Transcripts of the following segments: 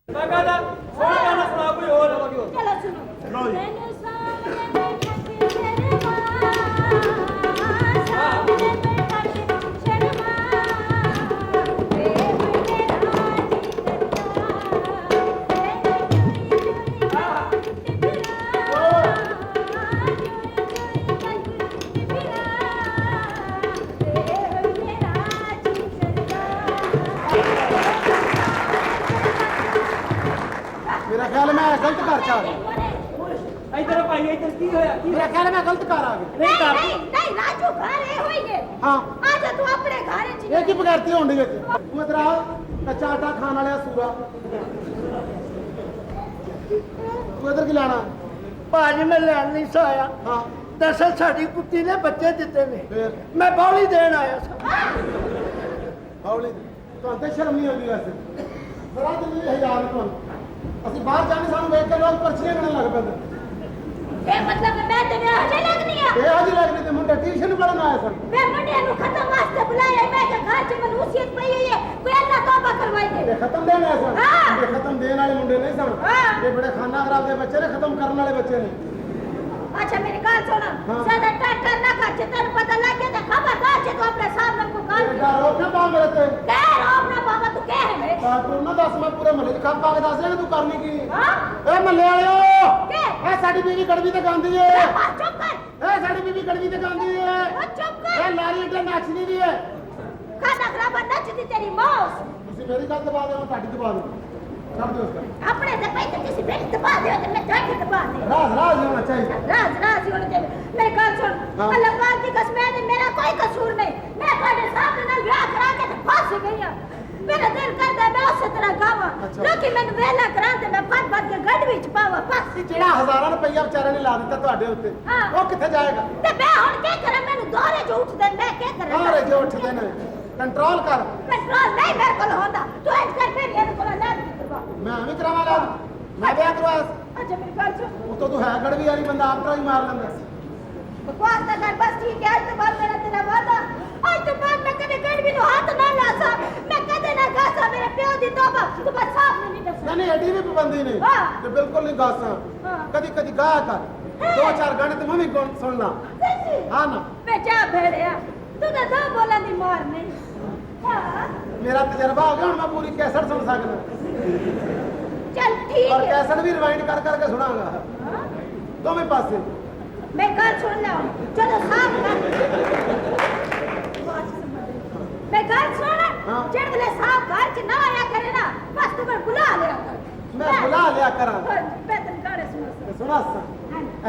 मैं कहता सोना गाना सुना कोई और चलो सुनो सुनाओ जी। मैंने सामने बैठा के मेरे माँ सामने बैठा के शर्मा रे मुझे राजी करता मैंने चोरी मेरा ख्याल मैं गलत घर च आ गया। इधर भाई इधर की होया की मेरा ख्याल मैं गलत घर आ गया। नहीं नहीं नहीं राजू घर है होइए हाँ आजा तू अपने घर च ये की बगैरती होनी है तू इधर आ कच्चा आटा खाने वाला सूरा तू इधर की लाना भाजी मैं लैन नहीं सा आया हाँ दरअसल साड़ी कुत्ती ने बच्चे दिते ने फिर मैं बौली देन आया था हौली तो अंते शर्म नहीं आती वैसे बड़ा दिल हजार तो ਅਸੀਂ ਬਾਹਰ ਜਾਣੇ ਸਾਨੂੰ ਵੇਖ ਕੇ ਲੋਕ ਪਰਚੀਆਂ ਗਣਨ ਲੱਗ ਪੈਂਦੇ ਇਹ ਮਤਲਬ ਮੈਂ ਤੇਰੇ ਹਜੇ ਲੱਗਨੀ ਆ ਇਹ ਅੱਜ ਲੱਗਦੇ ਤੇ ਮੁੰਡੇ ਟਿਊਸ਼ਨ ਪੜਨ ਆਏ ਸਨ ਮੈਂ ਮੁੰਡਿਆਂ ਨੂੰ ਖਤਮ ਵਾਸਤੇ ਬੁਲਾਇਆ ਮੈਂ ਕਿ ਘਰ ਚ ਮਨੂਸੀਅਤ ਪਈ ਹੋਈ ਹੈ ਕੋਈ ਅੱਲਾ ਤੌਬਾ ਕਰਵਾਈ ਦੇ ਇਹ ਖਤਮ ਦੇਣ ਆਏ ਸਨ ਹਾਂ। ਇਹ ਖਤਮ ਦੇਣ ਵਾਲੇ ਮੁੰਡੇ ਨਹੀਂ ਸਨ ਹਾਂ। ਇਹ ਬੜੇ ਖਾਨਾ ਖਰਾਬ ਦੇ ਬੱਚੇ ਨੇ ਖਤਮ ਕਰਨ ਵਾਲੇ ਬੱਚੇ ਨੇ अच्छा मेरी गाल सुन हाँ। ज्यादा टटर ना कर जे तेन पता लग गया तो खबरदार जे तू अपने सामने को गाल ਇਹ ਡਰ ਰੋਕਿਆ ਪਾ ਮੇਰੇ ਤੇ कह रोब ना बाबा तू कह है मेरे ਤਾਂ ਤੂੰ ਨਾ ਦੱਸ ਮੈਂ ਪੂਰੇ ਮਹੱਲੇ 'ਚ ਖੱਪ ਪਾ ਕੇ ਦੱਸ ਰਿਹਾ ਤੂੰ ਕਰਨੀ ਕੀ हां ਏ ਮਹੱਲੇ ਵਾਲਿਓ के ਇਹ ਸਾਡੀ ਬੀਵੀ ਗੜਵੀ ਤੇ ਗਾਉਂਦੀ ਏ बस चुप कर ਇਹ ਸਾਡੀ ਬੀਵੀ ਗੜਵੀ ਤੇ ਗਾਉਂਦੀ ਏ बस चुप कर ਇਹ ਲਾਰੀ ਤੇ ਨੱਚਦੀ ਵੀ ਏ खाना खराब नचदी तेरी मौस ਤੁਸੀਂ ਮੇਰੀ ਗੱਲ ਦਬਾ ਦਿਓ ਤੁਹਾਡੀ ਦਬਾ ਦਿਓ ਛੱਡ ਦਿਓ ਉਸका अपने दे पे तो किसी बेटी दबा दे तो मैं जाके दबा दे ਰਾਜ਼ ਰਾਜ਼ ਹੋਣਾ ਚਾਹੀਦਾ राज होने दे मेरी गाल सुन हाँ। अल्लाह पाक की कसम है मेरा कोई कसूर नहीं मैं तुम्हारे सामने ना ब्याह करा के तो फंस गई हूं मेरा दिल करता है मैं उस तरह गावा अच्छा। लेकिन मैंने वेला करा दे मैं फट फट के गड़ विच पावा बस ਜਿਹੜਾ ਹਜ਼ਾਰਾਂ ਰੁਪਈਆ ਵਿਚਾਰੇ ਨੇ ਲਾ ਦਿੱਤਾ ਤੁਹਾਡੇ ਉੱਤੇ ਹਾਂ। ਉਹ ਕਿੱਥੇ ਜਾਏਗਾ ਤੇ ਮੈਂ ਹੁਣ ਕੀ ਕਰਾਂ ਮੈਨੂੰ ਦੌਰੇ ਜੋ ਉੱਠਦੇ ਮੈਂ ਕੀ ਕਰਾਂ ਸਾਰੇ ਜੋ ਉੱਠਦੇ ਨੇ ਕੰਟਰੋਲ ਕਰ ਕੰਟਰੋਲ ਨਹੀਂ ਮੇਰੇ ਕੋਲ ਹੁੰਦਾ ਤੂੰ ਇੰਜ ਕਰ ਫਿਰ ਇਹਦੇ ਕੋਲ ਲੈ ਕਰਵਾ ਮੈਂ ਵੀ ਕਰਾਵਾਂ ਲਾ ਮੈਂ ਵਿਆਹ ਕਰਵਾਇਆ ਅੱਛਾ ਮੇਰੀ ਗੱਲ ਸੁਣ ਉਤੋਂ ਤੂੰ ਹੈ ਗੜਵੀ ਵਾਲੀ ਬੰਦਾ ਆਪ ਹੀ ਮਾਰ ਲੈਂਦਾ ਬਕਵਾਸ ਨਾ ਕਰ ਬਸ ਠੀਕ ਹੈ ਅੱਜ ਤੋਂ ਬਾਅਦ ਮੇਰਾ ਤੇਰਾ ਵਾਦਾ ਅੱਜ ਤੋਂ ਬਾਅਦ ਮੈਂ ਕਦੇ ਗੜਵੀ ਨੂੰ ਹੱਥ ਨਾ ਲਾਸਾ ਮੈਂ ਕਦੇ ਨਾ ਗਾਸਾ ਮੇਰੇ ਪਿਓ ਦੀ ਤੋਬਾ ਤੂੰ ਬਸ ਸਾਹਮਣੇ ਨਹੀਂ ਦੱਸ ਨਹੀਂ ਐਡੀ ਵੀ ਪਾਬੰਦੀ ਨਹੀਂ ਹਾਂ। ਤੇ ਬਿਲਕੁਲ ਨਹੀਂ ਗਾਸਾਂ ਹਾਂ। ਕਦੀ ਕਦੀ ਗਾਇਆ ਕਰ ਦੋ ਚਾਰ ਗਾਣੇ ਤੇ ਮੈਂ ਵੀ ਸੁਣਨਾ ਸੱਚੀ ਹਾਂ ਨਾ ਮੈਂ ਜਾ ਭੇੜਿਆ ਤੂੰ ਤਾਂ ਦੋ ਬੋਲਾਂ ਦੀ ਮਾਰ ਨਹੀਂ ਹਾਂ ਮੇਰਾ ਤਜਰਬਾ ਹੋ ਗਿਆ ਹੁਣ ਮੈਂ ਪੂਰੀ ਕੈਸਟ ਸੁਣ ਸਕਦਾ ਚੱਲ ਠੀਕ ਔਰ ਹੈ ਕੈਸਟ ਵੀ ਰਿਵਾਈਂਡ ਕਰ ਕਰਕੇ ਸੁਣਾਗਾ ਹਾਂ? ਦੋਵੇਂ ਪਾਸੇ मैं गल सुन लो चलो साफ कर मैं गल सुन हाँ। जेड़े साफ घर च ना आया करे ना बस तू मैं बुला लिया कर मैं बुला लिया करा मैं तन गाने सुन ਤੇ ਸੁਣਾ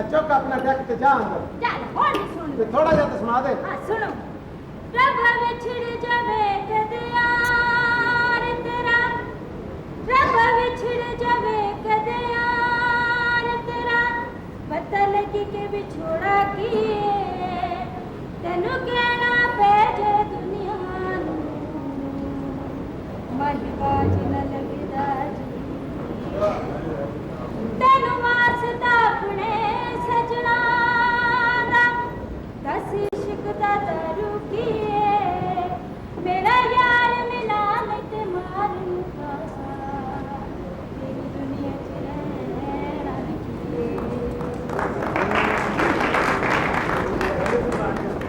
ਚੁੱਕ ਆਪਣਾ ਡੈਕ ਤੇ ਜਾ ਅੰਦਰ चल और नहीं सुन ਤੇ ਥੋੜਾ ਜਿਹਾ ਤੇ ਸੁਣਾ ਦੇ हां सुनो रब विछड़ जावे कदे यार तेरा रब विछड़ जावे कदे यार तेरा पता लगी के विछोड़ा किए तेनू कहना पे जे दुनिया नू महबाज न लगदा जी तेनू वास्ता अपने सजना दा दस इश्क दा दरू किए मेरा यार मिला नहीं ते मारू कासा तेरी दुनिया च रहना किए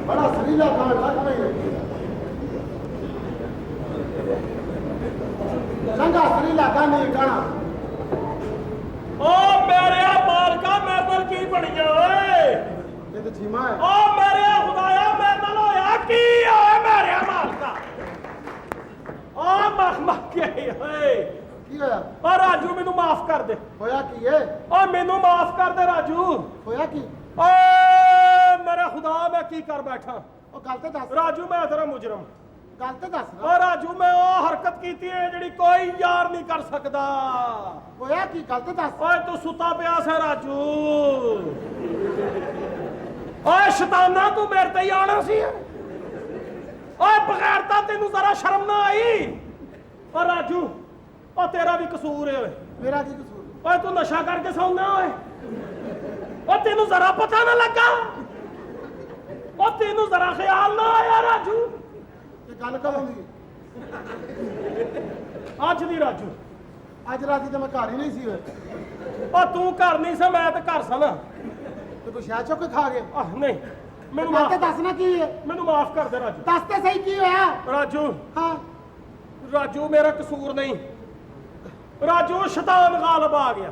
ਬੜਾ ਸਰੀਲਾ ਗਾਣ ਲੱਗ ਪਈ ਸੰਗਾ ਸਰੀਲਾ ਗਾਣੇ ਗਾਣਾ ओ मेरे मालका मेरे नाल की बनी ओए ਇਹ ਤੇ ਛੀਮਾ ਹੈ ओ मेरे खुदाया मेरे नाल होया की ओए मेरे मालका ओ मख मख के ओए ਕੀ ਹੋਇਆ ओ राजू मेनू माफ कर दे ਹੋਇਆ ਕੀ ਏ ओ मेनू माफ कर दे राजू ਹੋਇਆ ਕੀ ओ मेरे खुदा मैं की कर बैठा ਉਹ ਗੱਲ ਤੇ ਦੱਸ राजू मैं तेरा मुजरम ਗੱਲ ਤੇ ਦੱਸ ओ राजू मैं ओ हरकत कीती है जेड़ी कोई यार नहीं कर सकदा ਹੋਇਆ ਕੀ ਗੱਲ ਤੇ ਦੱਸ ओए तू सुता पिया से राजू ओए शैताना तू मेरे ते ही आना सी ओए बगैरता तेनू जरा शर्म ना आई ओ राजू ओ तेरा भी कसूर है ओए ਮੇਰਾ ਕੀ ਕਸੂਰ ओए तू नशा करके सौना ओए ओ तेनू जरा पता ना लगा ओ तेनू जरा ख्याल ना आया राजू ਇਹ ਗੱਲ ਕਦੋਂ ਦੀ आज दी राजू ਅੱਜ ਰਾਤੀ ਤਾਂ ਮੈਂ ਘਰ ਹੀ ਨਹੀਂ ਸੀ ਹੋਏ ਉਹ ਤੂੰ ਘਰ ਨਹੀਂ ਸੀ, ਮੈਂ ਤੇ ਘਰ ਸਾਂ ਨਾ। ਤੇ ਕੋਈ ਸ਼ਾਹ ਚੁੱਕ ਖਾ ਗਿਆ ਆਹ ਨਹੀਂ, ਮੈਨੂੰ ਮੈਂ ਤੇ ਮਾਫ ਦੱਸਣਾ ਕੀ ਹੈ ਮੈਨੂੰ ਮਾਫ ਕਰ ਦੇ ਰਾਜੂ। ਦੱਸ ਤੇ ਸਹੀ ਕੀ ਹੋਇਆ ਰਾਜੂ ਹਾਂ ਰਾਜੂ ਮੇਰਾ ਕਸੂਰ ਨਹੀਂ। ਰਾਜੂ ਸ਼ੈਤਾਨ ਗਾਲਬ ਆ ਗਿਆ।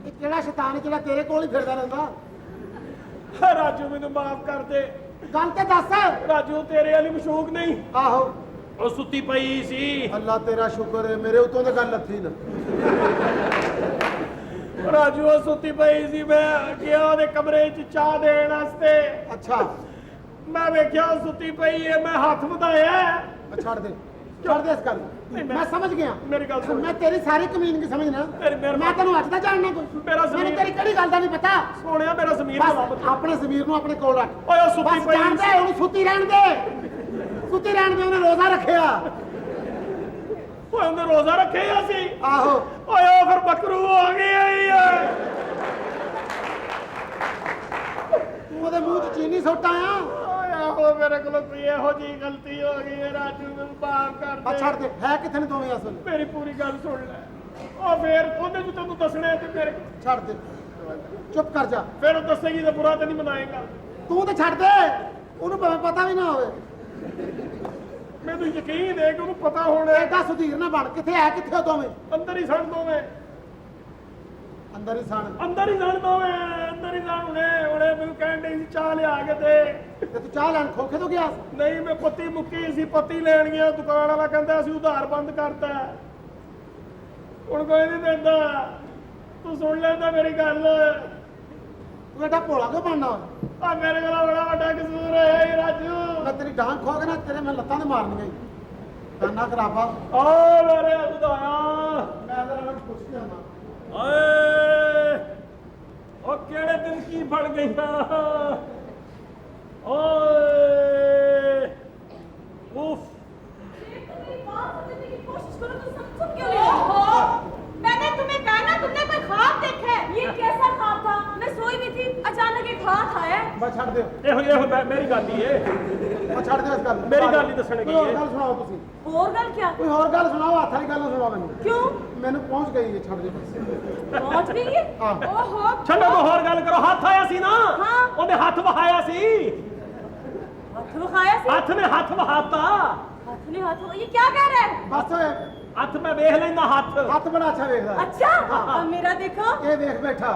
ਇਹ ਕਿਹੜਾ ਸ਼ੈਤਾਨ ਹੈ ਜਿਹੜਾ ਤੇਰੇ ਕੋਲ ਹੀ ਫਿਰਦਾ ਰਹਿੰਦਾ ਰਾਜੂ ਮੈਨੂੰ ਮਾਫ ਕਰ ਦੇ। ਗੱਲ ਤੇ ਦੱਸ ਰਾਜੂ ਤੇਰੇ ਵਾਲੀ ਮਸ਼ੂਕ ਨਹੀਂ, ਆਹੋ ਉਹ ਸੁੱਤੀ ਪਈ ਸੀ। ਅੱਲਾ ਤੇਰਾ ਸ਼ੁਕਰ ਹੈ ਮੇਰੇ ਉਤੋਂ ਤੇ ਗੱਲ ਲੱਥੀ ਨਾ ਰਾਜੂ ਉਹ ਸੁੱਤੀ ਪਈ ਸੀ, ਮੈਂ ਗਿਆ ਉਹਦੇ ਕਮਰੇ 'ਚ ਚਾਹ ਦੇਣ ਵਾਸਤੇ। ਅੱਛਾ ਮੈਂ ਵੇਖਿਆ ਉਹ ਸੁੱਤੀ ਪਈ ਹੈ, ਮੈਂ ਹੱਥ ਵਧਾਇਆ। ਛੱਡ ਦੇ ਇਸ ਗੱਲ ਨਹੀਂ, ਮੈਂ ਸਮਝ ਗਿਆ ਮੇਰੀ ਗੱਲ ਸੁਣ। ਮੈਂ ਤੇਰੀ ਸਾਰੀ ਕਮੀਨਗੀ ਸਮਝਣਾ ਮੇਰਾ- ਮੈਂ ਤੈਨੂੰ ਅੱਜ ਦਾ ਜਾਣਨਾ ਕੋਈ ਮੇਰਾ ਮੈਨੂੰ ਜ਼ਮੀਰ- ਤੇਰੀ ਕਿਹੜੀ ਗੱਲ ਦਾ ਨਹੀਂ ਪਤਾ ਸੋਹਣਿਆ ਮੇਰਾ ਜ਼ਮੀਰ ਬਸ ਆਪਣੇ ਜ਼ਮੀਰ ਨੂੰ ਆਪਣੇ ਕੋਲ ਰੱਖ ਓਏ ਉਹ ਸੁੱਤੀ ਬਸ ਪਈ ਜਾਣ ਦੇ ਉਹਨੂੰ ਸੁੱਤੀ ਰਹਿਣ ਦੇ ਉਹਨੇ ਰੋਜ਼ਾ ਰੱਖਿਆ ਓਏ ਉਹਨੇ ਰੋਜ਼ਾ ਰੱਖਿਆ ਸੀ। ਆਹੋ ਓਏ ਉਹ ਫਿਰ ਬੱਕਰੂ ਹੋ ਗਿਆ ਹੀ ਓਏ। ਤੂੰ ਉਹਦੇ ਮੂੰਹ 'ਚ ਚੀਨੀ ਸੁੱਟ ਆਇਆ ਓਏ ਆਹੋ ਮੇਰੇ ਕੋਲੋਂ ਕੋਈ ਇਹੋ ਜਿਹੀ ਗਲਤੀ ਹੋ ਗਈ ਹੈ। ਰਾਜੂ ਮੈਨੂੰ ਮਾਫ ਕਰ ਆ ਦੇ। ਛੱਡ ਦੇ ਹੈ ਕਿੱਥੇ ਨੇ ਦੋਵੇਂ ਅਸਲ ਮੇਰੀ ਪੂਰੀ ਗੱਲ ਸੁਣ ਲੈ। ਉਹ ਫੇਰ ਉਹਨੇ ਵੀ ਤੈਨੂੰ ਦੱਸਣਾ ਤੇ ਮੇਰੇ ਛੱਡ ਦੇ ਚੁੱਪ ਕਰ ਜਾ ਫਿਰ ਉਹ ਦੱਸੇਗੀ ਤੇ ਬੁਰਾ ਤੇ ਨਹੀਂ ਮਨਾਏਗਾ। ਤੂੰ ਤੇ ਛੱਡ ਦੇ ਉਹਨੂੰ ਭਾਵੇਂ ਪਤਾ ਵੀ ਨਾ ਹੋਵੇ ਮੈਨੂੰ ਯਕੀਨ ਹੈ ਕਿ ਉਹਨੂੰ ਪਤਾ ਹੋਣਾ। ਐਡਾ ਸੁਧੀਰ ਨਾ ਬਣ ਕਿੱਥੇ ਹੈ ਕਿੱਥੇ ਉਹ ਦੋਵੇਂ ਅੰਦਰ ਹੀ ਸਣ ਦੋਵੇਂ, ਅੰਦਰ ਹੀ ਸਣ ਅੰਦਰ ਹੀ ਸਣ ਦੋਵੇਂ, ਅੰਦਰ ਹੀ ਸਣ। ਹੁਣੇ ਮੈਨੂੰ ਕਹਿਣ ਡਈ ਸੀ ਚਾਹ ਲਿਆ ਕੇ ਦੇ। ਤੇ ਤੂੰ ਚਾਹ ਲੈਣ ਖੋਖੇ ਤੋਂ ਗਿਆ ਸੀ? ਨਹੀਂ ਮੈਂ ਪੱਤੀ ਮੁੱਕੀ ਸੀ, ਪੱਤੀ ਲੈਣ ਗਿਆ। ਦੁਕਾਨ ਵਾਲਾ ਕਹਿੰਦਾ ਅਸੀਂ ਉਧਾਰ ਬੰਦ ਕਰਤਾ। ਹੁਣ ਕੋਈ ਨਹੀਂ ਦਿੰਦਾ। ਤੂੰ ਸੁਣ ਲੈਂਦਾ ਮੇਰੀ ਗੱਲ। ਤੂੰ ਐਡਾ ਭੋਲਾ ਕਿਉਂ ਬਣਨਾ ਆ ਮੇਰੇ ਕੋਲ ਬੜਾ ਵੱਡਾ ਕਸੂਰ ਹੈ ਰਾਜੂ। ਮੈਂ ਤੇਰੀ ਡਾਂਗ ਖੋਗ ਨਾ ਤੇਰੇ ਮੈਂ ਲੱਤਾਂ ਤੇ ਮਾਰਨੀਆਂ ਹੀ ਕੰਨਾ ਖਰਾਬਾ ਆ ਮੇਰੇ ਖੁਦਾਇਆ। ਮੈਂ ਤੇਰੇ ਨਾਲ ਪੁੱਛ ਕੇ ਆਵਾਂ ਓਏ ਉਹ ਕਿਹੜੇ ਦਿਨ ਕੀ ਬਣ ਗਈਆਂ। ਓਏ ਉਫ। कोशिश करो तो सब क्यों नहीं हो? मैंने तुम्हें कहा ना तुमने कोई ख्वाब देखा है? ये कैसा ख्वाब था? मैं सोई भी थी, अचानक एक हाथ आया। ਮੈਂ ਛੱਡ ਦਿਓ ਇਹੋ ਮੇਰੀ ਗੱਲ ਹੀ ਏ। ਮੈਂ ਛੱਡ ਦਿਓ ਇਸ ਗੱਲ ਨੂੰ। ਮੇਰੀ ਗੱਲ ਹੀ ਦੱਸਣ ਕੋਈ ਹੋਰ ਗਈ ਏ। ਗੱਲ ਸੁਣਾਓ ਤੁਸੀਂ और गल क्या? ਕੋਈ ਹੋਰ ਗੱਲ ਸੁਣਾਓ ਹੱਥ ਵਾਲੀ ਗੱਲ ਨਾ ਸੁਣਾਓ ਮੈਨੂੰ क्यों? ਮੈਨੂੰ ਪਹੁੰਚ ਗਈ ਹੈ ਛੱਡ ਦਿਓ ਬਸ पहुंच गई है? हाँ। ओहो। ਛੱਡੋ ਕੋ ਹੋਰ ਗੱਲ ਕਰੋ। ਹੱਥ ਆਇਆ ਸੀ ਨਾ। ਹਾਂ। ਉਹਦੇ ਹੱਥ ਵਹਾਇਆ ਸੀ। हाथ दिखाया सी? ਹੱਥ ਨੇ ਹੱਥ ਵਹਾਤਾ। हाथ ने हाथ ये क्या कह रहा है? ਬਸ ਓਏ ਹੱਥ ਮੈਂ ਵੇਖ ਲੈਂਦਾ ਹੱਥ। ਹੱਥ ਬੜਾ ਅੱਛਾ ਵੇਖਦਾ अच्छा हाँ। अब मेरा देखो। ਇਹ ਵੇਖ ਬੈਠਾ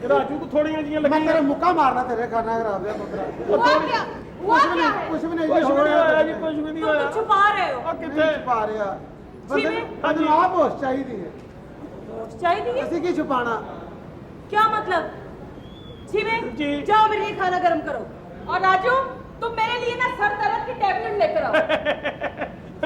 ਰਾਜੂ ਤੂੰ ਥੋੜੀਆਂ ਜੀਆਂ ਮੈਂ ਲੱਗੀਆਂ। ਤੇਰੇ ਮੁੱਕਾ ਮਾਰਨਾ ਤੇਰੇ ਖਾਣਾ ਖਰਾਬ ਦਿਆ ਪੁੱਤਰਾ हुआ क्या? हुआ क्या है? ਕੁਝ ਵੀ ਨਹੀਂ ਕੁਝ ਜੀ ਵੀ ਨਹੀਂ ਹੋਇਆ ਜੀ, ਕੁਝ ਵੀ ਨਹੀਂ तुम ਹੋਇਆ। तो छुपा रहे हो। ਉਹ ਕਿੱਥੇ ਕਿੱਥੇ ਛੁਪਾ ਰਿਹਾ ਬੰਦੇ ਜਿਵੇਂ? ਬੰਦੇ ਨੂੰ ਆਪ ਹੋਸ਼ ਚਾਹੀਦੀ ਹੈ होश चाहिए? ਅਸੀਂ ਕੀ ਛੁਪਾਣਾ क्या मतलब? छिमे जी। जाओ मेरे लिए खाना गर्म करो। और राजू तुम मेरे लिए ना सर दर्द की टैबलेट लेकर आओ।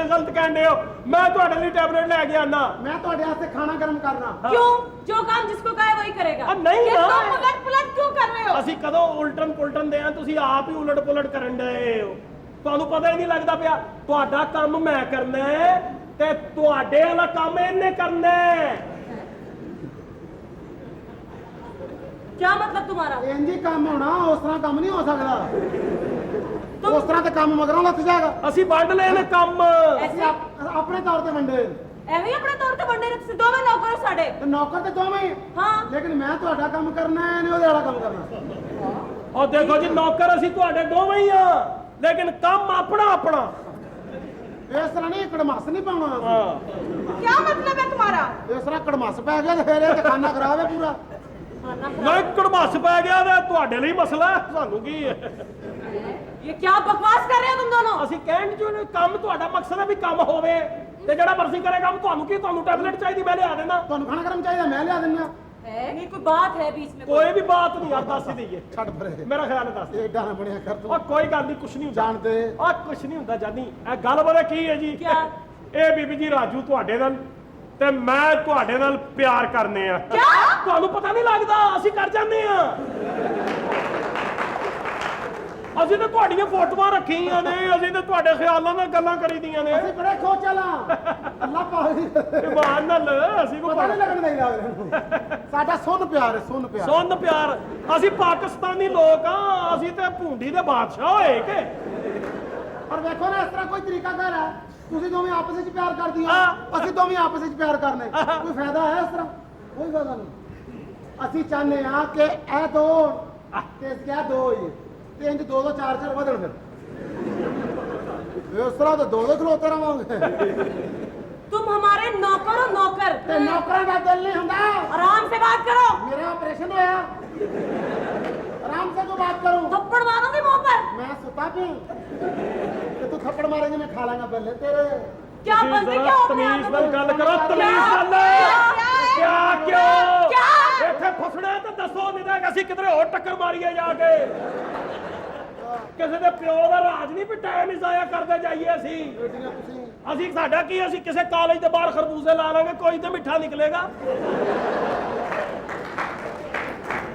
ਗਲਤ ਕਹਿੰਦੇ ਹੋ। ਮੈਂ ਤੁਹਾਡੇ ਲਈ ਟੈਬਲੇਟ ਲੈ ਕੇ ਆਣਾ। ਮੈਂ ਤੁਹਾਡੇ ਵਾਸਤੇ ਖਾਣਾ ਗਰਮ ਕਰਨਾ क्यों? जो काम जिसको कहा है वही करेगा। अब नहीं ये ना। तुम उलट पुलट क्यों कर रहे हो? ਅਸੀਂ ਕਦੋਂ ਉਲਟਣ ਪੁਲਟਣ ਦੇ ਆ, ਤੁਸੀਂ ਆਪ ਹੀ ਉਲਟ ਪੁਲਟ ਕਰਨ ਡਏ ਹੋ। ਤੁਹਾਨੂੰ ਪਤਾ ਹੀ ਨਹੀਂ ਲੱਗਦਾ ਪਿਆ। ਤੁਹਾਡਾ ਕੰਮ ਮੈਂ ਕਰਨਾ ਹੈ ਤੇ ਤੁਹਾਡੇ ਵਾਲਾ ਕੰਮ ਇਹਨੇ ਕਰਨਾ ਹੈ। क्या मतलब तुम्हारा? ਇੰਜ ਹੀ ਕੰਮ ਹੋਣਾ ਉਸ ਤਰ੍ਹਾਂ ਕੰਮ ਨਹੀਂ ਹੋ ਸਕਦਾ ਉਸ ਤਰ੍ਹਾਂ ਤੇ ਕੰਮ ਮਗਰੋਂ ਲੱਥ ਜਾਏਗਾ ਅਸੀਂ ਵੰਡ ਲਏ ਨੇ ਕੰਮ। ਅਸੀਂ ਆਪਣੇ ਤੌਰ ਤੇ ਵੰਡੇ ਐਵੇਂ ਹੀ ਆਪਣੇ ਤੌਰ ਤੇ ਵੰਡੇ ਨੇ ਤੁਸੀਂ ਦੋਵੇਂ ਨੌਕਰ ਹੋ ਸਾਡੇ। ਤੇ ਨੌਕਰ ਤੇ ਦੋਵੇਂ ਹੀ। ਹਾਂ। ਲੇਕਿਨ ਮੈਂ ਤੁਹਾਡਾ ਕੰਮ ਕਰਨਾ ਹੈ ਇਹਨੇ ਉਹਦੇ ਵਾਲਾ ਕੰਮ ਕਰਨਾ ਉਹ ਦੇਖੋ ਜੀ, ਨੌਕਰ ਅਸੀਂ ਤੁਹਾਡੇ ਦੋਵੇਂ ਹੀ ਆ, ਲੇਕਿਨ ਕੰਮ ਆਪਣਾ ਆਪਣਾ। ਇਸ ਤਰ੍ਹਾਂ ਨਹੀਂ ਕੜਮਾਸ ਨਹੀਂ ਪਾਉਣਾ ਹਾਂ। क्या मतलब है तुम्हारा? ਇਸ ਤਰ੍ਹਾਂ ਕੜਮਾਸ ਪੈ ਗਿਆ ਤੇ ਫਿਰ ਇਹ ਤੇ ਖਾਣਾ ਖਰਾਬ ਹੈ ਪੂਰਾ खाना ਨਹੀਂ ਕੜਮੱਸ ਪੈ ਗਿਆ ਤੇ ਤੁਹਾਡੇ ਲਈ ਮਸਲਾ ਹੈ, ਸਾਨੂੰ ਕੀ ਹੈ। ये क्या बकवास कर रहे हो तुम दोनों? ਅਸੀਂ ਕਹਿਣ ਜੋ ਨੇ ਕੰਮ ਤੁਹਾਡਾ ਮਕਸਦ ਹੈ ਵੀ ਕੰਮ ਹੋਵੇ ਤੇ ਜਿਹੜਾ ਮਰਜ਼ੀ ਕਰੇ ਕੰਮ। ਤੁਹਾਨੂੰ ਕੀ, ਤੁਹਾਨੂੰ ਟੈਬਲੇਟ ਚਾਹੀਦੀ ਮੈਂ ਲਿਆ ਦੇਣਾ। ਤੁਹਾਨੂੰ ਖਾਣਾ ਗਰਮ ਚਾਹੀਦਾ ਮੈਂ ਲਿਆ ਦਿੰਦਾ ये कोई बात है बीच में? ਕੋਈ ਵੀ ਬਾਤ ਨਹੀਂ ਯਾਰ, ਦੱਸ ਹੀ ਦਈਏ। ਛੱਡ ਪਰੇ ਮੇਰਾ ਖਿਆਲ ਹੈ ਦੱਸ। ਇਹ ਏਡਾ ਨਾ ਬਣਿਆ ਕਰ ਤੂੰ ਉਹ ਕੋਈ ਗੱਲ ਨਹੀਂ, ਕੁਛ ਨਹੀਂ ਹੁੰਦਾ। ਜਾਣਦੇ ਉਹ ਕੁਛ ਨਹੀਂ ਹੁੰਦਾ ਜਾਨੀ। ਇਹ ਗੱਲ ਪਤਾ ਕੀ ਹੈ ਜੀ? क्या? ਇਹ ਬੀਬੀ ਜੀ ਰਾਜੂ ਤੁਹਾਡੇ ਨਾਲ ਤੇ ਮੈਂ ਤੁਹਾਡੇ ਨਾਲ ਪਿਆਰ ਕਰਨੇ ਆ। क्या? ਤੁਹਾਨੂੰ ਪਤਾ ਨਹੀਂ ਲੱਗਦਾ, ਅਸੀਂ ਕਰ ਜਾਂਦੇ ਆ। ਅਸੀਂ ਤਾਂ ਤੁਹਾਡੀਆਂ ਫੋਟੋਆਂ ਰੱਖੀਆਂ ਨੇ, ਅਸੀਂ ਤਾਂ ਤੁਹਾਡੇ ਖਿਆਲਾਂ ਨਾਲ ਗੱਲਾਂ ਕਰੀਦੀਆਂ ਨੇ। ਅਸੀਂ ਬੜੇ ਖੋਚਲਾ ਅੱਲਾ ਪਾਹੀ ਇਮਾਨ ਨਾਲ ਅਸੀਂ ਕੋ ਪਤਾ ਨਹੀਂ ਲੱਗਣ ਦੇਈਦਾ ਉਹਨੂੰ ਸਾਡਾ ਸੁਣ ਪਿਆਰ ਹੈ ਸੁਣ ਪਿਆਰ ਸੁਣ ਪਿਆਰ। ਅਸੀਂ ਪਾਕਿਸਤਾਨੀ ਲੋਕ ਆ, ਅਸੀਂ ਤੇ ਭੁੰਡੀ ਦੇ ਬਾਦਸ਼ਾਹ ਹੋਏ ਕਿ। ਪਰ ਵੇਖੋ ਨਾ ਇਸ ਤਰ੍ਹਾਂ ਕੋਈ ਤਰੀਕਾ ਕਰ ਹੈ ਤੁਸੀਂ ਦੋਵੇਂ ਆਪਸ ਵਿੱਚ ਪਿਆਰ ਕਰਦੀਆਂ ਹਾਂ। ਅਸੀਂ ਦੋਵੇਂ ਆਪਸ ਵਿੱਚ ਪਿਆਰ ਕਰਨੇ ਕੋਈ ਫਾਇਦਾ ਹੈ ਇਸ ਤਰ੍ਹਾਂ ਕੋਈ ਫਾਇਦਾ ਨਹੀਂ ਅਸੀਂ ਚਾਹੁੰਦੇ ਆ ਕਿ ਇਹ ਦੋ ਤੇ ਇਸ ਕਿਹਾ ਦੋ ਹੀ ਤੇ ਇੰਜ ਦੋ ਦੋ ਚਾਰ ਚਾਰ ਵਧਣ ਫਿਰ ਇਸ ਤਰ੍ਹਾਂ ਤਾਂ ਦੋ ਦੋ ਖਲੋਤੇ ਰਵਾਂਗੇ तुम हमारे नौकर हो नौकर ਤੇ ਨੌਕਰਾਂ ਦਾ ਦਿਲ ਨਹੀਂ ਹੁੰਦਾ आराम से बात करो मेरा ऑपरेशन होया आराम से तो बात करूं थप्पड़ मारोगे मुंह पर मैं सुता क्यों कि तू थप्पड़ मारेंगे मैं खा लांगा पहले तेरे क्या ਤੁਸੀਂ बनते ਜ਼ਰਾ क्या हो ਤਮੀਜ਼ ਨਾਲ ਗੱਲ ਕਰੋ ਤਮੀਜ਼ ਨਾਲ ਕਿਆ ਕਿਉਂ क्या ਇੱਥੇ ਫਸਣਾ ਤਾਂ ਦੱਸੋ ਨਹੀਂ ਤਾਂ ਅਸੀਂ ਕਿਧਰੇ ਹੋਰ ਟੱਕਰ ਮਾਰੀਏ ਜਾ ਕੇ ਕਿਸੇ ਦੇ ਪਿਓ ਦਾ ਰਾਜ ਨਹੀਂ ਵੀ ਟਾਈਮ ਹੀ ਜ਼ਾਇਆ ਕਰਦੇ ਜਾਈਏ ਅਸੀਂ ਬੇਟੀਆਂ ਤੁਸੀਂ ਅਸੀਂ ਸਾਡਾ ਕੀ ਅਸੀਂ ਕਿਸੇ ਕਾਲਜ ਦੇ ਬਾਹਰ ਖਰਬੂਜ਼ੇ ਲਾ ਲਾਂਗੇ ਕੋਈ ਤੇ ਮਿੱਠਾ ਨਿਕਲੇਗਾ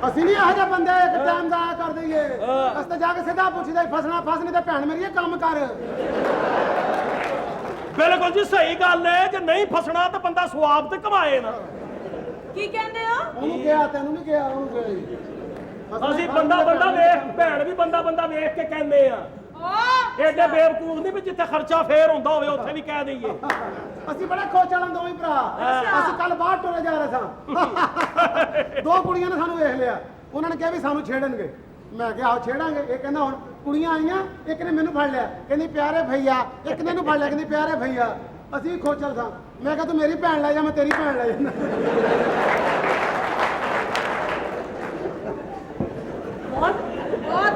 ਅਸੀਂ ਨਹੀਂ ਇਹੋ ਜਿਹੇ ਬੰਦੇ ਕਿ ਟਾਈਮ ਜ਼ਾਇਆ ਕਰ ਦਈਏ ਹਾਂ। ਅਸੀਂ ਤਾਂ ਜਾ ਕੇ ਸਿੱਧਾ ਪੁੱਛਦਾ ਫਸਣਾ ਫਸ ਨਹੀਂ ਤਾਂ ਭੈਣ ਮੇਰੀ ਇਹ ਕੰਮ ਕਰ ਬਿਲਕੁਲ ਜੀ ਸਹੀ ਗੱਲ ਹੈ ਜੇ ਨਹੀਂ ਫਸਣਾ ਤਾਂ ਬੰਦਾ ਸਵਾਬ ਤੇ ਕਮਾਏ ਨਾ की कहते हो ਉਹਨੂੰ ਕਿਹਾ ਤੈਨੂੰ ਨਹੀਂ ਕਿਹਾ ਉਹਨੂੰ ਕਿਹਾ ਜੀ। ਅਸੀਂ ਬੰਦਾ ਬੰਦਾ ਵੇਖ ਭੈਣ ਵੀ ਬੰਦਾ ਬੰਦਾ ਵੇਖ ਕੇ ਕਹਿੰਦੇ ਆ ਐਡੇ ਬੇਵਕੂਫ ਨਹੀਂ ਵੀ ਜਿੱਥੇ ਖਰਚਾ ਫੇਰ ਹੁੰਦਾ ਹੋਵੇ ਉੱਥੇ ਵੀ ਕਹਿ ਦਈਏ ਅਸੀਂ ਬੜੇ ਖੁਸ਼ ਚੱਲਣ ਦੋਵੇਂ ਭਰਾ ਅਸੀਂ ਕੱਲ ਬਾਹਰ ਟੁਰੇ ਜਾ ਰਹੇ ਸਾਂ ਦੋ ਕੁੜੀਆਂ ਨੇ ਸਾਨੂੰ ਵੇਖ ਲਿਆ ਉਹਨਾਂ ਨੇ ਕਿਹਾ ਵੀ ਸਾਨੂੰ ਛੇੜਨਗੇ ਮੈਂ ਕਿਹਾ ਆਓ ਛੇੜਾਂਗੇ ਇਹ ਕਹਿੰਦਾ ਹੁਣ ਕੁੜੀਆਂ ਆਈਆਂ ਇੱਕ ਨੇ ਮੈਨੂੰ ਫੜ ਲਿਆ ਕਹਿੰਦੀ ਪਿਆਰੇ ਭਈਆ ਇੱਕ ਨੇ ਇਹਨੂੰ ਫੜ ਲਿਆ ਕਹਿੰਦੀ ਪਿਆਰੇ ਭਈਆ ਅਸੀਂ ਖੋਚਲ ਸਾਂ ਮੈਂ ਕਿਹਾ ਤੂੰ ਮੇਰੀ ਭੈਣ ਲੈ ਜਾ ਮੈਂ ਤੇਰੀ ਭੈਣ ਲੈ ਜਾਂਦਾ बहुत बहुत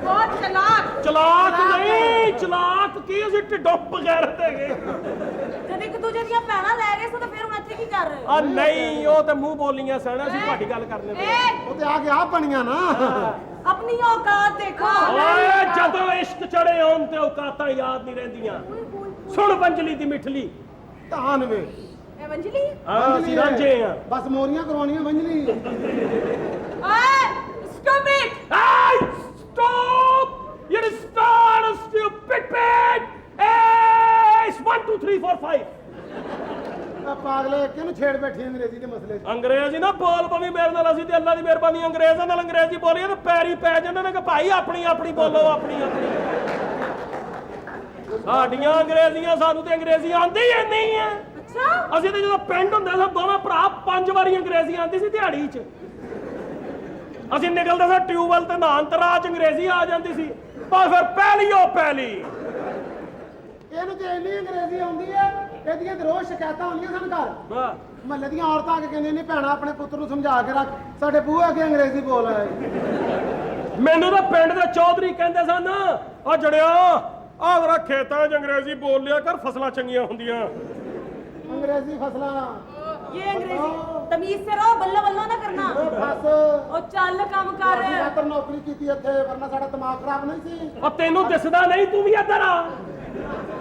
बहुत चालाक ਚਲਾਕ ਨਹੀਂ ਚਲਾਕ ਕੀ ਅਸੀਂ ਢਿੱਡੋਂ ਬਗੈਰ ਹੈਗੇ जब एक दूजे ਦੀਆਂ ਭੈਣਾਂ ਲੈ ਗਏ ਸੋ ਤਾਂ ਫਿਰ ਹੁਣ ਇੱਥੇ ਕੀ ਕਰ ਰਹੇ ਹੋ ਆ ਨਹੀਂ ਉਹ ਤੇ ਮੂੰਹ ਬੋਲੀਆਂ ਸਣ ਅਸੀਂ ਤੁਹਾਡੀ ਗੱਲ ਕਰਨੇ ਪਏ ए, ਉਹ ਤੇ ਆ ਕੇ ਆਪ ਬਣੀਆਂ ਨਾ अपनी औकात देखो ਓਏ ਜਦੋਂ ਇਸ਼ਕ ਚੜੇ ਹੋਣ ਤੇ ਔਕਾਤਾਂ ਯਾਦ ਨਹੀਂ ਰਹਿੰਦੀਆਂ ਸੁਣ ਬੰਜਲੀ ਦੀ ਮਿਠਲੀ ਤਾਨ ਵੇ ए मंजली ਹਾਂ ਅਸੀਂ ਰਾਂਝੇ ਆ ਬਸ ਮੋਰੀਆਂ ਕਰਵਾਉਣੀਆਂ ਵੰਜਲੀ ओए stop it Hey! Stop! You're a star, stupid pig! Hey! It's 1, 2, 3, 4, 5. ਆ ਪਾਗਲੇ ਕਿਹਨੂੰ ਛੇੜ ਬੈਠੀ ਅੰਗਰੇਜ਼ੀ ਦੇ ਮਸਲੇ 'ਚ ਅੰਗਰੇਜ਼ੀ ਨਾ ਬੋਲ ਪਵੀ ਮੇਰੇ ਨਾਲ ਅਸੀਂ ਤੇ ਅੱਲਾ ਦੀ ਮਿਹਰਬਾਨੀ ਅੰਗਰੇਜ਼ਾਂ ਨਾਲ ਅੰਗਰੇਜ਼ੀ ਬੋਲੀਏ ਤੇ ਪੈਰੀ ਪੈ ਜਾਂਦੇ ਨੇ ਕਿ ਭਾਈ ਆਪਣੀ ਆਪਣੀ ਬੋਲੋ ਆਪਣੀ ਆਪਣੀ ਸਾਡੀਆਂ ਅੰਗਰੇਜ਼ੀਆਂ ਸਾਨੂੰ ਤੇ ਅੰਗਰੇਜ਼ੀ ਆਉਂਦੀ ਹੀ ਨਹੀਂ ਹੈ अच्छा ਅਸੀਂ ਤੇ ਜਦੋਂ ਪਿੰਡ ਹੁੰਦੇ ਸੀ ਦੋਵੇਂ ਭਰਾ 5 ਵਾਰੀ ਅੰਗਰੇਜ਼ੀ ਆਉਂਦੀ ਸੀ ਦਿਹਾੜੀ 'ਚ ਅਸੀਂ ਨਿਕਲਦੇ ਸੀ ਟਿਊਬਵੈਲ ਤੇ ਨਹਾਉਣ ਤੇ ਰਾਹ 'ਚ ਅੰਗਰੇਜ਼ੀ ਆ ਜਾਂਦੀ ਸੀ ਪਰ ਫਿਰ ਪਹਿਲੀ ਇਹਨੂੰ ਤੇ ਇੰਨੀ ਅੰਗਰੇਜ਼ੀ ਆਉਂਦੀ ਹੈ ਇਹਦੀਆਂ ਤੇ ਰੋਜ਼ ਸ਼ਿਕਾਇਤਾਂ ਹੁੰਦੀਆਂ ਸਾਨੂੰ ਘਰ ਵਾਹ ਮਹੱਲੇ ਦੀਆਂ ਔਰਤਾਂ ਆ ਕੇ ਕਹਿੰਦੀਆਂ ਨੇ ਭੈਣਾ ਆਪਣੇ ਪੁੱਤਰ ਨੂੰ ਸਮਝਾ ਕੇ ਰੱਖ ਸਾਡੇ ਬੂਹੇ ਅੱਗੇ ਅੰਗਰੇਜ਼ੀ ਬੋਲ ਆਏ ਮੈਨੂੰ ਤਾਂ ਪਿੰਡ ਦੇ ਚੌਧਰੀ ਕਹਿੰਦੇ ਸਨ ਆ ਜੜਿਆ ਆਹ ਜਰਾ ਖੇਤਾਂ 'ਚ ਅੰਗਰੇਜ਼ੀ ਬੋਲ ਲਿਆ ਕਰ ਫਸਲਾਂ ਚੰਗੀਆਂ ਹੁੰਦੀਆਂ ਅੰਗਰੇਜ਼ੀ ਫਸਲਾਂ ये अंग्रेजी तमीज से रहो बल्ला बल्ला ना करना ਓਏ ਫਸ और चल काम कर ਅਸੀਂ ਰਾਤਰ ਨੌਕਰੀ ਕੀਤੀ ਇੱਥੇ ਵਰਨਾ ਸਾਡਾ ਦਿਮਾਗ ਖਰਾਬ ਨਹੀਂ ਸੀ ਉਹ ਤੈਨੂੰ ਦਿਸਦਾ ਨਹੀਂ ਤੂੰ ਵੀ ਇੱਧਰ ਆ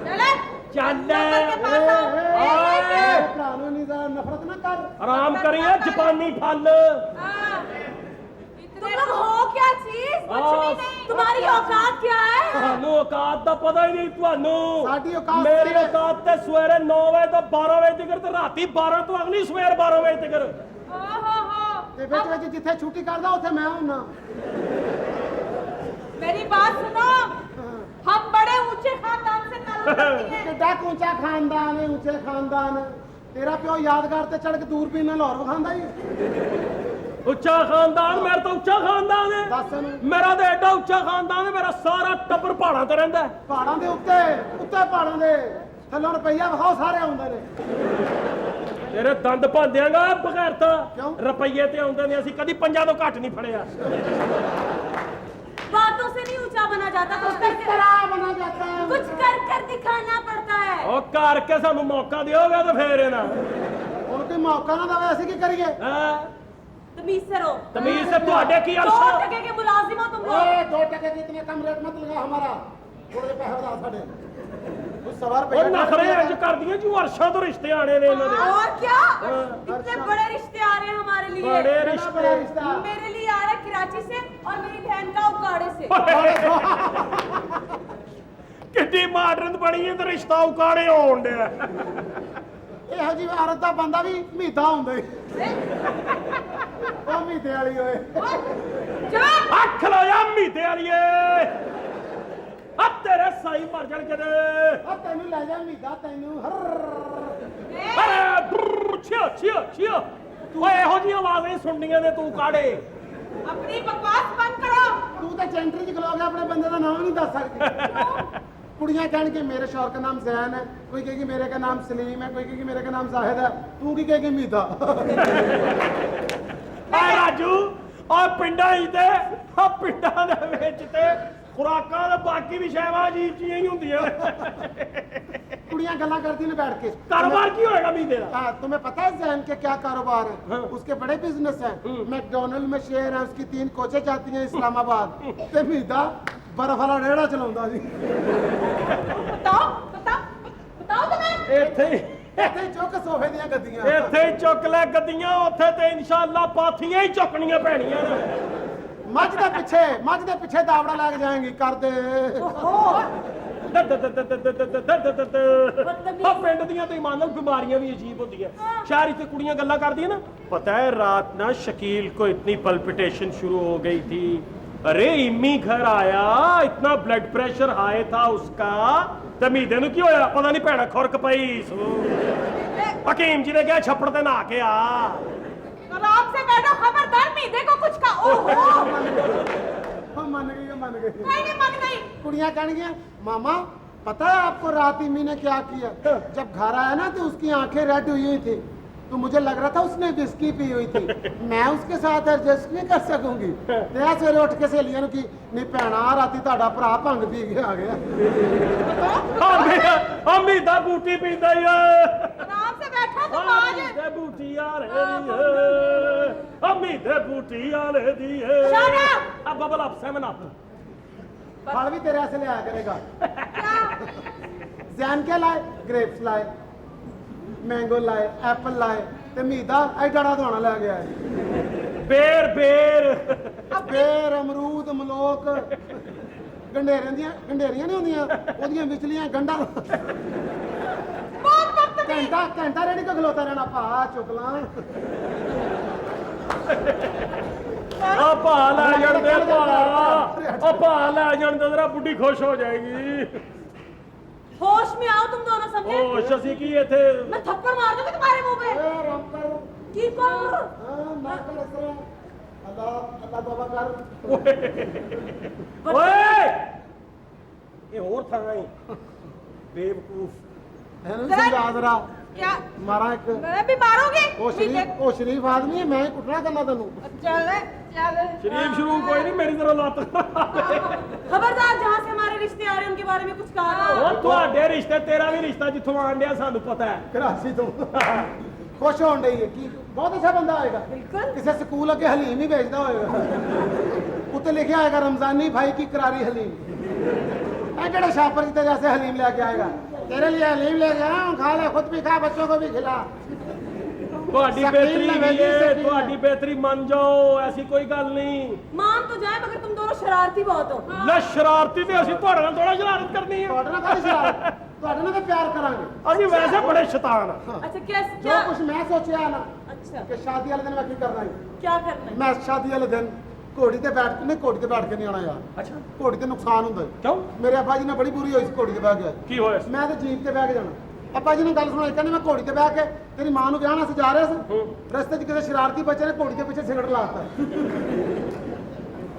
चले ਚੱਲ नौकर के पास आओ ਓਏ ਮੇਰੇ ਭਰਾ ਨੂੰ ਨਹੀਂ ਜ਼ਰਾ ਨਫ਼ਰਤ ਨਾ ਕਰ ਆਰਾਮ ਕਰੀਏ ਜਾਪਾਨੀ ਫਲ हाँ। तुम लोग हो क्या चीज कुछ भी नहीं तुम्हारी औकात क्या है ਤੁਹਾਨੂੰ ਔਕਾਤ ਦਾ ਪਤਾ ਹੀ ਨਹੀਂ ਤੁਹਾਨੂੰ ਸਾਡੀ ਔਕਾਤ ਮੇਰੀ ਸਿਰਫ- ਔਕਾਤ ਤੇ ਸਵੇਰੇ 9 ਵਜੇ ਤੋਂ 12 ਵਜੇ ਤੱਕ ਤੇ ਰਾਤੀ 12 ਤੋਂ ਅਗਲੀ ਸਵੇਰ 12 ਵਜੇ ਤੱਕ ओहो ਤੇ ਵਿੱਚ ਵਿੱਚ ਜਿੱਥੇ ਛੁੱਟੀ ਕਰਦਾ ਉੱਥੇ ਮੈਂ ਹੁੰਨਾ मेरी बात सुनो हम बड़े ऊंचे खानदान से ताल्लुक रखते हैं ਕਿੱਡਾ ਕੁ ਉੱਚਾ ਖਾਨਦਾਨ ਹੈ ਉੱਚੇ ਖਾਨਦਾਨ ਤੇਰਾ ਪਿਓ ਯਾਦਗਾਰ ਤੇ ਚੜ ਕੇ ਦੂਰਬੀਨ ਨਾਲ ਲਾਹੌਰ ਵਿਖਾਂਦਾ ਹੀ ਉੱਚਾ ਖਾਨਦਾਨ ਮੇਰਾ ਤਾਂ ਉੱਚਾ ਖਾਨਦਾਨ ਹੈ ਦੱਸ ਇਹਨੂੰ ਮੇਰਾ ਤਾਂ ਐਡਾ ਉੱਚਾ ਖਾਨਦਾਨ ਹੈ ਮੇਰਾ ਸਾਰਾ ਟੱਬਰ ਪਹਾੜਾਂ ਤੇ ਰਹਿੰਦਾ ਹੈ। ਪਹਾੜਾਂ ਦੇ ਉੱਤੇ ਪਹਾੜਾਂ ਦੇ ਥੱਲੋਂ ਰੁਪਈਆ ਵਿਖਾਓ ਸਾਰੇ ਆਉਂਦੇ ਨੇ ਤੇਰੇ ਦੰਦ ਭਾਂਦਿਆਂਗਾ ਬਗੈਰ ਤਾਂ ਕਿਉਂ? ਰੁਪਈਏ ਤੇ ਆਉਂਦੇ ਨੇ ਅਸੀਂ ਕਦੀ ਪੰਜਾਂ ਤੋਂ ਘੱਟ ਨਹੀਂ ਫੜਿਆ बातों से नहीं ऊंचा बना जाता कुछ ਕਿਸ कर ਤਰ੍ਹਾਂ ਬਣਾ ਜਾਂਦਾ ਹੈ कुछ कर कर दिखाना पड़ता है ਉਹ ਘਰ ਕੇ ਸਾਨੂੰ ਮੌਕਾ ਦਿਓਗਾ ਤਾਂ ਫੇਰ ਇਹਨਾਂ ਹੁਣ ਕੋਈ ਮੌਕਾ ਨਾ ਦਵੇ ਅਸੀਂ ਕੀ ਕਰੀਏ ਹਾਂ तमीज से रहो ਤਮੀਜ਼ ਤੇ ਤੁਹਾਡੇ ਕੀ 2 ਅਰਸ਼ਾ टके के मुलाजिम हो तुम लोग ਓਏ 2 टके के इतने कम रेट मत लगा हमारा थोड़े से पैसे बता साढ़े कुछ सवार ਉਹ ਨਖਰੇ ਇੰਜ ਕਰਦੀਆਂ ਜਿਉਂ ਅਰਸ਼ਾਂ ਤੋਂ ਰਿਸ਼ਤੇ ਆਣੇ ਨੇ ਇਹਨਾਂ ਦੇ और क्या हाँ। इतने बड़े रिश्ते आ रहे हैं हमारे लिए बड़े बड़ा रिश्ते बड़ा रिश्ता मेरे लिए आ रहा है कराची से और मेरी बहन का उकाड़े से ਕਿੱਡੀ ਮਾਡਰਨ ਬਣੀ ਹੈ ਤੇ ਰਿਸ਼ਤਾ ਉਕਾੜੇ ਹੋਣ ਡਿਆ ਇਹੋ ਜਿਹੀ ਔਰਤ ਦਾ ਬੰਦਾ ਵੀ ਮਹੀਦਾ ਹੁੰਦਾ ਈ ਉਹ ਮਹੀਦੇ ਵਾਲੀ ਓਏ चुप ਅੱਖ ਲਾਇਆ ਮੀਤੇ ਵਾਲੀਏ ਆ ਤੇਰੇ ਸਾਈ ਮਰ ਜਾਣ ਕਿਤੇ ਆ ਤੇਰੇ ਤੈਨੂੰ ਲੈ ਜਾ ਮੀਦਾ ਤੈਨੂੰ ਅਰੇ ਛਿਓ ਛਿਓ ਛਿਓ ਓਏ ਇਹੋ ਜਿਹੀਆਂ ਆਵਾਜ਼ਾਂ ਹੀ ਸੁਣਨੀਆਂ ਨੇ ਤੂੰ ਕਾੜੇ अपनी बकवास बंद करो। ਤੂੰ ਤਾਂ ਚੈਂਟਰੀ 'ਚ ਖਲੋ ਕੇ ਆਪਣੇ ਬੰਦੇ ਦਾ ਨਾਮ ਨਹੀਂ ਦੱਸ ਸਕਦੀ ਕੁੜੀਆਂ ਕਹਿਣਗੇ ਮੇਰੇ ਸ਼ੌਹਰ ਦਾ ਨਾਮ ਜ਼ੈਨ ਹੈ, ਕੋਈ ਕਹੇਗੀ ਮੇਰੇ ਦਾ ਨਾਮ ਸਲੀਮ ਹੈ, ਕੋਈ ਕਹੇਗੀ ਮੇਰੇ ਦਾ ਨਾਮ ਜ਼ਾਹਿਦ ਹੈ, ਤੂੰ ਕੀ ਕਹੇਗੀ ਮੀਦਾ ਆ ਰਾਜੂ ਆ ਪਿੰਡਾਂ ਹੀ ਤੇ ਆ ਪਿੰਡਾਂ ਦੇ ਵਿੱਚ ਤੇ ਖੁਰਾਕਾਂ ਤੇ ਬਾਕੀ ਵੀ ਸ਼ੈਵਾਂ ਜੀਆਂ ਹੀ ਹੁੰਦੀਆਂ ਕੁੜੀਆਂ ਗੱਲਾਂ ਕਰਦੀ ਨੇ बैठ के ਕਾਰੋਬਾਰ ਕੀ ਹੋਏਗਾ ਮੀਦੇ ਦਾ हाँ तुम्हें पता है जैन के क्या कारोबार है उसके बड़े बिजनेस हैं मैकडोनल्ड में शेयर है उसकी 3 कोचें जाती हैं इस्लामाबाद ते मीदा बर्फ वाला रेड़ा चलाਉਂਦਾ जी बताओ बताओ बताओ तो मैं। ਇੱਥੇ ਹੀ ਇੱਥੇ ਚੁੱਕ ਸੋਫੇ ਦੀਆਂ ਗੱਦੀਆਂ ਇੱਥੇ ਹੀ ਚੁੱਕ ਲੈ ਗੱਦੀਆਂ ਉੱਥੇ ਤੇ ਇਨਸ਼ਾਅੱਲਾ ਪਾਥੀਆਂ ਹੀ ਚੁੱਕਣੀਆਂ ਪੈਣੀਆਂ ਨੇ ਮੱਝ ਦੇ ਪਿੱਛੇ ਦਾਵੜਾ ਲੱਗ ਜਾਏਗੀ ਕਰਦੇ ਪਿੰਡ ਦੀਆਂ ਤੇ ਇਮਾਨ ਨਾਲ ਬਿਮਾਰੀਆਂ ਵੀ ਅਜੀਬ ਹੁੰਦੀਆਂ ਸ਼ਹਿਰ ਤੇ ਕੁੜੀਆਂ ਗੱਲਾਂ ਕਰਦੀਆਂ ਨਾ पता है रात ना शकील को इतनी पल्पिटेशन शुरू हो गई थी अरे इम्मी घर आया इतना ब्लड प्रेशर हाई था उसका ते मीदे नु की होया पता नहीं भैणा खुरक पई हकीम जी ने कहा छप्पड़ ते नहा के आ आराम से बैठो, खबरदार मीदे को कुछ का। ओहो ਮੰਨ ਗਈ कोई नहीं मन गई। कुड़ियां कहेंगी मामा पता है आपको रात इम्मी ने क्या किया जब घर आया ना तो उसकी आंखें रेड हुई हुई थी तो मुझे लग रहा था उसने विस्की पी हुई थी मैं उसके साथ एडजस्ट नहीं कर सकूंगी ते सवेरे उठ के सहेलियां नु की नहीं भैणा राती ਤੁਹਾਡਾ ਭਰਾ ਭੰਗ ਪੀ ਕੇ ਆ ਗਿਆ अम्मी दा बूटी पींदा ही आराम से बैठो तुम आज। दे बूटी यार अम्मी दे बूटी यार दी है Shut up! अब बबल अप सेवन अप फल भी तेरे ऐसे ले आया करेगा जैन क्या लाए ग्रेप्स लाए मैंगो लाए एप्पल लाए ते मीदा एडा दवाना ले गया है बेर बेर बेर अमरूद मलोक गंडेरियां नहीं होंदियां ओदियां विचलियां गंडा घंटा रेडी को खलोता रहना भा चुकला आ भा ले जान दे भा ले जान दे जरा बुढ़ी खुश हो जाएगी होश में आओ तुम दोनों, समझे? ओ शशि की ये थे मैं थप्पड़ मार दूंगी तुम्हारे मुंह पे। ए रंकर की कौन? हां ना कर असरा अल्लाह बाबा कर ओए ये और था नहीं बेवकूफ है ना याद क्या मारा एक मैं भी मारूंगी। ओ शरीफ आदमी है मैं ही कुटना करना तेनू चल चल शरीफ शुरू कोई नहीं मेरी तरह लत खबरदार, जहाँ से हमारे रिश्ते आ रहे हैं उनके बारे में कुछ कहा ना। ਉਹ ਤੁਹਾਡੇ ਰਿਸ਼ਤੇ ਤੇਰਾ ਵੀ ਰਿਸ਼ਤਾ ਜਿੱਥੋਂ ਆਣ ਡਿਆ ਸਾਨੂੰ ਪਤਾ ਹੈ कराची तो खुश होने डई है कि बहुत अच्छा बंदा आएगा बिल्कुल। किसी स्कूल अगे हलीम ही भेजता होएगा उत्ते लिखा आएगा रमजानी भाई की करारी हलीम ऐ केड़ा शापर तेरे जैसे हलीम लेके आएगा तेरे लिए हलीम लेके आया हूं खा ले खुद भी खा बच्चों को भी खिला ਤੁਹਾਡੀ शकील ਬਿਹਤਰੀ ने ਵੀ भेजी, ਹੈ शकील ने। ਤੁਹਾਡੀ ਬਿਹਤਰੀ ਮੰਨ ਜਾਓ ਐਸੀ ਕੋਈ ਗੱਲ ਨਹੀਂ मान तो जाए मगर तुम दोनों शरारती बहुत हो। ਲੈ ਸ਼ਰਾਰਤੀ ਤੇ ਅਸੀਂ ਤੁਹਾਡੇ ਨਾਲ ਥੋੜਾ ਸ਼ਰਾਰਤ ਕਰਨੀ ਹੈ ਤੁਹਾਡੇ ਨਾਲ ਕਾਹਦੀ ਸ਼ਰਾਰਤ ਤੁਹਾਡੇ ਨਾਲ ਤਾਂ ਪਿਆਰ ਕਰਾਂਗੇ ਅਸੀਂ ਵੈਸੇ ਬੜੇ ਸ਼ੈਤਾਨ ਆ अच्छा क्या जो क्या कुछ मैं सोचा ना अच्छा कि शादी वाले दिन मैं की करना है क्या करना है? मैं शादी वाले दिन ਘੋੜੀ ਤੇ ਬੈਠ ਕੇ ਨਹੀਂ ਘੋੜੀ ਤੇ ਬੈਠ ਕੇ ਨਹੀਂ ਆਣਾ ਯਾਰ ਅੱਛਾ ਘੋੜੀ ਤੇ ਨੁਕਸਾਨ ਹੁੰਦਾ ਹੈ ਕਿਉਂ ਮੇਰੇ ਅੱਬਾ ਜੀ ਨੇ ਬੜੀ ਬੁਰੀ ਹੋਈ ਸੀ ਘੋੜੀ ਤੇ ਬਹਿ ਕੇ ਕੀ ਹੋਇਆ ਮੈਂ ਤਾਂ ਜੀਪ ਤੇ ਬਹਿ ਕੇ ਜਾਣਾ ਅੱਬਾ ਜੀ ਨੇ ਗੱਲ ਸੁਣਾਈ ਕਹਿੰਦੇ ਮੈਂ ਘੋੜੀ ਤੇ ਬਹਿ ਕੇ ਤੇਰੀ ਮਾਂ ਨੂੰ ਵਿਆਹਣਾ ਸੀ ਜਾ ਰਿਹਾ ਸੀ ਰਸਤੇ 'ਚ ਕਿਸੇ ਸ਼ਰਾਰਤੀ ਬੱਚੇ ਨੇ ਘੋੜੀ ਦੇ ਪਿੱਛੇ ਸਿਗਰਟ ਲਾਤਾ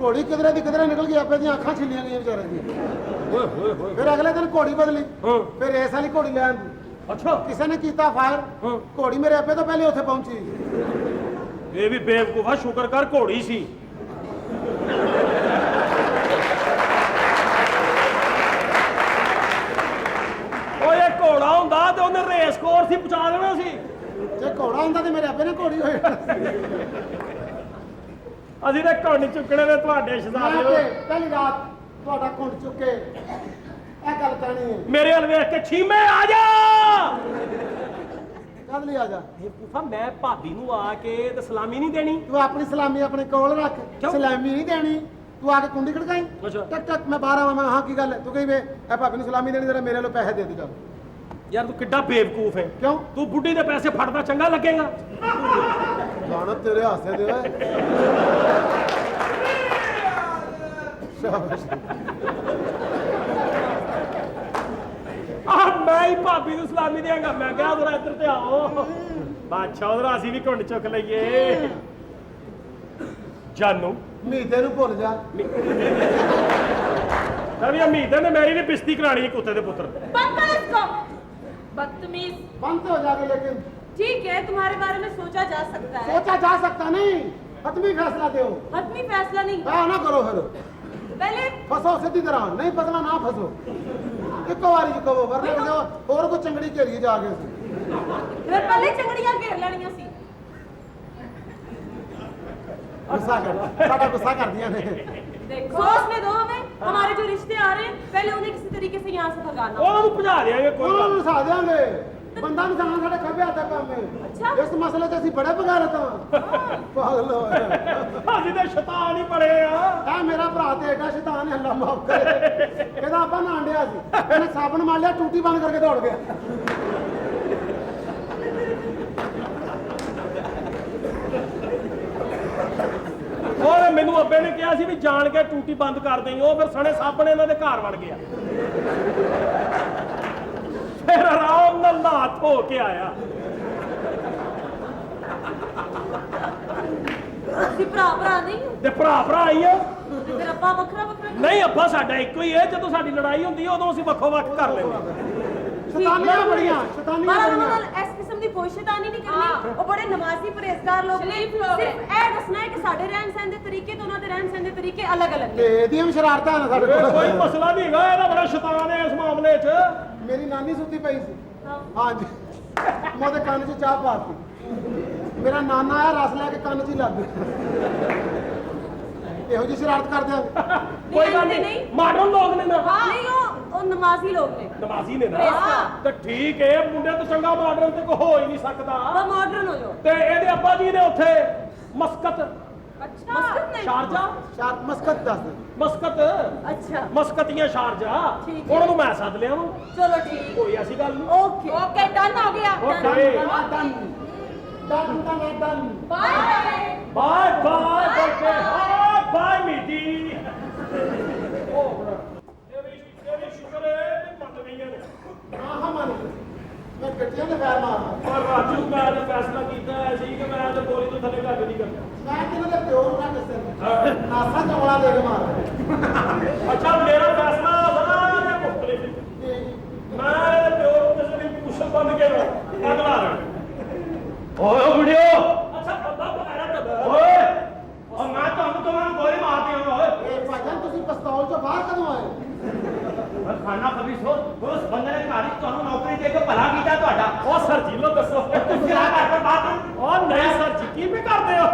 ਘੋੜੀ ਕਿਧਰੇ ਦੀ ਕਿਧਰੇ ਨਿਕਲ ਗਈ ਆਪੇ ਦੀਆਂ ਅੱਖਾਂ ਛਿੱਲੀਆਂ ਗਈਆਂ ਵਿਚਾਰੇ ਦੀ ਓਏ ਹੋਏ ਹੋਏ ਫਿਰ ਅਗਲੇ ਦਿਨ ਘੋੜੀ ਬਦਲੀ ਹਾਂ ਫਿਰ ਇਸ ਵਾਲੀ ਘੋੜੀ ਲੈਣ ਦੀ ਅੱਛਾ ਕਿਸੇ ਨੇ ਕੀਤਾ ਫਾਇਰ ਹਾਂ ਘੋੜੀ ਮੇਰੇ ਅੱਬੇ ਤੋਂ ਪਹਿਲੇ ਉੱਥੇ ਪਹੁੰਚੀ ਇਹ ਵੀ ਬੇਵਕੂਫ ਆ ਸ਼ੁਕਰ ਕਰ ਘੋੜੀ ਸੀ ਓਏ ਘੋੜਾ ਹੁੰਦਾ ਤੇ ਉਹਨੇ ਰੇਸ ਕੋਰਸ ਹੀ ਪਹੁੰਚਾ ਦੇਣਾ ਸੀ ਜੇ ਘੋੜਾ ਹੁੰਦਾ ਤੇ ਮੇਰੇ ਅੱਬੇ ਨੇ ਘੋੜੀ ਹੋਈ ਅਸੀਂ ਤਾਂ ਘੋੜੀ ਚੁੱਕਣੇ ਨੇ ਤੁਹਾਡੇ ਮੈਂ ਸ਼ਹਿਜ਼ਾਦੇ ਤੇ ਪਹਿਲੀ ਰਾਤ ਤੁਹਾਡਾ ਕੁੰਡ ਚੁੱਕੇ ਇਹ ਗੱਲ ਕਹਿਣੀ ਹੈ ਮੇਰੇ ਵੱਲ ਵੇਖ ਕੇ ਛੀਮੇ ਆ ਜਾ ਕਦ ਲਈ ਆ ਜਾ ਬੇਵਕੂਫਾ ਮੈਂ ਭਾਬੀ ਨੂੰ ਆ ਕੇ ਤੇ ਸਲਾਮੀ ਨਹੀਂ ਦੇਣੀ ਤੂੰ ਆਪਣੀ ਸਲਾਮੀ ਆਪਣੇ ਕੋਲ ਰੱਖ ਕਿਉਂ? ਸਲਾਮੀ ਨਹੀਂ ਦੇਣੀ ਤੂੰ ਆ ਕੇ ਕੁੰਡੀ ਖੜਕਾਈ ਅੱਛਾ। ਟਕ ਟਕ ਮੈਂ ਬਾਹਰ ਆਵਾਂ ਮੈਂ ਹਾਂ ਕੀ ਗੱਲ ਹੈ ਤੂੰ ਕਹੀ ਵੇ ਇਹ ਭਾਬੀ ਨੂੰ ਸਲਾਮੀ ਦੇਣੀ ਜਰਾ ਮੇਰੇ ਵੱਲੋਂ ਪੈਸੇ ਦੇ ਦੇ ਜਾ ਯਾਰ ਤੂੰ ਕਿੱਡਾ ਬੇਵਕੂਫ ਹੈ ਕਿਉਂ ਤੂੰ ਬੁੱਢੀ ਦੇ ਪੈਸੇ ਫੜਦਾ ਚੰਗਾ ਲੱਗੇਗਾ ਲਾਨਤ ਤੇਰੇ ਹਾਸੇ ਦੇ ਓਏ ਸ਼ਾਬਾਸ਼ ਮੈਂ ਹੀ ਭਾਬੀ ਨੂੰ ਸਲਾਮੀ ਦਿਆਂਗਾ। ਮੈਂ ਕਿਹਾ ਉਧਰ ਇੱਧਰ ਤੇ ਆਓ ਬਾਦਸ਼ਾਹ, ਉਧਰ ਅਸੀਂ ਵੀ ਘੁੰਡ ਚੁੱਕ ਲਈਏ। ਜਾਨੂ ਮੀਤੇ ਨੂੰ ਭੁੱਲ ਜਾ। ਤਵੀ ਮੀਤੇ ਨੇ ਮੇਰੀ ਨੇ ਬਿਸਤੀ ਕਰਾਣੀ ਕੁੱਤੇ ਦੇ ਪੁੱਤਰ। बंद करो इसको बदतमीज। ਬੰਦ हो जाके लेकिन ठीक है तुम्हारे बारे में सोचा जा सकता है। सोचा जा सकता नहीं, हतमी फैसला दो। हतमी फैसला नहीं। हाँ ना करो फिर, पहले फसो सीधी तरह, नहीं फसना ना फसो। इको बारी कहो वरना जो और को चंगड़ी घेरिए जाके फिर पहले चंगड़ियां घेर लेनियां सी। गुस्सा कर, साडा गुस्सा कर दिया ने। देखो सोचने दो हमें, हमारे जो रिश्ते आ रहे हैं पहले उन्हें किसी तरीके से यहाँ से भगाना। ਉਹਨੂੰ ਭਜਾ ਦਿਆਂਗੇ ਕੋਈ ਗੱਲ ਉਹਨੂੰ ਹਸਾ ਦਿਆਂਗੇ। ਬੰਦਾ ਨੂੰ ਜਾਣਾ ਸਾਡੇ ਖੱਬੇ ਹੱਥ ਦਾ ਕੰਮ ਹੈ। ਅੱਛਾ। ਇਸ ਮਸਲੇ 'ਚ ਅਸੀਂ ਬੜੇ ਬਗਾਰਤ ਹਾਂ। ਪਾਗਲ ਹੋਇਆ। ਅਸੀਂ ਤਾਂ ਸ਼ੈਤਾਨ ਹੀ ਬੜੇ ਆ। ਇਹ ਮੇਰਾ ਭਰਾ ਤੇ ਐਡਾ ਸ਼ੈਤਾਨ ਹੈ, ਅੱਲਾ ਮਾਫ ਕਰੇ। ਇਹਦਾ ਆਪਾਂ ਨਾਂਡਿਆ ਸੀ, ਇਹਨੇ ਸਾਬਣ ਮਾਰ ਲਿਆ, ਟੂਟੀ ਬੰਦ ਕਰਕੇ ਦੌੜ ਗਿਆ। ਹੋਰ ਮੈਨੂੰ ਅੱਬੇ ਨੇ ਕਿਹਾ ਸੀ ਵੀ ਜਾਣ ਕੇ ਟੂਟੀ ਬੰਦ ਕਰ ਦੇਈ, ਉਹ ਫਿਰ ਸਣੇ ਸਾਬਣ ਇਹਨਾਂ ਦੇ ਘਰ ਵੜ ਗਿਆ। ਫਿਰ ਆਰਾਮ ਨਾਲ ਨਹਾ ਧੋ ਕੇ ਆਇਆ। ਅਸੀਂ ਭਰਾ ਭਰਾ ਨਹੀਂ ਹੋ ਤੇ ਭਰਾ ਆਈ ਆ। ਤੇ ਫਿਰ ਆਪਾਂ ਵੱਖਰਾ ਵੱਖਰਾ ਨਹੀਂ ਅੱਬਾ ਸਾਡਾ ਇੱਕੋ ਹੀ ਹੈ। ਜਦੋਂ ਸਾਡੀ ਲੜਾਈ ਹੁੰਦੀ ਹੈ ਉਦੋਂ ਅਸੀਂ ਵੱਖੋ ਵੱਖ ਕਰ ਲੈਂਦੇ। ਸ਼ੈਤਾਨੀਆਂ ਬੜੀਆਂ, ਸ਼ੈਤਾਨੀਆਂ ਪਰ ਉਹਨਾਂ ਬੜੀਆਂ। ਨਾਲ ਇਸ ਕਿਸਮ ਦੀ ਕੋਈ ਸ਼ੈਤਾਨੀ ਨਹੀਂ ਕਰਨੀ। ਉਹ ਬੜੇ ਨਮਾਜ਼ੀ ਪਰਹੇਜ਼ਗਾਰ ਲੋਕ ਨੇ। ਸਿਰਫ ਇਹ ਦੱਸਣਾ ਹੈ ਕਿ ਸਾਡੇ ਰਹਿਣ ਸਹਿਣ ਦੇ ਤਰੀਕੇ ਤੇ ਉਹਨਾਂ ਦੇ ਰਹਿਣ ਸਹਿਣ ਦੇ ਤਰੀਕੇ ਅਲੱਗ-ਅਲੱਗ ਨੇ। ਤੇ ਇਹਦੀਆਂ ਵੀ ਸ਼ਰਾਰਤਾਂ ਨੇ ਸਾਡੇ ਇਹ ਕੋਲ। ਕੋਈ ਮਸਲਾ ਨਹੀਂ ਹੈਗਾ, ਇਹਦਾ ਬੜਾ ਸ਼ੈਤਾਨ ਹੈ ਇਸ ਮਾਮਲੇ 'ਚ। ਮੇਰੀ ਨਾਨੀ ਸੁੱਤੀ ਪਈ ਸੀ। ਹਾਂ। ਹਾਂਜੀ, ਮੈਂ ਉਹਦੇ ਕੰਨ 'ਚ ਚਾਹ ਪਾਤੀ। ਮੇਰਾ ਨਾਨਾ ਆਇਆ, ਰਸ ਲੈ ਕੇ ਕੰਨ 'ਚ ਹੀ ਲੱਗ ਗਿਆ। ਇਹੋ ਜਿਹੀ ਸ਼ਰਾਰਤ ਕਰਦੇ ਆ। ਕੋਈ ਗੱਲ ਨਹੀਂ, ਮਾਡਰਨ ਲੋਕ ਨੇ ਨਾ। ਨਹੀਂ ਉਹ ਨਮਾਜ਼ੀ ਲੋਕ ਨੇ। ਨਮਾਜ਼ੀ ਨੇ ਨਾ। ਹਾਂ। ਤੇ ਠੀਕ ਹੈ, ਮੁੰਡੇ ਤੋਂ ਚੰਗਾ ਮਾਡਰਨ ਤੇ ਕੋਈ ਹੋ ਹੀ ਨਹੀਂ ਸਕਦਾ। ਉਹ ਮਾਡਰਨ ਹੋ ਜਾਓ। ਤੇ ਇਹਦੇ ਅੱਬਾ ਜੀ ਨੇ ਉੱਥੇ ਮਸਕਤ, ਅੱਛਾ ਮਸਕਤ ਨਹੀਂ ਸ਼ਾਰਜਾ, ਸ਼ਾਰਤ ਮਸਕਤ ਦੱਸ ਦੇ। ਮਸਕਤ, ਅੱਛਾ ਮਸਕਤੀਆਂ ਸ਼ਾਰਜਾ। ਠੀਕ ਹੈ। ਉਹਨਾਂ ਨੂੰ ਮੈਂ ਸੱਦ ਲਿਆ ਵਾਂ। ਚਲੋ ਠੀਕ। ਕੋਈ ਐਸੀ ਗੱਲ ਨਹੀਂ। ਓਕੇ ਓਕੇ ਡਨ ਹੋ ਗਿਆ। Okay. Done done done done. Bye bye bye okay. ਹਾਂ ਬਾਏ ਮੀਟੀ। ਇਹ ਵੀ ਸ਼ੁਕਰ ਹੈ ਕਿ ਮੰਨ ਗਈਆਂ ਨੇ। ਹਾਂ ਮੰਨ ਮੈਂ ਗੱਡੀਆਂ ਦੇ ਫੈਰ ਮਾਰਦਾ। ਪਰ ਰਾਜੂ ਮੈਂ ਤਾਂ ਫੈਸਲਾ ਕੀਤਾ ਸੀ ਕਿ ਮੈਂ ਤਾਂ ਗੋਲੀ ਤੋਂ ਥੱਲੇ ਘੱਟ ਨਹੀਂ ਕਰਦਾ। ਮੈਂ ਕਿਹਨਾਂ ਦੇ ਪਿਓ ਨੂੰ ਨਾ ਦੱਸੇ ਨਾਸਾ ਚੌੜਾ ਦੇ ਕੇ ਮਾਰ। ਅੱਛਾ ਮੇਰਾ ਫੈਸਲਾ ਸਾਰਾ ਮੁਖਤਲਿਫ ਹੈ। ਮੈਂ ਪਿਓ ਨੂੰ ਕਿਸੇ ਨੇ ਕੁਸ਼ਲ ਬੰਦ ਕੇ ਅਗਲਾ ਓਏ ਬੁੜਿਓ। ਅੱਛਾ ਬੰਦਾ ਬੁਲਾਇਆ ਤਾਂ ਓਏ ਉਹ ਮੈਂ ਤੁਹਾਨੂੰ ਗੋਲੀ ਮਾਰਦੀ ਹਾਂ। ਓਏ ਇਹ ਭਾਜਨ ਤੁਸੀਂ ਪਿਸਤੌਲ ਤੋਂ ਬਾਹਰ ਕਦੋਂ ਆਏ? ਖਾਨਾ ਕਵੀ ਸੋ ਉਸ ਬੰਦੇ ਨੇ ਘਰ ਤੁਹਾਨੂੰ ਨੌਕਰੀ ਦੇ ਕੇ ਭਲਾ ਕੀਤਾ ਤੁਹਾਡਾ। ਉਹ ਸਰ ਜੀ ਲੋ ਦੱਸੋ ਤੁਸੀਂ ਆ ਘਰ ਤੋਂ ਬਾਹਰ ਉਹ ਨਹੀਂ ਸਰ ਜੀ ਕੀ ਵੀ ਕਰਦੇ ਹੋ?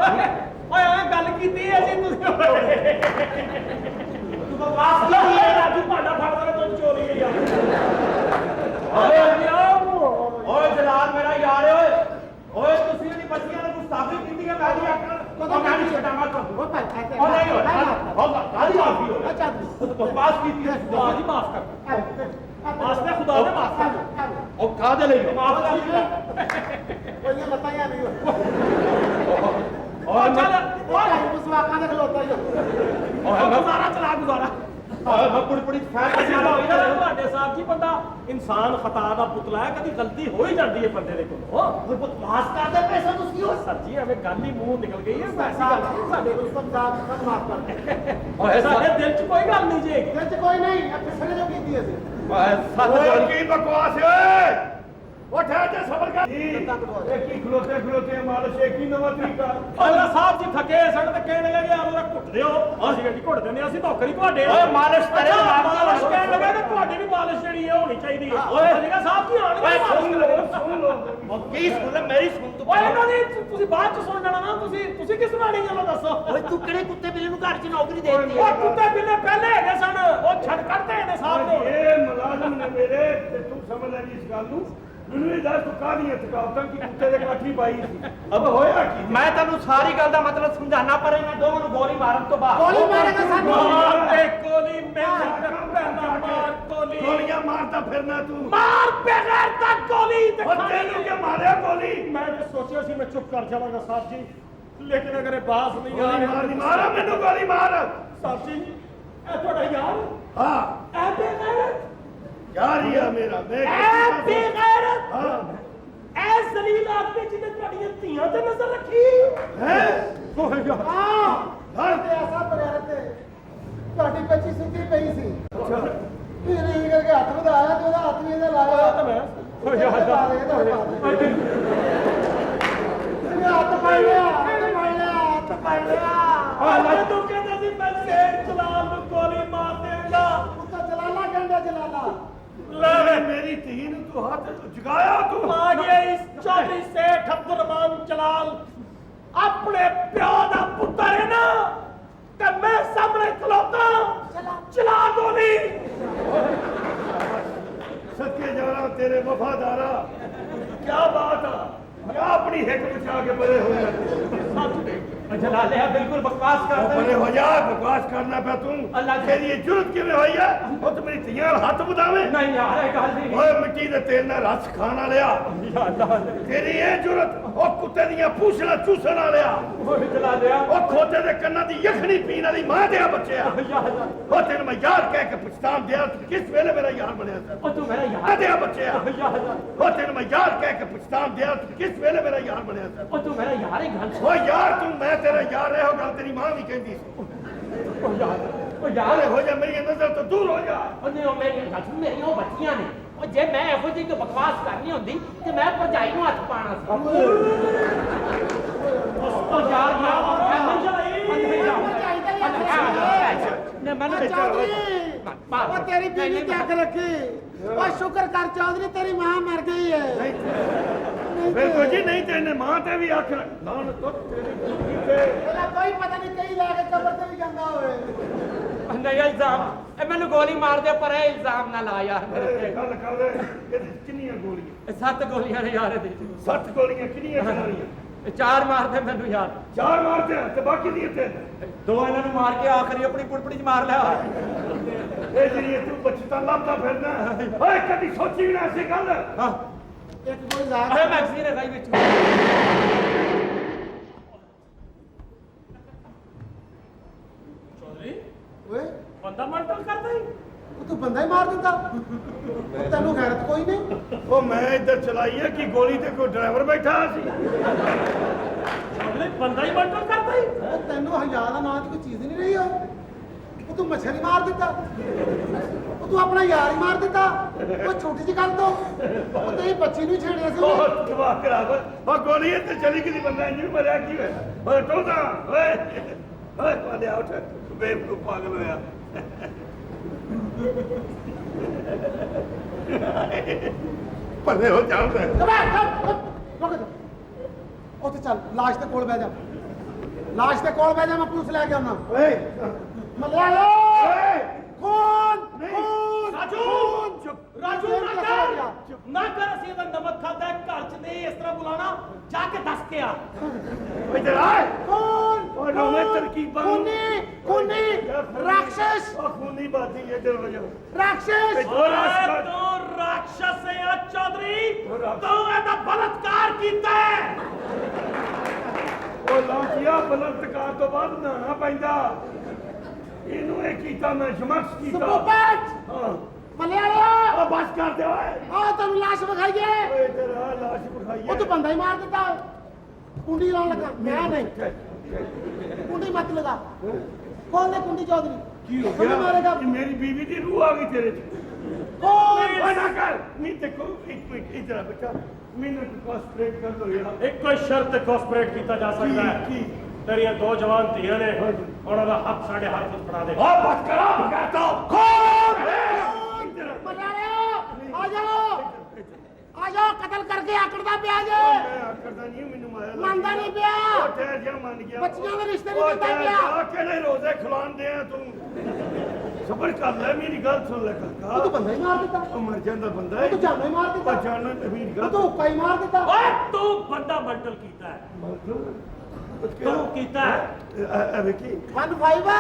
ਓਏ ਓਏ ਗੱਲ ਕੀਤੀ ਹੈ ਜੀ ਤੁਸੀਂ। ਤੂੰ ਬਕਵਾਸ ਲੋ ਕੀ ਇਹ ਰਾਜੂ ਭਾਂਡਾ ਫੜਦਾ ਤੂੰ ਚੋਰੀ ਗਈ ਆ। ਓਏ ਜਲਾਲ ਮੇਰਾ ਯਾਰ ਓਏ ਓਏ ਤੁਸੀਂ ਇਹਦੀ ਬੱਚੀਆਂ ਨੂੰ ਗੁਸਤਾਖੀ ਕੀਤੀ ਹੈ। ਮੈਂ ਨਹੀਂ ਆਖਣਾ ਕਦੋਂ ਮੈਂ ਨਹੀਂ ਛੱਡਾਂਗਾ ਤੁਹਾਨੂੰ। ਉਹ ਭਾਈ ਐਸੇ ਉਹ ਨਹੀਂ ਹੋਗਾ ਕਾਹਦੀ ਮਾਫੀ ਹੋਵੇ। ਅੱਛਾ ਬਕਵਾਸ ਕੀਤੀ ਹੈ। ਖੁਦਾ ਜੀ ਮਾਫ ਕਰ। ਵਾਸਤੇ ਖੁਦਾ ਦੇ ਮਾਫ ਕਰ। ਉਹ ਕਾਹਦੇ ਲਈ ਮਾਫ ਕਰ। ਕੋਈ ਲੱਤਾਂ ਜਾਂ ਨਹੀਂ ਓ ਚੱਲ ਓਏ ਮੁਸਵਾਕਾਂ ਦੇ ਖਲੋਤਾ ਹੀ ਓਏ ਗੁਜ਼ਾਰਾ ਚਲਾ ਗੁਜ਼ਾਰਾ। ਓਏ ਹੱਪੜੀ ਫੈਨ ਤੁਹਾਡੇ ਸਾਹਿਬ ਜੀ ਬੰਦਾ ਇਨਸਾਨ ਖਤਾ ਦਾ ਪੁਤਲਾ ਹੈ, ਕਦੀ ਗਲਤੀ ਹੋ ਹੀ ਜਾਂਦੀ ਹੈ ਬੰਦੇ ਦੇ ਕੋਲੋਂ। ਓਏ ਬਕਵਾਸ ਕਰਦੇ ਪੈਸਾ ਤੁਸੀਂ ਉਹ ਸਰ ਜੀ ਐਵੇਂ ਗੱਲ ਹੀ ਮੂੰਹ ਨਿਕਲ ਗਈ ਹੈ। ਐਸੀ ਗੱਲ ਨਹੀਂ ਸਾਡੇ ਕੋਲ। ਸਭ ਮਾਫ ਕਰ। ਓਏ ਸਾਡੇ ਦਿਲ 'ਚ ਕੋਈ ਗੱਲ ਨਹੀਂ ਜੀ। ਦਿਲ 'ਚ ਕੋਈ ਨਹੀਂ, ਇਹ ਪਿਛਲੇ ਜੋ ਕੀਤੀ ਅਸੀਂ। ਓਏ ਕੀ ਬਕਵਾਸ ਓਏ ਉਹ ਠਹਿਰ ਜਾ ਸਬਰ ਕਰ। ਇਹ ਕੀ ਖਲੋਤੇ ਮਾਲਸ਼ ਇਹ ਕੀ ਨਵਾਂ ਤਰੀਕਾ। ਅੱਲਾ ਸਾਹਿਬ ਜੀ ਥੱਕੇ ਸਨ ਤੇ ਕਹਿਣ ਲੱਗੇ ਆ ਉਹਦਾ ਘੁੱਟ ਦਿਓ। ਅਸੀਂ ਗੱਡੀ ਘੁੱਟ ਦਿੰਦੇ, ਅਸੀਂ ਨੌਕਰੀ ਤੁਹਾਡੇ। ਓਏ ਮਾਲਿਸ਼ ਤੇਰੇ ਦਿਮਾਗ ਦੀ ਮਾਲਿਸ਼ ਕਹਿਣ ਲੱਗੇ ਤੇ ਤੁਹਾਡੀ ਵੀ ਮਾਲਿਸ਼ ਜਿਹੜੀ ਹੈ ਹੋਣੀ ਚਾਹੀਦੀ ਹੈ। ਓਏ ਅਜਿਹਾ ਸਾਹਿਬ ਜੀ ਆਣਗੇ ਓਏ ਮਾਲਿਸ਼ ਕਰਨਗੇ। ਸੁਣ ਲੋ ਉਹ ਕੀ ਸੁਣ ਲੈ ਮੇਰੀ ਸੁਣ ਤੂੰ। ਓਏ ਇਹਨਾਂ ਦੀ ਤੁਸੀਂ ਬਾਅਦ ਚ ਸੁਣ ਲੈਣਾ ਨਾ। ਤੁਸੀਂ ਕਿਸ ਸੁਣਾਣੀ ਹੈ ਦੱਸੋ। ਓਏ ਤੂੰ ਕਿਹੜੇ ਕੁੱਤੇ ਬਿੱਲੇ ਨੂੰ ਘਰ 'ਚ ਨੌਕਰੀ ਦੇ ਦਿੱਤੀ ਉਹ ਕੁੱਤੇ ਬਿੱਲੇ ਪਹਿਲੇ ਹੈਗੇ ਸਨ, ਉਹ ਛੱਡ ਕੱਢਦੇ ਨੇ ਸਾਹਿਬ ਨੂੰ। ਇਹ ਮੁਲਾਜ਼ਮ ਨੇ ਮੇਰੇ ਤੇ ਤੂੰ ਸਮਝ ਲੈ ਇਸ ਗੱਲ ਨੂੰ। ਮੈਨੂੰ ਇਹ ਦੱਸ ਤੂੰ ਕਾਹਦੀਆਂ ਥਕਾਵਟਾਂ ਕੀ ਕੁੱਤੇ ਦੇ ਕਾਠੀ ਪਾਈ ਸੀ? ਅਬ ਹੋਇਆ ਕੀ? ਮੈਂ ਤੈਨੂੰ ਸਾਰੀ ਗੱਲ ਦਾ ਮਤਲਬ ਸਮਝਾਣਾ ਪਰ ਇਹਨਾਂ ਦੋਵਾਂ ਨੂੰ ਗੋਲੀ ਮਾਰਨ ਤੋਂ ਬਾਅਦ ਗੋਲੀ ਮਾਰੇਗਾ ਸਾਨੂੰ। ਮਾਰ ਤੇ ਗੋਲੀ ਮੈਨੂੰ ਪੈਂਦਾ। ਮਾਰ ਗੋਲੀ ਗੋਲੀਆਂ ਮਾਰਦਾ ਫਿਰਨਾ ਤੂੰ। ਮਾਰ ਬਗੈਰ ਤਾਂ ਗੋਲੀ ਉਹ ਦਿਖਾਈ ਤੈਨੂੰ ਕਿ ਮਾਰਿਆ ਗੋਲੀ? ਮੈਂ ਤੇ ਸੋਚਿਆ ਸੀ ਮੈਂ ਚੁੱਪ ਕਰ ਜਾਵਾਂਗਾ ਸਾਹਿਬ ਜੀ, ਲੇਕਿਨ ਅਗਰ ਇਹ ਬਾਸ ਨਹੀਂ ਆ ਗੋਲੀ ਮਾਰ ਮਾਰਾ ਮੈਨੂੰ ਗੋਲੀ ਮਾਰ। ਸਾਹਿਬ ਜੀ ਇਹ ਤੁਹਾਡਾ ਯਾਰ ਹਾਂ ਐ ਬੇਗੈਰਤ यार ही है मेरा मैं ਐ ਬੇਗੈਰਤ हाँ ਐ ਜ਼ਲੀਲ ਆਦਮੀ ਜਿਹਨੇ ਤੁਹਾਡੀਆਂ ਧੀਆਂ ਤੇ ਨਜ਼ਰ ਰੱਖੀ है ਹਾਂ ਤੇ ਐਸਾ ਬਗੈਰਤ ਹੈ ਤੁਹਾਡੀ ਬੱਚੀ ਸੁੱਤੀ ਪਈ ਸੀ ਇਹਨੇ ਇਹ ਕਰਕੇ ਹੱਥ ਵਧਾਇਆ ਤੇ ਉਹਦਾ ਹੱਥ ਵੀ ਇਹਦੇ ਲਾਇਆ ਤਾਂ ਮੈਂ ਹੱਥ ਪੜ ਲਿਆ ਹਾਲੇ ਤੂੰ ਕਹਿੰਦਾ ਸੀ ਮੈਂ ਸ਼ੇਰ ਜਲਾਲ ਨੂੰ ਗੋਲੀ ਮਾਰ ਦੇਵਾਂਗਾ ਉੱਤਾ ਜਲਾਲਾ ਕਹਿੰਦਾ ਜਲਾਲਾ ਲੈ मेरी धी ने तू हाथ जगाया तू ਆ ਗਿਆ ਇਸ ਚੌਧਰੀ ਸੇਠ ਅਬਦੁਰਰਹਿਮਾਨ ਜਲਾਲ ਆਪਣੇ ਪਿਓ ਦਾ ਪੁੱਤਰ ਹੈ ਨਾ ਤੇ ਮੈਂ ਸਾਹਮਣੇ ਖਲੋਤਾ ਚਲਾ ਗੋਲੀ सत्य जाना तेरे वफादारा क्या बात है क्या अपनी हिक बचा के बड़े हो ਜਲਾਲ ਇਹ ਬਿਲਕੁਲ ਬਕਵਾਸ ਕਰਦਾ बड़े हो जा बकवास करना पे तू अल्लाह तेरी ये जुर्त किवें होई है ओ तू मेरी धीयां हाथ बुदावे ਨਹੀਂ ਯਾਰ ਇਹ ਗੱਲ ਨਹੀਂ ओए मिट्टी दे तेल नाल रस खाना लिया तेरी ये जुर्त ओ कुत्ते दियां पूछना चूसना लिया ਓਏ ਜਲਾ ਲਿਆ ओ खोते दे कन्ना दी यखनी पीण वाली मां दे बच्चा ओ तेन मैं यार कह के पछतान दिया किस वेले मेरा यार बनया ਉਹ ਤੂੰ ਮੇਰਾ आ ਯਾਰ दे बच्चा ओ तेन मैं यार कह के पछतान दिया किस वेले मेरा यार बनया ਉਹ ਤੂੰ ਮੇਰਾ ਯਾਰ ਹੀ ਗੱਲ ओ यार तू मैं तेरा यार रहे हो गल तेरी मां भी कहती सी ਉਹ ਯਾਰ अरे हो जा मेरी नजर तो दूर हो जा ਉਹਨੇ ਉਹ ਮੇਰੀ ਗੱਲ ਸੁਣ ਮੇਰੀਆਂ ਉਹ ਬੱਚੀਆਂ ਨੇ ਉਹ ਜੇ ਮੈਂ ਇਹੋ ਜਿਹੀ ਕੋਈ ਬਕਵਾਸ ਕਰਨੀ ਹੁੰਦੀ ਤੇ ਮੈਂ ਭਰਜਾਈ ਨੂੰ ਹੱਥ ਪਾਣਾ ਸੀ ਉਹ ਯਾਰ ਮੈਂ ਨੇ ਮੈਨੂੰ ਚੌਧਰੀ ਉਹ ਤੇਰੀ ਬੀਵੀ ਤੇ ਅੱਖ ਰੱਖੀ ਉਹ ਸ਼ੁਕਰ ਕਰ ਚੌਧਰੀ ਤੇਰੀ ਮਾਂ ਮਰ ਗਈ ਹੈ बिल्कुल जी नहीं तेने मां ते भी आख लान तो तेरी बीवी ते ਇਹਦਾ ਕੋਈ ਪਤਾ ਨਹੀਂ ਕਈ ਲੈ ਕੇ ਕਬਰ ਤੇ ਵੀ ਜਾਂਦਾ ਹੋਵੇ ਨਹੀਂ ਇਲਜ਼ਾਮ ਇਹ ਮੈਨੂੰ ਗੋਲੀ ਮਾਰ ਦੇ ਪਰ ਇਹ ਇਲਜ਼ਾਮ ਨਾ ਲਾ ਯਾਰ ਮੇਰੇ ਤੇ गल कर ले किन्नियां गोलियां ਇਹ 7 ਗੋਲੀਆਂ ਨੇ ਯਾਰ ਇਹਦੇ 7 गोलियां किन्नियां चलानियां ਇਹ 4 ਮਾਰ ਦੇ ਮੈਨੂੰ ਯਾਰ 4 मारते हैं ते बाकी दी ते 2 ਇਹਨਾਂ ਨੂੰ ਮਾਰ ਕੇ ਆਖਰੀ ਆਪਣੀ ਪੁੜਪੜੀ 'ਚ ਮਾਰ ਲਿਆ ए जी तू बचता लाता फिरना ओए कदी सोची भी ना ऐसी गल ਹਾਂ ਇੱਕ ਕੋਈ ਜ਼ਾਤ ਅਰੇ ਮੈਗਜ਼ੀਨ ਹੈ ਵਿੱਚ ਚੌਧਰੀ ਓਏ ਬੰਦਾ ਮੰਟਲ ਕਰਦਾ ਹੀ ਉਹ ਤੂੰ ਬੰਦਾ ਹੀ ਮਾਰ ਦਿੰਦਾ ਤੈਨੂੰ ਗੈਰਤ ਕੋਈ ਨਹੀਂ ओ मैं इधर चलाई है कि गोली ते कोई ड्राइवर बैठा सी ਚੌਧਰੀ ਬੰਦਾ ਹੀ ਮੰਟਲ ਕਰਦਾ ਹੀ ਉਹ ਤੈਨੂੰ ਹਜ਼ਾਰ ਦਾ ਨਾਂ ਦੀ ਕੋਈ ਚੀਜ਼ ਨਹੀਂ ਰਹੀ ਉਹ ਤੂੰ ਮੱਛਰ ਹੀ ਮਾਰ ਦਿੱਤਾ ਉਹ ਤੂੰ ਆਪਣਾ ਯਾਰ ਹੀ ਮਾਰ ਦਿੱਤਾ ਉਹ ਛੋਟੀ ਜਿਹੀ ਗੱਲ ਤੋਂ ਉਹ ਤੇਰੀ ਬੱਚੀ ਨੂੰ ਹੀ ਛੇੜਿਆ ਸੀ ਉਹਨੇ। बहुत तबाह करा ओ गोली ते चली गई बंदा इंजन मरिया की है ओए टोदा ओए ओए पाले उठ बेवकूफ पागल होया पल्ले हो जाऊं मैं ਰੁਕ ਜਾ ਉੱਥੇ ਚੱਲ ਲਾਸ਼ ਦੇ ਕੋਲ ਬਹਿ ਜਾ ਲਾਸ਼ ਦੇ ਕੋਲ ਬਹਿ ਜਾ ਮੈਂ ਪੁਲਿਸ ਲੈ ਕੇ ਆਉਣਾ ओए ਮੱਲਿਆ ਲੋ ओए ਖੂਨ ਨਹੀਂ। ਖੂਨ ਰਾਜੂ ਰਾਜੂ ਨਾ ਕਰ ਨਾ ਕਰ ਅਸੀਂ ਇਹਦਾ ਨਮਕ ਖਾਦਾ ਘਰ ਚ ਨਹੀਂ ਇਸ ਤਰ੍ਹਾਂ ਬੁਲਾਣਾ ਜਾ ਕੇ ਦੱਸ ਕੇ ਆ इधर आए ਖੂਨ ओए नो मैं तरकीब ਖੂਨੀ ਖੂਨੀ ਰਾਖਸ਼ ओ खूनी बाती इधर हो जाओ ਰਾਖਸ਼ ਓਏ ਤੂੰ ਰਾਖਸ਼ ਹੈ ਆ ਚੌਧਰੀ ਤੂੰ ਇਹਦਾ ਬਲਤਕਾਰ ਕੀਤਾ ਹੈ ओ लांचिया बलात्कार तो बाद नहाना पैंदा इनू ए कीता मैं शमक्ष कीता ਸੁਪੋਪਟ हां ਮੱਲਿਆ ਲੋ ओ बस कर दे ओए ਆ ਤੈਨੂੰ ਲਾਸ਼ ਵਿਖਾਈਏ ओए इधर आ लाश ਉਹ बखाइए ਤੂੰ ਬੰਦਾ ਹੀ ਮਾਰ ਦਿੱਤਾ ਕੁੰਡੀ ਲਾਉਣ ਲੱਗਾ ਮੈਂ ਨਹੀਂ ਕੁੰਡੀ ਮਤ ਲਗਾ ਕੌਣ ਨੇ ਕੁੰਡੀ ਚੌਧਰੀ की हो कौन मारेगा? गया मेरी बीवी की रूह आ गई तेरे च ਕੌਣ ओए ना कर नहीं देखो एक मिनट इधर आ बेटा मैंने कॉन्संट्रेट कर दो यार ਇੱਕੋ ਹੀ ਸ਼ਰਤ ਕੋਸਪਰੇਟ ਕੀਤਾ ਜਾ ਸਕਦਾ ਹੈ की ਤੇਰੀਆਂ ਦੋ ਜਵਾਨ ਧੀਆਂ ਨੇ ਉਹਨਾਂ ਦਾ ਹੱਥ ਸਾਡੇ ਹੱਥ ਵਿੱਚ ਫੜਾ ਦੇ ओ बस करो भगाता कौन इधर आ। ਮਲਿਆਲੇ ਆ ਜਾਓ ਆ ਜਾਓ ਕਤਲ ਕਰਕੇ ਆਕੜਦਾ ਪਿਆ ਜੇ मैं करदा नहीं मैनू माया ਮੰਨਦਾ ਨਹੀਂ ਪਿਆ ओ ठहर जा मान गया ਬੱਚੀਆਂ ਦੇ ਰਿਸ਼ਤੇ ਨਹੀਂ ओ ਦਿੰਦਾ ठहर ਪਿਆ जा, केड़े रोजे खुलान दे तू सबर कर ले मेरी गल सुन ले ਉਹ ਤੂੰ काका ਬੰਦਾ ਹੀ ਮਾਰ ਦਿੱਤਾ ओ मर जांदा बंदा ਉਹ ਤੂੰ ਜਾਨੋਂ ਹੀ ਮਾਰ ਦਿੱਤਾ ओ जान मेरी ਉਹ गल ਤੂੰ ਹੁੱਕਾ ਹੀ ਮਾਰ ਦਿੱਤਾ ਓਏ ਤੂੰ ਬੰਦਾ ਮੰਟਲ ਕੀਤਾ ਹੈ ਤੂੰ ਕੀਤਾ ਹੈ अबे की 15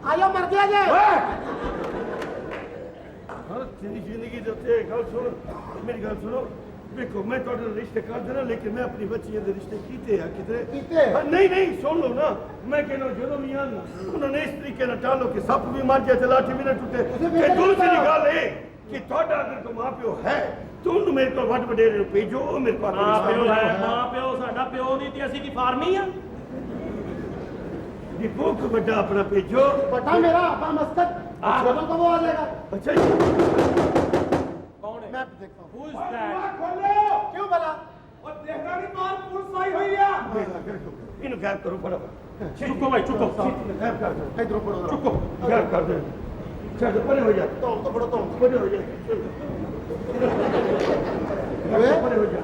ਆ ਜਾਓ ਮਰ ਗਿਆ ਜੇ हाँ तेरी जिंदगी जो थे गल सुन मेरी गल सुनो देखो मैं थोड़े रिश्ते कर देना लेकिन मैं अपनी बच्चियों के रिश्ते कीते हैं कितने ਕੀਤੇ हाँ, नहीं नहीं सुन लो ना मैं कहना जो भी आना उन्होंने इस तरीके ना टालो कि सप भी मर जाए लाठी भी ना टूटे उसे ये बेटा दूसरी नहीं गल है ਕਿ ਤੁਹਾਡਾ ਅਗਰ ਕੋ ਮਾਂ ਪਿਓ ਹੈ ਤੁਹਾਨੂੰ ਮੇਰੇ ਕੋਲ ਵੱਡ ਵਡੇਰੇ ਨੂੰ ਭੇਜੋ ਉਹ ਮੇਰੇ ਕੋਲ ਮਾਂ ਪਿਓ ਹੈ, ਮਾਂ ਪਿਓ ਸਾਡਾ ਪਿਓ ਨਹੀਂ ਤੇ ਅਸੀਂ ਕੀ ਫਾਰਮੀ ਆ? ਦੀ ਭੁੱਖ ਵੱਡਾ ਆਪਣਾ ਭੇਜੋ। ਬਟਾ ਮੇਰਾ ਆਪਾ ਮਸਤਕ ਜਦੋਂ ਕਬ ਆ ਜਾਏਗਾ? ਅੱਛਾ ਜੀ ਕੌਣ ਹੈ? ਮੈਂ ਦੇਖਦਾ Who is that? ਖੋਲੋ ਕਿਉਂ ਬਲਾ? ਉਹ ਦੇਖਦਾ ਨਹੀਂ ਮਾਰ ਪੁਲਿਸ ਆਈ ਹੋਈ ਆ। ਇਹਨੂੰ ਗਾਇਬ ਕਰੋ ਫਟਾਫਟ। ਚੁੱਕੋ ਭਾਈ ਚੁੱਕੋ। ਗਾਇਬ ਕਰ ਦਿਓ। ਇਧਰੋਂ ਪੜੋ ਚੁੱਕੋ ਗਾਇਬ ਕਰ ਦਿਓ। ਛੱਡ ਪਰੇ ਹੋ ਜਾ। ਧੌਣ ਤੋਂ ਫੜੋ ਧੌਣ ਪਰੇ ਹੋ ਜਾ। ਓਏ ਪਰੇ ਹੋ ਜਾ।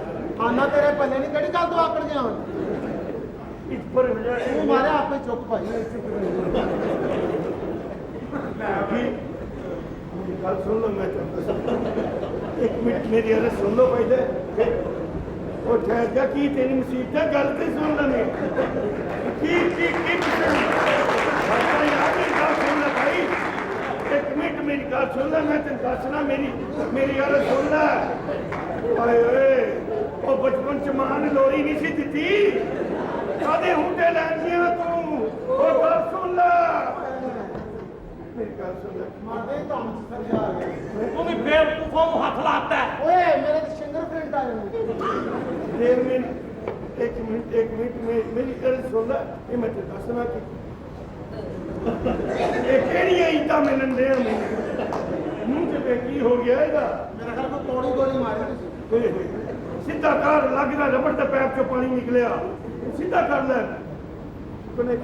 ਆਨਾ ਤੇਰੇ ਪੱਲੇ ਨਹੀਂ ਕਿਹੜੀ ਗੱਲ ਤੋਂ ਆਕੜ ਗਿਆ ਹੁਣ? ਇਸ ਪਰੇ ਹੋ ਜਾ। ਤੂੰ ਮਾਰਿਆ ਆਪੇ ਚੁੱਪ ਭਾਈ। ਗੱਲ ਸੁਣ ਲਓ ਮੈਂ ਤੁਹਾਨੂੰ ਦੱਸਾਂ। ਇੱਕ ਮਿੰਟ ਮੇਰੀ ਅਰੇ ਸੁਣ ਲਓ ਪਹਿਲੇ। ਉਹ ਠਹਿਰ ਜਾ ਕੀ ਤੇਰੀ ਮੁਸੀਬਤ ਹੈ ਗੱਲ ਤੇ ਸੁਣ ਲੈ ਕੀ ਗੱਲ ਸੁਣ ਲੈ ਭਾਈ। ਇੱਕ ਮਿੰਟ ਮੇਰੀ ਗੱਲ ਸੁਣ ਲੈ ਮੈਂ ਤੈਨੂੰ ਦੱਸਣਾ ਮੇਰੀ ਅਰੇ ਸੁਣ ਲੈ। ਆਏ ਓਏ ਉਹ ਬਚਪਨ ਚ ਮਾਂ ਨੇ ਲੋਰੀ ਨਹੀਂ ਸੀ ਦਿੱਤੀ ਕਾਦੇ ਹੁੰਦੇ ਲੈਂਦੀਆਂ ਤੂੰ ਉਹ ਗੱਲ ਸੁਣ ਲੈ ਮੇਰੀ ਗੱਲ ਸੁਣ ਲੈ ਮਾਰਦੇ ਧੌਣ ਚ ਸਰ ਆ ਗਿਆ। ਤੂੰ ਵੀ ਬੇਵਕੂਫੋਂ ਨੂੰ ਹੱਥ ਲਾਤਾ ਹੈ। ਓਏ ਮੇਰੇ ਤੇ ਫਿੰਗਰ ਪ੍ਰਿੰਟ ਆ ਜਾਣੇ। ਇੱਕ ਮਿੰਟ ਮੇਰੀ ਗੱਲ ਸੁਣ ਲੈ ਇਹ ਮੈਂ ਤੈਨੂੰ ਦੱਸਣਾ ਕਿ ਇਹ ਕਿਹੜੀਆਂ ਇੱਟਾਂ ਮਿਲਣ ਦੇ ਮੈਨੂੰ ਮੂੰਹ ਤੇ ਕੀ ਹੋ ਗਿਆ ਇਹਦਾ ਮੇਰਾ ਘਰ ਕੋ ਤੋੜੀ ਗੋਲੀ ਮਾਰੀ ਤੁਸੀਂ। ਹੋਏ ਸਿੱਧਾ ਕਰ ਲੱਗਦਾ ਰਬੜ ਦੇ ਪੈਪ ਚੋਂ ਪਾਣੀ ਨਿਕਲਿਆ ਸਿੱਧਾ ਕਰ ਲੈ ਕੋਨੇ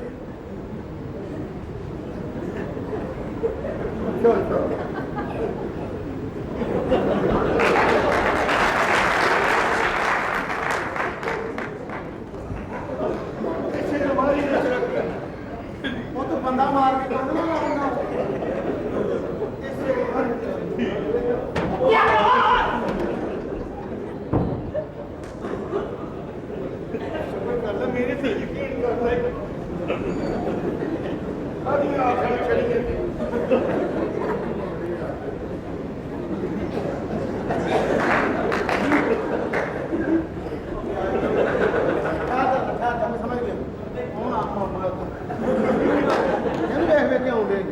ਚਲ ਉਹ ਤੂੰ ਬੰਦਾ ਮਾਰ ਕੇ ਕੰਧ ਨਾ ਮਾਰਨਾ। ਮੇਰੇ ਤੇ ਯਕੀਨ ਕਰ ਲੈ ਆਦੀ ਆਖਰ ਚੜੀ ਮੈਂ ਸਮਝ ਗਿਆ ਕੌਣ ਆਪਾ ਮਾਰਦਾ ਇਹਨੂੰ ਵੇਖ ਵੇਖ ਕੇ ਆਉਂਦੇ।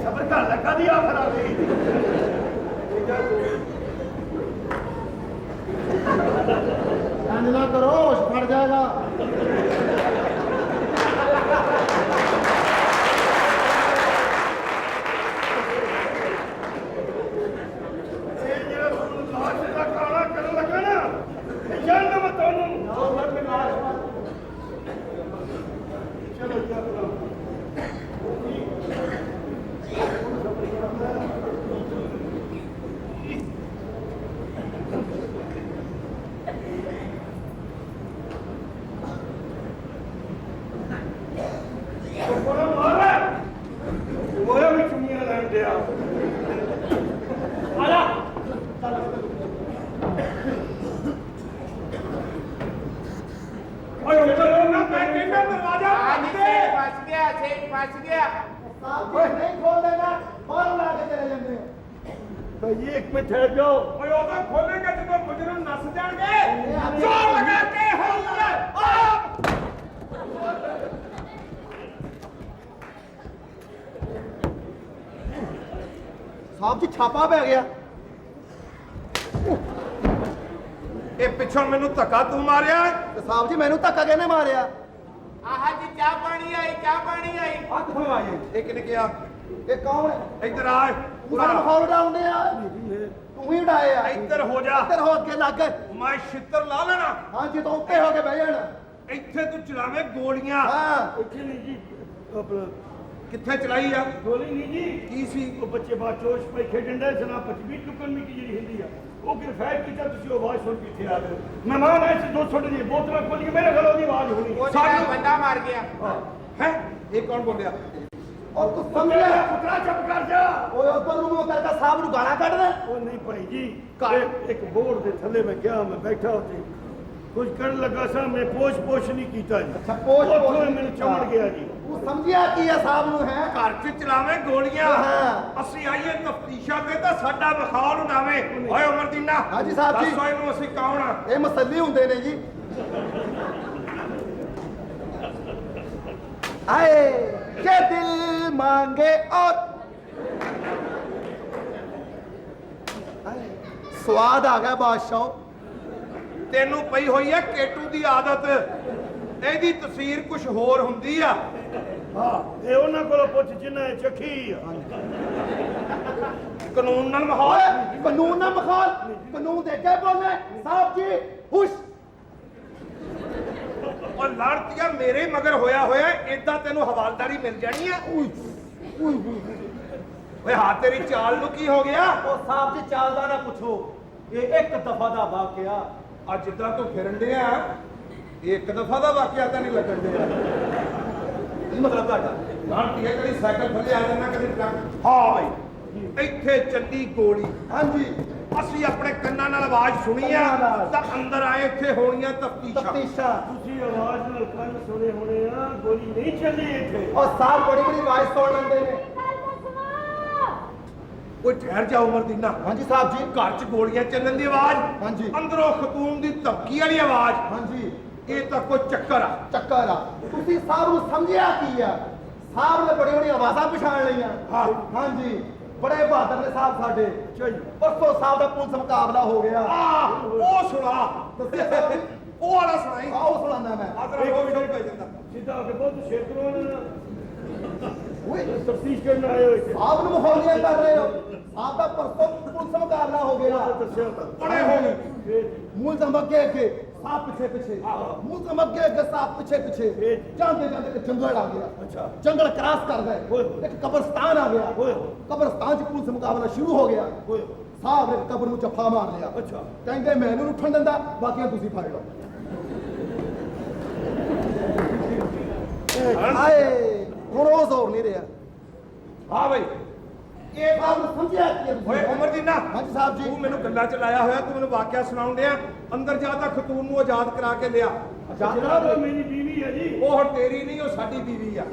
ਸਬਰ ਕਰ ਲੱਗਾ ਦੀ ਆਖਰ ਆ ਗਈ ਇੰਜ ਨਾ ਕਰੋ ਹੋਸ਼ ਫੜ ਜਾਏਗਾ। ਇਹ ਜਿਹੜਾ ਤੁਹਾਨੂੰ ਲਾਸ਼ ਦਾ ਕਾਲਾ ਕਰਨ ਲੱਗਾ ਨਾ ਇਹ ਜਾਣਦਾ ਮੈਂ ਤੁਹਾਨੂੰ ਚਲੋ ਚਲੋ ਉਹ ਵੀ ਚੁੰਨੀਆਂ ਲੈਣ ਦਿਆ ਆ ਜਾ। ਓਏ ਉੱਧਰ ਨਾ ਮੈਂ ਕਹਿੰਦਾ ਦਰਵਾਜ਼ਾ ਫਸ ਗਿਆ ਸਾਹਬ ਜੀ ਨਹੀਂ ਖੋਲ ਦੇਣਾ ਬਾਹਰ ਲਾ ਕੇ ਚਲੇ ਜਾਂਦੇ ਹੋ। ਭਾਈ ਇੱਕ ਮਿੰਟ ਠਹਿਰ ਜਾਓ ਓਏ ਉਦੋਂ ਖੋਲੇਗਾ ਜਦੋਂ ਮੁਜਰਮ ਨੱਸ ਜਾਣਗੇ ਜ਼ੋਰ ਲਗਾ ਕੇ ਸਾਹਬ ਜੀ ਛਾਪਾ ਪੈ ਗਿਆ। ਇਹ ਪਿੱਛੋਂ ਮੈਨੂੰ ਧੱਕਾ ਤੂੰ ਮਾਰਿਆ ਤੇ ਸਾਹਬ ਜੀ ਮੈਨੂੰ ਧੱਕਾ ਕਿਹਨੇ ਮਾਰਿਆ? ਆਹ ਜੀ ਚਾਹ ਪਾਣੀ ਆਈ ਹੱਥ ਫਵਾਏ ਇਹ ਕਿਨੇ ਕਿਹਾ ਇਹ ਕੌਣ ਹੈ? ਇੱਧਰ ਆ ਪੂਰਾ ਮਾਹੌਲ ਡਾਉਂਦੇ ਆ। ਤੂੰ ਹੀ ਉਡਾਏ ਆ। ਇੱਧਰ ਹੋ ਜਾ ਇੱਧਰ ਹੋ ਕੇ ਲੱਗ। ਮੈਂ ਛਿੱਤਰ ਲਾ ਲੈਣਾ ਹਾਂ ਜੀ ਤੋਂ ਉੱਤੇ ਹੋ ਕੇ ਬਹਿ ਜਾਣਾ। ਇੱਥੇ ਤੂੰ ਚਲਾਵੇਂ ਗੋਲੀਆਂ ਹਾਂ ਇੱਥੇ ਨਹੀਂ ਜੀ ਆਪਣਾ ਕਿੱਥੇ ਚਲਾਈ ਆ ਗੋਲੀ ਨਹੀਂ ਜੀ ਕੀ ਸੀ ਉਹ ਬੱਚੇ ਬਾਚੋਸ਼ ਪਈ ਖੇਡਣ ਦੇ ਜਨਾਬ 25 ਲੁਕਣ ਮਿੱਟੀ ਜਿਹੜੀ ਹੁੰਦੀ ਆ ਉਹ ਕਿ ਫੈਰ ਕੀਤਾ ਤੁਸੀਂ ਉਹ ਆਵਾਜ਼ ਸੁਣ ਕੇ ਇੱਥੇ ਆ ਗਏ ਮਹਿਮਾਨ ਆਏ ਸੀ ਦੋ ਛੋਟੇ ਜਿਹੇ ਬੋਤਲਾਂ ਖੋਲੀ ਮੇਰੇ ਘਰੋਂ ਦੀ ਆਵਾਜ਼ ਹੋਣੀ ਸਾਨੂੰ ਬੰਦਾ ਮਾਰ ਗਿਆ ਹੈ ਇਹ ਕੌਣ ਬੋਲਿਆ ਉਹ ਤੂੰ ਸਮਝਿਆ? ਪੁੱਤਰਾ ਚੁੱਪ ਕਰ ਜਾ ਓਏ ਉੱਧਰ ਨੂੰ ਮੂੰਹ ਕਰਕੇ ਸਾਹਿਬ ਨੂੰ ਗਾਲਾਂ ਕੱਢਦਾ। ਉਹ ਨਹੀਂ ਭਾਈ ਜੀ ਇੱਕ ਬੋਰਡ ਦੇ ਥੱਲੇ ਮੈਂ ਗਿਆ ਮੈਂ ਬੈਠਾ ਉੱਥੇ ਕੁਝ ਕਰਨ ਲੱਗਾ ਸਾਂ ਮੈਂ ਪੋਸ਼ ਨਹੀਂ ਕੀਤਾ ਜੀ ਪੋਸ਼ ਉੱਥੋਂ ਹੀ ਮੈਨੂੰ ਚਮੜ ਗਿਆ ਜੀ ਤੂੰ ਸਮਝਿਆ ਕੀ ਆ ਸਾਹਿਬ ਨੂੰ ਹੈ ਘਰ 'ਚ ਚਲਾਵੇਂ ਗੋਲੀਆਂ ਹਾਂ। ਅਸੀਂ ਆਈਏ ਤਫਤੀਸ਼ਾਂ ਤੇ ਤਾਂ ਸਾਡਾ ਵਿਖਾਲ ਉਡਾਵੇਂ ਓਏ ਉਮਰਦੀਨਾ ਹਾਂਜੀ ਸਾਹਿਬ ਜੀ। ਦੱਸੋ ਇਹਨੂੰ ਅਸੀਂ ਕੌਣ ਆ ਇਹ ਮਸੱਲੇ ਹੁੰਦੇ ਨੇ ਜੀ ਆਏ ਕੇ ਦਿਲ ਮੰਗੇ ਔਰ ਆਏ ਸਵਾਦ ਆ ਗਿਆ ਬਾਦਸ਼ਾਹ ਤੈਨੂੰ ਪਈ ਹੋਈ ਹੈ ਕੇਟੂ ਦੀ ਆਦਤ ਇਹਦੀ ਤਸਵੀਰ ਕੁਝ ਹੋਰ ਹੁੰਦੀ ਆ ਹਾਂ ਇਹ ਉਹਨਾਂ ਕੋਲੋਂ ਪੁੱਛ ਜਿਨ੍ਹਾਂ ਇਹ ਚੱਖੀ ਆ ਕਾਨੂੰਨ ਨਾਲ ਮਾਹੌਲ ਓਏ ਕਾਨੂੰਨ ਨਾ ਮਖਾਲ ਕਾਨੂੰਨ ਦੇ ਕੇ ਬੋਲੇ ਸਾਹਿਬ ਜੀ ਹੁਸ਼ ਔਰ ਲੜਤੀਆ ਮੇਰੇ ਮਗਰ ਹੋਇਆ ਏਦਾਂ ਤੈਨੂੰ ਹਵਾਲਦਾਰੀ ਮਿਲ ਜਾਣੀ ਆ ਓਏ ਹਾਂ ਤੇਰੀ ਚਾਲ ਨੂੰ ਕੀ ਹੋ ਗਿਆ ਉਹ ਸਾਹਿਬ ਜੀ ਚਾਲਦਾ ਨਾ ਪੁੱਛੋ ਇਹ ਇੱਕ ਦਫਾ ਦਾ ਵਾਕਿਆ ਅੱਜ ਜਿੱਦਾਂ ਤੂੰ ਫਿਰਨ ਡਿਆ ਇਹ ਇੱਕ ਦਫਾ ਦਾ ਵਾਕਿਆ ਤਾਂ ਨਹੀਂ ਲੱਗਣ ਡਿਆ ਕੀ ਮਤਲਬ ਤੁਹਾਡਾ ਲੜਤੀਆ ਕਦੀ ਸਾਈਕਲ ਥੱਲੇ ਆ ਜਾਂਦਾ ਕਦੀ ਟਰੱਕ ਹਾਂ ਬਈ ਇੱਥੇ ਚੱਲੀ ਗੋਲੀ ਹਾਂਜੀ ਅਸੀਂ ਆਪਣੇ ਕੰਨਾਂ ਨਾਲ ਆਵਾਜ਼ ਸੁਣੀ ਆ ਤਾਂ ਅੰਦਰ ਆਏ ਇੱਥੇ ਹੋਣੀਆਂ ਤਫਤੀਸ਼ਾਂ ਤਫਤੀਸ਼ਾ ਤੁਸੀਂ ਆਵਾਜ਼ ਨਾਲ ਕੰਨ ਸੁਣੇ ਹੋਣੇ ਆ ਗੋਲੀ ਨਹੀਂ ਚੱਲੀ ਇੱਥੇ ਉਹ ਸਾਹਿਬ ਬੜੀ ਬੜੀ ਆਵਾਜ਼ ਸੁਣ ਲੈਂਦੇ ਨੇ ਓਏ ਠਹਿਰ ਜਾ ਉਮਰਦੀਨਾ ਹਾਂਜੀ ਸਾਹਿਬ ਜੀ ਘਰ 'ਚ ਗੋਲੀਆਂ ਚੱਲਣ ਦੀ ਆਵਾਜ਼ ਹਾਂਜੀ। ਅੰਦਰੋਂ ਖਤੂਨ ਦੀ ਧਮਕੀ ਵਾਲੀ ਆਵਾਜ਼ ਹਾਂਜੀ ਇਹ ਤਾਂ ਕੋਈ ਚੱਕਰ ਆ ਚੱਕਰ ਆ ਤੁਸੀਂ ਸਾਹਿਬ ਨੂੰ ਸਮਝਿਆ ਕੀ ਆ ਸਾਹਿਬ ਨੇ ਬੜੀ ਬੜੀ ਆਵਾਜ਼ਾਂ ਪਛਾਣ ਲਈਆਂ ਹਾਂ। ਹਾਂਜੀ ਬੜੇ ਬਹਾਦਰ ਨੇ ਸਾਹਿਬ ਸਾਡੇ ਚਾਹੀ ਪਰਸੋਂ ਸਾਹਿਬ ਦਾ ਪੁਲਿਸ ਮੁਕਾਬਲਾ ਹੋ ਗਿਆ ਆ ਉਹ ਸੁਣਾ ਦੱਸਿਆ ਸਾਹਿਬ ਜੀ ਉਹ ਵਾਲਾ ਸੁਣਾਈ ਆਓ ਸੁਣਾਉਂਦਾ ਮੈਂ ਆਦਰਾ ਉਹ ਵੀ ਭੇਜ ਦਿੰਦਾ ਸਿੱਧਾ ਆ ਕੇ ਬਹੁਤ ਸ਼ੇਤਰੋਂ ਓਏ ਤਫਤੀਸ਼ ਕਰਨ ਆਏ ਹੋਏ ਸੀ ਸਾਹਿਬ ਨੂੰ ਮਖੌਲੀਆਂ ਕਰ ਰਹੇ ਹੋ ਸਾਹਿਬ ਦਾ ਪਰਸੋਂ ਪੁਲਿਸ ਮੁਕਾਬਲਾ ਹੋ ਗਿਆ ਦੱਸਿਆ ਤਾਂ ਬੜੇ ਹੋ ਗਏ ਮੂਲ ਜ਼ਮ ਅੱਗੇ ਅੱਗੇ ਸਾਹ ਪਿੱਛੇ ਪਿੱਛੇ ਮੂਲ ਜ਼ਮ ਅੱਗੇ ਅੱਗੇ ਸਾਹ ਪਿੱਛੇ ਪਿੱਛੇ ਜਾਂਦੇ ਜਾਂਦੇ ਇੱਕ ਜੰਗਲ ਆ ਗਿਆ ਅੱਛਾ। ਜੰਗਲ ਕ੍ਰਾਸ ਕਰ ਗਏ ਹੋਏ ਹੋਏ। ਇੱਕ ਕਬਰਸਤਾਨ ਆ ਗਿਆ ਹੋਏ। ਕਬਰਸਤਾਨ 'ਚ ਪੁਲਿਸ ਮੁਕਾਬਲਾ ਸ਼ੁਰੂ ਹੋ ਗਿਆ ਹੋਏ। ਸਾਹਿਬ ਨੇ ਕਬਰ ਨੂੰ ਜੱਫਾ ਮਾਰ ਲਿਆ ਅੱਛਾ। ਕਹਿੰਦੇ ਮੈਂ ਇਹਨੂੰ ਉੱਠਣ ਦਿੰਦਾ ਬਾਕੀਆਂ ਤੁਸੀਂ ਫੜ ਲਓ ਹਾਏ ਹੁਣ ਉਹ ਜ਼ੋਰ ਨਹੀਂ ਰਿਹਾ ਹਾਂ ਬਈ ਇਹ ਬਾਤ ਨੂੰ ਸਮਝਿਆ ਕੀ ਹੈ ਤੁਸੀਂ? ਓਏ ਉਮਰਦੀਨਾ ਹਾਂਜੀ ਸਾਹਿਬ ਜੀ ਤੂੰ ਮੈਨੂੰ ਗੱਲਾਂ 'ਚ ਲਾਇਆ ਹੋਇਆ ਤੂੰ ਮੈਨੂੰ ਵਾਕਿਆ ਸੁਣਾਉਣ ਡਿਆ ਅੰਦਰ ਜਾ ਤਾਂ ਖਤੂਨ ਨੂੰ ਆਜ਼ਾਦ ਕਰਾ ਕੇ ਲਿਆ ਜਨਾਬ ਉਹ ਮੇਰੀ ਬੀਵੀ ਹੈ ਜੀ ਉਹ ਹੁਣ ਤੇਰੀ ਨਹੀਂ ਉਹ ਸਾਡੀ ਬੀਵੀ ਆ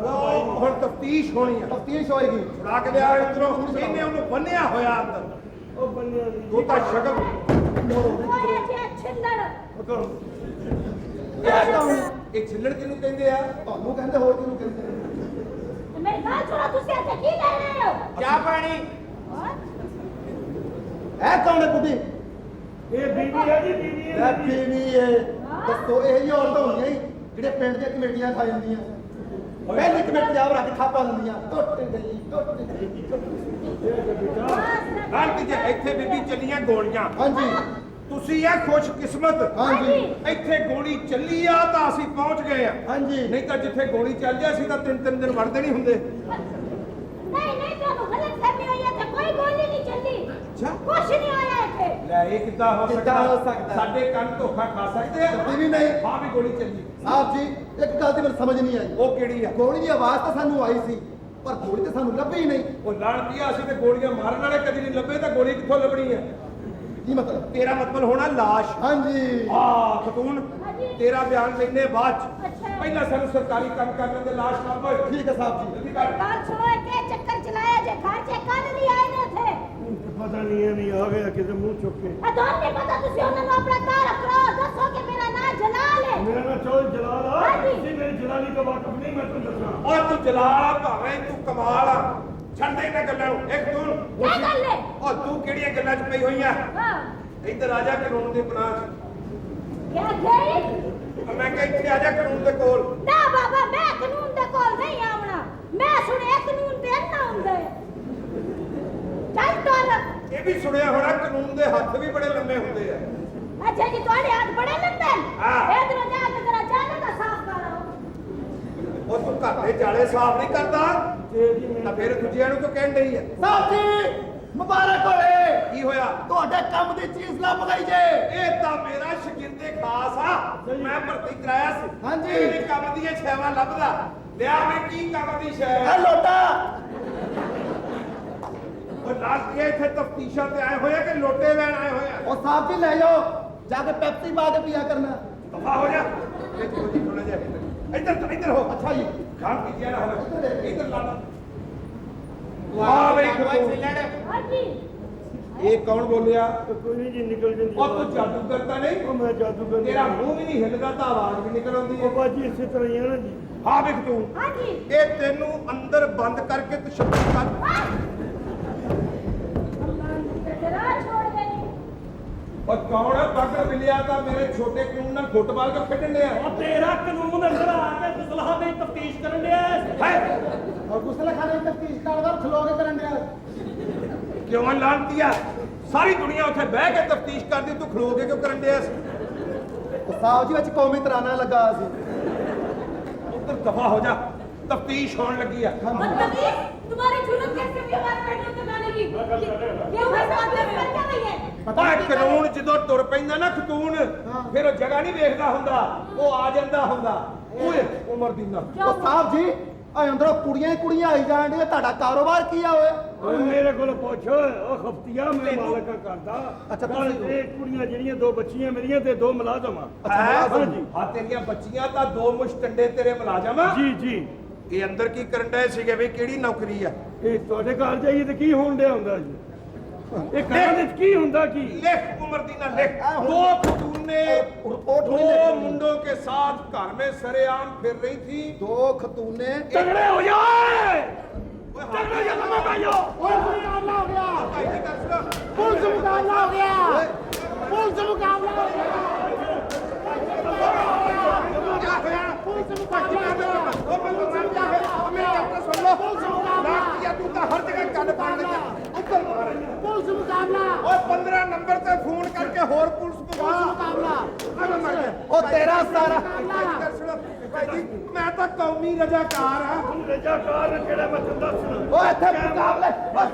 ਉਹ ਹੁਣ ਤਫਤੀਸ਼ ਹੋਣੀ ਆ ਤਫਤੀਸ਼ ਹੋਏਗੀ ਛੁਡਾ ਕੇ ਲਿਆ ਅੰਦਰੋਂ ਇਹਨੇ ਉਹਨੂੰ ਬੰਨਿਆ ਹੋਇਆ ਅੰਦਰ ਉਹ ਬੰਨਿਆ ਦੀ ਉਹ ਤਾਂ ਸ਼ਕਲ ਓਏ ਜੇ ਛਿੰਦੜ ਇਹ ਛਿੱਲੜ ਕਿਹਨੂੰ ਕਹਿੰਦੇ ਆ ਤੁਹਾਨੂੰ ਕਹਿੰਦੇ ਹੋਰ ਕਿਹਨੂੰ ਕਹਿੰਦੇ ਮੇਰੀ ਗੱਲ ਸੁਣੋ ਤੁਸੀਂ ਇੱਥੇ ਕੀ ਲੈ ਰਹੇ ਹੋ ਚਾਹ ਪਾਣੀ ਹਾਂ? ਇਹ ਕੌਣ ਹੈ ਬੁੱਢੀ ਇਹ ਬੀਵੀ ਹੈ ਜੀ ਬੀਵੀ ਹੈ ਇਹ ਬੀਵੀ ਹੈ ਦੱਸੋ ਇਹ ਹੀ ਔਰਤਾਂ ਹੁੰਦੀਆਂ ਹੀ ਜਿਹੜੇ ਪਿੰਡ ਦੀਆਂ ਕਮੇਟੀਆਂ ਖਾ ਜਾਂਦੀਆਂ ਪਹਿਲੀ ਕਮੇਟੀ ਪੰਜਾਬ ਰੱਖ ਕੇ ਥਾਪਾ ਦਿੰਦੀਆਂ ਟੁੱਟ ਗਈ ਟੁੱਟ ਗਈ ਗਲਤ ਜੇ ਇੱਥੇ ਬੀਬੀ ਚੱਲੀਆਂ ਗੋਲੀਆਂ ਹਾਂਜੀ ਤੁਸੀਂ ਆ ਖੁਸ਼ਕਿਸਮਤ ਹਾਂਜੀ ਇੱਥੇ ਗੋਲੀ ਚੱਲੀ ਆ ਤਾਂ ਅਸੀਂ ਪਹੁੰਚ ਗਏ ਆ ਹਾਂਜੀ ਨਹੀਂ ਤਾਂ ਜਿੱਥੇ ਗੋਲੀ ਚੱਲ ਜਾ ਅਸੀਂ ਤਾਂ 3-3 ਦਿਨ ਵੜਦੇ ਨਹੀਂ ਹੁੰਦੇ ਨਹੀਂ ਨਹੀਂ ਤੁਹਾਨੂੰ ਗਲਤ ਫਹਿਮੀ ਹੋਈ ਹੈ ਤੇ ਕੋਈ ਗੋਲੀ ਨਹੀਂ ਚੱਲੀ ਅੱਛਾ। ਕੁਛ ਨਹੀਂ ਹੋਇਆ ਇੱਥੇ ਲੈ ਇਹ ਕਿੱਦਾਂ ਹੋ ਕਿੱਦਾਂ ਹੋ ਸਕਦਾ? ਸਾਡੇ ਕੰਨ ਧੋਖਾ ਖਾ ਸਕਦੇ ਆ ਕਦੀ ਵੀ ਨਹੀਂ ਹਾਂ ਵੀ ਗੋਲੀ ਚੱਲੀ ਸਾਹਿਬ ਜੀ ਇੱਕ ਗੱਲ ਦੀ ਮੈਨੂੰ ਸਮਝ ਨਹੀਂ ਆਈ ਉਹ ਕਿਹੜੀ ਆ ਗੋਲੀ ਦੀ ਆਵਾਜ਼ ਤਾਂ ਸਾਨੂੰ ਆਈ ਸੀ ਪਰ ਗੋਲੀ ਤਾਂ ਸਾਨੂੰ ਲੱਭੀ ਹੀ ਨਹੀਂ ਉਹ ਲੜਦੀ ਆ ਅਸੀਂ ਤੇ ਗੋਲੀਆਂ ਮਾਰਨ ਵਾਲੇ ਕਦੀ ਨਹੀਂ ਲੱਭੇ ਤਾਂ ਗੋਲੀ ਕਿੱਥੋਂ ਲੱਭਣੀ ਆ ਕੀ ਮਤਲਬ ਤੇਰਾ ਮਤਲਬ ਹੋਣਾ ਲਾਸ਼ ਹਾਂਜੀ ਆ ਖਤੂਨ ਤੇਰਾ ਬਿਆਨ ਲੈਣੇ ਬਾਅਦ ਚ ਅੱਛਾ। ਪਹਿਲਾਂ ਸਾਨੂੰ ਸਰਕਾਰੀ ਕੰਮ ਕਰਨ ਦੇ ਲਾਸ਼ ਲੱਭ ਠੀਕ ਹੈ ਸਾਹਿਬ ਜੀ ਜਲਦੀ ਕਰ ਗੱਲ ਸੁਣੋ ਇੱਥੇ ਚੱਕਰ ਚਲਾਇਆ ਜੇ ਘਰ ਚ ਕੱਲ ਨਹੀਂ ਆਏ ਨੇ ਇੱਥੇ ਪਤਾ ਨਹੀਂ ਇਹ ਵੀ ਆ ਗਿਆ ਕਿਤੇ ਮੂੰਹ ਚੁੱਕ ਕੇ ਆ ਤੁਹਾਨੂੰ ਨਹੀਂ ਪਤਾ ਤੁਸੀਂ ਉਹਨਾਂ ਨੂੰ ਆਪਣਾ ਤਾਰਫ ਕਰੋ ਦੱਸੋ ਕਿ ਮੇਰਾ ਨਾਮ ਜਲਾਲ ਹੈ ਮੇਰਾ ਨਾਮ ਚੌਲ ਜਲਾਲ ਆ ਹਾਂਜੀ। ਤੁਸੀਂ ਮੇਰੀ ਜਲਾਲੀ ਤੋਂ ਵਾਕਫ ਨਹੀਂ ਮੈਂ ਤੁਹਾਨੂੰ ਦੱਸਣਾ ਓਏ ਤੂੰ ਜਲਾਲ ਆ ਭਾਵੇਂ ਤੂੰ ਕਮਾਲ ਆ ਛੱਡ ਦੇ ਇਹਨਾਂ ਗੱਲਾਂ ਨੂੰ ਇੱਕ ਤੂੰ ਕੀ ਗੱਲ ਹੈ ਓ ਤੂੰ ਕਿਹੜੀਆਂ ਗੱਲਾਂ 'ਚ ਪਈ ਹੋਈ ਆ ਹਾਂ ਇੱਧਰ ਆ ਜਾ ਕਾਨੂੰਨ ਦੇ ਪਨਾਹ 'ਚ ਕਿਆ ਗਈ ਮੈਂ ਕਿਹਾ ਇੱਥੇ ਆ ਜਾ ਕਾਨੂੰਨ ਦੇ ਕੋਲ ਨਾ ਬਾਬਾ ਮੈਂ ਕਾਨੂੰਨ ਦੇ ਕੋਲ ਨਹੀਂ ਆਉਣਾ ਮੈਂ ਸੁਣਿਆ ਕਾਨੂੰਨ ਤੇ ਨਾ ਹੁੰਦਾ ਹੈ ਚੱਲ ਤੋਰ ਇਹ ਵੀ ਸੁਣਿਆ ਹੋਣਾ ਕਾਨੂੰਨ ਦੇ ਹੱਥ ਵੀ ਬੜੇ ਲੰਮੇ ਹੁੰਦੇ ਆ ਅੱਛਾ ਜੀ ਤੁਹਾਡੇ ਹੱਥ ਬੜੇ ਲੰਬੇ ਹਾਂ। ਇਧਰੋਂ ਜਾ ਕੇ ਜਰਾ ਜਾਣੇ ਦਾ ਸਾਫ਼ ਕਰੋ ਉਹ ਤੂੰ ਘਰ ਦੇ ਜਾਲੇ ਸਾਫ਼ ਨਹੀਂ ਕਰਦਾ ਤੇ ਜੀ ਮੈਂ ਤਾਂ ਫਿਰ ਦੂਜਿਆਂ ਨੂੰ ਕਿਉਂ ਕਹਿਣ ਡਈ ਆ ਸਾਹਿਬ ਜੀ ਮੁਬਾਰਕ ਹੋਏ ਕੀ ਹੋਇਆ ਤੁਹਾਡੇ ਕੰਮ ਦੀ ਚੀਜ਼ ਲੱਭ ਗਈ ਜੇ ਇਹ ਤਾਂ ਮੇਰਾ ਸ਼ਗਿਰਦੇ ਖਾਸ ਆ ਮੈਂ ਭਰਤੀ ਕਰਾਇਆ ਸੀ ਹਾਂਜੀ। ਮੇਰੇ ਕੰਮ ਦੀਆਂ ਛੇਵਾਂ ਲੱਭਦਾ ਲਿਆ ਮੈਂ ਕੀ ਕੰਮ ਦੀ ਛੇ ਇਹ ਲੋਟਾ ਉਹ ਲਾਸਟ ਇੱਥੇ ਤਫਤੀਸ਼ਾਂ ਤੇ ਆਏ ਹੋਏ ਆ ਕਿ ਲੋਟੇ ਲੈਣ ਆਏ ਹੋਏ ਆ ਉਹ ਸਾਹਿਬ ਜੀ ਲੈ ਜਾਓ ਜਾ ਕੇ ਪੈਪਸੀ ਪਾ ਕੇ ਪੀਆ ਕਰਨਾ ਦਫਾ ਹੋ ਜਾ ਇਹ ਥੋੜਾ ਜਿਹਾ ਇੱਧਰ ਹੋ। ਅੱਛਾ ਜੀ ਖਾਣ ਪੀਜਿਆ ਨਾ ਹੋਵੇ। ਇੱਧਰ ਦੇਖ। ਇੱਧਰ ਲਾ ਵਾਹ ਬਈ हाँ जी ਇਹ ਕੌਣ ਬੋਲਿਆ? ਕੋਈ ਨਹੀਂ ਜੀ ਨਿਕਲ ਜਾਂਦੀ ਉਹ ਤੂੰ ਜਾਦੂਗਰ ਤਾਂ ਨਹੀਂ? ਉਹ ਮੈਂ ਜਾਦੂਗਰ ਨਹੀਂ। ਤੇਰਾ ਮੂੰਹ ਵੀ ਨਹੀਂ ਹਿੱਲਦਾ ਤਾਂ ਆਵਾਜ਼ ਵੀ ਨਿਕਲ ਆਉਂਦੀ ਉਹ ਹੈ। ਬਾਜੀ ਇਸੇ ਤਰ੍ਹਾਂ ਹੀ ਆ ਨਾ ਜੀ। ਹਾਂ ਵੇਖ ਤੂੰ हाँ जी ਇਹ ਤੈਨੂੰ ਅੰਦਰ ਬੰਦ ਕਰਕੇ ਤਸ਼ੱਦਦ ਕਰ। तेरा छोड़ गई ਉਹ ਕੌਣ ਹੈ? ਪਾਗਲ ਬਿਲਿਆ ਤਾਂ ਮੇਰੇ ਛੋਟੇ ਕਾਨੂੰਨ ਨਾਲ ਫੁੱਟਬਾਲ ਕੋ ਖੇਡਣ ਲਿਆ ਉਹ ਤੇਰਾ ਕਾਨੂੰਨ ਅੰਦਰ ਆ ਕੇ ਗੁਸਲਹਾਂ ਦੀ ਤਫਤੀਸ਼ ਕਰਨ ਡਿਆ ਹੈ। ਔਰ ਗੁਸਲ ਖਾਨੇ ਦੀ ਤਫਤੀਸ਼ ਕਰਦਾ ਖਲੋ ਕੇ ਕਰਨ ਡਿਆ ਕਿਉਂ ਲਾਂਤੀਆ? ਸਾਰੀ ਦੁਨੀਆ ਉੱਥੇ ਬਹਿ ਕੇ ਤਫਤੀਸ਼ ਕਰਦੀ, ਤੂੰ ਖਲੋ ਕੇ ਕਿਉਂ ਕਰਨ ਡਿਆ ਸੀ? ਸਾਹਿਬ ਜੀ ਵਿੱਚ ਕੌਮੀ ਤਰਾਨਾ ਲੱਗਾ ਸੀ ਉੱਧਰ ਦਫਾ ਹੋ ਜਾ, ਤਫਤੀਸ਼ ਹੋਣ ਲੱਗੀ ਆ। बदतमीज तुम्हारी जुल्म कैसे भी हमारे पेट में दबाने की ये हुआ साथ में कर क्या रही है ਪਰ ਕਾਨੂੰਨ ਜਦੋਂ ਤੁਰ ਪੈਂਦਾ ਨਾ ਖਤੂਨ, ਫਿਰ ਉਹ ਜਗ੍ਹਾ ਨਹੀਂ ਵੇਖਦਾ ਹੁੰਦਾ, ਉਹ ਆ ਜਾਂਦਾ ਹੁੰਦਾ। ਓਏ ਉਮਰ ਦੀ ਨਾ ਉਹ ਸਾਹਿਬ ਜੀ ਆ ਅੰਦਰੋਂ ਕੁੜੀਆਂ ਹੀ ਕੁੜੀਆਂ ਆਈ ਜਾਣ ਦੀਆਂ, ਤੁਹਾਡਾ ਕਾਰੋਬਾਰ ਕੀ ਆ ਓਏ? ਓਏ ਮੇਰੇ ਕੋਲ ਪੁੱਛ ਉਹ ਖਫਤੀਆ ਮੈਂ ਮਾਲਕ ਕਰਦਾ। ਅੱਛਾ, ਨਾਲ ਤੁਸੀਂ ਇਹ ਕੁੜੀਆਂ ਜਿਹੜੀਆਂ 2 ਬੱਚੀਆਂ ਮੇਰੀਆਂ ਤੇ 2 ਮੁਲਾਜ਼ਮ ਆ। ਹਾਂਜੀ ਹਾਂ, ਤੇਰੀਆਂ ਬੱਚੀਆਂ ਤਾਂ 2 ਮੁਸ਼ਟੰਡੇ ਤੇਰੇ ਮੁਲਾਜ਼ਮ ਆ। ਜੀ ਜੀ ਇਹ ਅੰਦਰ ਕੀ ਕਰਨ ਡਏ ਸੀਗੇ ਵੀ ਕਿਹੜੀ ਨੌਕਰੀ ਆ? ਇਹ ਤੁਹਾਡੇ ਘਰ ਜਾਈਏ ਤੇ ਕੀ ਹੋਣ ਡਿਆ ਹੁੰਦਾ ਜੀ? ਇਹ ਘਰਾਂ ਵਿੱਚ ਕੀ ਹੁੰਦਾ ਕੀ? लिख उमर दीना लिख। 2 खतूने रिपोर्ट 2 मुंडों के साथ घर में सरेआम फिर रही थी। 2 खतूने तगड़े हो जाए। तगड़े हो जाओ भाइयों। ਓਏ ਮੁਕਾਬਲਾ ਹੋ ਗਿਆ भाई जी कर सुनो। ਪੁਲਿਸ ਮੁਕਾਬਲਾ ਹੋ ਗਿਆ ਪੁਲਿਸ ਮੁਕਾਬਲਾ ਹੋ ਗਿਆ क्या होया? ਪੁਲਿਸ ਮੁਕਾਬਲਾ ਹੋ ਗਿਆ ओ मेरी बात सुन लो। ना किया तू तो हर जगह गल पाने लगा। ऊपर मार। ਪੁਲਿਸ ਮੁਕਾਬਲਾ ओए 15 नंबर ते फोन करके होर पुलिस ਪੁਲਿਸ मंगा। ਮੁਕਾਬਲਾ ਉਹ ਤੇਰਾ ਸਾਰਾ कर सुनो भाई जी, मैं तो कौमी रजाकार हां। ਰਜਾਕਾਰ ਕਿਹੜਾ ਮੈਂ ਤੁਹਾਨੂੰ ਦੱਸਣਾ। ਓਏ ਇੱਥੇ ਮੁਕਾਬਲੇ ਓਏ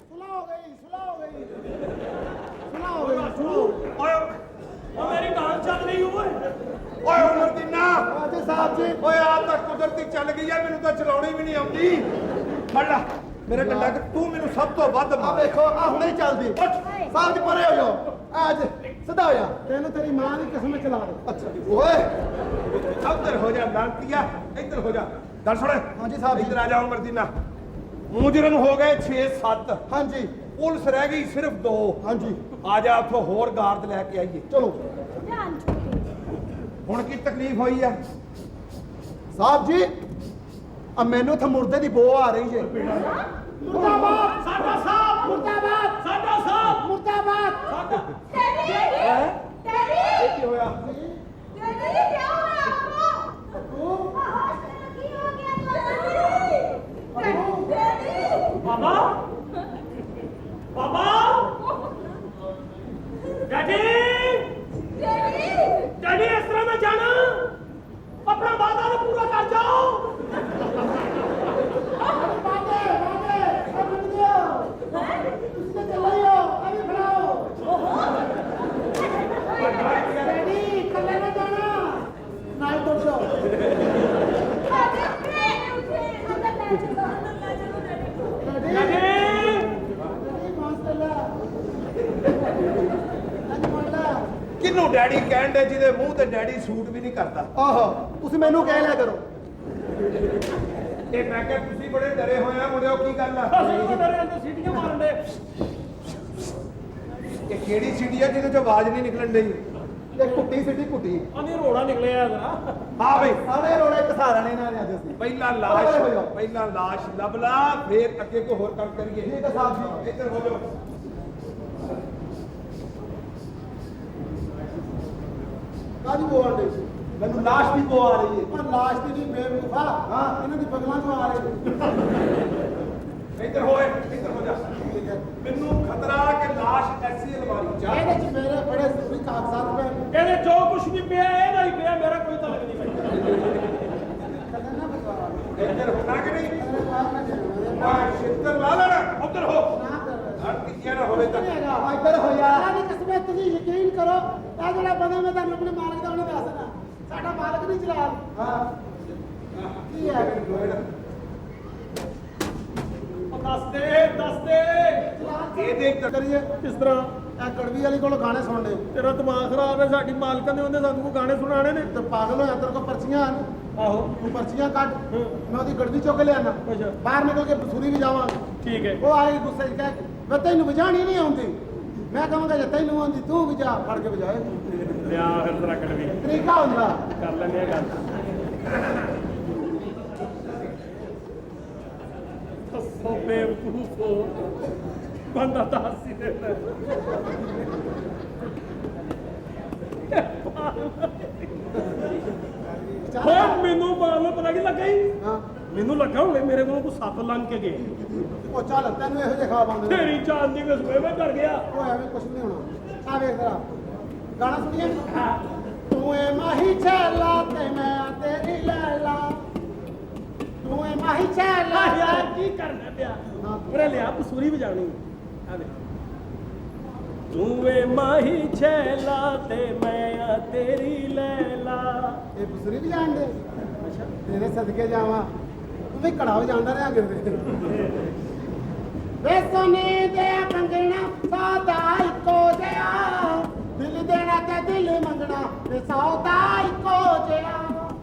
ਸੁਲਾ ਹੋ ਗਈ ਸੁਲਾ ਹੋ ਗਈ ਸੁਲਾ ਹੋ ਗਈ ਸੁਲਾ ओए ਉਹ ਮੇਰੀ ਗਾਲ ਚੱਲ ਰਹੀ ਓਏ ओए उमर दीना। ਆਜੇ ਸਾਹਿਬ ਜੀ ਓਏ ਆ ਤਾਂ ਕੁਦਰਤੀ ਚੱਲ ਗਈ ਆ, ਮੈਨੂੰ ਤਾਂ ਚਲਾਉਣੀ ਵੀ ਨਹੀਂ ਆਉਂਦੀ। ਫੜ ਲੈ ਮੇਰਾ ਡੰਡਾ ਕਿ ਤੂੰ ਮੈਨੂੰ ਸਭ ਤੋਂ ਵੱਧ ਆ ਮਾਰ। ਵੇਖੋ ਆ ਹੁਣੇ ਹੀ ਚੱਲਦੀ ਸਾਹਿਬ ਜੀ ਪਰੇ ਹੋ ਜਾਓ ਅੱਜ ਸਿੱਧਾ ਹੋ ਜਾ ਤੈਨੂੰ ਤੇਰੀ ਮਾਂ ਦੀ ਕਿਸਮ ਚਲਾ ਦੇ ਅੱਛਾ ਓਏ ਉੱਧਰ ਹੋ ਜਾ ਲਾਂਤੀਆ, ਇੱਧਰ ਹੋ ਜਾ। ਗੱਲ ਸੁਣ। ਹਾਂਜੀ ਸਾਹਿਬ ਜੀ। ਇੱਧਰ ਆ ਜਾ ਉਮਰ ਦੀਨਾ। ਮੁਜਰਮ ਹੋ ਗਏ 6-7, ਹਾਂਜੀ ਪੁਲਿਸ ਰਹਿ ਗਈ ਸਿਰਫ 2। ਹਾਂਜੀ ਆ ਜਾ ਉੱਥੋਂ ਹੋਰ ਗਾਰਡ ਲੈ ਕੇ ਆਈਏ। ਚਲੋ ध्यान छोड़ो ਹੁਣ ਕੀ ਤਕਲੀਫ ਹੋਈ ਆ? ਸਾਹਿਬ ਜੀ ਆ ਮੈਨੂੰ ਇੱਥੇ ਮੁਰਦੇ ਦੀ ਬੋ ਆ ਰਹੀ ਜੇ मुर्दाबाद ਸਾਡਾ ਸਾਹਿਬ मुर्दाबाद ਸਾਡਾ ਸਾਹਿਬ मुर्दाबाद ਸਾਡਾ तेरी ਕੀ ਹੋਇਆ? तेरी क्या हुआ आपको की हो गया तेरी ਬਾਬਾ ਬਾਬਾ ਡੈਡੀ तेरी ਡੈਡੀ ਇਸ ਤਰ੍ਹਾਂ ਨਾ ਜਾਣਾ, ਆਪਣਾ ਵਾਅਦਾ ਤਾਂ ਪੂਰਾ ਕਰ ਜਾਓ। ਕਿਹਨੂੰ ਡੈਡੀ ਕਹਿਣ ਦੇ ਜਿਹਦੇ ਮੂੰਹ ਤੇ ਡੈਡੀ ਸੂਟ ਵੀ ਨਹੀਂ ਕਰਦਾ? ਆਹੋ ਤੁਸੀਂ ਮੈਨੂੰ ਕਹਿ ਲਿਆ ਕਰੋ ਇਹ ਮੈਂ ਕਿਹਾ ਤੁਸੀਂ ਬੜੇ ਡਰੇ ਹੋਏ ਆ ਮੁੰਡਿਓ, ਕੀ ਗੱਲ ਆ? ਅਸੀਂ ਤਾਂ ਡਰੇ ਅੰਦਰ ਸੀਟੀਆਂ ਮਾਰਨ ਦੇ। ਇਹ ਕਿਹੜੀ ਸੀਟੀ ਆ ਜਿਹਦੇ ਚੋਂ ਆਵਾਜ਼ ਨਹੀਂ ਨਿਕਲਣ ਡਈ? ਇਹ ਕੁੱਟੀ ਸਿੱਟੀ ਕੁੱਟੀ ਅਨੇ ਰੋੜਾ ਨਿਕਲਿਆ ਜਰਾ। ਹਾਂ ਬਈ, ਸਾਰੇ ਰੋੜੇ ਇੱਕ ਸਹਾਰਣੇ ਨਾਲ ਅੱਜ ਅਸੀਂ ਪਹਿਲਾਂ ਲਾਸ਼ ਲੱਭ ਲਾ, ਫੇਰ ਅੱਗੇ ਕੋ ਹੋਰ ਕੰਮ ਕਰੀਏ। ਠੀਕ ਹੈ ਸਾਹਿਬ ਜੀ ਇੱਧਰ ਹੋ ਜਾਓ। ਕਾਹਦੀ ਬੋ ਆ ਰਹੀ ਮੈਨੂੰ ਲਾਸ਼ ਦੀ ਬੋ ਆ ਰਹੀ ਹੈ ਪਰ ਲਾਸ਼ ਦੀ ਨਹੀਂ ਬੇਵਕੂਫਾ ਹਾਂ ਇਹਨਾਂ ਦੀ ਬਗਲਾਂ ਤੋਂ ਆ ਰਹੀ ਇੱਧਰ ਹੋਏ, ਇੱਧਰ ਹੋ ਜਾ। ਮੈਨੂੰ ਖਤਰਾ ਕਿ ਲਾਸ਼ ਐਸੀ ਅਲਮਾਰੀ ਚ ਆ। ਇਹਦੇ ਚ ਮੇਰੇ ਬੜੇ ਜ਼ਰੂਰੀ ਕਾਗਜ਼ਾਤ ਪਏ ਕਹਿੰਦੇ ਜੋ ਕੁਛ ਵੀ ਪਿਆ ਇਹਦਾ ਹੀ ਪਿਆ, ਮੇਰਾ ਕੋਈ ਤਲਕ ਨਹੀਂ ਪੈਂਦਾ। ਕਦੇ ਨਾ ਬਤਾ ਇੱਧਰ ਹੋਣਾ ਕਿ ਨਹੀਂ? ਮੇਰੇ ਬਾਹਰ ਨਾ ਜਾਣਾ ਆ ਛਿੱਤਰ ਲਾ ਲੈਣਾ। ਉੱਧਰ ਹੋ। ਨਾ ਕਰ ਹਰ ਕਿੱਥੇ ਨਾ ਹੋਵੇ ਤਾਂ ਇੱਧਰ ਹੋ ਜਾ ਦੀ ਕਿਸਮਤ ਤੁਸੀਂ ਯਕੀਨ ਕਰੋ ਇਹ ਜਿਹੜਾ ਬੰਦਾ ਮੈਂ ਤੁਹਾਨੂੰ ਆਪਣੇ ਮਾਲਕ ਦਾ ਉਹਨੇ ਦੱਸਣਾ ਸਾਡਾ ਮਾਲਕ ਨਹੀਂ ਚਲਾ ਹਾਂ ਕੀ ਹੈ ਦੱਸ ਦੇ ਇਹ ਦੇਖ ਕਰੀਏ ਕਿਸ ਤਰ੍ਹਾਂ ਇਹ ਕੜਵੀ ਵਾਲੀ ਕੋਲ ਗਾਣੇ ਸੁਣਨੇ ਤੇਰਾ ਦਿਮਾਗ ਖਰਾਬ ਹੈ ਸਾਡੀ ਮਾਲਕਾਂ ਨੇ ਉਹਨੇ ਸਾਨੂੰ ਕੋ ਗਾਣੇ ਸੁਣਾਣੇ ਨੇ ਤੇ ਪਾਗਲ ਹੋਇਆ ਤੇਰੇ ਕੋਲ ਪਰਚੀਆਂ ਹਨ ਆਹੋ ਤੂੰ ਪਰਚੀਆਂ ਕੱਢ ਮੈਂ ਉਹਦੀ ਗੜਵੀ ਚੁੱਕ ਲਿਆਣਾ ਅੱਛਾ ਬਾਹਰ ਨਿਕਲ ਕੇ ਬਸੂਰੀ ਵੀ ਜਾਵਾਂਗੇ ਠੀਕ ਹੈ ਉਹ ਆਏ ਗੁੱਸੇ 'ਚ ਕਹਿ ਮੈਂ ਤੈਨੂੰ ਵਜਾਣੀ ਨਹੀਂ ਆਉਂਦੀ ਮੈਂ ਕਹਾਂਗਾ ਜੇ ਤੈਨੂੰ ਆਉਂਦੀ ਤੂੰ ਵਜਾ ਫੜ ਕੇ ਵਜਾਏ ਲਿਆ ਫਿਰ ਤੇਰਾ ਕੜਵੀ ਤਰੀਕਾ ਹੁੰਦਾ ਕਰ ਲੈਂਦੇ ਆ ਗੱਲ ਦੱਸੋ ਬੇਵਕੂਫੋ ਬੰਦਾ ਦੱਸ ਹੀ ਦੇਣਾ ਹੋਰ ਮੈਨੂੰ ਮਾਲੂਮ ਪਤਾ ਕੀ ਲੱਗਾ ਹੀ ਹਾਂ ਮੈਨੂੰ ਲੱਗਾ ਹੁਣੇ ਮੇਰੇ ਕੋਲੋਂ ਕੋਈ ਸੱਪ ਲੰਘ ਕੇ ਗਏ ਉਹ ਚੱਲ ਤੈਨੂੰ ਇਹੋ ਜਿਹੇ ਖਾ ਪਾਉਂਦੇ ਤੇਰੀ ਚਾਂਦ ਦੀ ਕਸਮੇ ਮੈਂ ਕਰ ਗਿਆ ਉਹ ਐਵੇਂ ਕੁਛ ਨਹੀਂ ਹੋਣਾ ਆ ਵੇਖ ਜਰਾ ਗਾਣਾ ਸੁਣੀਏ ਤੂੰ ਏ ਮਾਹੀ ਛੈਲਾ ਤੇ ਮੈਂ ਆ ਤੇਰੀ ਲੈਲਾ ਤੂੰ ਏ ਮਾਹੀ ਛੈਲਾ ਆ ਯਾਰ ਕੀ ਕਰਨਾ ਪਿਆ ਹਾਂ। ਉਹਨੇ ਲਿਆ ਬਸੂਰੀ ਵਜਾਣੀ ਆ ਦੇ ਤੂੰ ਵੇ ਮਾਹੀ ਛੈਲਾ ਤੇ ਮੈਂ ਆ ਤੇਰੀ ਲੈਲਾ ਇਹ ਬਸਰੀ ਵੀ ਜਾਣਦੇ ਅੱਛਾ ਤੇਰੇ ਸਦਕੇ ਜਾਵਾਂ ਤੂੰ ਵੀ ਕੜਾ ਵਜਾਉਂਦਾ ਰਿਹਾ ਗਿਰਦੇ ਵੇ ਸੋਨੇ ਦੇ ਕੰਗਣਾ ਸਾਦਾ ਇੱਕੋ ਜਿਹਾ ਦਿਲ ਦੇਣਾ ਤੇ ਦਿਲ ਮੰਗਣਾ ਵੇ ਸੌਦਾ ਇੱਕੋ ਜਿਹਾ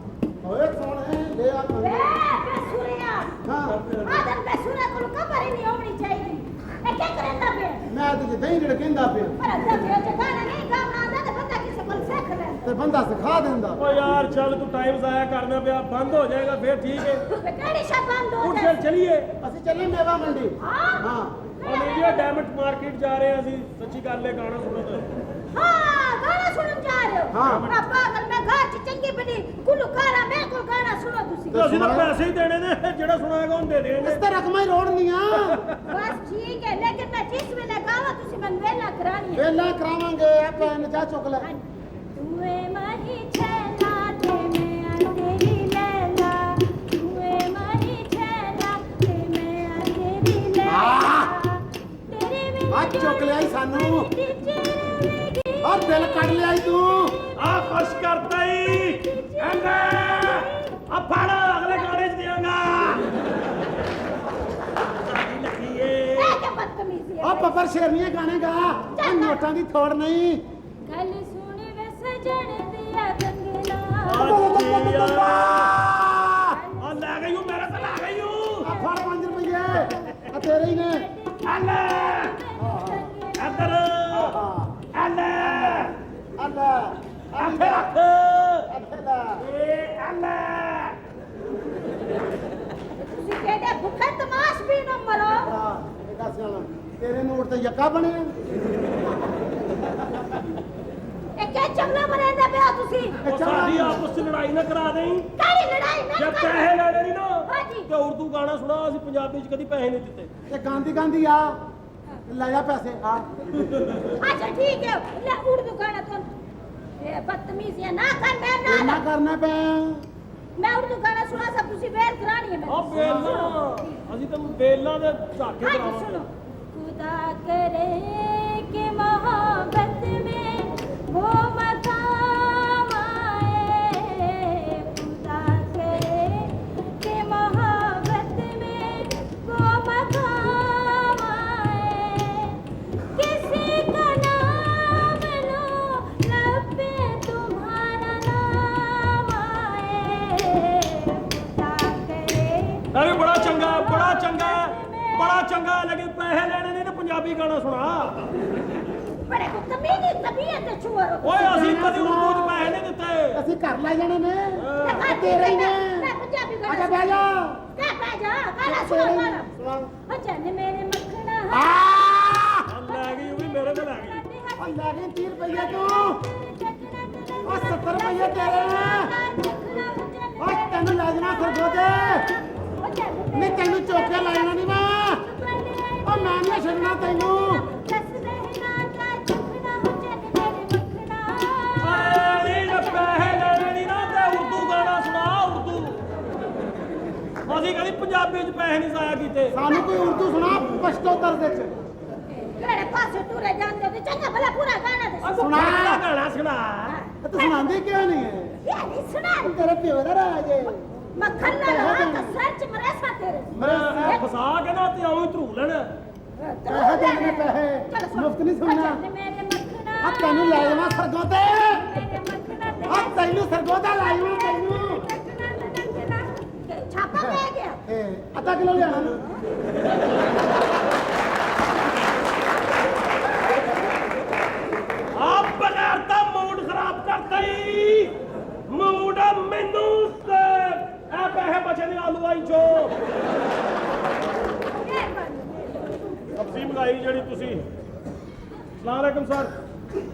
ਓਏ ਸੋਨੇ ਦੇ ਵੇ ਕੰਗਣਾ ਬਸੁਰਿਆ ਹਾਂ ਆਦਮ ਬਸੁਰਿਆ ਕੋਲ ਖਬਰ ਹੀ ਨਹੀਂ ਹੋਣੀ ਚਾਹੀਦੀ ਇਹ ਕੀ ਕਰਦਾ ਪਿਆ ਮੈਂ ਤੇ ਜਿੱਦਾਂ ਹੀ ਝੜਕਿੰਦਾ ਪਿਆ ਪਰ ਅੱਧਾ ਪਿਆ ਜੇ ਗਾਣਾ ਨਹੀਂ ਗਾਉਣਾ ਆਉਂਦਾ ਤੇ ਬੰਦਾ ਕਿਸੇ ਕੋਲ ਸਿੱਖ ਲੈਂਦਾ ਤੇ ਬੰਦਾ ਸਿਖਾ ਦਿੰਦਾ ਓ ਯਾਰ ਚੱਲ ਤੂੰ ਟਾਈਮ ਜ਼ਾਇਆ ਕਰਨਾ ਪਿਆ ਬੰਦ ਹੋ ਜਾਏਗਾ ਫੇਰ ਠੀਕ ਹੈ ਵੇ ਕਿਹੜੀ ਸ਼ਬੰਦ ਹੋ ਹੁਣ ਚੱਲ ਚਲੀਏ ਅਸੀਂ ਚੱਲੇ ਮੇਵਾ ਮੰਡੀ ਹਾਂ ਹਾਂ ਔਰ ਇੰਡੀਆ ਡੈਮਟ ਮਾਰਕੀਟ ਜਾ ਰਹੇ ਹਾਂ ਅਸੀਂ ਸੱਚੀ ਗੱਲ ਹੈ ਗਾਣਾ ਸੁਣੋ ਤਾਂ ਹਾਂ ਗਾਣਾ ਸੁਣਨ ਜਾ ਰਹੇ ਹੋ ਹਾਂ। ਨਾ ਪਾਗਲ ਮੈਂ ਘਰ ਚ ਚੰਗੀ ਬਣੀ ਗੁਲਕਾਰਾ ਮੇਰੇ ਕੋਲ ਗਾਣਾ ਸੁਣੋ ਤੁਸੀਂ ਤੇ ਅਸੀਂ ਤਾਂ ਪੈਸੇ ਹੀ ਦੇਣੇ ਨੇ ਜਿਹੜਾ ਸੁਣਾਏਗਾ ਉਹਨੂੰ ਦੇ ਦੇਣਗੇ ਇਸ ਤੇ ਰਕਮਾਂ ਹੀ ਰੋੜਨੀਆਂ ਬਸ ਠੀਕ ਹੈ ਲੇਕਿਨ ਮੈਂ ਜਿਸ ਵੇਲੇ ਗਾਵਾਂ ਤੁਸੀਂ ਮੈਨੂੰ ਵੇਲਾ ਕਰਾਣੀ ਹੈ ਵੇਲਾ ਕਰਾਵਾਂਗੇ ਆਪੇ ਨਚਾ ਚੁੱਕ ਲੈ ਤੂੰ ਏ ਮਾਹੀ ਛੈਲਾ ਤੇ ਮੈਂ ਆ ਤੇਰੀ ਲੈਲਾ ਤੂੰ ਏ ਮਾਹੀ ਛੈਲਾ ਤੇ ਮੈਂ ਆ ਤੇਰੀ ਲੈਲਾ ਤੇਰੇ ਵੇ ਆ ਚੁੱਕ ਲਿਆਈ ਸਾਨੂੰ ਆ ਦਿਲ ਕੱਢ ਲਿਆਈ ਤੂੰ ਆ ਖੁਸ਼ ਕਰਤਾ ਹੀ ਐਂਦਾ ਆ ਫੜ ਅਗਲੇ ਗਾਣੇ 'ਚ ਦਿਆਂਗਾ ਸਾਡੀ ਲੱਖੀਏ ਇਹ ਕੀ ਬਦਤਮੀਜ਼ੀ ਆ ਹੈ ਪੱਪਰ ਸ਼ੇਰਨੀਆਂ ਗਾਣੇ ਗਾ ਆ ਨੋਟਾਂ ਦੀ ਥੋੜ ਨਹੀਂ ਗੱਲ ਸੁਣੀ ਵੇ ਸਜਣ ਦੀਆਂ ਗੰਗਲਾ ਆ ਲੈ ਗਈ ਉਹ ਮੇਰੇ ਤੇ ਲੈ ਗਈ ਉਹ ਆ ਫੜ 5 ਰੁਪਏ ਆ ਤੇਰੇ ਹੀ ਨੇ ਅੱਲੇ ਇੱਧਰ ਅੱਲੇ ਅੱਲਾ ਇੱਥੇ ਰੱਖ ਅੱਲਾ ਏ ਅੱਲੇ ਤੁਸੀਂ ਕਿਹੜੇ ਭੁੱਖੇ ਤਮਾਸ਼ ਵੀ ਨਾ ਮਰੋ ਇਹ ਦੱਸ ਨਾ ਤੇਰੇ ਨੋਟ ਤੇ ਯੱਕਾ ਬਣੇ ਇਹ ਕਿਹ ਚੰਗਲਾ ਬਣਾਉਂਦਾ ਪਿਆ ਤੁਸੀਂ ਉਹ ਸਾਡੀ ਆਪਸ ਚ ਲੜਾਈ ਨਾ ਕਰਾ ਦੇਈਂ ਕਾਹਦੀ ਲੜਾਈ ਨਾ ਜੇ ਕਰੋ। ਪੈਸੇ ਲੈਣੇ ਨਹੀਂ ਨਾ ਹਾਂਜੀ। ਤੇ ਉਰਦੂ ਗਾਣਾ ਸੁਣਾ ਅਸੀਂ ਪੰਜਾਬੀ ਚ ਕਦੀ ਪੈਸੇ ਨਹੀਂ ਦਿੱਤੇ ਇਹ ਗਾਂਦੀ ਗਾਂਦੀ ਆ ਲੈ ਜਾ ਪੈਸੇ ਆ अच्छा ठीक है ले उर्दू गाना तो ये बदतमीजी ना कर मैं ਇਹ ਨਾ ना ਕਰਨਾ ਪਿਆ मैं उर्दू गाना सुना सब तुसी बेल करानी है ਆ मैं ਬੇਲਾਂ ਅਸੀਂ ਤਾਂ ਬੇਲਾਂ ਦੇ ਝਾਕੇ हाँ जी ਕਰਾਵਾਂਗੇ सुनो खुदा करे कि मोहब्बत में वो मकाम आए खुदा करे कि मोहब्बत में वो मकाम आए किसी का नाम लो लब पे तुम्हारा नाम आए खुदा करे अरे बड़ा चंगा बड़ा चंगा लेकिन पैसे लेने नहीं तो पंजाबी गाना सुना बड़े को तमीज़ तबीयत छुआ ओए ਅਸੀਂ ਕਦੀ ਉਰਦੂ ਚ ਪੈਸੇ ਨਹੀਂ ਦਿੱਤੇ ਅਸੀਂ ਘਰ ਲੈ ਜਾਣੇ ਨੇ मैं ਤੇਰੇ ਹੀ ਨੇ पंजाबी ਆਜਾ गाना ਬਹਿ ਜਾ क्या कह जा गाना ਤੇਰੇ सुनो ਹੀ गाना ਨੇ। ਸੁਣਾ अच्छा ने मेरे मखना ਲੈ ਗਈ ਉਹ ਵੀ ਮੇਰੇ ਤੇ ਲੈ ਗਈ ਆ ਲੈ ਗਏ 30 ਰੁਪਏ ਤੂੰ ਉਹ 70 ਰੁਪਏ ਤੇਰੇ ਓਏ ਤੈਨੂੰ ਲੈ ਜਾਣਾ ਸਰਗੋਦੇ ਨਹੀਂ ਤੈਨੂੰ ਚੋਕੇ ਲੈ ਜਾਣਾ ਨਹੀਂ ਮੈਂ ਉਹ ਮੈਂ ਨਹੀਂ ਛੱਡਣਾ ਤੈਨੂੰ ਆਏ ਜੇ ਪੈਸੇ ਲੈਣੇ ਨਹੀਂ ਨਾ ਤੇ ਉਰਦੂ ਗਾਣਾ ਸੁਣਾ ਉਰਦੂ ਅਸੀਂ ਕਦੀ ਪੰਜਾਬੀ ਚ ਪੈਸੇ ਨਹੀਂ ਜ਼ਾਇਆ ਕੀਤੇ ਸਾਨੂੰ ਕੋਈ ਉਰਦੂ ਸੁਣਾ ਪਸ਼ਤੋ ਦਰਦ ਚ ਕਿਹੜੇ ਪਾਸੇ ਟੁਰੇ ਜਾਂਦੇ ਤੇ ਚੰਗਾ ਭਲਾ ਪੂਰਾ ਗਾਣਾ ਦੇ ਸੁਣਾ। ਗਾਣਾ ਸੁਣਾ ਤੂੰ ਸੁਣਾਉਂਦੀ ਕਿਉਂ ਨਹੀਂ ਹੈ ਇਹ ਨਹੀਂ ਸੁਣਾ ਤੇਰੇ ਪਿਓ ਦਾ ਰਾਜ ਹੈ ਮੱਖਣ ਨਾ ਲਾ ਤਾਂ ਸਿਰ ਚ ਮਰੇਸਾ ਤੇਰੇ ਮੈਂ ਫਸਾ ਕੇ ਨਾ ਤੇ ਆਉਂ ਹੀ ਧਰੂ ਲੈਣਾ ਪੈਸੇ ਦੇਣੇ ਪੈਸੇ ਮੁਫਤ ਨਹੀਂ ਸੁਣਨਾ ਮੇਰੇ ਮੱਖਣਾ ਆ ਤੈਨੂੰ ਲੈ ਜਾਵਾਂ ਸਰਗੋਂ ਤੇ ਮੇਰੇ ਮੱਖਣਾ ਤੇ ਆ ਤੈਨੂੰ ਸਰਗੋਂ ਦਾ ਲੈ ਜਾਵਾਂ ਤੈਨੂੰ ਛਾਪਾ ਪੈ ਗਿਆ ਇਹ ਅੱਧਾ ਕਿਲੋ ਲਿਆਣਾ ਆਪ ਬਗੈਰ ਤਾਂ ਮੂਡ ਖਰਾਬ ਕਰਤਾ ਹੀ ਮੂਡ ਮੈਨੂੰ ਤੇ ਇਹ ਪੈਸੇ ਬਚੇ ਨੇ ਆਲੂ ਆਈ ਚੋ ਸਬਜ਼ੀ ਮੰਗਾਈ ਜਿਹੜੀ ਤੁਸੀਂ ਸਲਾਮ ਅਲੈਕਮ ਸਰ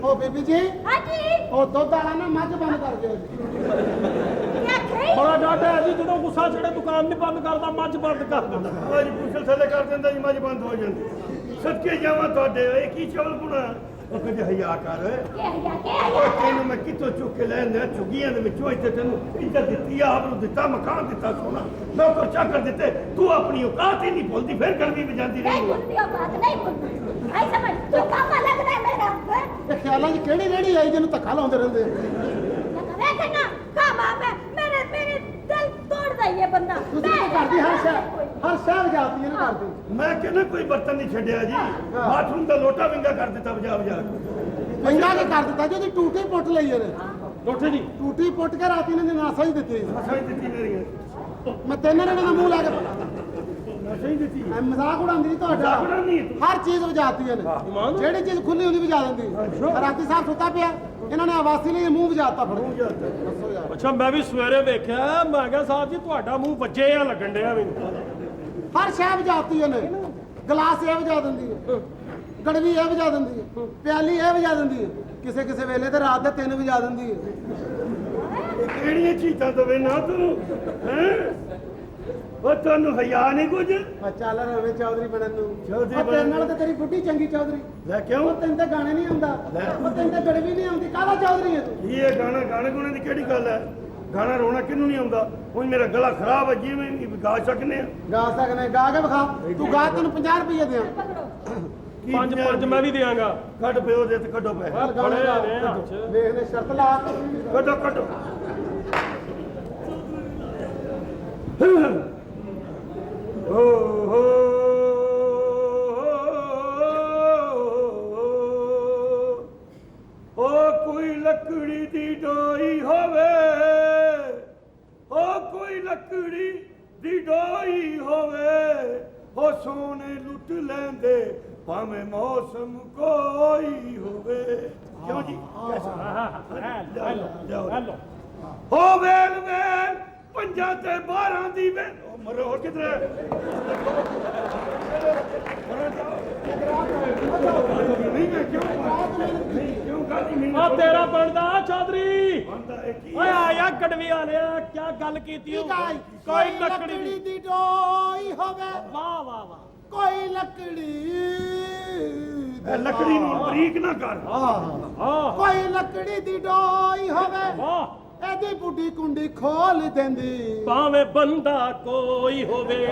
ਉਹ ਬੀਬੀ ਜੀ ਹਾਂਜੀ ਉਹ ਦੁੱਧ ਵਾਲਾ ਨਾ ਮੱਝ ਬੰਦ ਕਰ ਦਿਓ ਜੀ ਕੀ ਆਖੇ ਬੜਾ ਡਾਟਾ ਹੈ ਜੀ ਜਦੋਂ ਗੁੱਸਾ ਚੜੇ ਦੁਕਾਨ ਨਹੀਂ ਬੰਦ ਕਰਦਾ ਮੱਝ ਬੰਦ ਕਰ ਦਿੰਦਾ ਅੱਜ ਪੁੱਛਲ ਥੱਲੇ ਕਰ ਦਿੰਦਾ ਜੀ ਮੱਝ ਬੰਦ ਹੋ ਜਾਂਦੀ ਸਦਕੇ ਜਾਵਾਂ ਤੁਹਾਡੇ ਇਹ ਕੀ ਚਵਲ ਗੁਣਾ ਉਹ ਕਹਿੰਦੇ ਹਿਆ ਕਰ ਉਹ ਤੈਨੂੰ ਮੈਂ ਕਿੱਥੋਂ ਚੁੱਕ ਕੇ ਲੈ ਆਂਦਾ ਝੁੱਗੀਆਂ ਦੇ ਵਿੱਚੋਂ ਇੱਥੇ ਤੈਨੂੰ ਇੱਜ਼ਤ ਦਿੱਤੀ ਆ ਆਪ ਨੂੰ ਦਿੱਤਾ ਮਕਾਨ ਦਿੱਤਾ ਸੋਨਾ ਨੌਕਰ ਚਾਕਰ ਦਿੱਤੇ ਤੂੰ ਆਪਣੀ ਔਕਾਤ ਹੀ ਨਹੀਂ ਭੁੱਲਦੀ ਫਿਰ ਗਰਮੀ ਵਜਾਂਦੀ ਨਹੀਂ ਰਹੀ ਭੁੱਲਦੀ ਉਹ ਬਾਤ ਨਹੀਂ ਭੁੱਲਦੀ ਆਈ ਸਮਝ ਤੂੰ ਕਾਮਾ ਲੱਗਦਾ ਹੈ ਮੇਰਾ ਇਹ ਖਿਆਲਾਂ 'ਚ ਕਿਹੜੀ ਰੇੜੀ ਆਈ ਜਿਹਨੂੰ ਧੱਕਾ ਲਾਉਂਦੇ ਰਹਿੰਦੇ ਮੈਂ ਕਹਿੰਦਾ ਕਾਮਾ ਮੇਰੇ ਦਿਲ ਤੋੜਦਾ ਹੀ ਇਹ ਬੰਦਾ ਤੁਸੀਂ ਤਾਂ ਕਰਦੀ ਹਰ ਸ਼ਹਿਰ ਜਾਤੀ ਇਹਨੂੰ ਕਰਦੀ ਮੈਂ ਕਹਿੰਦਾ ਕੋਈ ਬਰਤਨ ਨਹੀਂ ਛੱਡਿਆ ਜੀ ਬਾਥਰੂਮ ਦਾ ਲੋਟਾ ਵਿੰਗਾ ਕਰ ਦਿੱਤਾ ਵਜਾ ਵਜਾ ਕੇ ਮਹਿੰਗਾ ਕੀ ਕਰ ਦਿੱਤਾ ਜੀ ਉਹਦੀ ਟੂਟੀ ਪੁੱਟ ਲਈ ਇਹਨੇ ਰੋਟੀ ਜੀ ਟੂਟੀ ਪੁੱਟ ਕੇ ਰਾਤੀ ਨੇ ਨਾਸਾ ਹੀ ਦਿੱਤੀ ਅਸਾਂ ਹੀ ਦਿੱਤੀ ਮੇਰੀਆਂ ਮੈਂ ਤਿੰਨ ਨੇ ਮੂੰਹ ਲਾ ਕੇ ਅਸਾਂ ਹੀ ਦਿੱਤੀ ਐ ਮਜ਼ਾਕ ਉਡਾਉਂਦੀ ਤੁਹਾਡਾ ਮਜ਼ਾਕ ਉਡਾਉਂਦੀ ਹੈ ਤੂੰ। ਹਰ ਚੀਜ਼ ਵਜਾਤੀ ਇਹਨੇ ਜਿਹੜੀ ਚੀਜ਼ ਖੁੱਲੀ ਹੁੰਦੀ ਵਜਾ ਦਿੰਦੀ ਰਾਤੀ ਸਾਹਿਬ ਸੁੱਤਾ ਪਿਆ ਇਹਨਾਂ ਨੇ ਆਵਾਸੀ ਲਈ ਮੂੰਹ ਵਜਾਤਾ ਫੜ ਕੇ ਦੱਸੋ ਯਾਰ ਅੱਛਾ ਮੈਂ ਵੀ ਸਵੇਰੇ ਵੇਖਿਆ ਮੈਂ ਕਿਹਾ ਸਾਹਿਬ ਜੀ ਤੁਹਾਡਾ ਮੂੰਹ ਵੱਜੇ ਆ ਲੱਗਣ ਡਿਆ ਮੈਨੂੰ ਹਰ ਸ਼ੈ ਵਜਾਤੀ ਇਹਨੇ ਗਲਾਸ ਇਹ ਵਜਾ ਦਿੰਦੀ ਹੈ ਗੜਵੀ ਇਹ ਵਜਾ ਦਿੰਦੀ ਹੈ ਪਿਆਲੀ ਇਹ ਵਜਾ ਦਿੰਦੀ ਹੈ ਕਿਸੇ ਕਿਸੇ ਵੇਲੇ ਤੇ ਰਾਤ ਦੇ 3 ਵਜਾ ਦਿੰਦੀ ਹੈ ਇਹ ਕਿਹੜੀਆਂ ਚੀਜ਼ਾਂ ਦਵੇ ਨਾ ਤੂੰ ਹੈ ਉਹ ਤੁਹਾਨੂੰ ਹਿਆ ਨਹੀਂ ਕੁਝ ਆ ਚੱਲ ਰਵੇਂ ਚੌਧਰੀ ਬਣਨ ਨੂੰ ਚੌਧਰੀ ਉਹ ਤੇਰੇ ਬਣਨ ਨਾਲ ਤੇ ਤੇਰੀ ਬੁੱਢੀ ਚੰਗੀ ਚੌਧਰੀ ਲੈ ਉਹ ਕਿਉਂ ਤੈਨੂੰ ਤਾਂ ਗਾਣੇ ਨਹੀਂ ਆਉਂਦਾ ਉਹ ਤੈਨੂੰ ਤਾਂ ਗੜਵੀ ਨਹੀਂ ਆਉਂਦੀ ਕਾਹਦਾ ਚੌਧਰੀ ਹੈ ਤੂੰ ਇਹ ਗਾਣੇ ਗੁਣੇ ਦੀ ਕਿਹੜੀ ਗੱਲ ਹੈ ਗਾਣਾ ਰੋਣਾ ਕਿਹਨੂੰ ਨਹੀਂ ਆਉਂਦਾ ਹੁਣ ਮੇਰਾ ਗਲਾ ਖਰਾਬ ਹੈ ਜਿਵੇਂ ਵੀ ਗਾ ਸਕਨੇ ਆ ਗਾ ਸਕਨੇ ਗਾ ਕੇ ਵਿਖਾ ਤੂੰ ਗਾ ਤੈਨੂੰ 50 ਰੁਪਏ ਦਿਆਂ ਕੀ ਪੰਜ ਮੈਂ ਵੀ ਦਿਆਂਗਾ ਕੱਢ ਪਿਓ ਦੇ ਤੇ ਕੱਢੋ ਪੈਸੇ ਹਰ ਗਾਣੇ ਬੜੇ ਗਾ ਨੇ ਹੱਥ 'ਚ। ਦੇਖ ਲੈ ਸ਼ਰਤ ਲਾ ਕੱਢੋ ਕੱਢੋ ਓ ਹੋ ਓ ਕੋਈ ਲੱਕੜੀ ਦੀ ਡੋਈ ਹੋਵੇ ਓ ਕੋਈ ਲੱਕੜੀ ਦੀ ਡੋਈ ਹੋਵੇ ਓ ਸੋਨੇ ਲੁੱਟ ਲੈਂਦੇ ਭਾਵੇਂ ਮੌਸਮ ਕੋਈ ਹੋਵੇ ਕਿਉਂ ਜੀ ਹੈਲੋ ਹੋ ਵੇਲ ਵੇਲ ਪੰਜਾਂ ਤੇ 12 ਦੀ ਵੇਲ ਉਹ ਮਰੋ ਹੋਰ ਕਿਧਰ ਹੈ ਨਹੀਂ ਮੈਂ ਕਿਉਂ ਨਹੀਂ ਕਿਉਂ ਗਾਦੀ ਨਹੀਂ ਆ ਤੇਰਾ ਬਣਦਾ ਚੌਧਰੀ ਬੰਦਾ ਇਹ ਕੀ ਓਏ ਆਇਆ ਗੜਵੀ ਵਾਲਿਆ ਕੀ ਗੱਲ ਕੀਤੀ ਓ? ਕੋਈ ਲੱਕੜੀ ਦੀ ਦੀ ਡੋਈ ਹੋਵੇ ਵਾਹ ਵਾਹ ਵਾਹ ਕੋਈ ਲੱਕੜੀ ਇਹ ਲੱਕੜੀ ਨੂੰ ਬਰੀਕ ਨਾ ਕਰ ਆਹ ਕੋਈ ਲੱਕੜੀ ਦੀ ਡੋਈ ਹੋਵੇ ਵਾਹ ਇਹਦੀ ਬੁੱਢੀ ਕੁੰਡੀ ਖੋਲ ਦਿੰਦੀ ਭਾਵੇਂ ਬੰਦਾ ਕੋਈ ਹੋਵੇ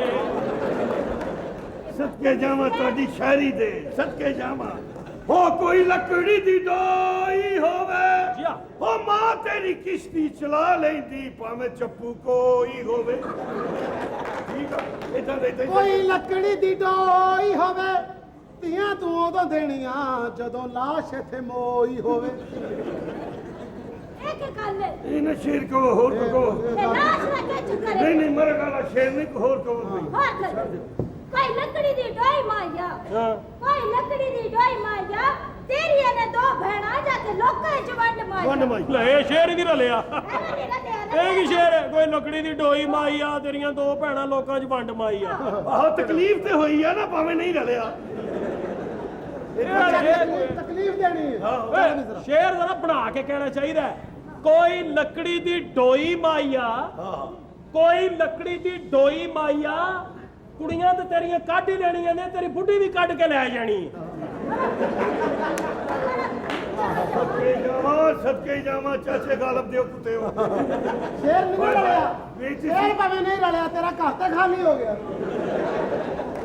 ਸਦਕੇ ਜਾਵਾਂ ਤੁਹਾਡੀ ਸ਼ਾਇਰੀ ਦੇ ਸਦਕੇ ਜਾਵਾਂ ਹੋ ਕੋਈ ਲੱਕੜੀ ਦੀ ਡੋਈ ਹੋਵੇ ਜੀ ਆ। ਉਹ ਮਾਂ ਤੇਰੀ ਕਿਸ਼ਤੀ ਚਲਾ ਲੈਂਦੀ ਭਾਵੇਂ ਚੱਪੂ ਕੋਈ ਹੋਵੇ ਠੀਕ ਆ ਇਦਾਂ ਦੇ ਕੋਈ ਲੱਕੜੀ ਦੀ ਡੋਈ ਹੋਵੇ ਧੀਆਂ ਤੂੰ ਉਦੋਂ ਦੇਣੀਆਂ ਜਦੋਂ ਲਾਸ਼ ਇੱਥੇ ਮੋਈ ਹੋਵੇ ਇਹ ਕੀ ਗੱਲ ਹੈ ਇਹਨਾਂ ਸ਼ੇਰ ਕੋ ਹੋਰ ਕੋ ਤੇ ਨਾਚ ਨਾ ਕੇ ਚੁੱਕਰੇ ਨਹੀਂ ਨਹੀਂ ਮਰ ਗਾਲਾ ਸ਼ੇਰ ਨਹੀਂ ਹੋਰ ਕੋ ਕੋਈ ਹੋਰ ਕਰ ਕੋਈ ਲੱਕੜੀ ਦੀ ਡੋਈ ਮਾਇਆ ਹਾਂ ਕੋਈ ਲੱਕੜੀ ਦੀ ਡੋਈ ਮਾਇਆ ਤੇਰੀ ਇਹਨੇ ਦੋ ਭੈਣਾਂ ਜਾ ਕੇ ਲੋਕਾਂ ਚ ਵੰਡ ਵੰਡ ਮਾਇਆ ਮਾਈ ਲੈ ਇਹ ਸ਼ੇਰ ਹੀ ਨਹੀਂ ਰਲਿਆ ਐਵੇਂ ਨਹੀਂ ਲੱਗਿਆ ਇਹ ਕੀ ਸ਼ੇਰ ਹੈ? ਕੋਈ ਲੱਕੜੀ ਦੀ ਡੋਈ ਮਾਈ ਆ ਤੇਰੀਆਂ ਦੋ ਭੈਣਾਂ ਲੋਕਾਂ 'ਚ ਵੰਡ ਮਾਈ ਆ ਆਹੋ ਤਕਲੀਫ ਤੇ ਹੋਈ ਆ ਨਾ ਭਾਵੇਂ ਨਹੀਂ ਰਲਿਆ ਤਕਲੀਫ ਦੇਣੀ ਹੈ ਓਏ, ਸ਼ੇਰ ਜ਼ਰਾ ਬਣਾ ਕੇ ਕਹਿਣਾ ਚਾਹੀਦਾ ਹੈ। ਕੋਈ ਲੱਕੜੀ ਦੀ ਡੋਈ ਮਾਈਆ ਹਾਂ ਕੋਈ ਲੱਕੜੀ ਦੀ ਡੋਈ ਮਾਈਆ ਕੁੜੀਆਂ ਤੇ ਤੇਰੀਆਂ ਕੱਢ ਹੀ ਲੈਣੀਆਂ ਨੇ ਤੇਰੀ ਬੁੱਢੀ ਵੀ ਕੱਢ ਕੇ ਲੈ ਜਾਣੀ ਸਦਕੇ ਜਾਵਾਂ ਚਾਚੇ ਗਾਲਬ ਦਿਓ ਕੁੱਤੇ ਹੋ ਸ਼ੇਰ ਨਹੀਂ ਰਲਿਆ ਸ਼ੇਰ ਭਾਵੇਂ ਨਹੀਂ ਰਲਿਆ ਤੇਰਾ ਘਰ ਤਾਂ ਖਾਲੀ ਹੋ ਗਿਆ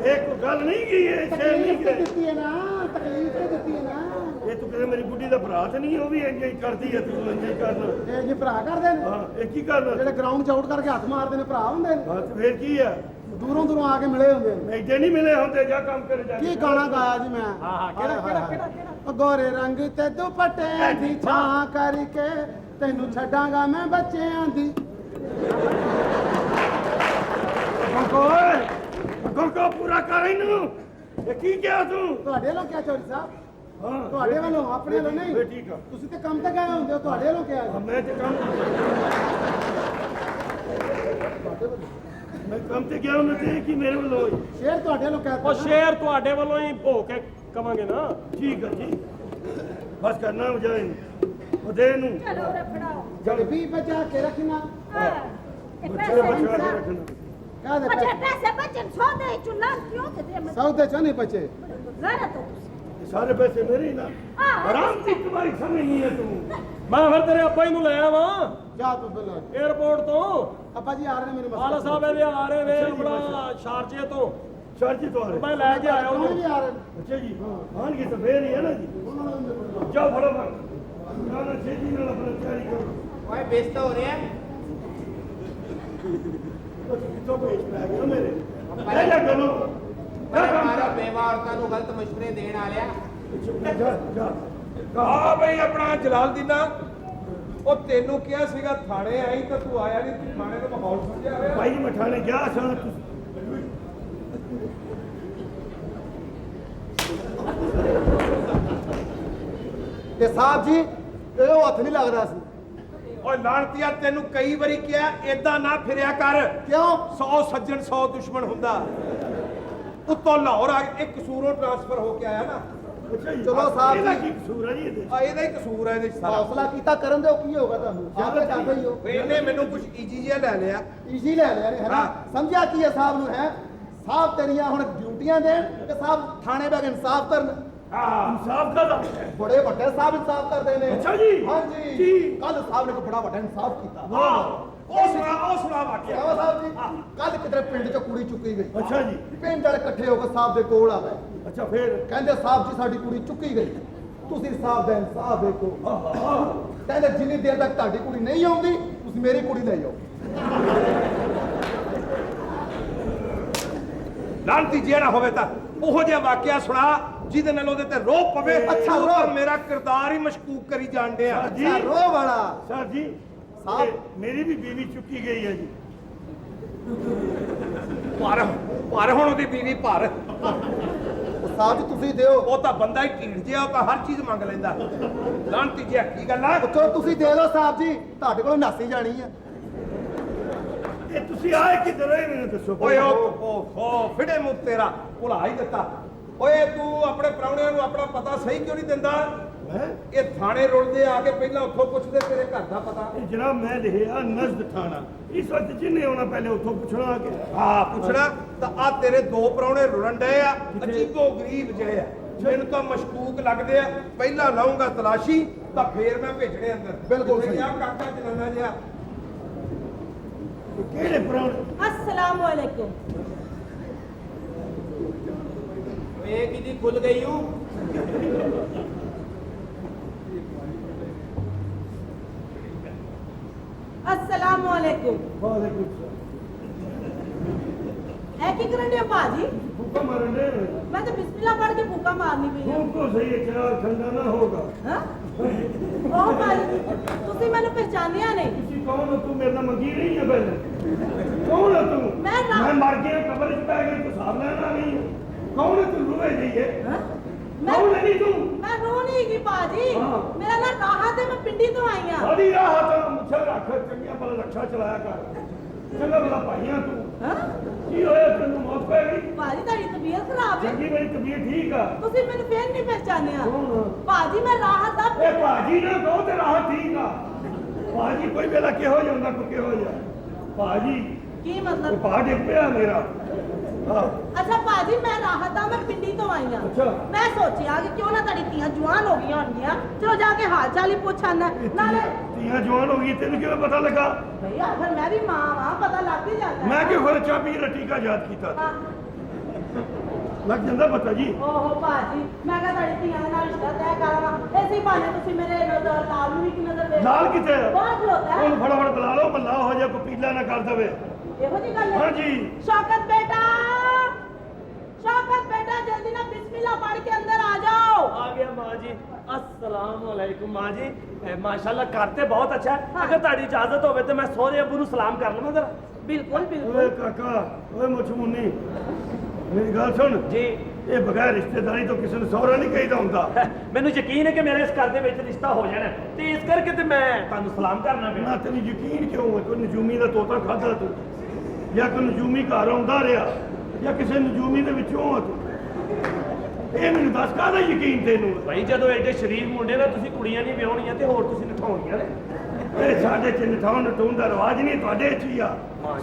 ਇਹ ਕੋਈ ਗੱਲ ਨਹੀਂ ਕੀ ਇਹ ਸ਼ੇਰ ਨਹੀਂ ਤਕਲੀਫ ਤੇ ਕਿ ਦਿੱਤੀ ਹੈ ਨਾ ਤਕਲੀਫ ਤੇ ਦਿੱਤੀ ਹੈ ਨਾ ਇਹ ਤੂੰ ਤੂੰ ਕਹਿੰਦਾ ਮੇਰੀ ਬੁੱਢੀ ਦਾ ਭਰਾ ਤੇ ਨਹੀਂ ਉਹ ਵੀ ਇੰਜ ਹੀ ਕਰਦੀ ਹੈ ਤੂੰ ਇੰਜ ਹੀ ਕਰਨਾ ਇਹ ਜੇ ਭਰਾ ਕਰਦੇ ਨੇ ਹਾਂ ਇਹ ਕੀ ਕਰਨਾ ਜਿਹੜੇ ਗਰਾਊਂਡ 'ਚ ਆਊਟ ਕਰਕੇ ਹੱਥ ਮਾਰਦੇ ਨੇ ਭਰਾ ਹੁੰਦੇ ਨੇ ਹਾਂ ਤੇ ਫੇਰ ਕੀ ਆ ਦੂਰੋਂ ਦੂਰੋਂ ਆ ਕੇ ਮਿਲੇ ਹੁੰਦੇ ਨੇ ਐਡੇ ਨਹੀਂ ਮਿਲੇ ਹੁੰਦੇ ਜਾ ਕੰਮ ਕਰ ਜਾ ਕੀ ਗਾਣਾ ਗਾਇਆ ਜੀ ਮੈਂ ਹਾਂ ਕਿਹੜਾ ਉਹ ਗੋਰੇ ਰੰਗ ਤੇ ਦੁਪੱਟੇ ਦੀ ਛਾਂ ਕਰਕੇ ਤੈਨੂੰ ਛੱਡਾਂਗਾ ਮੈਂ ਬੱਚਿਆਂ ਦੀ ਗੋਕੋ ਪੂਰਾ ਕਰ ਇਹਨੂੰ ਇਹ ਕੀ ਕਿਹਾ ਤੂੰ ਤੁਹਾਡੇ ਵੱਲੋਂ ਕਿਹਾ ਚੌਧਰੀ ਸਾਹਿਬ ਹਾਂ ਤੁਹਾਡੇ ਵੱਲੋਂ ਆਪਣੇ ਵੱਲੋਂ ਫੇਰ ਨਹੀਂ ਠੀਕ ਆ ਤੁਸੀਂ ਤੇ ਕੰਮ ਤੇ ਗਏ ਹੁੰਦੇ ਹੋ ਤੁਹਾਡੇ ਵੱਲੋਂ ਕਿਹਾ ਹਾਂ, ਮੈਂ ਤੇ ਕੰਮ ਮੈਂ ਕੰਮ ਤੇ ਗਿਆ ਉਹਨਾਂ ਤੇ ਕੀ ਮੇਰੇ ਵੱਲੋਂ ਹੋਈ ਸ਼ੇਰ ਤੁਹਾਡੇ ਵੱਲੋਂ ਉਹ ਕਹਿ ਸ਼ੇਰ ਤੁਹਾਡੇ ਵੱਲੋਂ ਹੀ ਭੋ ਕੇ ਕਵਾਂਗੇ ਨਾ। ਠੀਕ ਆ ਜੀ ਬਸ ਕਰਨਾ ਹੋ ਜਾਏ ਉਹ ਦੇ ਨੂੰ ਚਲੋ ਰਫੜਾਓ ਜਲਬੀ ਬਚਾ ਕੇ ਰੱਖਣਾ ਤੇ ਬੱਚੇ ਪੈਸੇ ਬਚਾ ਕੇ ਰੱਖਣਾ ਕਾਹਦੇ ਬੱਚੇ ਪੈਸੇ ਪੈਸੇ ਬਚਨ ਸੌਦੇ ਚੁੱਲਾ ਕਿਉਂ ਕਿਤੇ ਮੈਂ ਸੌਦੇ ਚੋਂ ਨਹੀਂ ਬਚੇ ਜ਼ਰਾ ਤੋਂ ਇਹ ਸਾਰੇ ਪੈਸੇ ਮੇਰੇ ਹੀ ਨਾ ਹਾਂ। ਆਰਾਮ ਦੀ ਕਮਾਈ ਸਮਝਣੀ ਹੈ ਤੂੰ ਮੈਂ ਫਿਰ ਤੇਰੇ ਅੱਬਾ ਜੀ ਨੂੰ ਲੈ ਆਵਾਂ ਜਾ ਤੂੰ ਬਿੱਲਾ 에어ਪੋਰਟ ਤੋਂ। ਅੱਪਾ ਜੀ ਆ ਰਹੇ ਨੇ ਮੇਰੇ ਆਲਾ ਸਾਹਿਬ ਇਹਦੇ ਆ ਰਹੇ ਨੇ ਆਪਣਾ ਸ਼ਾਰਜੇ ਤੋਂ। ਸ਼ਰਜੀ ਤੋਂ ਆ ਰਹੇ ਮੈਂ ਲੈ ਕੇ ਆਇਆ ਉਹਨੂੰ ਵੀ ਉਹਨੂੰ। ਆ ਰਹੇ ਨੇ ਅੱਛਾ ਜੀ ਆਣਗੇ ਤਾਂ ਫੇਰ ਹੀ ਹੈ ਨਾ ਜੀ ਜਾਓ ਫਟਾਫਟ ਨਾ ਛੇਤੀ ਨਾਲ ਆਪਣਾ ਤਿਆਰੀ ਕਰੋ ਓਏ ਬੇਇੱਜ਼ਤ ਹੋ ਰਿਹਾ ਕਿੱਥੋਂ ਭੇਜ ਪੈ ਗਿਆ ਮੇਰੇ ਲੈ ਜਾ ਕਰੋ ਮਾਰਾ ਬੇਵਾਰਤਾ ਨੂੰ ਗਲਤ ਮਸ਼ਵਰੇ ਦੇਣ ਵਾਲਿਆ ਜਾ ਆ ਬਈ ਆਪਣਾ ਜਲਾਲਦੀਨਾ ਉਹ ਤੈਨੂੰ ਕਿਹਾ ਸੀਗਾ ਥਾਣੇ ਆਈ ਤਾਂ ਤੂੰ ਆਇਆ ਨਹੀਂ ਤੂੰ ਥਾਣੇ ਦਾ ਮਾਹੌਲ ਸਮਝਿਆ ਹੋਇਆ ਭਾਈ ਮੈਂ ਥਾਣੇ ਗਿਆ ਸਾਂ ਤੇ ਸਾਹਿਬ ਜੀ ਇਹ ਉਹ ਹੱਥ ਨਹੀਂ ਲੱਗਦਾ ਸੀ ਓਏ ਲਾਣਤੀਆ ਤੈਨੂੰ ਕਈ ਵਾਰੀ ਕਿਹਾ ਏਦਾਂ ਨਾ ਫਿਰਿਆ ਕਰ ਕਿਉਂ 100 ਸੱਜਣ 100 ਦੁਸ਼ਮਣ ਹੁੰਦਾ ਉੱਤੋਂ ਲਾਹੌਰ ਆ ਇੱਕ ਕਸੂਰੋਂ ਟ੍ਰਾਂਸਫਰ ਹੋ ਕੇ ਆਇਆ ਨਾ ਅੱਛਾ ਜੀ ਚਲੋ ਸਾਹਿਬ ਇਹਦਾ ਜੀ। ਕੀ ਕਸੂਰ ਹੈ ਜੀ ਇਹਦੇ ਆ ਇਹਦਾ ਹੀ ਕਸੂਰ ਹੈ ਇਹਦੇ 'ਚ ਸਾਰਾ ਹੌਸਲਾ ਕੀਤਾ ਕਰਨ ਦੇ ਕੀ ਹੋਗਾ ਤੁਹਾਨੂੰ ਜਾਂ ਜਾਂਦੇ ਹੀ ਹੋ ਇਹਨੇ ਮੈਨੂੰ ਕੁਝ ਈਜੀ ਜਿਹਾ ਲੈ ਲਿਆ ਈਜ਼ੀ ਲੈ ਲਿਆ ਨੇ ਹੈ ਨਾ ਹਾਂ। ਸਮਝਿਆ ਕੀ ਹੈ ਸਾਹਿਬ ਨੂੰ ਹੈ ਸਾਹਿਬ ਤੇਰੀਆਂ ਹੁਣ ਡਿਊਟੀਆਂ ਦੇਣ ਤੇ ਸਾਹਿਬ ਥਾਣੇ ਬੈ ਕੇ ਇਨਸਾਫ ਕਰਨ ਹਾਂ ਇਨਸਾਫ ਕਰਦਾ ਬੜੇ ਵੱਡੇ ਸਾਹਿਬ ਇਨਸਾਫ ਕਰਦੇ ਨੇ ਅੱਛਾ ਜੀ। ਹਾਂਜੀ ਜੀ। ਕੱਲ ਸਾਹਿਬ ਨੇ ਇੱਕ ਬੜਾ ਵੱਡਾ ਇਨਸਾਫ ਕੀਤਾ ਵਾਹ ਉਹ ਸੁਣਾ ਵਾਕਿਆ ਕਿਹਾ ਸਾਹਿਬ ਜੀ ਕੱਲ ਕਿਤੇ ਪਿੰਡ 'ਚ ਕੁੜੀ ਚੁੱਕੀ ਗਈ ਅੱਛਾ ਜੀ ਪਿੰਡ ਵਾਲੇ ਇਕੱਠੇ ਹੋ ਕੇ ਸਾਹਿਬ ਦੇ ਕੋਲ ਆ ਗਏ ਅੱਛਾ ਫੇਰ ਕਹਿੰਦੇ ਸਾਹਿਬ ਜੀ ਸਾਡੀ ਕੁੜੀ ਚੁੱਕੀ ਗਈ ਤੁਸੀਂ ਸਾਹਿਬ ਦਾ ਇਨਸਾਫ ਵੇਖੋ ਕਹਿੰਦੇ ਜਿੰਨੀ ਦੇਰ ਤੱਕ ਤੁਹਾਡੀ ਕੁੜੀ ਨਹੀਂ ਆਉਂਦੀ ਤੁਸੀਂ ਮੇਰੀ ਕੁੜੀ ਲੈ ਜਾਓ ਲਾਂਤੀ ਜਿਹੜਾ ਹੋਵੇ ਤਾਂ ਉਹੋ ਜਿਹਾ ਵਾਕਿਆ ਸੁਣਾ ਜਿਹਦੇ ਨਾਲ ਉਹਦੇ ਤੇ ਰੋਹ ਪਵੇ ਅੱਛਾ, ਉਹ ਰੋਹ। ਤਾਂ ਮੇਰਾ ਕਿਰਦਾਰ ਹੀ ਮਸ਼ਕੂਕ ਕਰੀ ਜਾਣਦੇ ਆ ਜੀ। ਅੱਛਾ ਰੋ ਵਾਲਾ ਸਰ ਜੀ ਸਾਹਿਬ। ਮੇਰੀ ਵੀ ਬੀਵੀ ਚੁੱਕੀ ਗਈ ਹੈ ਜੀ ਪਰ ਹੁਣ ਉਹਦੀ ਬੀਵੀ ਭਰ ਸਾਹਿਬ ਜੀ ਤੁਸੀਂ ਦਿਓ ਉਹ ਤਾਂ ਬੰਦਾ ਹੀ ਢੀੜ ਜਿਹਾ ਉਹ ਤਾਂ ਹਰ ਚੀਜ਼ ਮੰਗ ਲੈਂਦਾ ਲਾਂਤੀ ਜਿਹਾ ਕੀ ਗੱਲ ਆ ਚਲੋ ਤੁਸੀਂ ਦੇ ਦਿਓ ਸਾਹਿਬ ਜੀ ਤੁਹਾਡੇ ਕੋਲੋਂ ਨਾਸੀ ਜਾਣੀ ਆ ਇਹ ਤੁਸੀਂ ਆਏ ਕਿੱਧਰ ਹੋਏ ਮੈਨੂੰ ਦੱਸੋ ਓਏ ਉਹ ਫਿੜੇ ਮੂੰਹ ਤੇਰਾ ਭੁਲਾ ਹੀ ਦਿੱਤਾ ਓਏ ਤੂੰ ਆਪਣੇ ਪ੍ਰਾਹੁਣਿਆਂ ਨੂੰ ਆਪਣਾ ਪਤਾ ਸਹੀ ਕਿਉਂ ਨਹੀਂ ਦਿੰਦਾ ਹੈਂ? ਇਹ ਥਾਣੇ ਰੁਲਦੇ ਆ ਕੇ ਪਹਿਲਾਂ ਉੱਥੋਂ ਪੁੱਛਦੇ ਤੇਰੇ ਘਰ ਦਾ ਪਤਾ ਇਹ ਜਨਾਬ ਮੈਂ ਲਿਖਿਆ ਨਜ਼ਦ ਥਾਣਾ ਇਸ ਵਕਤ ਜਿੰਨੇ ਆਉਣਾ ਪਹਿਲੇ ਉੱਥੋਂ ਪੁੱਛਣਾ ਆ ਕੇ ਹਾਂ ਪੁੱਛਣਾ ਤਾਂ ਆ ਤੇਰੇ ਦੋ ਪ੍ਰਾਹੁਣੇ ਰੁਲਣ ਡਏ ਆ ਅਜੀਬੋ ਗਰੀਬ ਜਿਹੇ ਆ ਮੈਨੂੰ ਤਾਂ ਮਸ਼ਕੂਕ ਲੱਗਦੇ ਆ ਪਹਿਲਾਂ ਲਾਉਂਗਾ ਤਲਾਸ਼ੀ ਤਾਂ ਫੇਰ ਮੈਂ ਭੇਜਣੇ ਅੰਦਰ ਬਿਲਕੁਲ ਸਹੀ। ਆ ਕਾਕਾ ਜਨਾਨਾ ਜਿਹਾ ਕਿਹੜੇ ਪ੍ਰਾਹੁਣੇ अस्सलाम वालेकुम ਵੇ ਕਿਦੀ ਖੁੱਲ ਗਈ ਹੂੰ अस्सलाम वालेकुम ਵਾਲੇਕੁਮ ਸਲਾਮ है की करन दे बाजी ਭੁੱਖਾ ਮਾਰਨ ਦੇ मैं तो बिस्मिल्लाह पढ़ के भूखा मारनी पई हूं तुमको सही है चला ठंडा ना होगा हां ओ बाजी ਤੁਸੀਂ ਮੈਨੂੰ ਪਹਿਚਾਨਿਆ ਨਹੀਂ ਤੁਸੀਂ ਕੌਣ ਹੋ ਤੂੰ ਮੇਰੇ ਨਾਲ ਮੰਗੀ ਨਹੀਂ ਹੈ ਪਹਿਲੇ ਕੌਣ ਹੈ ਤੂੰ ਮੈਂ ਨਾ- ਮੈਂ ਮਰ ਗਿਆ ਕਬਰ ਚ ਪੈ ਗਿਆ ਤੂੰ ਹਿਸਾਬ ਲੈਣਾ ਨਹੀਂ ਕੌਣ ਹੈ ਤੂੰ ਰੂਏ ਜਾਈਏ ਹਾਂ ਕੌਣ ਹੈ ਨੀ ਤੂੰ ਮੈਂ ਰੋ ਨਹੀਂ ਗਈ ਬਾਜੀ ਹਾਂ। ਮੇਰਾ ਨਾਮ ਰਾਹਤ ਹੈ ਮੈਂ ਪਿੰਡੀ ਤੋਂ ਆਈ ਆ ਸਾਡੀ ਰਾਹ ਤਾਂ ਮੁੱਛਾਂ ਰੱਖ ਚੰਗੀਆਂ ਭਲਾ ਰਕਸ਼ਾ ਚਲਾਇਆ ਕਰ ਚੰਗਾ ਭਲਾ ਭਾਈਆਂ ਤੂੰ ਹਾਂ ਕੀ ਹੋਇਆ ਤੈਨੂੰ ਮੌਤ ਪੈ ਗਈ ਬਾਜੀ ਤੁਹਾਡੀ ਤਬੀਅਤ ਖਰਾਬ ਹੈ ਚੰਗੀ ਮੇਰੀ ਤਬੀਅਤ ਠੀਕ ਆ ਤੁਸੀਂ ਮੈਨੂੰ ਫੇਰ ਨਹੀਂ ਪਹਿਚਾਨਿਆ ਕੌਣ? ਬਾਜੀ ਮੈਂ ਰਾਹਤ ਦਾ ਇਹ ਭਾਜੀ ਨਾ ਕਹੋ ਤੇ ਰਾਹ ਠੀਕ ਆ ਭਾਜੀ ਕੋਈ ਵੇਲਾ ਕਿਹੋ ਜਿਹਾ ਹੁੰਦਾ ਕੋਈ ਕਿਹੋ ਜਿਹਾ ਭਾਜੀ ਕੀ ਉਹ ਮਤਲਬ ਪਾ ਡਿੱਗ ਪਿਆ ਮੇਰਾ ਹਾਂ ਅੱਛਾ ਬਾਜੀ ਮੈਂ ਰਾਹਤ ਦਾ ਮੈਂ ਪਿੰਡੀ ਤੋਂ ਆਈ ਆ ਅੱਛਾ। ਮੈਂ ਸੋਚਿਆ ਕਿ ਕਿਉਂ ਨਾ ਤੁਹਾਡੀ ਧੀਆਂ ਜਵਾਨ ਹੋ ਗਈਆਂ ਹੋਣਗੀਆਂ ਚਲੋ ਜਾ ਕੇ ਹਾਲ ਚਾਲ ਹੀ ਪੁੱਛ ਆਨਾ ਨਾਲੇ ਤੀਆਂ ਜਵਾਨ ਹੋ ਗਈ ਤੈਨੂੰ ਕਿਵੇਂ ਪਤਾ ਲੱਗਾ ਭਈਆ ਫਿਰ ਮੈਂ ਵੀ ਮਾਂ ਵਾਂ ਪਤਾ ਲੱਗ ਹੀ ਜਾਂਦਾ ਮੈਂ ਕਿਉਂ ਫਿਰ ਚਾਬੀ ਦਾ ਟੀਕਾ ਯਾਦ ਕੀਤਾ ਹਾਂ। ਲੱਗ ਜਾਂਦਾ ਪਤਾ ਜੀ। ਓਹੋ ਭਾਜੀ ਮੈਂ ਕਿਹਾ ਤੁਹਾਡੀ ਧੀਆਂ ਦੇ ਨਾਲ ਰਿਸ਼ਤਾ ਤੈਅ ਕਰਾਂਗਾ ਇਸੇ ਬਹਾਨੇ ਤੁਸੀਂ ਮੇਰੇ ਨਜ਼ਰ ਲਾਲ ਨੂੰ ਵੀ ਕਿ ਨਜ਼ਰ ਦੇ ਲਾਲ ਕਿੱਥੇ ਹੈ? ਬਾਹਰ ਖਲੋਤਾ ਹੈ। ਉਹਨੂੰ ਫਟਾਫਟ ਬੁਲਾ ਲਓ, ਮੱਲਾ ਹੋ ਜਾ ਕੋਈ ਪੀਲਾ ਨਾ ਕਰ ਦੇਵੇ। ਇਹੋ ਜੀ ਗੱਲ ਹੈ। ਹਾਂਜੀ। ਸ਼ੌਕਤ ਬੇਟਾ ਜਲਦੀ ਨਾ ਬਿਸमिल्लाह पढ़ के अंदर आ जाओ। आ गया माँ जी। अस्सलाम वालेकुम माँ जी। माशाल्लाह करते बहुत अच्छा है। अगर ताड़ी इजाजत होवे तो मैं सोहरे अब्बू नु सलाम कर लवां जरा। बिल्कुल ਓਏ बिल्कुल। ਕਾਕਾ, ਓਏ ਮੁੱਛਮੁੰਨੀ, ਮੇਰੀ ਗੱਲ ਸੁਣ जी ਇਹ ਬਗੈਰ ਰਿਸ਼ਤੇਦਾਰੀ ਤੋਂ ਕਿਸੇ ਨੂੰ ਸਹੁਰਾ ਨਹੀਂ ਕਹੀਦਾ ਹੁੰਦਾ। ਮੈਨੂੰ ਯਕੀਨ ਹੈ ਕਿ ਮੇਰੇ ਇਸ ਘਰ ਦੇ ਵਿੱਚ ਰਿਸ਼ਤਾ ਹੋ ਜਾਣਾ ਹੈ ਤੇ ਇਸ ਕਰਕੇ ਤੇ ਮੈਂ ਤੁਹਾਨੂੰ ਸਲਾਮ ਕਰਨਾ ਪਿਆ। ਨਾ ਤੈਨੂੰ ਯਕੀਨ ਕਿਉਂ ਹੈ? ਕੋਈ ਨਜੂਮੀ ਦਾ ਤੋਤਾ ਖਾਦਾ ਤੂੰ, ਜਾਂ ਕੋਈ ਨਜੂਮੀ ਘਰ ਆਉਂਦਾ ਰਿਹਾ, ਜਾਂ ਕਿਸੇ ਨਜੂਮੀ ਦੇ ਵਿੱਚੋਂ ਆ ਤੂੰ? ਇਹ ਮੈਨੂੰ ਦੱਸ ਕਾਹਦਾ ਯਕੀਨ ਤੈਨੂੰ? ਭਾਈ ਜਦੋਂ ਐਡੇ ਸ਼ਰੀਫ ਮੁੰਡੇ ਨਾਲ ਤੁਸੀਂ ਕੁੜੀਆਂ ਨਹੀਂ ਵਿਆਹਣੀਆਂ ਤੇ ਹੋਰ ਤੁਸੀਂ ਨਠਾਉਣੀਆਂ ਨੇ। ਇਹ ਸਾਡੇ ਚ ਨਠਾਉਣ ਨਟੂਣ ਦਾ ਰਿਵਾਜ ਨਹੀਂ, ਤੁਹਾਡੇ ਚ ਹੀ ਆ।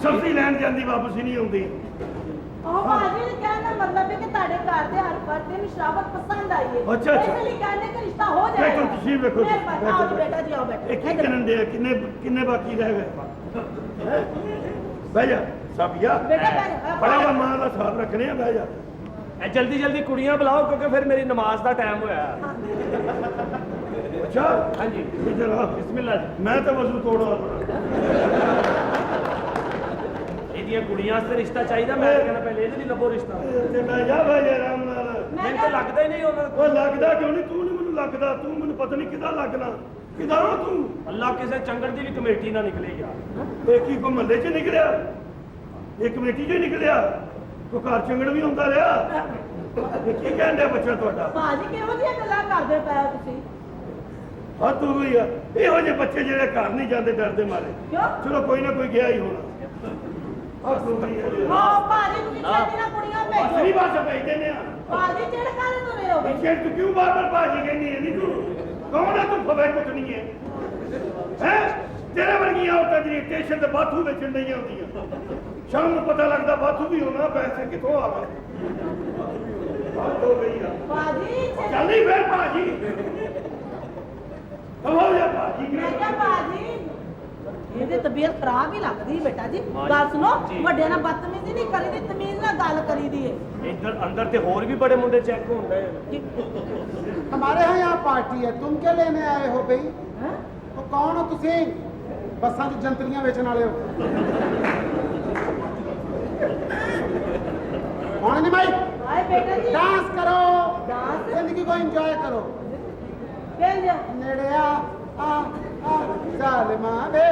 ਸਬਜ਼ੀ ਲੈਣ ਜਾਂਦੀ ਵਾਪਸ ਹੀ ਨਹੀਂ ਆਉਂਦੀ। ਉਹ ਭਾਜੀ ਨੇ ਕਹਿਣ ਦਾ ਮਤਲਬ ਹੈ ਕਿ ਤੁਹਾਡੇ ਘਰ ਦੇ ਹਰ ਫਰਦ ਨੂੰ ਸ਼ਰਾਬਤ ਪਸੰਦ ਆਈ ਹੈ। ਅੱਛਾ, ਅੱਛਾ। ਇਸ ਲਈ ਕਹਿੰਦੇ ਕਿ ਰਿਸ਼ਤਾ ਹੋ ਜਾਏਗਾ। ਦੇਖੋ ਤੁਸੀਂ ਵੇਖੋ। ਮਿਹਰਬਾਨੀ, ਆਓ ਜੀ ਬੇਟਾ ਜੀ ਆਓ ਬੈਠੋ। ਇਹ ਕੀ ਕਰਨ ਦੇ? ਕਿੰਨੇ ਬਾਕੀ ਰਹਿ ਗਏ? ਹੈਂ? ਬਹਿ ਜਾ ਸਾਬੀਆ, ਬੇਟਾ ਬਹਿ ਜਾ। ਬੜਾ ਮਾਂ ਦਾ ਹਿਸਾਬ ਰੱਖਣੇ ਆ। ਬਹਿ ਜਾ। ਇਹ ਜਲਦੀ ਜਲਦੀ ਕੁੜੀਆਂ ਬੁਲਾਓ ਕਿਉਂਕਿ ਫਿਰ ਮੇਰੀ ਨਮਾਜ਼ ਦਾ ਟਾਈਮ ਹੋਇਆ। ਅੱਛਾ ਹਾਂਜੀ ਇੱਧਰ ਆ। ਬਿਸਮਿਲ੍ਲਾ ਜੀ। ਮੈਂ ਤਾਂ ਵਜ਼ੂ ਤੋੜਾ। ਇਹਦੀਆਂ ਕੁੜੀਆਂ ਵਾਸਤੇ ਰਿਸ਼ਤਾ ਚਾਹੀਦਾ। ਮੈਂ ਕਹਿੰਦਾ ਪਹਿਲੇ ਇਹਦੇ ਲਈ ਲੱਭੋ ਰਿਸ਼ਤਾ। ਤੇ ਮੈਂ ਜਾ ਭਾਈ ਆਰਾਮ ਨਾਲ। ਮੈਨੂੰ ਤਾਂ ਲੱਗਦਾ ਹੀ ਨਹੀਂ ਉਹਨਾਂ ਉਹ ਲੱਗਦਾ ਕਿਉਂ ਨਹੀਂ? ਤੂੰ ਨਹੀਂ ਮੈਨੂੰ ਲੱਗਦਾ, ਤੂੰ ਮੈਨੂੰ ਪਤਾ ਨਹੀਂ ਕਿੱਦਾਂ ਲੱਗਣਾ। ਕਿੱਦਾਂ ਵਾ ਤੂੰ? ਅੱਲਾ ਕਿਸੇ ਚੰਗੜ ਦੀ ਵੀ ਕਮੇਟੀ ਨਾ ਨਿਕਲੇ ਯਾਰ। ਇਹ ਕੀ ਕੋ ਮਹੱਲੇ 'ਚ ਨਿਕਲਿਆ? ਇਹ ਕਮੇਟੀ 'ਚੋਂ ਨਿਕਲਿਆ? ਕੋ ਘਰ ਚੰਗੜ ਵੀ ਹੁੰਦਾ ਰਿਹਾ? ਇਹ ਕੀ ਕਹਿੰਦਾ ਬੱਚਾ ਤੁਹਾਡਾ? ਭਾਜੀ ਕਿਹੋ ਜਿਹੀਆਂ ਗੱਲਾਂ ਕਰਦੇ ਪਏ ਹੋ ਤੁਸੀਂ? ਹਾਂ ਤੂੰ ਵੀ ਆ। ਇਹੋ ਜਿਹੇ ਬੱਚੇ ਜਿਹੜੇ ਘਰ ਨਹੀਂ ਜਾਂਦੇ ਡਰਦੇ ਮਾਰੇ। ਕਿਉਂ? ਚਲੋ ਕੋਈ ਨਾ ਕੋਈ ਗਿਆ ਹੀ ਹੋਣਾ। ਆ ਤੂੰ ਵੀ ਆ। ਹਾਂ ਭਾਜੀ ਤੁਸੀਂ ਛੇਤੀ ਨਾਲ ਕੁੜੀਆਂ ਭੇਜੋ। ਅਸਲੀ ਭਾਸ਼ਾ ਭੇਜਦੇ ਨੇ ਆ। ਭਾਜੀ ਜਿਹੜੇ ਕਾਹਦੇ ਤੋਂ ਰਹੇ ਹੋ? ਪਿੱਛੇ ਤੂੰ ਕਿਉਂ ਬਾਰ-ਬਾਰ ਭਾਜੀ ਕਹਿੰਦੀ ਹੈ? ਨਹੀਂ ਤੂੰ ਕੌਣ ਹੈ? ਤੂੰ ਫਵੇ ਕੁਛ ਨਹੀਂ ਹੈ। ਹੈ ਤੇਰੇ ਵਰਗੀਆਂ ਔਰਤਾਂ ਜਿਹੜੀ ਸਟੇਸ਼ਨ ਤੇ ਬਾਥੂ ਵੇਚਣ ਨਹੀਂ ਆਉਂਦੀਆਂ। ਸ਼ਾਮ ਨੂੰ ਪਤਾ ਲੱਗਦਾ ਬਾਥੂ ਵੀ ਹੋਣਾ, ਪੈਸੇ ਕਿੱਥੋਂ ਆ ਗਏ? ਬਾਤ ਹੋ ਗਈ ਆ। ਭਾਜੀ ਚੱਲ ਨਹੀਂ ਫਿਰ ਭਾਜੀ। ਕਹੋ ਯਾ ਭਾਜੀ ਮੈਂ ਕਿਹਾ ਭਾਜੀ ਇਹਦੀ ਤਬੀਅਤ ਖਰਾਬ ਹੀ ਲੱਗਦੀ ਹੈ ਬੇਟਾ ਜੀ। ਹਾਂ ਗੱਲ ਸੁਣੋ, ਜੀ। ਵੱਡਿਆਂ ਨਾਲ ਬਦਤਮੀਜ਼ੀ ਨਹੀਂ ਕਰੀਦੀ, ਤਮੀਜ਼ ਨਾਲ ਗੱਲ ਕਰੀਦੀ ਹੈ। ਇੱਧਰ ਅੰਦਰ ਤੇ ਹੋਰ ਵੀ ਬੜੇ ਮੁੰਡੇ ਚੈੱਕ ਹੁੰਦੇ ਨੇ। हमारे यहाँ यहाँ पार्टी है, तुम क्या लेने आए हो भाई? ਹੈਂ? तो कौन हो तुसी? बसां दी जंतरियां बेचण वाले हो? कौन नहीं भाई? ਹਾਏ ਬੇਟਾ ਜੀ डांस करो, डांस? जिंदगी को एंजॉय करो। ਕਹਿੰਦੇ नेड़े आ जालिमा वे।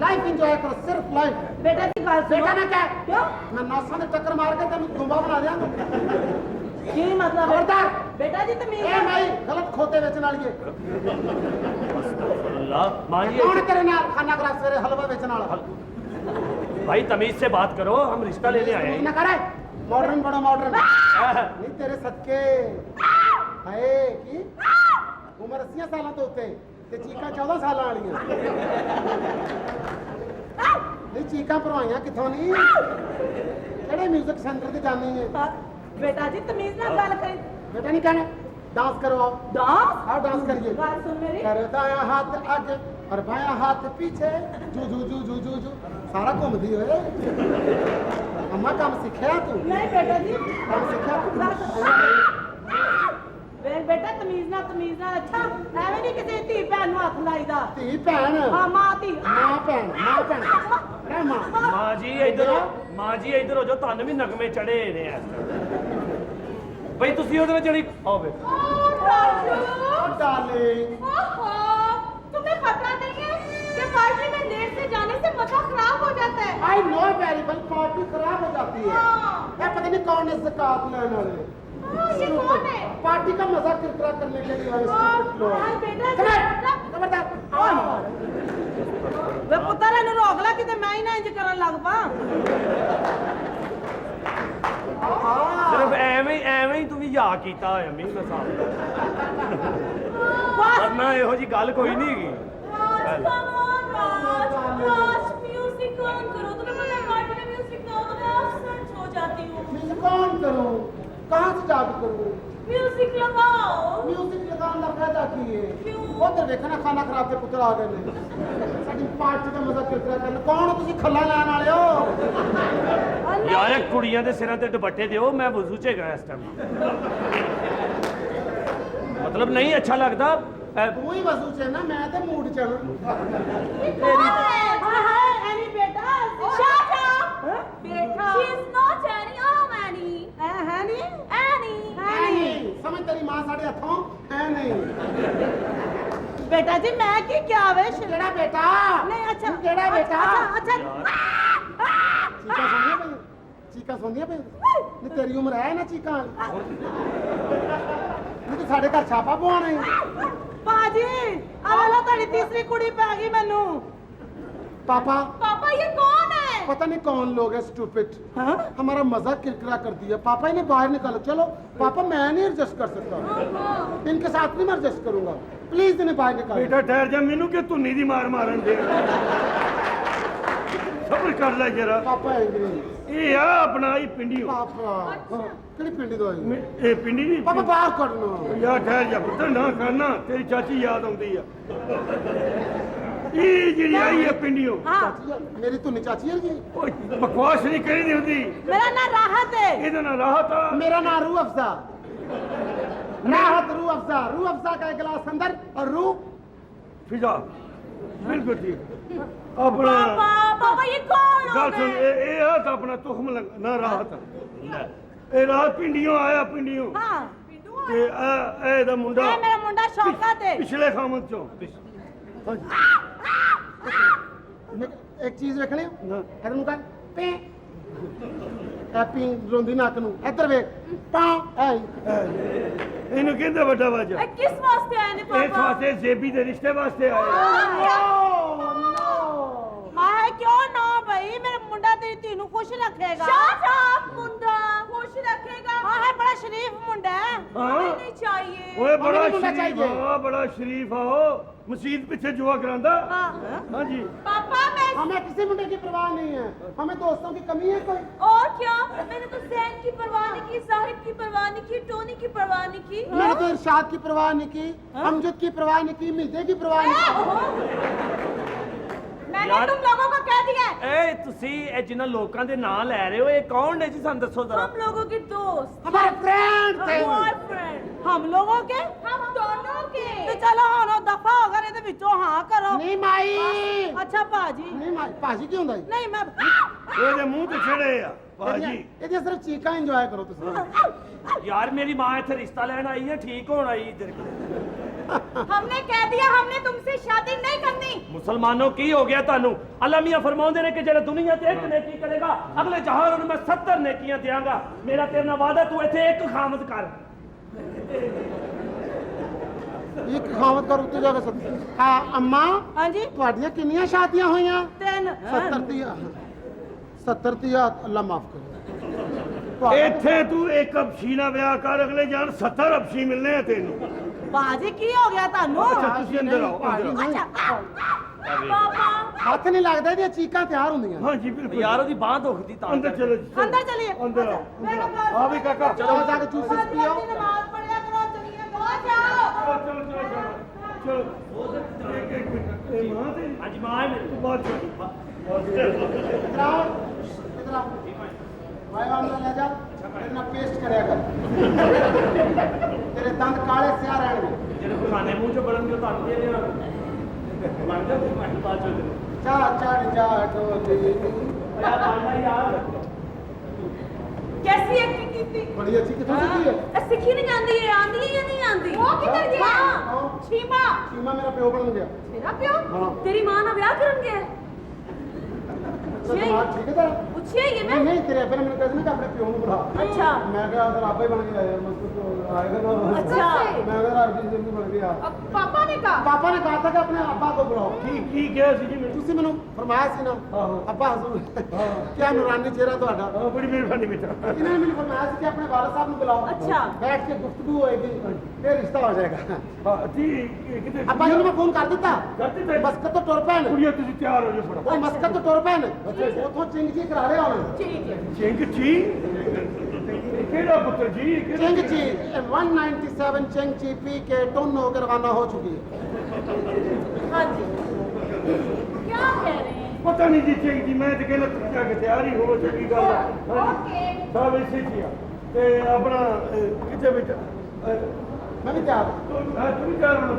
लाइफ एंजॉय करो, सिर्फ लाइफ। ਬੇਟਾ ਜੀ ਗੱਲ ਸੁਣੋ। बेटा ना क्या? ਕਿਉਂ? मैं नौसां दे टक्कर मार के तेन दुंबा बना दियांगा। ਕੀ ਮਤਲਬ ਹੈ? खबरदार, ਬੇਟਾ ਜੀ ਤਮੀਜ਼ ए ਨਾਲ। भाई गलत खोते बेचण वाली है। ਅੱਲਾ माँ जी कौन तेरे नाल खाना खरा सवेरे हलवा बेचण वाला? भाई तमीज से बात करो, हम रिश्ता लेने आए ना हैं। करे मॉडर्न बड़ा मॉडर्न नहीं तेरे सदके हाय की उम्र 80 साल तो उत्ते ते चीका 14 साल वालियां नहीं चीका भरवाइयां किथों नहीं केड़े म्यूजिक सेंटर ते जानी है ਹਾਂ, ਬੇਟਾ ਜੀ ਤਮੀਜ਼ ਨਾਲ ਗੱਲ ਕਰੀ। बेटा नहीं कहना डांस करो आओ ਡਾਂਸ? आओ डांस करिए ਗੱਲ ਸੁਣ ਮੇਰੀ। कर दाया हाथ आगे और बाया हाथ पीछे जू जू जू जू जू जू सारा घूमदी होए अम्मा काम सीखिया तू ਨਹੀਂ ਬੇਟਾ ਜੀ काम सीखिया तू ਵੇ ਬੇਟਾ ਤਮੀਜ਼ ਨਾਲ ਅੱਛਾ ਐਵੇਂ ਨਹੀਂ ਕਿਸੇ ਧੀ ਭੈਣ ਨੂੰ ਹੱਥ ਲਾਈਦਾ। धी भैन ਹਾਂ ਮਾਂ ਧੀ। मां भैन रे मां माँ जी इधर हो, माँ जी इधर हो जाओ। ਤੁਹਾਨੂੰ ਵੀ ਨਗਮੇ ਚੜੇ ਨੇ ਭਾਈ ਤੁਸੀਂ ਉਹਦੇ ਨਾਲ ਜਿਹੜੀ ਆਓ ਵੇ डार्लिंग तुम्हें पता नहीं है कि पार्टी में देर से जाने से मजा खराब हो जाता है। I know very well party खराब हो जाती है ये पता नहीं कौन है ज़कात लेने वाले ये कौन है? पार्टी का मजा किरकिरा करने के लिए आए stupid लोग ਹਾਏ ਬੇਟਾ Come ਜੀ। here, खबरदार ਵੇ ਪੁੱਤਰ ਇਹਨੂੰ ਰੋਕ ਲੈ ਕਿਤੇ ਮੈਂ ਹੀ ਨਾ ਇੰਜ ਕਰਨ ਲੱਗ ਪਾ। ਸਿਰਫ ਐਵੇਂ ਹੀ ਤੂੰ ਵੀ ਯਾ ਕੀਤਾ ਹੋਇਆ ਮੀਂਹ ਦਾ ਸਾਹ। ਬਸ ਵਰਨਾ ਇਹੋ ਜੀ ਗੱਲ ਕੋਈ ਨਹੀਂ ਹੈਗੀ। राज म्यूजिक ऑन करो। तुम्हें पता है पार्टी में म्यूजिक ना हो तो मैं अपसेट हो जाती हूँ। म्यूजिक ऑन करो कहाँ से जाके करूँ? म्यूजिक लगाओ। म्यूजिक लगाने का फायदा की है? क्यों? उधर देखना खाना खराब के पुत्र आ गए ने साडी पार्टी का मजा किरकिरा करना कौन हो तुसी खल्ला लाने वाले हो? यार ਇਹ ਕੁੜੀਆਂ ਦੇ ਸਿਰਾਂ ਤੇ ਦੁਪੱਟੇ ਦਿਓ ਮੈਂ ਵਜ਼ੂ ਚ ਹੈਗਾ ਇਸ ਟਾਈਮ मतलब नहीं अच्छा लगता तू ही वजू च है ना मैं ते मूड च हूं ये कौन है? हाय हाय एनी बेटा Shut up! बेटा She is not Annie. I'm Annie. है नहीं Annie. नहीं समझ तेरी मां साडे हथों है नहीं बेटा जी मैं की क्या वे केड़ा बेटा नहीं अच्छा तू केड़ा बेटा अच्छा चीका सुनिया पे नहीं तेरी उम्र है ना चीका नहीं तो साडे घर छापा पवाना है बाजी आवेला तेरी तीसरी कुड़ी पे आ गई मैनू पापा पापा ये कौन है? पता नहीं कौन लोग है स्टूपिड हमारा मजा किरकिरा कर दिया पापा इन्हें बाहर निकालो चलो पापा मैं नहीं एडजस्ट कर सकता इनके साथ नहीं मैं एडजस्ट करूंगा प्लीज इन्हें बाहर निकालो बेटा ठहर जा मैनू के धुनी दी मार मारन दे सब्र कर ले जरा पापा एंग्री ये आ अपना ही पिंडी पापा किहड़ी पिंडी दो आई ये पिंडी नहीं पापा बाहर करना यार ठहर जा पुੱਤਰ ना करना तेरी चाची याद आਉਂਦੀ ਆ ਇਹ ਜਿਹੜੀ ਆਈ ਹੈ ਪਿੰਡੀਓ मेरी तुनी चाची है जी ਓਏ ਬਕਵਾਸ ਨਹੀਂ ਕਰੀਦੀ ਹੁੰਦੀ मेरा नाम राहत है ਇਹਦਾ ਨਾ ਰਾਹਤ ਆ मेरा नाम रूह अफ़ज़ा राहत रूह अफ़ज़ा का एक गिलास अंदर और रूह ਫਿਜ਼ਾ ਬਿਲਕੁਲ ਠੀਕ ਆਪਣਾ पापा ये कौन ਗੱਲ हो ਸੁਣ गए? ਇਹ ਆ ਤਾਂ ਆਪਣਾ ਤੁਖਮ ਨਾ ਰਾਹਤ ਇਹ ਰਾਹਤ ਪਿੰਡੀਓ ਆਇਆ ਪਿੰਡੀਓ हां ਤੇ ਇਹ ਦਾ ਮੁੰਡਾ ये मेरा मुंडा शौकत है ਪਿਛਲੇ ਖਾਮਤ ਚੋਂ एक चीज देखने ना। इधर मुका पे हैप्पी रोंदी नाक नु इधर वेख पां ऐ ਇਹਨੂੰ ਕਹਿੰਦੇ ਵੱਡਾ ਵਾਜਾ किस वास्ते आए ने ਇਸ पापा? ਵਾਸਤੇ ਜ਼ੇਬੀ ਦੇ ਰਿਸ਼ਤੇ ਵਾਸਤੇ ਆਏ हाय क्यों ना भाई मेरा मुंडा तेरी धी नु खुश रखेगा Shut up, मुंडा खुश रखेगा। हां है बड़ा शरीफ मुंडा है ਹਾਂ नहीं चाहिए। ਓਏ ਬੜਾ हमें मुंडा ਸ਼ਰੀਫ चाहिए। ਆ ਬੜਾ ਸ਼ਰੀਫ ਆ ਉਹ ਮਸਜਿਦ ਪਿੱਛੇ ਜੁਆ ਕਰਾਂਦਾ ਹਾਂਜੀ पापा मैं हमें किसी मुंडे की परवाह नहीं है हमें दोस्तों की कमी है कोई और क्या? मैंने तो सैन की परवाह नहीं की, साहिब की परवाह नहीं की, टोनी की परवाह नहीं की। मैंने तो इरशाद की परवाह नहीं की अमजद की परवाह नहीं की मिलते की परवाह नहीं की मैंने तुम लोगों को कह दिया है, ए ਤੁਸੀਂ ਇਹ ਜਿਨ੍ਹਾਂ ਲੋਕਾਂ ਦੇ ਨਾਂ ਲੈ ਰਹੇ ਹੋ ਇਹ ਕੌਣ ਨੇ ਜੀ ਸਾਨੂੰ ਦੱਸੋ ਜ਼ਰਾ हम लोगों के दोस्त, हमारे फ्रेंड थे बॉयफ्रेंड, हम लोगों के हम दोनों के। तो चलो हुन दफा हो गए ते विचों हां करो नहीं माई अच्छा बाजी नहीं माई पाजी क्यों ਹੁੰਦਾ नहीं मैं ਇਹਦੇ ਮੂੰਹ ਤੇ ਛੜੇ ਆ ਭਾਜੀ ਇਹਦੀਆਂ ਸਿਰਫ ਚੀਕਾਂ ਇੰਜੋਏ ਕਰੋ ਤੁਸੀਂ यार मेरी माँ इतने रिश्ता लेना आई है ठीक होना आई इधर हमने कह दिया हमने तुमसे शादी नहीं करनी। मुसलमानों की हो गया तानू अल्लाह मियां फरमाਉਂਦੇ ਨੇ कि ਜਿਹੜਾ ਦੁਨੀਆ ਤੇ ਇੱਕ ਨੇਕੀ ਕਰੇਗਾ ਅਗਲੇ ਜਹਾਨ ਨੂੰ ਮੈਂ 70 ਨੇਕੀਆਂ ਦਿਆਂਗਾ ਮੇਰਾ ਤੇਰੇ ਨਾਲ ਵਾਅਦਾ ਤੂੰ ਇੱਥੇ ਇੱਕ ਖਾਮਦ ਕਰ ਇੱਕ ਖਾਵਤ ਕਰ ਉੱਤੇ ਜਾ ਕੇ ਆ ਅੰਮਾ हां जी ਤੁਹਾਡੀਆਂ ਕਿੰਨੀਆਂ ਸ਼ਾਦੀਆਂ ਹੋਈਆਂ 3 70 ਤੀਆ ਅੱਲਾ ਮਾਫ ਕਰੇ ਇੱਥੇ ਤੂੰ ਇੱਕ ਅਬਸ਼ੀ ਨਾਲ ਵਿਆਹ ਕਰ ਅਗਲੇ ਜਾਣ 70 ਅਬਸ਼ੀ ਮਿਲਨੇ ਆ ਤੈਨੂੰ बाजी की हो गया तानू ਅੱਛਾ ਤੁਸੀਂ ਅੰਦਰ ਆਓ ਅੰਦਰ ਆਓ पापा ਹੱਥ ਨਹੀਂ ਲੱਗਦਾ ਇਹਦੀਆਂ ਚੀਕਾਂ ਤਿਆਰ ਹੁੰਦੀਆਂ ਹਾਂਜੀ ਬਿਲਕੁਲ यार ਉਹਦੀ ਬਾਹ ਦੁਖਦੀ ਤਾਂ ਅੰਦਰ ਚਲੋ ਜੀ, ਚਲੋ। अंदर चलिए अंदर आओ, अंदर आओ। आ भी काका ਚਲੋ ਜਾ ਕੇ ਜੂਸ ਪੀਓ नमाज पढ़िया करो चलिए बहुत जाओ चलो चलो चलो एक मिनट ए मां ते ਅੱਜ ਮਾਂ ਹੈ ਮੇਰੀ बात चलो इधर आओ इधर आओ भाई वाला ले जा इतना पेस्ट करेगा कर तेरे दंद काले स्या रहेंगे ਜਿਹੜੇ ਖਾਣੇ ਮੂੰਹ ਚ ਬੜਨਗੇ ਤੁਹਾਨੂੰ ਦੇ ਦੇਣਾ ਬਣ ਜਾ ਤੂੰ ਬਾਅਦ ਚ चा चढ़ जा ढोली ਯਾਰ ਬਾਣਾ ਯਾਰ कैसी एक्टिंग की थी? बड़ी अच्छी कितनी सीखी है सीखी नहीं जाती है, आंधी है या नहीं आंधी? वो किधर गया? हाँ। छीमा सीमा मेरा प्यो बन गया तेरा प्यो? हाँ। तेरी मां ना ब्याह करन गया? तो दिमाग ठीक है तेरा पूछिए ये नहीं मैं। नहीं तेरे अब्बे ने मैंने कहा ना कि अपने प्यो को बुला अच्छा मैं कहा अगर आप ही बन गया यार मुझको तो आएगा ना अच्छा। मैं अगर आरबी जल्दी बन गया अब पापा ने कहा पापा ने कहा था कि अपने अब्बा को बुलाओ की किया ਸੀ ਜੀ ਮੈਨੂੰ ਤੁਸੀਂ ਮੈਨੂੰ ਫਰਮਾਇਆ ਸੀ ਨਾ ਆਹੋ। ਅੱਬਾ ਹਜ਼ੂਰ ਕੀ ਨੂਰਾਨੀ ਚਿਹਰਾ ਤੁਹਾਡਾ ਹਾਂ ਬੜੀ ਮਿਹਰਬਾਨੀ ਬੇਟਾ इन्होंने मैंने फरमाया था कि अपने वाला साहब को बुलाओ अच्छा। बैठ के गुफ्तगू होएगी फिर रिश्ता हो जाएगा ਹਾਂ ਠੀਕ ਕਿਤੇ अब्बा जी ने मैं फोन कर दिता कर दिता? मस्कत तो टुर पैन ਕੁੜੀਆਂ ਤੁਸੀਂ ਤਿਆਰ ਹੋ ਜਾਓ ਫੜਾ वो मस्कत तो टुर पैन उतों चिंग जी करा रहे होने ठीक है। ਚਿੰਗ ਚੀ ਕਿਹੜਾ ਪੁੱਤਰ ਜੀ ਕਿਹੜਾ चिंग ची 197 चिंग ची पी के टुन होकर रवाना हो चुकी है। हाँ जी क्या कह रहे हैं? ਪਤਾ ਨਹੀਂ ਜੀ ਚੰਗੀ ਜੀ ਮੈਂ ਤੇ ਕਹਿੰਦਾ ਤੂੰ ਜਾ ਕੇ ਤਿਆਰ ਹੀ ਹੋ ਚੁੱਕੀ ਗੱਲ ਹੈ। ओके ਸਭ ਇਸੇ ਕੀ ਆ ਤੇ ਆਪਣਾ ਕਿੱਥੇ ਬੈਠਾ मैं भी तैयार हूँ। ਤੂੰ ਤਿਆਰ ਹੋਣਾ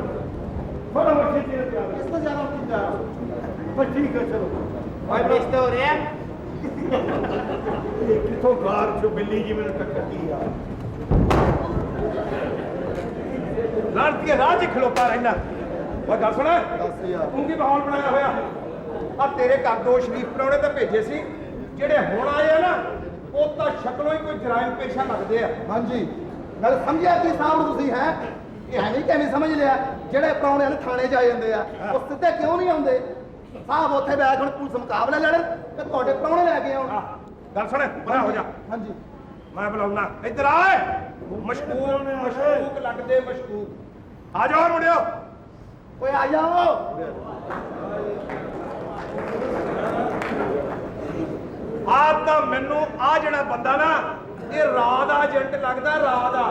ਬੜਾ ਵੱਖੀ ਤੇਰੇ ਤਿਆਰ किस तरह जा रहा हूँ तुम तैयार हो? ਬਸ ਠੀਕ ਹੈ ਚਲੋ ਓਏ ਰਿਸ਼ਤੇ ਹੋ ਰਹੇ ਆ ਇਹ ਕਿੱਥੋਂ ਕਾਰ ਚੋਂ ਬਿੱਲੀ ਜੀ ਮੈਨੂੰ ਟੱਕਰਦੀ ਆ ਲਾਂਟੀਏ ਰਾਹ 'ਚ ਖਲੋਤਾ ਰਹਿਣਾ ਓਏ ਗੱਲ ਸੁਣ दस यार ਤੂੰ ਕੀ ਮਾਹੌਲ ਬਣਾਇਆ ਹੋਇਆ ਆ ਤੇਰੇ ਘਰ ਦੋ ਸ਼ਰੀਫ ਪ੍ਰਾਹੁਣੇ ਤਾਂ ਭੇਜੇ ਸੀ ਜਿਹੜੇ ਹੁਣ ਆਏ ਆ ਨਾ ਉਹ ਤਾਂ ਸ਼ਕਲੋਂ ਹੀ ਕੋਈ ਜਰਾਇਮ ਪੇਸ਼ਾ ਲੱਗਦੇ ਆ। हाँ जी गल समझिया कि साहब तुसी है ये है नहीं कहनी समझ लिया ਜਿਹੜੇ ਪ੍ਰਾਹੁਣੇ ਨੇ ਥਾਣੇ 'ਚ ਆ ਜਾਂਦੇ ਆ ਉਹ ਸਿੱਧੇ ਕਿਉਂ ਨਹੀਂ ਆਉਂਦੇ ਸਾਹਿਬ ਉੱਥੇ ਬੈਠ ਹੁਣ ਪੁਲਿਸ ਮੁਕਾਬਲਾ ਲੜਨ ਤੇ ਤੁਹਾਡੇ ਪ੍ਰਾਹੁਣੇ ਲੈ ਕੇ ਆਉਣ। ਗੱਲ ਸੁਣ ਬਣਾ ਹੋ ਜਾ ਹਾਂਜੀ ਮੈਂ ਬੁਲਾਉਣਾ ਇੱਧਰ ਆ ਮਸ਼ਕੂਕ ਲੱਗਦੇ ਮਸ਼ਕੂਕ ਆ ਜਾਓ ਮੁੰਡਿਓ ਓਏ ਆ ਜਾਓ ਆ ਤਾਂ ਮੈਨੂੰ ਆ ਜਿਹੜਾ ਬੰਦਾ ਨਾ ਇਹ ਰਾਹ ਦਾ ਏਜੰਟ ਲੱਗਦਾ ਰਾਹ ਦਾ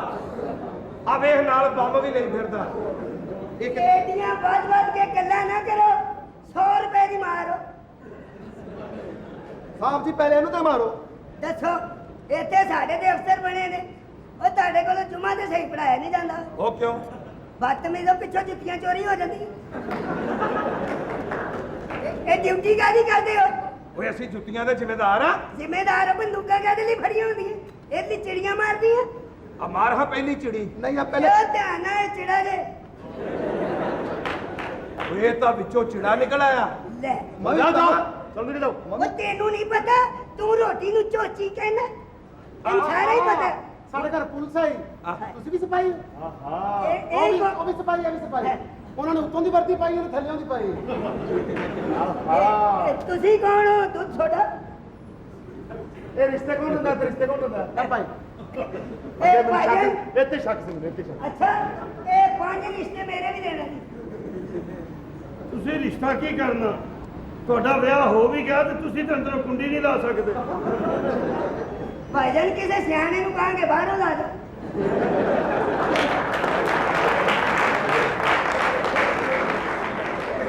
ਆ ਵੇਖ ਨਾਲ ਬੰਬ ਵੀ ਲਈ ਫਿਰਦਾ ਇੱਕ ਏਡੀਆਂ ਵੱਧ ਕੇ ਗੱਲਾਂ ਨਾ ਕਰੋ 100 ਰੁਪਏ ਦੀ ਮਾਰੋ ਸਾਹਿਬ ਜੀ ਪਹਿਲੇ ਇਹਨੂੰ ਤੇ ਮਾਰੋ। ਦੱਸੋ ਇੱਥੇ ਸਾਡੇ ਦੇ ਅਫਸਰ ਬਣੇ ਨੇ ਉਹ ਤੁਹਾਡੇ ਕੋਲੋਂ ਜੁਮਾ ਤੇ ਸਹੀ ਪੜਾਇਆ ਨਹੀਂ ਜਾਂਦਾ ਉਹ ਕਿਉਂ ਬਦਤਮੀਜ਼ੋਂ ਪਿੱਛੋਂ ਜੁੱਤੀਆਂ ਚੋਰੀ ਹੋ ਜਾਂਦੀਆਂ ਇਹ ਡਿਊਟੀ ਕਾਹਦੀ ਕਰਦੇ ਹੋ ਓਏ ਅਸੀਂ ਜੁੱਤੀਆਂ ਦੇ ਜ਼ਿੰਮੇਦਾਰ ਆ ਜ਼ਿੰਮੇਦਾਰ ਬੰਦੂਕਾਂ ਕਾਹਦੇ ਲਈ ਫੜੀਆਂ ਹੁੰਦੀਆਂ ਇਹ ਲਈ ਚਿੜੀਆਂ ਮਾਰਦੀਆਂ ਆ ਮਾਰ ਹਾਂ ਪਹਿਲੀ ਚਿੜੀ ਨਹੀਂ ਆ ਪਹਿਲੇ ਲੋ ਧਿਆਨ ਨਾਲ ਇਹ ਚਿੜਾ ਜੇ ਓਏ ਇਹ ਤਾਂ ਵਿੱਚੋਂ ਚਿੜਾ ਨਿਕਲ ਆਇਆ ਲੈ ਮਜ਼ਾ ਜਾਓ ਚਲ ਨਿਕਲੋ ਉਹ ਤੈਨੂੰ ਨਹੀਂ ਪਤਾ ਤੂੰ ਰੋਟੀ ਨੂੰ ਚੋਚੀ ਕਹਿਣਾ ਤੈਨੂੰ ਸਾਰਾ ਹੀ ਪਤਾ ਸਾਡੇ ਘਰ ਪੁਲਿਸ ਆਈ ਤੁਸੀਂ ਵੀ ਸਿਪਾਹੀ ਹੋ? ਇਹ ਉਹ ਵੀ ਸਿਪਾਹੀ ਆ ਵੀ ਸਿਪਾਹੀ ਉਹਨਾਂ ਨੇ ਉੱਤੋਂ ਦੀ ਵਰਦੀ ਪਾਈ ਉਹਨੇ ਥੱਲੇੋਂ ਦੀ ਪਾਈ। ਤੁਸੀਂ ਕੌਣ ਹੋ ਦੁੱਧ ਛੋਟਾ ਇਹ ਰਿਸ਼ਤੇ ਕੌਣ ਹੁੰਦਾ ਤੇ ਰਿਸ਼ਤੇ ਕੌਣ ਹੁੰਦਾ ਕਰ ਭਾਈ ਇਹ ਭਾਈਜਾਨ ਇੱਥੇ ਸ਼ੱਕ ਸੀ ਮੈਨੂੰ ਇੱਥੇ ਸ਼ੱਕ। ਅੱਛਾ ਇਹ 5 ਰਿਸ਼ਤੇ ਮੇਰੇ ਵੀ ਦੇਣੇ ਨੇ ਤੁਸੀਂ ਰਿਸ਼ਤਾ ਕੀ ਕਰਨਾ ਤੁਹਾਡਾ ਵਿਆਹ ਹੋ ਵੀ ਗਿਆ ਤੇ ਤੁਸੀਂ ਤਾਂ ਅੰਦਰੋਂ ਕੁੰਡੀ ਨਹੀਂ ਲਾ ਸਕਦੇ ਭਾਈਜਾਨ ਕਿਸੇ ਸਿਆਣੇ ਨੂੰ ਕਹਾਂਗੇ ਬਾਹਰੋਂ ਲਾ ਜਾ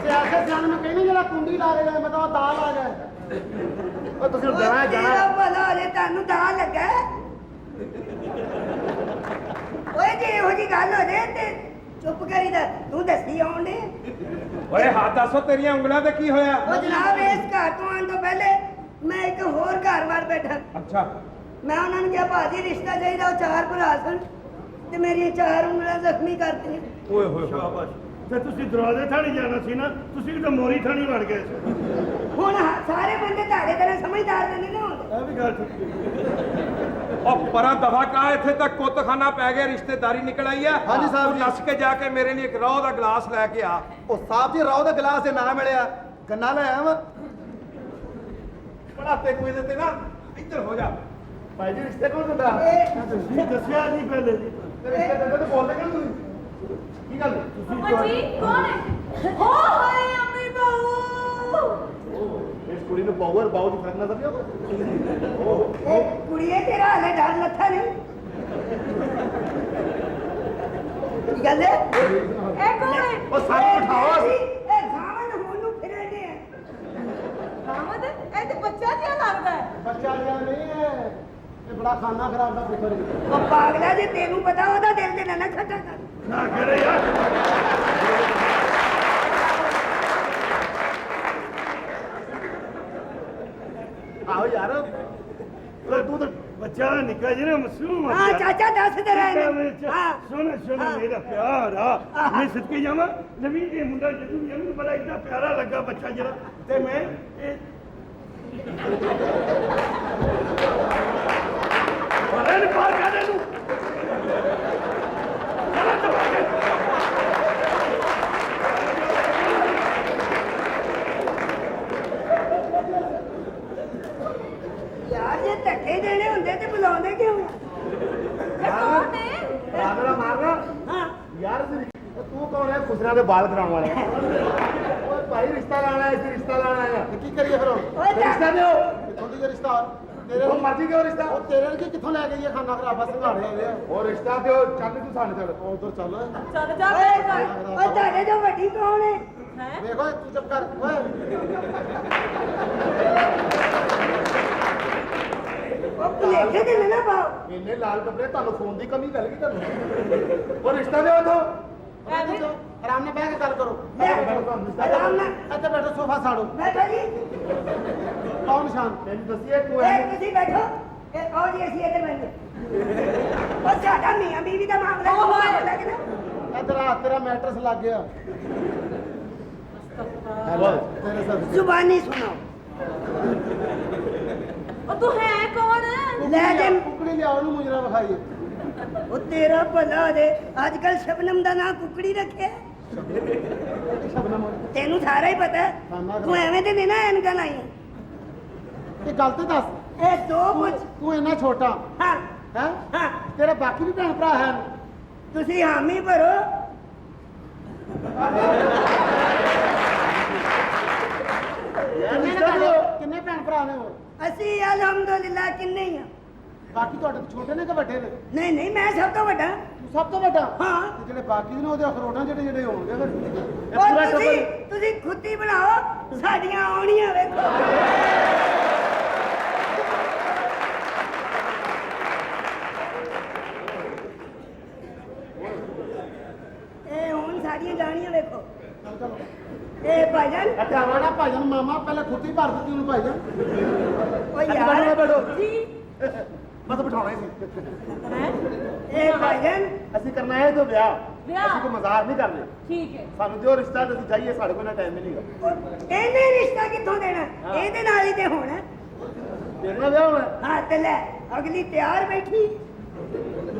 ਸਿਆਸਤ ਜਾਣ ਨੂੰ ਕਹਿੰਦੇ ਜਿਹੜਾ ਕੁੰਡੀ ਲਾ ਕੇ ਜਾਏ ਮੈਂ ਤਾਂ ਦਾਲ ਆ ਜਾਏ ਉਹ ਤੁਸੀਂ ਜਾਣਾ ਤੇਰਾ ਭਲਾ ਹੋ ਜੇ ਤੁਹਾਨੂੰ ਦਾ ਲੱਗਾ ਓਏ ਜੇ ਇਹੋ ਜੀ ਗੱਲ ਹੋ ਜੇ ਤੇ ਚੁੱਪ ਕਰੀਦਾ ਤੂੰ ਦੱਸੀ ਆਉਂਦੇ ਓਏ ਹੱਥ ਦੱਸੋ ਤੇਰੀਆਂ ਉਂਗਲਾਂ ਤੇ ਕੀ ਹੋਇਆ ਉਹ ਜਨਾਬ ਇਸ ਘਰ ਤੋਂ ਆਉਣ ਤੋਂ ਪਹਿਲੇ ਮੈਂ ਇੱਕ ਹੋਰ ਘਰ ਵਾਰ ਬੈਠਾ ਅੱਛਾ ਮੈਂ ਉਹਨਾਂ ਨੂੰ ਕਿਹਾ ਭਾਜੀ ਰਿਸ਼ਤਾ ਚਾਹੀਦਾ ਉਹ 4 ਭਰਾ ਸਨ ਤੇ ਮੇਰੀਆਂ 4 ਉਂਗਲਾਂ ਜ਼ਖਮੀ ਕਰਤੀਆਂ ਓਏ ਹੋਏ ਸ਼ਾਬਾਸ਼ ਤੇ ਤੁਸੀਂ ਦਰਵਾਜ਼ੇ ਥਾਣੀ ਜਾਣਾ ਸੀ ਨਾ ਤੁਸੀਂ ਵੀ ਤਾਂ ਮੋਰੀ ਥਾਣੀ ਵੜ ਗਏ ਸੀ ਹੁਣ ਸਾਰੇ ਬੰਦੇ ਤੁਹਾਡੇ ਤਰ੍ਹਾਂ ਸਮਝਦਾਰ ਤਾਂ ਨਹੀਂ ਨਾ ਹੁੰਦੇ ਇਹ ਵੀ ਗੱਲ ਠੀਕ ਉਹ ਪਰਾਂ ਦਫਾ ਕਾ ਇੱਥੇ ਤੱਕ ਕੁੱਤਖਾਨਾ ਪੈ ਗਿਆ ਰਿਸ਼ਤੇਦਾਰੀ ਨਿਕਲ ਆਈ ਆ ਹਾਂਜੀ ਸਾਹਿਬ ਜੀ। ਦੱਸ ਕੇ ਜਾ ਕੇ ਮੇਰੇ ਲਈ ਇੱਕ ਰੋਹ ਦਾ ਗਲਾਸ ਲੈ ਕੇ ਆ ਉਹ ਸਾਹਿਬ ਜੀ ਰਾਹ ਦਾ ਗਲਾਸ ਤੇ ਨਾ ਮਿਲਿਆ ਗੰਨਾ ਲੈ ਆਇਆ ਵਾ ਬੜਾ ਤੈਨੂੰ ਇਹਦੇ ਤੇ ਨਾ ਇੱਧਰ ਹੋ ਜਾ ਭਾਈ ਜੀ ਰਿਸ਼ਤੇ ਕੌਣ ਹੁੰਦਾ ਤੁਸੀਂ ਦੱਸਿਆ ਨਹੀਂ ਪਹਿਲੇ ਜੀ ਰਿਸ਼ਤੇ ਦਿੰਦੇ ਤੇ ਬੋਲਦੇ ਕਿਉਂ ਤੁਸੀਂ ਕੀ ਗੱਲ पापा जी कौन है? हो हाय अम्मी बहू ਇਸ ਕੁੜੀ ਨੂੰ ਪਾਵਰ ਬਾਉ ਦੀ ਫਰਕ ਨਜ਼ਰ ਨਹੀਂ ਆਉਂਦਾ ਇਹ ਕੁੜੀਏ ਤੇਰਾ ਹਾਲੇ ਡਰ ਲੱਥਾ ਨਹੀਂ ਕੀ ਗੱਲ ਹੈ ए कौन है? ਉਹ ਸਾਨੂੰ ਬਿਠਾਓ ਇਹ ਗਾਵਨ ਹੋਣ ਨੂੰ ਫਿਰਦੇ ਆ दामाद है? ए ते बच्चा क्या लगता है? ਬੱਚਾ ਜਿਹਾ ਨਹੀਂ ਹੈ ਇਹ ਬੜਾ ਖਾਨਾ ਖਰਾਬ ਦਾ ਪੁੱਤਰ ਹੈ ਉਹ ਪਾਗਲਾ ਜੇ ਤੈਨੂੰ ਪਤਾ ਉਹਦਾ ਦਿਲ ਤੇ ਨਾ ਖੱਟਾ ਕਰ ਨਾ ਕਰੇ ਯਾਰ ਆਓ ਯਾਰ ਤੂੰ ਤਾਂ ਬੱਚਾ ਨਿੱਕਾ ਜਿਹੜਾ ਮਾਸੂਮ ਹਾਂ ਚਾਚਾ ਦੱਸ ਦੇ ਰਹੇ ਨਿੱਕਾ ਨੇ ਵਿੱਚ ਹਾਂ ਸੁਣ ਸੁਣ ਹਾਂ। ਮੇਰਾ ਪਿਆਰ ਆ ਮੈਂ ਸਦਕੇ ਜਾਵਾਂ ਨਵੀਂ ਇਹ ਮੁੰਡਾ ਜਦੋਂ ਮੈਨੂੰ ਬੜਾ ਇੰਨਾ ਪਿਆਰਾ ਲੱਗਾ ਬੱਚਾ ਜਿਹੜਾ ਤੇ ਮੈਂ ਇਹ ਅਰੇ ਬਾਹਰ ਕੱਢ ਇਹਨੂੰ ਚਲਾ ਚਲਾ ਕੇ ਯਾਰ ਜੇ ਧੱਕੇ ਦੇਣੇ ਹੁੰਦੇ ਤੇ ਬੁਲਾਉਂਦੇ ਕਿਉਂ ए कौन है? ਮਾਰਨਾ ਮਾਰਨਾ ਹਾਂ ਯਾਰ ਤੂੰ ਕੌਣ ਹੈ ਖੁਸਰਿਆਂ ਦੇ ਬਾਲ ਕਰਾਉਣ ਵਾਲਾ ਓਏ ਭਾਈ ਰਿਸ਼ਤਾ ਲਾਣਾ ਹੈ ਰਿਸ਼ਤਾ ਲਾਣਾ ਹੈ ਕੀ ਕਰੀਏ ਫਿਰ ਓਏ ਰਿਸ਼ਤਾ ਦਿਓ ਕਿੱਥੋਂ ਦੀ ਰਿਸ਼ਤਾ ਉਹ ਮਰਜ਼ੀ ਦਿਓ ਰਿਸ਼ਤਾ ਉਹ ਤੇਰੇ ਵਰਗੀ ਕਿੱਥੋਂ ਲੈ ਗਈ ਹੈ ਖਾਨਾ ਖਰਾਬਾ ਸੰਘਾੜੇ ਆਏ ਆ ਉਹ ਰਿਸ਼ਤਾ ਦਿਓ ਚੱਲ ਤੂੰ ਸਾਡੇ ਚੱਲ ਉਹ ਉਧਰ ਚੱਲ ਚੱਲ ਜਾ ਓਏ ਤੁਹਾਡੇ ਤੋਂ ਵੱਡੀ ਕੌਣ ਹੈ ਹੈ ਵੇਖੋ ਤੂੰ ਚੁੱਪ ਕਰ ਓਏ ਉਹ ਭੁਲੇਖੇ ਤੇ ਨਾ ਪਾਓ ਇੰਨੇ ਲਾਲ ਕੱਪੜੇ ਤੁਹਾਨੂੰ ਫੋਨ ਦੀ ਕਮੀ ਗੱਲ ਕੀ ਤੁਹਾਨੂੰ ਉਹ ਰਿਸ਼ਤਾ ਦਿਓ ਤੋ ਆਰਾਮ ਨਾਲ ਬਹਿ ਕੇ ਗੱਲ ਕਰੋ ਆਰਾਮ ਨਾਲ ਇੱਥੇ ਬੈਠੋ ਸੋਫਾ ਸਾੜੋ ਬੈਠੋ ਜੀ ਕੌਣ ਨਿਸ਼ਾਨ ਤੈਨੂੰ ਦੱਸੀਏ ਤੂੰ ਏ ਤੁਸੀਂ ਬੈਠੋ ਇਹ ਆਓ ਜੀ ਅਸੀਂ ਇੱਧਰ ਬੈਠੇ ਉਹ ਸਾਡਾ ਮੀਆਂ ਬੀਵੀ ਦਾ ਮਾਮਲਾ ਹੋਇਆ ਲੱਗਦਾ ਇੱਧਰ ਆ ਤੇਰਾ ਮੈਟਰਸ ਲੱਗ ਗਿਆ ਹੈਲੋ ਤੇਰੇ ਸਾਥ ਜ਼ੁਬਾਨੀ ਸੁਣਾਓ ਉਹ ਤੂੰ ਹੈ ਕੌਣ ਲੈ ਕੇ ਕੁਕੜੀ ਲਿਆਓ ਉਹਨੂੰ ਮੁਜਰਾ ਵਿਖਾਈਏ ਉਹ ਤੇਰਾ ਭਲਾ ਹੋ ਜੇ ਅੱਜ ਕੱਲ ਸ਼ਬਨਮ ਦਾ ਨਾਂ ਕੁਕੜੀ ਰੱਖਿਆ ਸ਼ਬਨਮ ਤੈਨੂੰ ਸਾਰਾ ਹੀ ਪਤਾ ਹੈ। ਤੂੰ ਐਵੇਂ ਤੇ ਨਹੀਂ ਨਾ ਐਨਕਾਂ ਲਾਈਆਂ ਇਹ ਗੱਲ ਤੇ ਦੱਸ ਇਹ ਦੋ ਕੁਝ ਤੂੰ ਇੰਨਾ ਛੋਟਾ ਹਾਂ ਹੈ ਹਾਂ ਤੇਰੇ ਬਾਕੀ ਵੀ ਭੈਣ ਭਰਾ ਹਨ ਤੁਸੀਂ ਹਾਮੀ ਭਰੋ ਕਿੰਨੇ ਭੈਣ ਭਰਾ ਨੇ ਹੋਰ ਅਸੀਂ ਅਲਹਮਦੁਲਿਲਾ ਕਿੰਨੇ ਹੀ ਆ ਬਾਕੀ ਤੁਹਾਡੇ ਤੋਂ ਛੋਟੇ ਨੇ ਕਿ ਵੱਡੇ ਨੇ ਨਹੀਂ ਨਹੀਂ ਮੈਂ ਸਭ ਤੋਂ ਵੱਡਾ ਤੂੰ ਸਭ ਤੋਂ ਵੱਡਾ ਹਾਂ ਤੇ ਜਿਹੜੇ ਬਾਕੀ ਨੇ ਉਹਦੇ ਅਖਰੋਟਾਂ ਜਿਹੜੇ ਜਿਹੜੇ ਹੋਣਗੇ ਫਿਰ ਉਹ ਤੁਸੀਂ ਖੁੱਤੀ ਬਣਾਓ ਸਾਡੀਆਂ ਆਉਣੀਆਂ ਵੇਖੋ ਇਹ ਹੁਣ ਸਾਡੀਆਂ ਜਾਣੀਆਂ ਵੇਖੋ ਇਹ ਭਾਜਨ ਅੱਛਾ ਆਵਾਣਾ ਭਾਜਨ ਮਾਮਾ ਪਹਿਲਾਂ ਖੁੱਤੀ ਭਰ ਦਿੱਤੀ ਉਹਨੂੰ ਭਾਜਨ ਉਹ ਯਾਰ ਬੈਠੋ ਜੀ ਬਸ ਬਿਠਾਉਣਾ ਹੀ ਸੀ ਹੈ ਇਹ ਭਾਜਨ ਅਸੀਂ ਕਰਨਾ ਹੈ ਜੋ ਵਿਆਹ ਵਿਆਹ। ਅਸੀਂ ਕੋਈ ਮਜ਼ਾਕ ਨਹੀਂ ਕਰਨੇ ਠੀਕ ਹੈ ਸਾਨੂੰ ਦਿਓ ਰਿਸ਼ਤਾ ਤੇ ਅਸੀਂ ਜਾਈਏ ਸਾਡੇ ਕੋਲ ਨਾ ਟਾਈਮ ਨਹੀਂਗਾ ਇਹਨੇ ਰਿਸ਼ਤਾ ਕਿੱਥੋਂ ਦੇਣਾ ਇਹਦੇ ਨਾਲ ਹੀ ਤੇ ਹੋਣਾ ਦੇਖਣਾ ਵਿਆਹ ਹੋਣਾ ਹਾਂ ਤੇ ਲੈ ਅਗਲੀ ਤਿਆਰ ਬੈਠੀ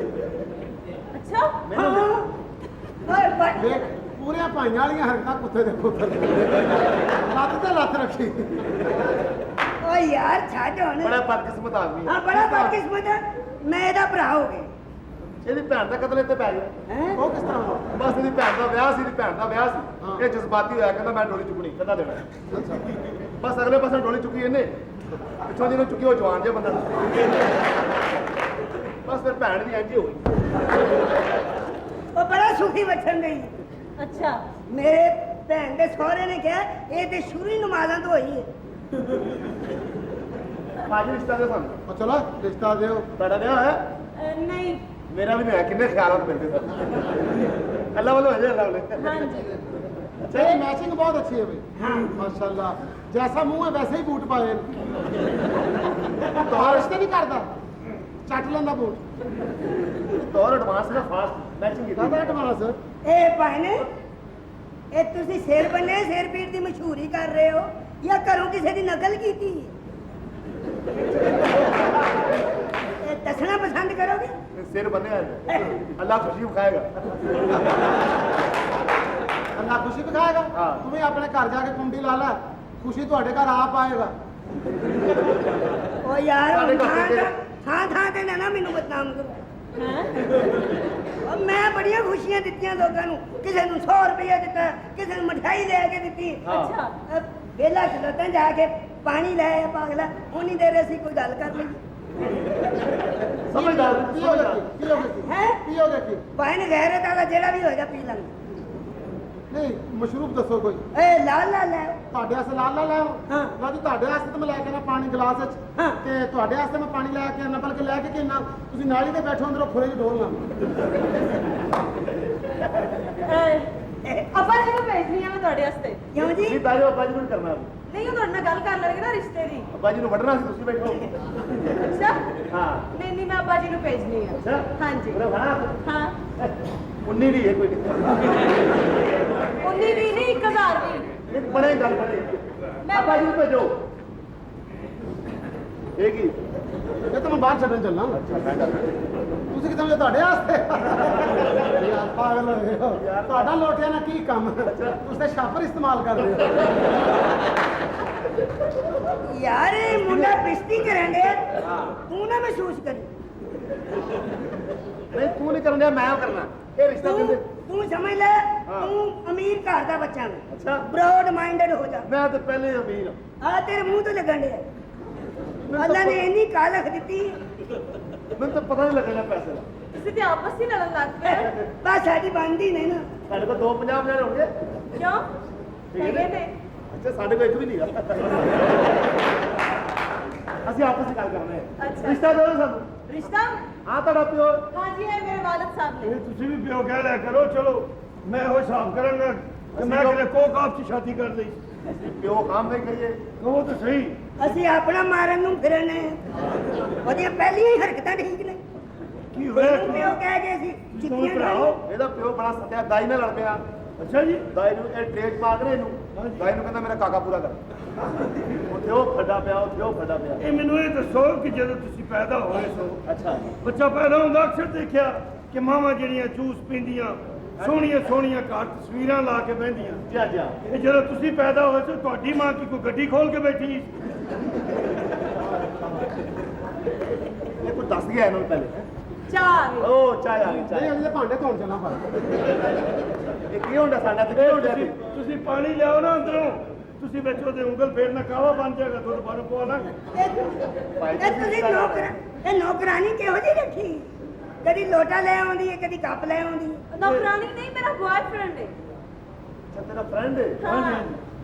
ਅੱਛਾ ਹਾਂ ਓਏ ਵੇਖ ਪੂਰੀਆਂ ਭਾਈਆਂ ਵਾਲੀਆਂ ਹਰਕਤਾਂ ਕੁੱਤੇ ਦੇ ਪੁੱਤਰ ਲੱਤ ਤੇ ਲੱਤ ਰੱਖੀ ਓ ਯਾਰ ਛੱਡ ਹੁਣ ਬੜਾ ਬਦਕਿਸਮਤ ਆਦਮੀ ਹੈ ਹਾਂ ਬੜਾ ਬਦਕਿਸਮਤ ਹੈ ਮੈਂ ਇਹਦਾ ਭਰਾ ਹੋ ਗਿਆ ਇਹਦੀ ਭੈਣ ਦਾ ਕਤਲ ਇੱਥੇ ਪੈ ਗਿਆ ਹੈ ਉਹ ਕਿਸ ਤਰ੍ਹਾਂ ਹੋਇਆ? ਬਸ ਇਹਦੀ ਭੈਣ ਦਾ ਵਿਆਹ ਸੀ ਇਹਦੀ ਭੈਣ ਦਾ ਵਿਆਹ ਹਾਂ। ਸੀ ਇਹ ਜਜ਼ਬਾਤੀ ਹੋਇਆ ਕਹਿੰਦਾ ਮੈਂ ਡੋਲੀ ਚੁੱਕਣੀ ਕਹਿੰਦਾ ਦੇਣਾ ਬਸ ਅਗਲੇ ਪਾਸੇ ਡੋਲੀ ਚੁੱਕੀ ਇਹਨੇ ਪਿੱਛੋਂ ਜਿਹਨੂੰ ਚੁੱਕੀ ਉਹ ਜਵਾਨ ਜਿਹਾ ਬੰਦਾ ਬਸ ਫਿਰ ਭੈਣ ਦੀ ਐਂਜੀ ਹੋ ਗਈ ਉਹ ਬੜਾ ਸੁਖੀ ਬਚਣ ਗਈ ਅੱਛਾ ਮੇਰੇ ਭੈਣ ਦੇ ਸਹੁਰੇ ਨੇ ਕਿਹਾ ਇਹ ਤੇ ਸ਼ੁਰੂ ਹੀ ਨਮਾਜ਼ਾਂ ਤੋਂ ਹੋਈ ਹੈ ਬਾਜੀ ਰਿਸ਼ਤਾ ਦੇ ਸਾਨੂੰ ਉਹ ਚਲੋ ਰਿਸ਼ਤਾ ਦਿਓ ਤੁਹਾਡਾ ਵਿਆਹ ਹੈ ਨਹੀਂ ਮੇਰਾ ਵੀ ਨਹੀਂ ਹੈ ਕਿੰਨੇ ਖਿਆਲਾਤ ਮਿਲਦੇ ਅੱਲਾ ਵੱਲੋਂ ਹੈ ਜੀ ਅੱਲਾ ਵੱਲੋਂ ਹਾਂਜੀ तेरी मैचिंग बहुत अच्छी है भाई माशाल्लाह जैसा मुंह है वैसे ही बूट पाए तो रिश्ते नहीं करता चट लेंदा बूट ਦੌਰ ਐਡਵਾਂਸ ਦਾ ਫਾਸਟ ਮੈਚਿੰਗ ਕੀਤਾ दादा एडवांस ਇਹ ਭੈਣ ਇਹ ਤੁਸੀਂ ਸਿਰ ਬੰਨੇ ਸਿਰ ਪੀੜ ਦੀ ਮਸ਼ਹੂਰੀ ਕਰ ਰਹੇ ਹੋ ਜਾਂ ਘਰੋਂ ਕਿਸੇ ਦੀ ਨਕਲ ਕੀਤੀ ਇਹ ਦੱਸਣਾ ਪਸੰਦ ਕਰੋਗੇ ਸਿਰ ਬੰਨਿਆ ਹੈ ਅੱਲਾ ਖੁਸ਼ੀ ਵਿਖਾਏਗਾ अल्लाह खुशी दिखाएगा हाँ। तुम्हें अपने घर जाके कुंडी ला ला खुशी ਤੁਹਾਡੇ ਘਰ ਆਪ ਆਏਗਾ ਓ ਯਾਰ ਸਾਡੇ ਹੁਣ ਕੋਲ ਕਿਤੇ- ਥਾਂ ਤੇ ਨਾ ਮੈਨੂੰ ਬਦਨਾਮ ਕਰੋ ਹੈ ਓ ਮੈਂ ਬੜੀਆਂ ਖੁਸ਼ੀਆਂ ਦਿੱਤੀਆਂ ਲੋਕਾਂ ਨੂੰ ਕਿਸੇ ਨੂੰ 100 ਰੁਪਏ ਦਿੱਤਾ ਕਿਸੇ ਨੂੰ ਮਠਾਈ ਲੈ ਕੇ ਦਿੱਤੀ ਅੱਛਾ ਵੇਲਾ ਖਲੋਤਾਂ ਜਾ ਕੇ ਪਾਣੀ ਲੈ ਆ ਪਾਗਲਾ ਉਨੀ ਦੇਰ ਅਸੀਂ ਕੋਈ ਗੱਲ ਕਰ ਲਈ ਸਮਝਦਾਰ ਪੀਓਗੇ ਕੀ ਹੈ ਪੀਓਗੇ ਕੀ ਪਾਣੀ ਗੈਰਤ ਵਾਲਾ ਜਿਹੜਾ ਵੀ ਹੋਏਗਾ ਪੀ ਲਾਂਗੇ ਨਹੀਂ ਮਸ਼ਰੂਬ ਦੱਸੋ ਕੋਈ ਏ ਲਾਲ ਲਾਲ ਲੈ ਤੁਹਾਡੇ ਵਾਸਤੇ ਲਾਲ ਲਾ ਲਾਓ ਹਾਂ। ਨਾ ਜੀ ਤੁਹਾਡੇ ਵਾਸਤੇ ਤਾਂ ਮੈਂ ਲੈ ਕੇ ਨਾ ਪਾਣੀ ਗਲਾਸ ਵਿੱਚ ਹਾਂ। ਤੇ ਤੁਹਾਡੇ ਵਾਸਤੇ ਮੈਂ ਪਾਣੀ ਲੈ ਕੇ ਆਉਣਾ ਬਲਕਿ ਲੈ ਕੇ ਕਿੰਨਾ ਤੁਸੀਂ ਨਾਲੀ ਤੇ ਬੈਠੋ ਅੰਦਰੋਂ ਖੁਰੇ ਚ ਡੋਲਣਾ ਅੱਬਾ ਜੀ ਨੂੰ ਭੇਜਣੀ ਆ ਮੈਂ ਤੁਹਾਡੇ ਵਾਸਤੇ ਕਿਉਂ ਜੀ ਜੀ ਤਾਜੋ ਅੱਬਾ ਜੀ ਨੂੰ ਕਰਨਾ ਨਹੀਂ ਉਹ ਤੁਹਾਡੇ ਨਾਲ ਗੱਲ ਕਰ ਲੈਣਗੇ ਨਾ ਰਿਸ਼ਤੇ ਦੀ ਅੱਬਾ ਜੀ ਨੂੰ ਵੱਢਣਾ ਸੀ ਤੁਸੀਂ ਬੈਠੋ ਅੱਛਾ ਹਾਂ ਨਹੀਂ ਨਹੀਂ ਮੈਂ ਅੱਬਾ ਜੀ ਨੂੰ ਭੇਜਣੀ ਆ ਅੱਛਾ ਹਾਂਜੀ ਉਹਦਾ ਬਣਾ ਹਾਂ 19 ਵੀ ਹੈ ਕੋਈ ਨਹੀਂ 19 ਵੀ ਨਹੀਂ 1000 ਵੀ ਇਹ ਬੜੇ ਗੱਲ ਬੜੇ ਮੈਂ ਅੱਬਾ ਜੀ ਨੂੰ ਭੇਜੋ ਇਹ ਕੀ ਇਹ ਤਾਂ ਮੈਂ ਬਾਹਰ ਛੱਡਣ ਚੱਲਾਂ ਅੱਛਾ ਮੈਂ ਕਰ ਤੁਸੀਂ ਕਿਤੇ ਮੈਂ ਤੁਹਾਡੇ ਵਾਸਤੇ ਯਾਰ ਪਾਗਲ ਹੋਏ ਹੋ ਤੁਹਾਡਾ ਲੋਟਿਆ ਨਾ ਕੀ ਕੰਮ ਤੁਸੀਂ ਤਾਂ ਸ਼ਾਪਰ ਇਸਤੇਮਾਲ ਕਰਦੇ ਹੋ ਯਾਰ ਇਹ ਮੁੰਡਾ ਬਿਸਤੀ ਕਰਨ ਦੇ ਤੂੰ ਨਾ ਮਹਿਸੂਸ ਕਰੀ ਨਹੀਂ ਤੂੰ ਨਹੀਂ ਕਰਨ ਡਿਆ ਮੈਂ ਉਹ ਕਰਨਾ ਇਹ ਰਿਸ਼ਤਾ ਤੂੰ ਦਿੰਦੇ ਤੂੰ ਸਮਝ ਲੈ ਹਾਂ। ਤੂੰ ਅਮੀਰ ਘਰ ਦਾ ਬੱਚਾ ਹੈ ਅੱਛਾ ਬ੍ਰੌਡ ਮਾਈਂਡਡ ਹੋ ਜਾ ਮੈਂ ਤਾਂ ਪਹਿਲੇ ਹੀ ਅਮੀਰ ਹਾਂ ਆ ਤੇਰੇ ਮੂੰਹ ਤੋਂ ਲੱਗਣ ਡਿਆ ਅੱਲਾ ਨੇ ਇੰਨੀ ਕਾਲਖ ਦਿੱਤੀ ਮੈਨੂੰ ਤਾਂ ਪਤਾ ਨਹੀਂ ਲੱਗਣਾ ਪੈਸੇ ਦਾ। ਤੁਸੀਂ ਤੇ ਆਪਸ ਹੀ ਲੜਨ ਲੱਗ ਪਏ ਬਸ ਸਾਡੀ ਬਣਦੀ ਨਹੀਂ ਨਾ। ਸਾਡੇ ਕੋਲ 250 ਹੋਣਗੇ। ਕਿਉਂ ਹੈਗੇ ਨੇ ਅੱਛਾ ਸਾਡੇ ਕੋਲ ਇੱਕ ਵੀ ਨਹੀਂਗਾ। ਅਸੀਂ ਆਪਸ ਵਿੱਚ ਗੱਲ ਕਰਨੇ ਆ। ਅੱਛਾ। ਰਿਸ਼ਤਾ ਦਿਓ ਸਾਨੂੰ। ਰਿਸ਼ਤਾ ਹਾਂ ਤੁਹਾਡਾ ਪਿਓ हाँ जी है मेरे वालिद साहब ने ਇਹ ਤੁਸੀਂ ਵੀ ਪਿਓ ਕਹਿ ਲਿਆ ਕਰੋ। ਚਲੋ ਮੈਂ ਉਹ ਹਿਸਾਬ ਕਰਾਂਗਾ ਕਿ ਮੈਂ ਕਿਤੇ ਕੋਕ ਆਪ ਚ ਸ਼ਾਦੀ ਕਰ ਲਈ। ਅਸੀਂ ਪਿਓ ਕੰਮ ਨਹੀਂ ਕਰੀਏ। ਉਹ ਤਾਂ ਸਹੀ। ਅਸੀਂ ਆਪਣਾ ਮਾਰਨ ਨੂੰ ਫਿਰਨੇ ਉਹਦੀਆਂ ਪਹਿਲੀਆਂ ਹੀ ਹਰਕਤਾਂ ਠੀਕ ਨੇ। ਕੀ ਹੋਇਆ ਇਹਨੂੰ ਪਿਓ ਕਹਿ ਗਏ ਸੀ ਤੁਸੀਂ ਜਿੱਤੀਆਂ ਭਰਾਓ। ਇਹਦਾ ਪਿਓ ਬੜਾ ਸੱਤਿਆ ਦਾਈ ਨਾਲ ਲੜ ਪਿਆ। ਅੱਛਾ ਜੀ। ਦਾਈ ਨੂੰ ਇਹ ਟ੍ਰੇਡ ਮਾਰ ਰਹੇ ਇਹਨੂੰ। ਦਾਈ ਨੂੰ ਕਹਿੰਦਾ ਮੇਰਾ ਕਾਕਾ ਪੂਰਾ ਕਰ। ਉੱਥੇ ਉਹ ਖੱਡਾ ਪਿਆ, ਉੱਥੇ ਉਹ ਖੱਡਾ ਪਿਆ। ਇਹ ਮੈਨੂੰ ਇਹ ਦੱਸੋ ਕਿ ਜਦੋਂ ਤੁਸੀਂ ਪੈਦਾ ਹੋਏ ਸੋ ਅੱਛਾ ਬੱਚਾ ਪੈਦਾ ਹੁੰਦਾ ਅਕਸਰ ਦੇਖਿਆ ਕਿ ਮਾਵਾਂ ਜਿਹੜੀਆਂ ਜੂਸ ਪੀਂਦੀਆਂ ਸੋਹਣੀਆਂ ਸੋਹਣੀਆਂ ਘਰ ਤਸਵੀਰਾਂ ਲਾ ਕੇ ਬਹਿੰਦੀਆਂ। ਜਾ ਜਾ ਇਹ ਜਦੋਂ ਤੁਸੀਂ ਪੈਦਾ ਹੋਏ ਸੋ ਤੁਹਾਡੀ ਮਾਂ ਕੀ ਕੋਈ ਗੱਡੀ ਖੋਲ ਕੇ ਬੈਠੀ? ਇਹ ਕੋਈ ਦੱਸ ਗਿਆ ਇਹਨਾਂ ਨੂੰ ਪਹਿਲੇ। चार ਉਹ ਚਾਹ ਆ ਗਈ ਚਾਹ। ਨਹੀਂ ਅਗਲੇ ਭਾਂਡੇ ਧੋਣ ਚੱਲਾਂ ਪਰ ਇਹ ਕੀ ਹੁੰਦਾ ਸਾਡਾ ਤੇ ਕੀ ਹੁੰਦਾ ਤੁਸੀਂ ਤੁਸੀਂ ਪਾਣੀ ਲਿਆਓ ਨਾ ਅੰਦਰੋਂ। ਤੁਸੀਂ ਵਿੱਚ ਉਹਦੇ ਉਂਗਲ ਫੇਰਨਾ ਕਾਵਾ ਬਣ ਜਾਏਗਾ। ਦੁੱਧ ਬਾਹਰੋਂ ਪਵਾ ਲਾਂਗੇ। ਇਹ ਤੁਸੀਂ ਨੌਕਰਾਨੀ ਕਿਹੋ ਜਿਹੀ ਰੱਖੀ? ਕਦੀ ਲੋਟਾ ਲੈ ਆਉਂਦੀ ਹੈ, ਕਦੀ ਕੱਪ ਲੈ ਆਉਂਦੀ ਹੈ। नौकरानी नहीं मेरा बॉयफ्रेंड है ਅੱਛਾ ਤੇਰਾ ਫਰੈਂਡ ਹੈ। हाँ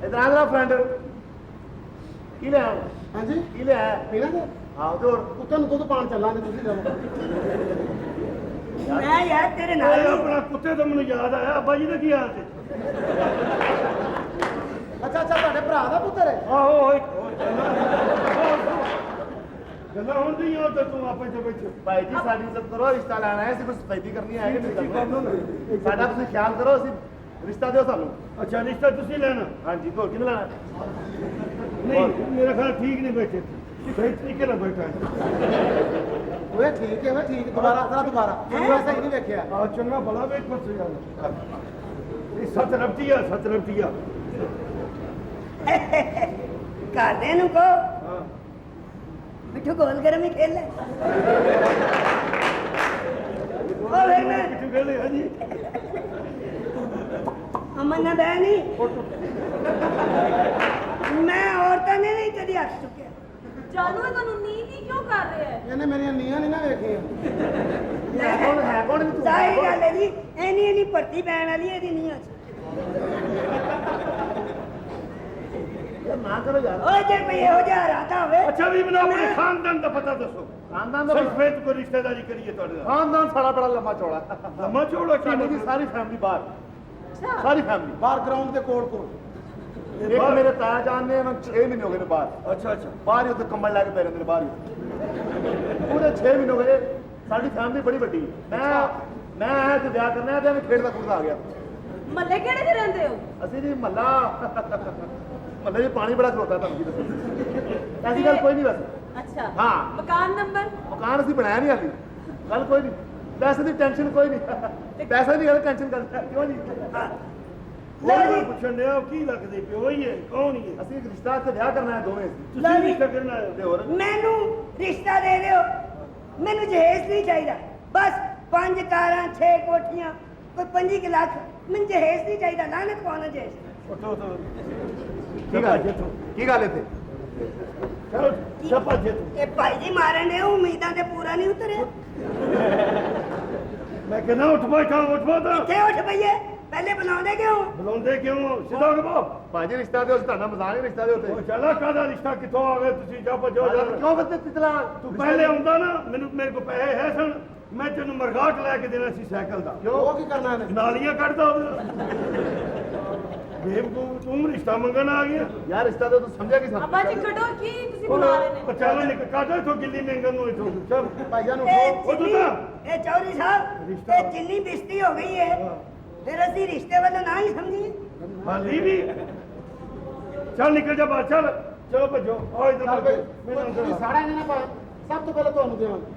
ਇਧਰ ਆ ਤੇਰਾ ਫਰੈਂਡ ਕੀ ਲਿਆ ਹਾਂਜੀ ਕੀ ਲਿਆ ਪੀਣਾ ਤੇ ਹਾਂ ਤੇ ਹੋਰ ਕੁੱਤੇ ਨੂੰ ਦੁੱਧ ਪਾਣ ਚੱਲਾਂਗੇ ਤੁਸੀਂ ਜਾਓ। ਮੈਂ ਯਾਰ ਤੇਰੇ ਨਾਲ ਓਏ ਹੀ ਆਪਣਾ ਕੁੱਤੇ ਤੋਂ ਮੈਨੂੰ ਯਾਦ ਆਇਆ ਅੱਬਾ ਜੀ ਦਾ ਕੀ ਹਾਲ ਤੇ? ਅੱਛਾ ਅੱਛਾ ਤੁਹਾਡੇ ਭਰਾ ਦਾ ਪੁੱਤਰ ਹੈ। ਆਹੋ ਓਏ ਗੱਲਾਂ ਹੁੰਦੀਆਂ ਤੇ ਤੂੰ ਆਪੇ ਦੇ ਵਿੱਚ। ਭਾਈ ਜੀ ਸਾਡੀ ਇੱਜ਼ਤ ਕਰੋ। ਰਿਸ਼ਤਾ ਲੈਣਾ ਹੈ ਅਸੀਂ ਕੁਝ ਸਫਾਈ ਕਰਨੀ ਹੈ ਕਿ ਨਹੀਂ ਕਰਨੀ? ਸਾਡਾ ਤੁਸੀਂ ਖਿਆਲ ਕਰੋ। ਅਸੀਂ ਰਿਸ਼ਤਾ ਦਿਓ ਸਾਨੂੰ। ਅੱਛਾ ਰਿਸ਼ਤਾ ਤੁਸੀਂ ਲੈਣਾ? ਹਾਂਜੀ ਹੋਰ ਕਿਹਨੇ ਲੈਣਾ? ਨਹੀਂ ਮੇਰਾ ਖਿਆਲ ਠੀਕ ਨਹੀਂ ਬੈਠੇ। ਸਹੀ ਤਰੀਕੇ ਨਾਲ ਬੈਠਾ ਹੈ। ਓਏ ਠੀਕ ਹੈ ਓਏ ਠੀਕ ਦੁਬਾਰਾ ਦੁਬਾਰਾ ਮੈਨੂੰ ਐਸਾ ਹੀ ਨਹੀਂ ਵੇਖਿਆ। ਆ ਚੰਗਾ ਬੜਾ ਵੇਖ ਪਰਸੇ ਯਾਰ। ਇਹ ਸੱਤ ਰਪਟੀਆ ਘਰਦਿਆਂ ਨੂੰ ਕਹੋ ਹਾਂ। ਮਿੱਠੂ ਗੋਲ ਗਰਮ ਹੀ ਖੇਲ ਲੈ। ਉਹ ਫਿਰ ਮੈਂ ਕਿੱਥੇ ਗਏ ਹਾਂਜੀ? ਅਮਨ ਨਾ ਬਹਿ ਨਹੀਂ। ਮੈਂ ਔਰਤਾਂ ਨੇ ਨਹੀਂ ਕਦੀ ਹੱਥ ਚੁੱਕਿਆ। जानू है कानून नींद ही क्यों कर रहे हैं ਇਹਨੇ ਮੇਰੀਆਂ ਨੀਆਂ ਨਹੀਂ ਨਾ ਵੇਖੀਆਂ। ਹੈ ਕੌਣ ਵੀ ਤੂੰ? ਸਾਰੀ ਗੱਲ ਹੈ ਜੀ ਇੰਨੀ ਭਰਤੀ ਪੈਣ ਵਾਲੀ ਇਹਦੀ ਨੀਆਂ ਚ। ਯਾਰ ਨਾ ਕਰੋ ਯਾਰ। ਓਏ ਜੇ ਕੋਈ ਇਹੋ ਜਿਹਾ ਰਾਤਾ ਹੋਵੇ। ਅੱਛਾ ਵੀ ਮੈਨੂੰ ਆਪਣੇ ਖਾਨਦਾਨ ਦਾ ਪਤਾ ਦੱਸੋ। ਖਾਨਦਾਨ ਦਾ ਸਹੀ ਫੇਤ ਕੋਈ ਰਿਸ਼ਤੇਦਾਰੀ ਕਰੀਏ ਤੁਹਾਡੇ ਨਾਲ? ਖਾਨਦਾਨ ਸਾਡਾ ਬੜਾ ਲੰਮਾ ਚੌੜਾ। ਲੰਮਾ ਚੌੜਾ ਕੀ ਸਾਡੀ ਦੀ ਸਾਰੀ ਫੈਮਿਲੀ ਬਾਹਰ। ਸਾਰੀ ਫੈਮਿਲੀ ਬਾਹਰ ਗਰਾਊਂਡ ਦੇ ਕੋਲ ਕੋਲ ਇੱਕ ਮੇਰੇ ਤਾਇਆ ਜਾਨ ਨੇ 6 ਮਹੀਨੇ ਹੋ ਗਏ ਨੇ ਬਾਹਰ। ਅੱਛਾ ਬਾਹਰ ਹੀ ਉੱਥੇ ਕੰਬਲ ਲੈ ਕੇ ਪੈ ਰਹਿੰਦੇ ਨੇ ਬਾਹਰ ਹੀ। ਪੂਰੇ 6 ਮਹੀਨੇ ਹੋ ਗਏ। ਸਾਡੀ ਫੈਮਿਲੀ ਬੜੀ ਵੱਡੀ। ਮੈਂ ਆਇਆ ਤੇ ਵਿਆਹ ਕਰਨਾ ਤੇ ਮੈਂ ਖੇਡਦਾ ਕੁੱਦਦਾ ਆ ਗਿਆ। मल्ले केड़े च रहंदे हो ਅਸੀਂ ਜੀ ਮੱਲੇ 'ਚ ਪਾਣੀ ਬੜਾ ਖਲੋਤਾ ਤੁਹਾਨੂੰ ਕੀ ਦੱਸਾਂ। ਐਸੀ ਗੱਲ ਕੋਈ ਨਹੀਂ ਵੈਸੇ। अच्छा हाँ। मकान नंबर ਮਕਾਨ ਅਸੀਂ ਬਣਾਇਆ ਨਹੀਂ ਹਾਲੀ। ਗੱਲ ਕੋਈ ਨਹੀਂ। ਪੈਸੇ ਦੀ ਟੈਨਸ਼ਨ ਕੋਈ ਨਹੀਂ। ਪੈਸੇ ਦੀ ਗੱਲ ਟੈਨਸ਼ਨ ਕਰਦਾ ਕਿਉਂ ਜੀ? ਉਹ ਪੁੱਛਣ ਡਿਆ ਕੀ ਲੱਗਦੇ ਪਿਓ ਹੀ ਹੈ ਕੌਣ ਹੀ ਹੈ? ਅਸੀਂ ਇੱਕ ਰਿਸ਼ਤਾ ਤੇ ਵਿਆਹ ਕਰਨਾ ਹੈ ਦੋਵੇਂ। ਤੁਸੀਂ ਰਿਸ਼ਤਾ ਕਰਨਾ ਹੈ ਤੇ ਹੋਰ ਮੈਨੂੰ ਰਿਸ਼ਤਾ ਦੇ ਦਿਓ। ਮੈਨੂੰ ਜਹੇਜ਼ ਨਹੀਂ ਚਾਹੀਦਾ। ਬਸ 5 ਕਾਰਾਂ 6 ਕੋਠੀਆਂ ਕੋਈ 25 ਲੱਖ। ਮੈਨੂੰ ਜਹੇਜ਼ ਨਹੀਂ ਚਾਹੀਦਾ। ਲਾਨਤ ਪਾਉਣਾ ਜਹੇਜ਼। ਉਠੋ ਤੋਂ ਕੀ ਗੱਲ ਕੀ ਗੱਲ ਇੱਥੇ? ਚਲੋ ਸ਼ਾਪਾ ਜੇ ਤੂੰ। ਇਹ ਭਾਈ ਜੀ ਮਾਰਨ ਦੇ ਉਮੀਦਾਂ ਤੇ ਪੂਰਾ ਨਹੀਂ ਉਤਰਿਆ। ਮੈਂ ਕਹਿੰਦਾ ਉੱਠ ਬੈਠਾ ਤਾਂ ਕਿੱਥੇ ਉੱਠ ਪਈਏ? ਪਹਿਲੇ ਬੁਲਾਉਂਦੇ ਕਿਉਂ? ਬੁਲਾਉਂਦੇ ਕਿਉਂ? ਸਿੱਧਾ ਹੋ ਕੇ ਭਾਜੀ ਰਿਸ਼ਤਾ ਦੇ ਉਸ ਤੁਹਾਡਾ ਮਜ਼ਾਕ ਨਹੀਂ ਰਿਸ਼ਤਾ ਦੇ ਉੱਤੇ। ਉਹ ਚੱਲਾ ਕਾਹਦਾ ਰਿਸ਼ਤਾ ਕਿੱਥੋਂ ਆ ਗਏ ਤੁਸੀਂ ਜਾ ਭੱਜੋ ਜਾ। ਕਿਉਂ ਬੱਤੇ ਤਿਤਲਾ? ਤੂੰ ਪਹਿਲੇ ਆਉਂਦਾ ਨਾ ਮੇਰੇ ਕੋਲ ਪੈਸੇ ਹੈ ਸਨ। ਮੈਂ ਤੈਨੂੰ ਮਰਗਾਟ ਲੈ ਕੇ ਦੇਣਾ ਸੀ ਸਾਈਕਲ ਦਾ। ਉਹ ਕੀ ਕਰਨਾ ਇਹਨੇ? ਨਾਲੀਆਂ ਕੱਢਦਾ ਉਹਦੇ ਬੇਵਕੂਫ ਤੂੰ ਰਿਸ਼ਤਾ ਮੰਗਣ ਆ ਗਿਆ। ਯਾਰ ਰਿਸ਼ਤਾ ਦੇ ਤੂੰ ਸਮਝਿਆ ਕੀ अब्बा जी कटो की तुसी बुला रहे ने ਚੱਲ ਨਿਕ ਕੱਢ ਇਥੋਂ ਗਿੱਲੀ ਮੰਗਣ ਨੂੰ ਇਥੋਂ ਚੱਲ। ਭਾਈਆਂ ਨੂੰ ਇਹ ਉਠੋ। ਉਹ ਤੂੰ ਜਿੰਨੀ- ਇਹ ਚੌਧਰੀ ਸਾਹਿਬ ਰਿਸ਼ਤਾ- ਇਹ ਜਿੰਨੀ ਬਿਸਤੀ ਹੋ ਗਈ ਹੈ ਫਿਰ ਅਸੀਂ ਰਿਸ਼ਤੇ ਵੱਲੋਂ ਨਾ ਹੀ ਸਮਝੀਏ। ਹਾਲੀ ਵੀ ਚੱਲ ਨਿਕਲ ਜਾ ਬਾਹਰ ਚੱਲ। ਚਲੋ ਭੱਜੋ ਆਓ ਇਧਰ ਚੱਲ ਮੈਨੂੰ ਬਈ ਅੰਦਰ ਤੁਸੀਂ ਆ। ਸਾੜਾ ਨਹੀਂ ਨਾ ਪਾਇਆ। ਸਭ ਤੋਂ ਪਹਿਲਾਂ ਤੁਹਾਨੂੰ ਦੇਵਾਂਗੇ।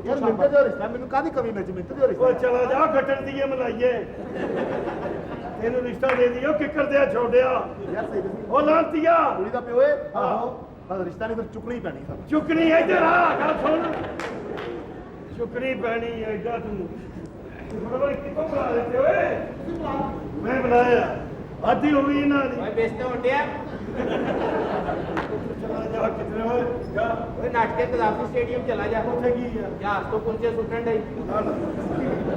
ਯਾਰ ਮਿੰਟ ਦਿਓ ਰਿਸ਼ਤਾ। ਮੈਨੂੰ ਕਾਹਦੀ ਕਮੀ ਵਿੱਚ ਮਿੰਟ ਦਿਓ ਉਹ ਰਿਸ਼ਤਾ। ਚਲਾ ਜਾ ਖੱਟਣ ਦੀ ਮਲਾਈਏ ਤੈਨੂੰ ਰਿਸ਼ਤਾ ਦੇ ਦਿਓ ਕਿੱਕਰ ਦਿਆ ਛੋੜਿਆ ਯਾਰ ਸਹੀ ਦੱਸੀ ਉਹ ਲਾਂਤੀਆ ਕੁੜੀ ਦਾ ਪਿਓ ਏ। ਆਹੋ ਬਸ ਰਿਸ਼ਤਾ ਨਹੀਂ ਫਿਰ ਚੁੱਕਣੀ ਪੈਣੀ ਸਾਨੂੰ। ਚੁੱਕਣੀ ਇੱਧਰ ਆ ਗੱਲ ਸੁਣ ਚੁੱਕਣੀ ਪੈਣੀ ਐਡਾ ਤੂੰ ਬੜਾ ਕਿੱਥੋਂ ਬੁਲਾ ਦਿੱਤੇ ਓਏ ਮੈਂ ਬੁਲਾਇਆ ਆਦੀ ਹੋ ਗਈ ਇਹਨਾਂ ਦੀ ਓਏ ਬੇਇੱਜ਼ਤੀ ਹੁੰਦੀ ਆ चला जा कितने हो जा ਓਏ ਨਾਟਕੇ ਕਜ਼ਾਫੀ ਸਟੇਡੀਅਮ ਚਲਾ ਜਾ ਉੱਥੇ ਕੀ ਆ ਜਹਾਜ਼ ਤੋਂ ਕੁਲਚੇ ਸੁੱਟਣ ਡਈ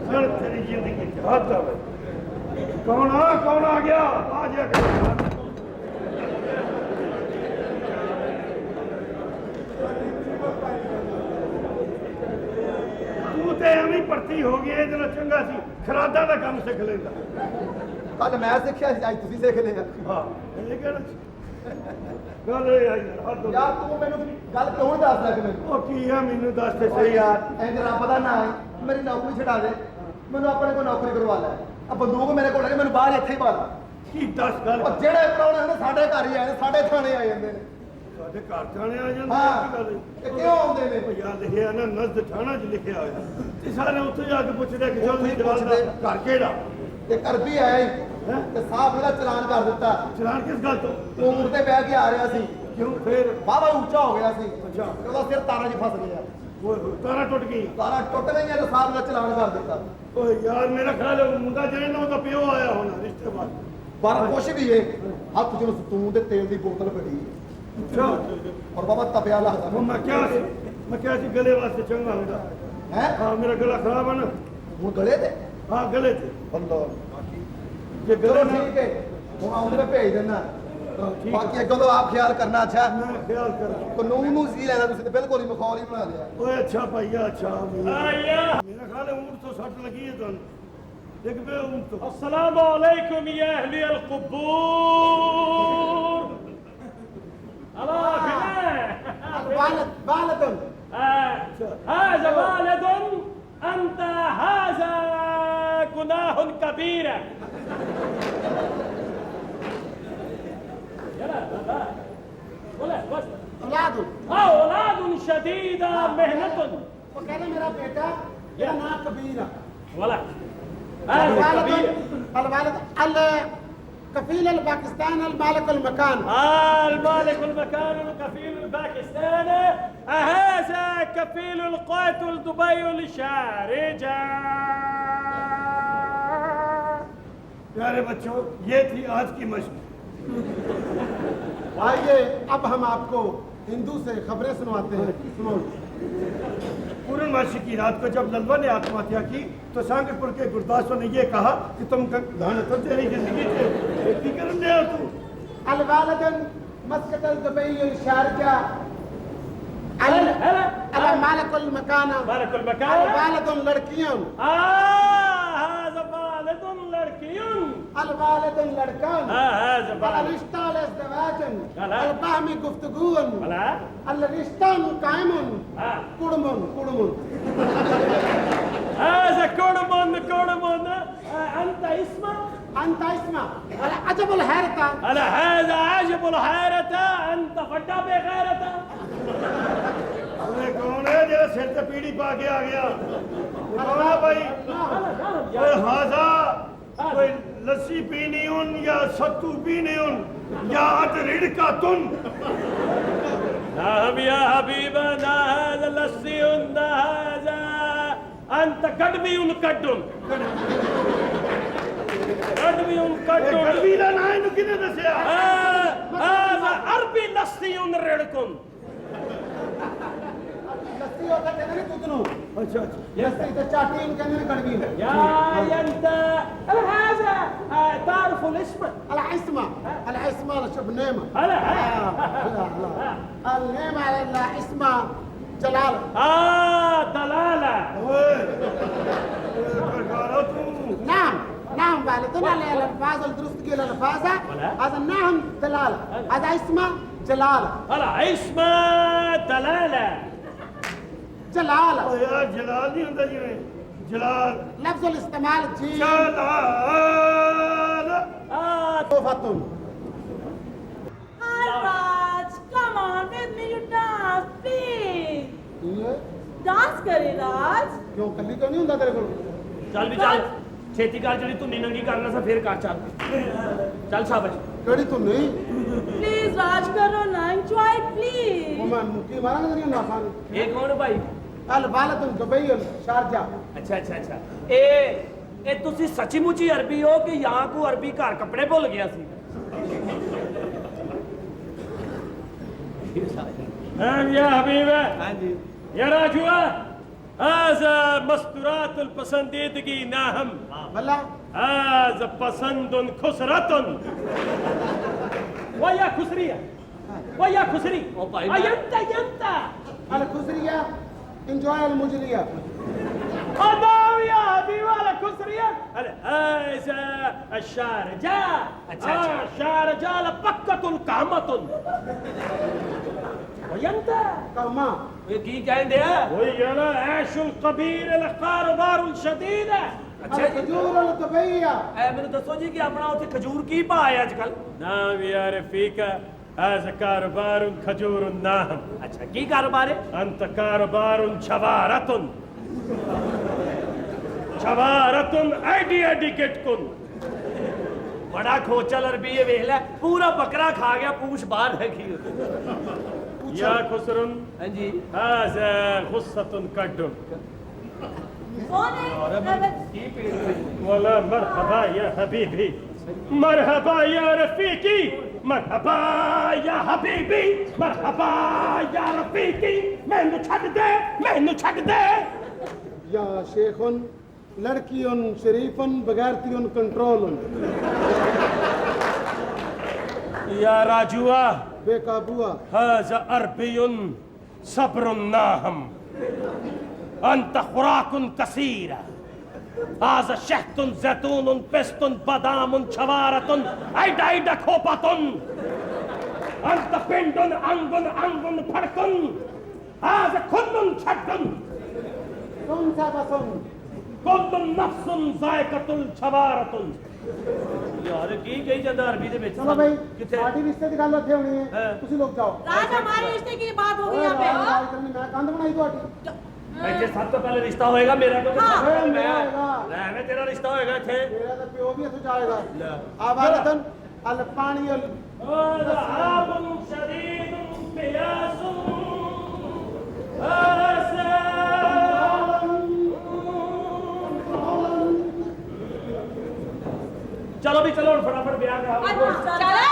सर तेरी जिंदगी के हाथ आवे कौन आ गया आ जा कर तू ते एवं भर्ती हो गया ਇਹਦੇ ਨਾਲ ਚੰਗਾ ਸੀ ਖਰਾਦਾ ਦਾ ਕੰਮ ਸਿੱਖ ਲੈਂਦਾ ਕੱਲ ਮੈਂ ਸਿੱਖਿਆ ਸੀ ਅੱਜ ਤੁਸੀਂ ਸਿੱਖ ਲਿਆ ਹਾਂ ਇਹ ਕਿਹੜਾ ਗੱਲ ਇਹ ਆ ਯਾਰ ਹੱਦ ਹੋ ਗਈ। ਯਾਰ ਤੂੰ ਮੈਨੂੰ ਗੱਲ ਕਿਉਂ ਨਹੀਂ ਦੱਸਦਾ ਕਿ ਮੈਨੂੰ ਉਹ ਕੀ ਆ ਮੈਨੂੰ ਦੱਸ ਤੇ ਓ ਸਹੀ ਯਾਰ ਇੰਜ ਰੱਬ ਦਾ ਨਾਂ ਹੈ ਮੇਰੀ ਨੌਕਰੀ ਛਡਾ ਦੇ ਮੈਨੂੰ ਆਪਣੇ ਕੋਲ ਨੌਕਰੀ ਕਰਵਾ ਲੈ ਆ ਬੰਦੂਕ ਮੇਰੇ ਕੋਲ ਹੈ ਮੈਨੂੰ ਬਾਹਰ ਇੱਥੇ ਹੀ ਪਾ ਲਾ ਕੀ ਦੱਸ ਗੱਲ ਉਹ ਜਿਹੜੇ ਪ੍ਰਾਹੁਣੇ ਨੇ ਸਾਡੇ ਘਰ ਹੀ ਆਏ ਨੇ ਸਾਡੇ ਥਾਣੇ ਆ ਜਾਂਦੇ ਨੇ ਸਾਡੇ ਘਰ ਥਾਣੇ ਆ ਜਾਂਦੇ ਹਾਂ ਕੀ ਗੱਲ ਤੇ ਕਿਉਂ ਆਉਂਦੇ ਨੇ ਉਹ ਯਾਰ ਲਿਖਿਆ ਨਾ ਨਜ਼ਦ ਥਾਣਾ 'ਚ ਲਿਖਿਆ ਹੋਇਆ ਤੇ ਸਾਰੇ ਉੱਥੇ ਜਾ ਕੇ ਪੁੱਛਦੇ ਕਿ ਉੱਥੇ ਹੀ ਜਲਦੀ ਪੁੱਛਦੇ। ਘਰ ਕਿਹੜਾ ਤੇ ਕਰ ਵੀ ਆਇਆ ਹੀ ਤੇ ਸਾਹਬ ਇਹਦਾ ਚਲਾਨ ਕਰ ਦਿੱਤਾ ਚਲਾਨ ਕਿਸ ਗੱਲ ਤੋਂ ਉਹ ਊਂਠ ਤੇ ਬਹਿ ਕੇ ਆ ਰਿਹਾ ਸੀ ਕਿਉਂ ਫੇਰ ਵਾਹਵਾ ਉੱਚਾ ਹੋ ਗਿਆ ਸੀ ਅੱਛਾ। ਤੇ ਉਹਦਾ ਸਿਰ ਤਾਰਾਂ 'ਚ ਫਸ ਗਿਆ ਉਹ ਤਾਰਾ ਟੁੱਟ ਗਈ ਤਾਰਾਂ ਟੁੱਟ ਗਈਆਂ ਤੇ ਸਾਹਬ ਦਾ ਚਲਾਨ ਕਰ ਦਿੱਤਾ ਓਏ ਯਾਰ ਮੇਰਾ ਖਿਆਲ ਹੈ ਉਹ ਮੁੰਡਾ ਜਿਹੜੇ ਨਾਲ ਉਹਦਾ ਪਿਓ ਆਇਆ ਹੋਣਾ ਰਿਸ਼ਤੇਦਾਰ ਪਰ ਕੁਛ ਵੀ ਏ ਹੱਥ 'ਚ ਸਤੂਨ ਦੇ ਤੇਲ ਦੀ ਬੋਤਲ ਫੜੀ ਅੱਛਾ ਔਰ ਬਾਬਾ ਤਪਿਆ ਲੱਗਦਾ ਉਹ ਮੈਂ ਕਿਹਾ ਸੀ ਗਲੇ ਵਾਸਤੇ ਚੰਗਾ ਹੁੰਦਾ ਹੈ ਹਾਂ ਮੇਰਾ ਗਲਾ ਖਰਾਬ ਹੈ ਨਾ ਹੁਣ ਗਲੇ ਤੇ ਹਾਂ ਗਲੇ ਤੇ ਬੰਦਾ ਜੇ ਚਲੋ ਗਲੇ ਨਾਲ ਠੀਕ ਹੈ ਹੁਣ ਆਉਂਦੇ ਮੈਂ ਭੇਜ ਦਿੰਦਾ ਠੀਕ ਹੈ। ਬਾਕੀ ਅੱਗੋਂ ਤੋਂ ਆਪ ਖਿਆਲ ਕਰਨਾ ਅੱਛਾ ਮੈਂ ਖਿਆਲ ਕਰ ਕਾਨੂੰਨ ਨੂੰ ਸੀ ਲੈਣਾ ਤੁਸੀਂ ਤੇ ਬਿਲਕੁਲ ਹੀ ਮਖੌਲ ਹੀ ਬਣਾ ਲਿਆ ਓਏ ਅੱਛਾ ਭਾਈਆ ਅੱਛਾ ਮੇਰਾ ਖਿਆਲ ਹੈ ਊਂਟ ਤੋਂ ਸੱਟ ਲੱਗੀ ਹੈ ਤੁਹਾਨੂੰ ਦੇਖ ਪਏ ਊਂਟ ਤੋਂ السلام عليكم يا أهل القبور الله بالد هذا والد أنت هذا جناح كبير يلا ولا بس औलाद أولاد شديدة مهنة वो कह रहे मेरा बेटा मेरा नाम कबीर है ولا هذا كبير الوالد الكفيل الباكستان المالك المكان المالك المكان الكفيل الباكستاني هذا كفيل القوات دبي الشارجة प्यारे बच्चों ये थी आज की मशक आइए अब हम आपको हिंदू से खबरें सुनवाते हैं सुनो पूर्णमासी की रात को जब ललवा ने आत्महत्या की तो सांगपुर के गुरदासों ने ये कहा कि तुम तो तेरी जिंदगी खेती कर ले तू الوالد مسكت دبي الشارجة هلا المالك المكان مالك المكان الوالد لڑکیوں هذا والد لڑکیوں الوالد لڑکان هذا والد الرشتہ الازدواج هلا. الفهم گفتگو ولا الرشتہ قائم قڑم هذا كرمون أنت اسمه انت اسمع عجب الحیرت أنا هذا عاجب الحيرة أنت فدا بغيرة अरे कौन है जो सिर पे पीड़ी पा के आ गया कौन है भाई कोई हाजा कोई लस्सी पीनी उन या सत्तू पीनी उन या अट रिड़का तुन نعم يا حبيبنا هذا لسي هذا أنت قدمي كدم قدمي كدم गलवीला ना इनु किने दसया هذا عربي لسي رड़كم لسی ہوتا کہتے ہیں دودھ نو अच्छा अच्छा لسی تے چاٹی ان کہندے نے کڑوی يا أنت هذا تعرف الاسم العصمة العصمة شب نعمة هلا النعمة العصمة جلال دلالة ओए करकारा तू نعم نعم والدنا الألفاظ الدرست كي الألفاظ هذا نعم دلال هذا اسمه جلال هلا اسمه دلالة جلال ओ यार जलाल नहीं होता जिवें जलाल لفظ الاستعمال جي जलाल توفة Hi, Raj. Come on with me, you dance, please. Dance करे Raj. क्यों कली तो नहीं होता तेरे को चल भी चल छेती कर जड़ी तू नंगी करना सा फिर कर चल चल शाबाश कड़ी तो नहीं Please, Raj, करो ना. Enjoy, वो please. मैं मुक्की मारा नहीं ना आसान एक कौन भाई الوالد دبي شارجة अच्छा अच्छा अच्छा ए ਤੁਸੀਂ ਸੱਚੀ ਮੁੱਚੀ ਅਰਬੀ ਹੋ ਕਿ ਜਾਂ ਕੋ ਅਰਬੀ ਘਰ ਕੱਪੜੇ ਭੁੱਲ ਗਿਆ ਸੀ يا حبيبي हाँ जी يا راجوة هذا مستورات الپسندیدگی ناهم ਬੱਲਾ هذا پسند خسرة ويا خسرية ويا خسري ينتا ينتا الخسرية انجوي المجرية أدام يا حبيبي على خسرية هذا الشارجة الشارجة لبكة قامة وينتا कहमा ये की कहते हैं ويا لا عيش القبيل القاربار الشديدة الخجور الطبيعية मैंने दसो जी कि अपना उसे खजूर की भाव है आजकल نعم يا رفيق هذا كاربار خجور ناهم अच्छा की कारोबार है أنت كاربار شبارة شبارة أيدي أديكت كن बड़ा खोचल अरबी ये वेख ले पूरा बकरा खा गया पूछ बाहर रखी يا خسر हाँ जी هذا غصة كد कौन है ولا مرحبا يا حبيبي مرحبا يا رفيقي مرحبا يا حبيبي مرحبا يا رفيقي मैनू छड़ दे या शेखुन लड़कियुन शरीफुन बगैरतियुन कंट्रोलुन يا راجوا बेकाबुआ هذا أربي صبر ناهم أنت خوراك كثيرة هذا شهد زيتون بست بادام شوارة أيدا خوبة أنت بند أنغن فرق هذا كل شد सुन सा बसुन كل نفس ذائقة الشوارة यार की कही जाता अरबी दे विच चलो भाई किथे पार्टी रिश्ते की गल उत्थे होनी है तुसी लोग जाओ राज हमारे रिश्ते की बात होगी यहाँ पे हाँ? मैं कंध बनाई ਤੁਹਾਡੀ ਇੱਥੇ ਸਭ ਤੋਂ ਪਹਿਲੇ ਰਿਸ਼ਤਾ ਹੋਏਗਾ ਮੇਰਾ ਕਿਉਂਕਿ हाँ। ਸਭ ਤੋਂ ਪਹਿਲੇ मेरा मैं होएगा। रहने तेरा रिश्ता होएगा ਇੱਥੇ मेरा तो प्यो भी इथों जाएगा आवाज़न अल पानी अल هذا عاب شديد بياس هذا चलो भी चलो फटाफट ब्याह करा चला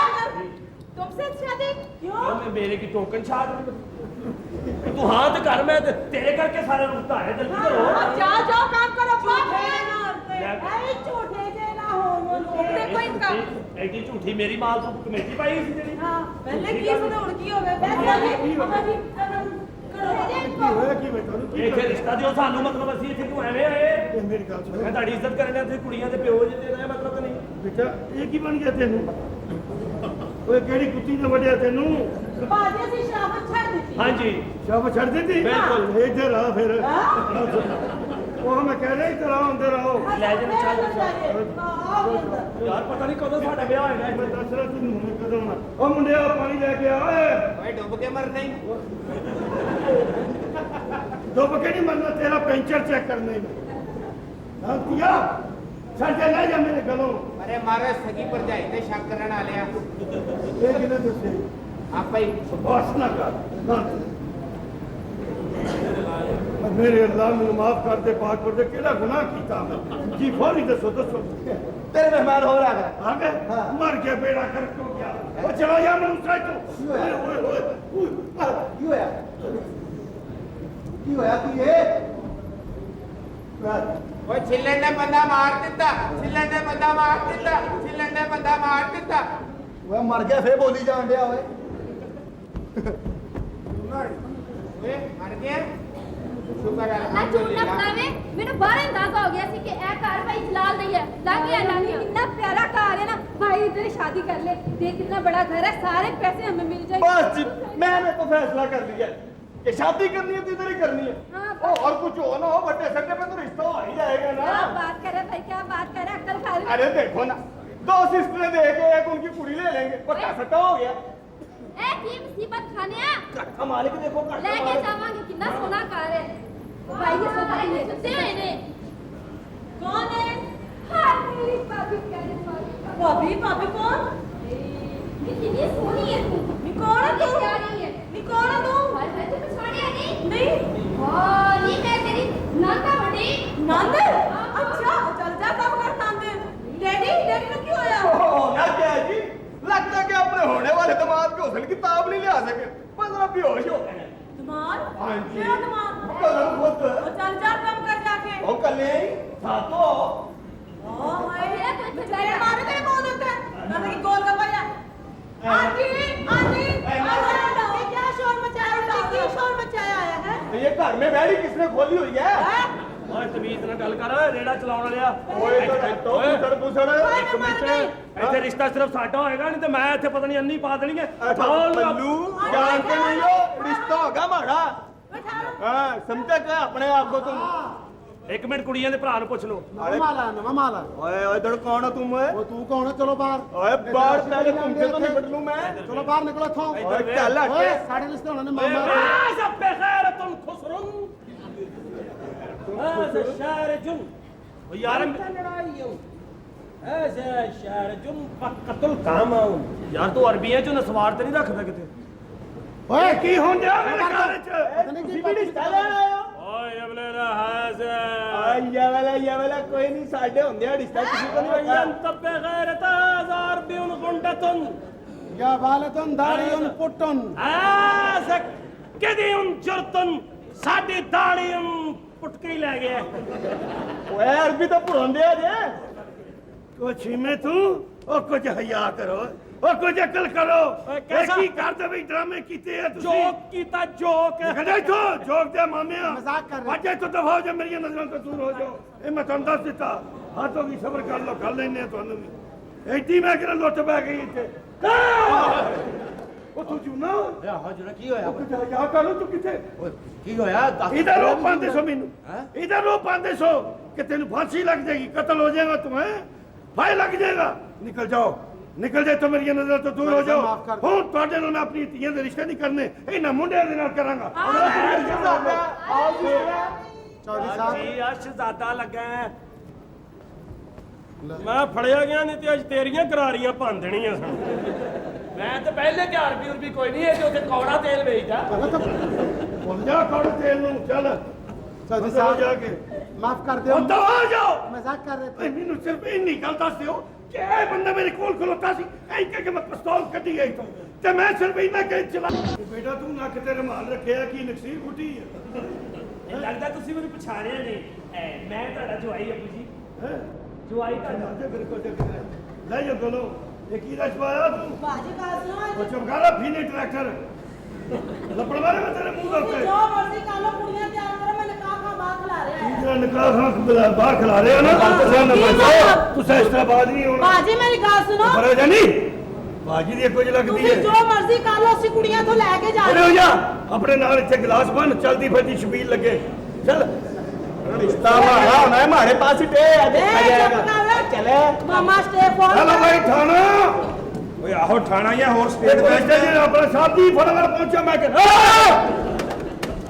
तुमसे शादी क्यों मेरे की टोकन छाड़ तू हाँ तो कर मैं तेरे करके सारे रुकता है जल्दी करो अब जाओ जाओ काम करो अरे झूठे जे ना हो देखो इनका एडी झूठी मेरी माल तू कमेटी पाई सी तेरी हाँ पहले की सुने उड़की हो गए बैठ हमारी ਹੋਇਆ ਕੀ ਬੇਟਾ ਨੂੰ ਕੀ ਇੱਥੇ ਰਿਸ਼ਤਾ ਦਿਓ ਸਾਨੂੰ ਮਤਲਬ ਅਸੀਂ ਇੱਥੇ ਕਿਉਂ ਐਵੇਂ ਆਏ ਇਹ ਮੇਰੀ ਗੱਲ ਸੁਣ ਮੈਂ ਤੁਹਾਡੀ ਇੱਜ਼ਤ ਕਰਨ ਇੱਥੇ ਕੁੜੀਆਂ ਦੇ ਪਿਓ ਜੀ ਦੇ ਮਤਲਬ ਨਹੀਂ ਬੇਟਾ ਇਹ ਕੀ ਬਣ ਗਿਆ ਤੈਨੂੰ ਓਏ ਕਿਹੜੀ ਕੁੱਤੀ ਨੇ ਵੱਢਿਆ ਤੈਨੂੰ बाजे से शराबत छाड़ देती ਹਾਂਜੀ ਸ਼ਾਬ ਛੱਡ ਦਿੱਤੀ ਬਿਲਕੁਲ। ਇੱਧਰ ਆ ਫਿਰ ਉਹ ਮੈਂ ਕਹਿ ਰਿਹਾ ਇੱਧਰ ਆਓ ਅੰਦਰ ਆਓ ਲੈ ਜਾ ਚੱਲ आओ अंदर ਯਾਰ ਪਤਾ ਨਹੀਂ ਕਦੋਂ ਸਾਡਾ ਵਿਆਹ ਹੋਏਗਾ ਮੈਂ ਦੱਸ ਰਿਹਾ ਤੈਨੂੰ ਹੁਣ ਕਦੋਂ ਆਉਣਾ ਉਹ ਮੁੰਡਿਆ ਪਾਣੀ ਲੈ ਕੇ ਆ ਓਏ ਓਏ ਡੁੱਬ ਕੇ ਮਰ ਨਹੀਂ ਡੁੱਬ ਕੇ ਨਹੀਂ ਮਰਨਾ ਤੇਰਾ ਪੈਂਚਰ ਚੈੱਕ ਕਰਨਾ ਹੀ ਹਾਂ ਤੀਆ ਛੱਡ ਕੇ ਲੈ ਜਾ ਮੇਰੇ ਗਲੋਂ अरे मारे सगी पर जाए थे शक करने वाले ਇਹ ਕਿਹਨੇ ਦੱਸੇ आप ही बस ना कर ना मेरे अल्लाह मैंने माफ कर दे पाक कर दे केड़ा गुनाह कीता मैं जी फौरी दसो दसो तेरे मेहमान हो रहा है आ गए मर गया बेड़ा कर क्यों गया ओ चलो यार मैं उठा तो की होया की ये वो छिल्लन ने बंदा मार दिता छिल्लन ने बंदा मार दिता छिल्लन ने बंदा मार दिता वो मर गया फिर बोली जान दिया ओए ओए मर गया शुक्र है ਨਾ ਝੂਠ ਨਾ ਬਣਾਵੇ ਮੈਨੂੰ ਬਾਹਰ ਅੰਦਾਜ਼ਾ ਹੋ ਗਿਆ ਸੀ ਕਿ ਇਹ ਘਰ ਭਾਈ ਜਲਾਲ ਨਹੀਂ ਹੈ ਲਾਂਗੀਆਂ ਲਾਂਗੀਆਂ कितना प्यारा घर है ना भाई इधर शादी कर ले देख कितना बड़ा घर है सारे पैसे हमें मिल जाएंगे बस जी मैंने तो फैसला कर लिया कि शादी करनी है तो इधर ही करनी है हाँ, और कुछ हो ना हो बड़े सट्टे पे तो रिश्ता हो ही जाएगा ना क्या बात कर रहे भाई क्या बात कर रहे अक्ल खा रहे अरे देखो ना दो सिस्टरें दे के एक उनकी कुड़ी ले लेंगे पक्का सट्टा हो गया ए की मुसीबत खाने आ कट्ठा मालिक देखो कट्ठा लेके मालिक जावांगे कितना सोना कार है भाई ये सोना ले सकते हैं इन्हें कौन है हाँ मेरी भाभी कहने भाभी भाभी कौन कितनी सोनी है तू निकोड़ा तू क्या नहीं है निकोड़ा तू हाय हाय तू पछाड़िया नहीं नहीं हाँ ये मैं तेरी नाता बड़ी नांदे अच्छा चल जा काम कर नांदे डैडी डैडी को क्यों आया होना क्या है जी लगता है कि अपने होने वाले दामाद के हुस्न की ताब नहीं ले आ सके 15 बेहोश हो गए दिमाग हाँ जी। मेरा दिमाग कलम खुद और चल जा काम कर जाके ओ कले सातो ओ हाय तेरे मारे तेरे कौन होता है ना कि गोल कर भैया आंटी आंटी ये क्या शोर मचाया है क्या शोर मचाया आया है ये घर में बैठी किसने खोली हुई है ਓਏ ਤਮੀਜ਼ ਨਾਲ ਗੱਲ ਕਰ ਰੇੜਾ ਚਲਾਉਣ ਵਾਲਿਆ ओए तो टो सड़ पुसड़ ਇੱਕ ਮਿੰਟ ਇੱਥੇ ਰਿਸ਼ਤਾ ਸਿਰਫ ਸਾਡਾ ਹੋਏਗਾ ਨਹੀਂ ਤੇ ਮੈਂ ਇੱਥੇ ਪਤਾ ਨਹੀਂ ਅੰਨੀ ਪਾ ਦੇਣੀ ਹੈ पल्लू जानते नहीं हो रिश्ता होगा हमारा हाँ समझा क्या अपने आप को तुम ਇੱਕ ਮਿੰਟ ਕੁੜੀਆਂ ਦੇ ਭਰਾ ਨੂੰ ਪੁੱਛ ਲਓ नवा माला ओए इधर कौन हो तुम वो तू कौन है चलो बाहर ओए बाहर पहले तुमसे तो निपट लूं मैं चलो बाहर निकलो थो ओए चल हट ओए साढ़े रिश्ते होने मामा सब बखैर तुम खुसरुन هذا شارج ويا رب هذا شارج فقط الكامون यार तू अरबी है जो नसवार ते नहीं रखदा किते ओए की होन दिया मेरे घर च पता नहीं की रिश्ता लेना आयो ओए अबलेरा हाजा ये वाला कोई नहीं साडे होंदे रिश्ता किसी को नहीं होता انت بغير تازار بيون غندتن या वालतन दाड़ियन पुटन आसक कदीन जरतन साडी दाड़ियन पुटके ही ले गया ओए अरबी तो पढ़ांदे आ जे कुछ में तू ओ कुछ हया करो ओ कुछ अकल करो कैसा? की करते भी ड्रामे कीते है तुसी जोक कीता जोक कदे तो जोक दे मामिया मजाक कर रहे अजे तो दफा हो जा मेरी नजरों तो दूर हो जाओ ए मैं तुम दस दिता हाथों की सबर कर लो कर लेने तुहानू भी एडी मैं किरा लुट पै गई इथे ओ तू जुना ਹਾਂ ਜੁਨਾ ਕੀ ਹੋਇਆ कुछ हया करो तू किथे ਓਏ ਕੀ ਹੋਇਆ ਦੱਸ इधर रो 500 मैनू इधर रो 500 कि तेन फांसी लग जाएगी कत्ल हो जाएगा तुम्हें फाइन लग जाएगा निकल जाओ निकल जाए तो मेरी नजर तो दूर हो जाओ माफ कर हूं तुहाडे नाल मैं अपनी धीयां दे रिश्ते नहीं करने इन्हां मुंडियां दे नाल करांगा चौधरी साहब जी शहजादा लगा है मैं फड़िया गया नहीं ते अज तेरियां करारियां भन देनियां सन मैं तो पहले क्या अरबी उरबी कोई नहीं है जो उसे कौड़ा तेल बेचदा बोल जा कौन तेल नू चल चौधरी अंदर साहब जाके माफ कर दो ओ तो आ जाओ मजाक कर रहे थे मैनू सिर्फ इन्नी गल दस दियो कि ए बंदा मेरे कोल खलोता सी ऐ कह के मैं पिस्तौल कड्डी गई तो ते मैं सिर्फ इन्ना कह चला बेटा तू नक ते रुमाल रखिया की नक्सीर फुटी है लगदा तुसी मेनू पछाणिया नहीं मैं ਤੁਹਾਡਾ ਜਵਾਈ ਅੱਬੂ ਜੀ हैं ਜਵਾਈ ਤੁਹਾਡਾ आजा मेरे को देख ले जा बोलो ये की रच पाया तू बाजी का सुनो वो चमकारा फीने ट्रैक्टर लपड़ मारे मैं तेरे मुंह पे जो मर्जी कर लो कुड़ियां तैयार करो मैं निकाह का बात खिला रहा है तेरा निकाह हां बाहर खिला रहे हो ना तो ना बचाओ तू इस तरह बात नहीं होना बाजी मेरी गल सुनो बरे जानी बाजी दी कुछ लगदी ਤੁਸੀਂ है ਜੋ ਮਰਜ਼ੀ ਕਰ ਲਓ ਅਸੀਂ ਕੁੜੀਆਂ ਤੋਂ ਲੈ ਕੇ ਜਾ अरे हो जा अपने नाल इथे गिलास बन चलदी फिरदी छबील लगे चल रिश्ता हमारा होना है हमारे पास ही टे देखा जाएगा चले मामा स्टे फॉर चलो भाई थाना ਓਏ ਆਹੋ ਠਾਣਾ ਜਾਂ ਹੋਰ एक ਸਟੇਟ बेटे जी अपना शादी फटाफट पहुंचा मैं के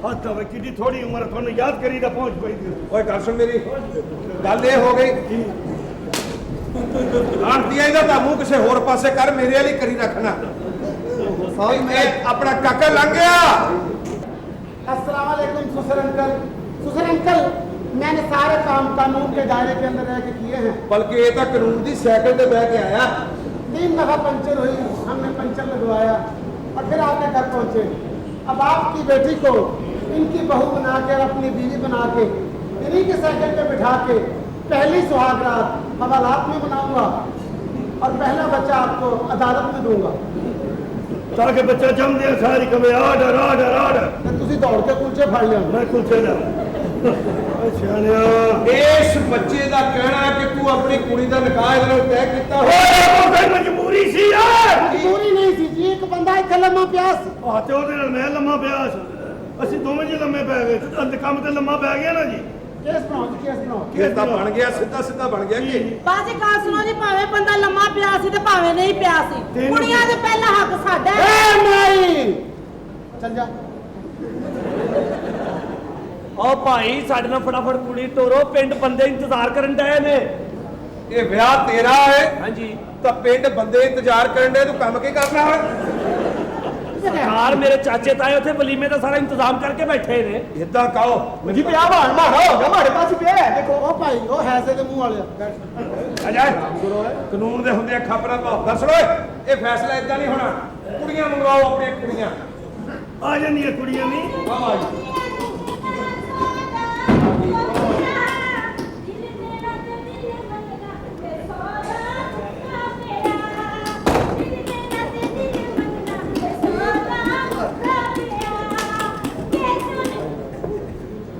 हां तो वे कितनी थोड़ी उम्र थाने याद करी दा पहुंच पई थी ਓਏ ਗੱਲ ਸੁਣ ਮੇਰੀ ਗੱਲ ਇਹ ਹੋ ਗਈ ਆਂਟੀ ਇਹਦਾ ਤਾਂ ਮੂੰਹ ਕਿਸੇ ਹੋਰ ਪਾਸੇ ਕਰ ਮੇਰੇ ਵਾਲੀ ਕਰੀ ਰੱਖਣਾ ਇਹ ਆਪਣਾ ਕਾਕਾ ਲੰਘ ਗਿਆ अस्सलाम वालेकुम ससुर अंकल मैंने सारे काम कानून के दायरे के अंदर रह के किए हैं ਬਲਕਿ ਇਹ ਤਾਂ ਕਾਨੂੰਨ ਦੀ ਸਾਈਕਲ ਤੇ ਬਹਿ ਕੇ आया 3 दफा पंचर हुई हमने पंचर लगवाया और फिर आपके घर पहुंचे अब आपकी बेटी को इनकी बहू बना के और अपनी बीवी बना के इन्हीं के साइकिल पे बिठा के पहली सुहाग रात हवालात में बनाऊंगा और पहला बच्चा आपको अदालत में दूंगा ताकि बच्चा जम दिया सारी कमे आर्डर आर्डर आर्डर फिर तुसी दौड़ के कुलचे फाड़ लिया मैं कुलचे दा अच्छा ਇਸ ਬੱਚੇ ਦਾ ਕਹਿਣਾ ਹੈ ਕਿ ਤੂੰ ਆਪਣੀ ਕੁੜੀ ਦਾ ਨਿਕਾਹ ਇਹਦੇ ਨਾਲ ਤੈਅ ਕੀਤਾ ਹੋਇਆ ओए वो कोई मजबूरी सी यार मजबूरी नहीं थी जी एक बंदा इतना लम्मा प्यास आते ਉਹਦੇ ਨਾਲ ਮੈਂ ਲੰਮਾ ਪਿਆ ਸੀ ਅਸੀਂ ਦੋਵੇਂ ਜੀ ਲੰਮੇ ਪੈ ਗਏ ਅੰਤ ਕੰਮ ਤੇ ਲੰਮਾ ਪੈ ਗਿਆ ਨਾ ਜੀ केस बनाओ जी केस बनाओ ਇਹ ਤਾਂ ਬਣ ਗਿਆ ਸਿੱਧਾ ਸਿੱਧਾ ਬਣ ਗਿਆ ਕਿ ਬਾਜੀ ਗੱਲ ਸੁਣੋ ਜੀ ਭਾਵੇਂ ਬੰਦਾ ਲੰਮਾ ਪਿਆ ਸੀ ਤੇ ਭਾਵੇਂ ਨਹੀਂ ਪਿਆ ਸੀ ਤੈਨੂੰ ਕੁੜੀਆਂ ਦੇ ਪਹਿਲਾ ਹੱਕ ਸਾਡਾ ਹੈ ए नहीं चल जा ਓ ਭਾਈ ਸਾਡੇ ਨਾਲ ਫਟਾਫਟ ਕੁੜੀ ਤੋਰੋ ਪਿੰਡ ਬੰਦੇ ਇੰਤਜ਼ਾਰ ਕਰਨ ਡਏ ਨੇ ਇਹ ਵਿਆਹ ਤੇਰਾ ਹੈ ਹਾਂਜੀ ਤਾਂ ਪਿੰਡ ਬੰਦੇ ਇੰਤਜ਼ਾਰ ਕਰਨ ਦੇ ਤੂੰ ਕੰਮ ਕੀ ਕਰਨਾ ਹੈ ਸਰਕਾਰ ਮੇਰੇ ਚਾਚੇ ਤਾਏ ਉੱਥੇ ਵਲੀਮੇ ਦਾ ਸਾਰਾ ਇੰਤਜ਼ਾਮ ਕਰਕੇ ਬੈਠੇ ਨੇ ਇਦਾਂ ਕਹੋ मुझे ब्याह हमारा होगा हमारे पास ही पे है देखो ओ भाई ओ है से मुंह वाले ਅਜਾ ਕਾਨੂੰਨ ਦੇ ਹੁੰਦੇ ਅੱਖਾਂ ਪਰਾਂ ਭਾਵ ਦੱਸ ਓਏ ਇਹ ਫੈਸਲਾ ਇਦਾਂ ਨਹੀਂ ਹੋਣਾ ਕੁੜੀਆਂ ਮੰਗਵਾਓ ਆਪਣੀਆਂ ਕੁੜੀਆਂ ਆ ਜਾਂਦੀਆਂ ਕੁੜੀਆਂ ਵੀ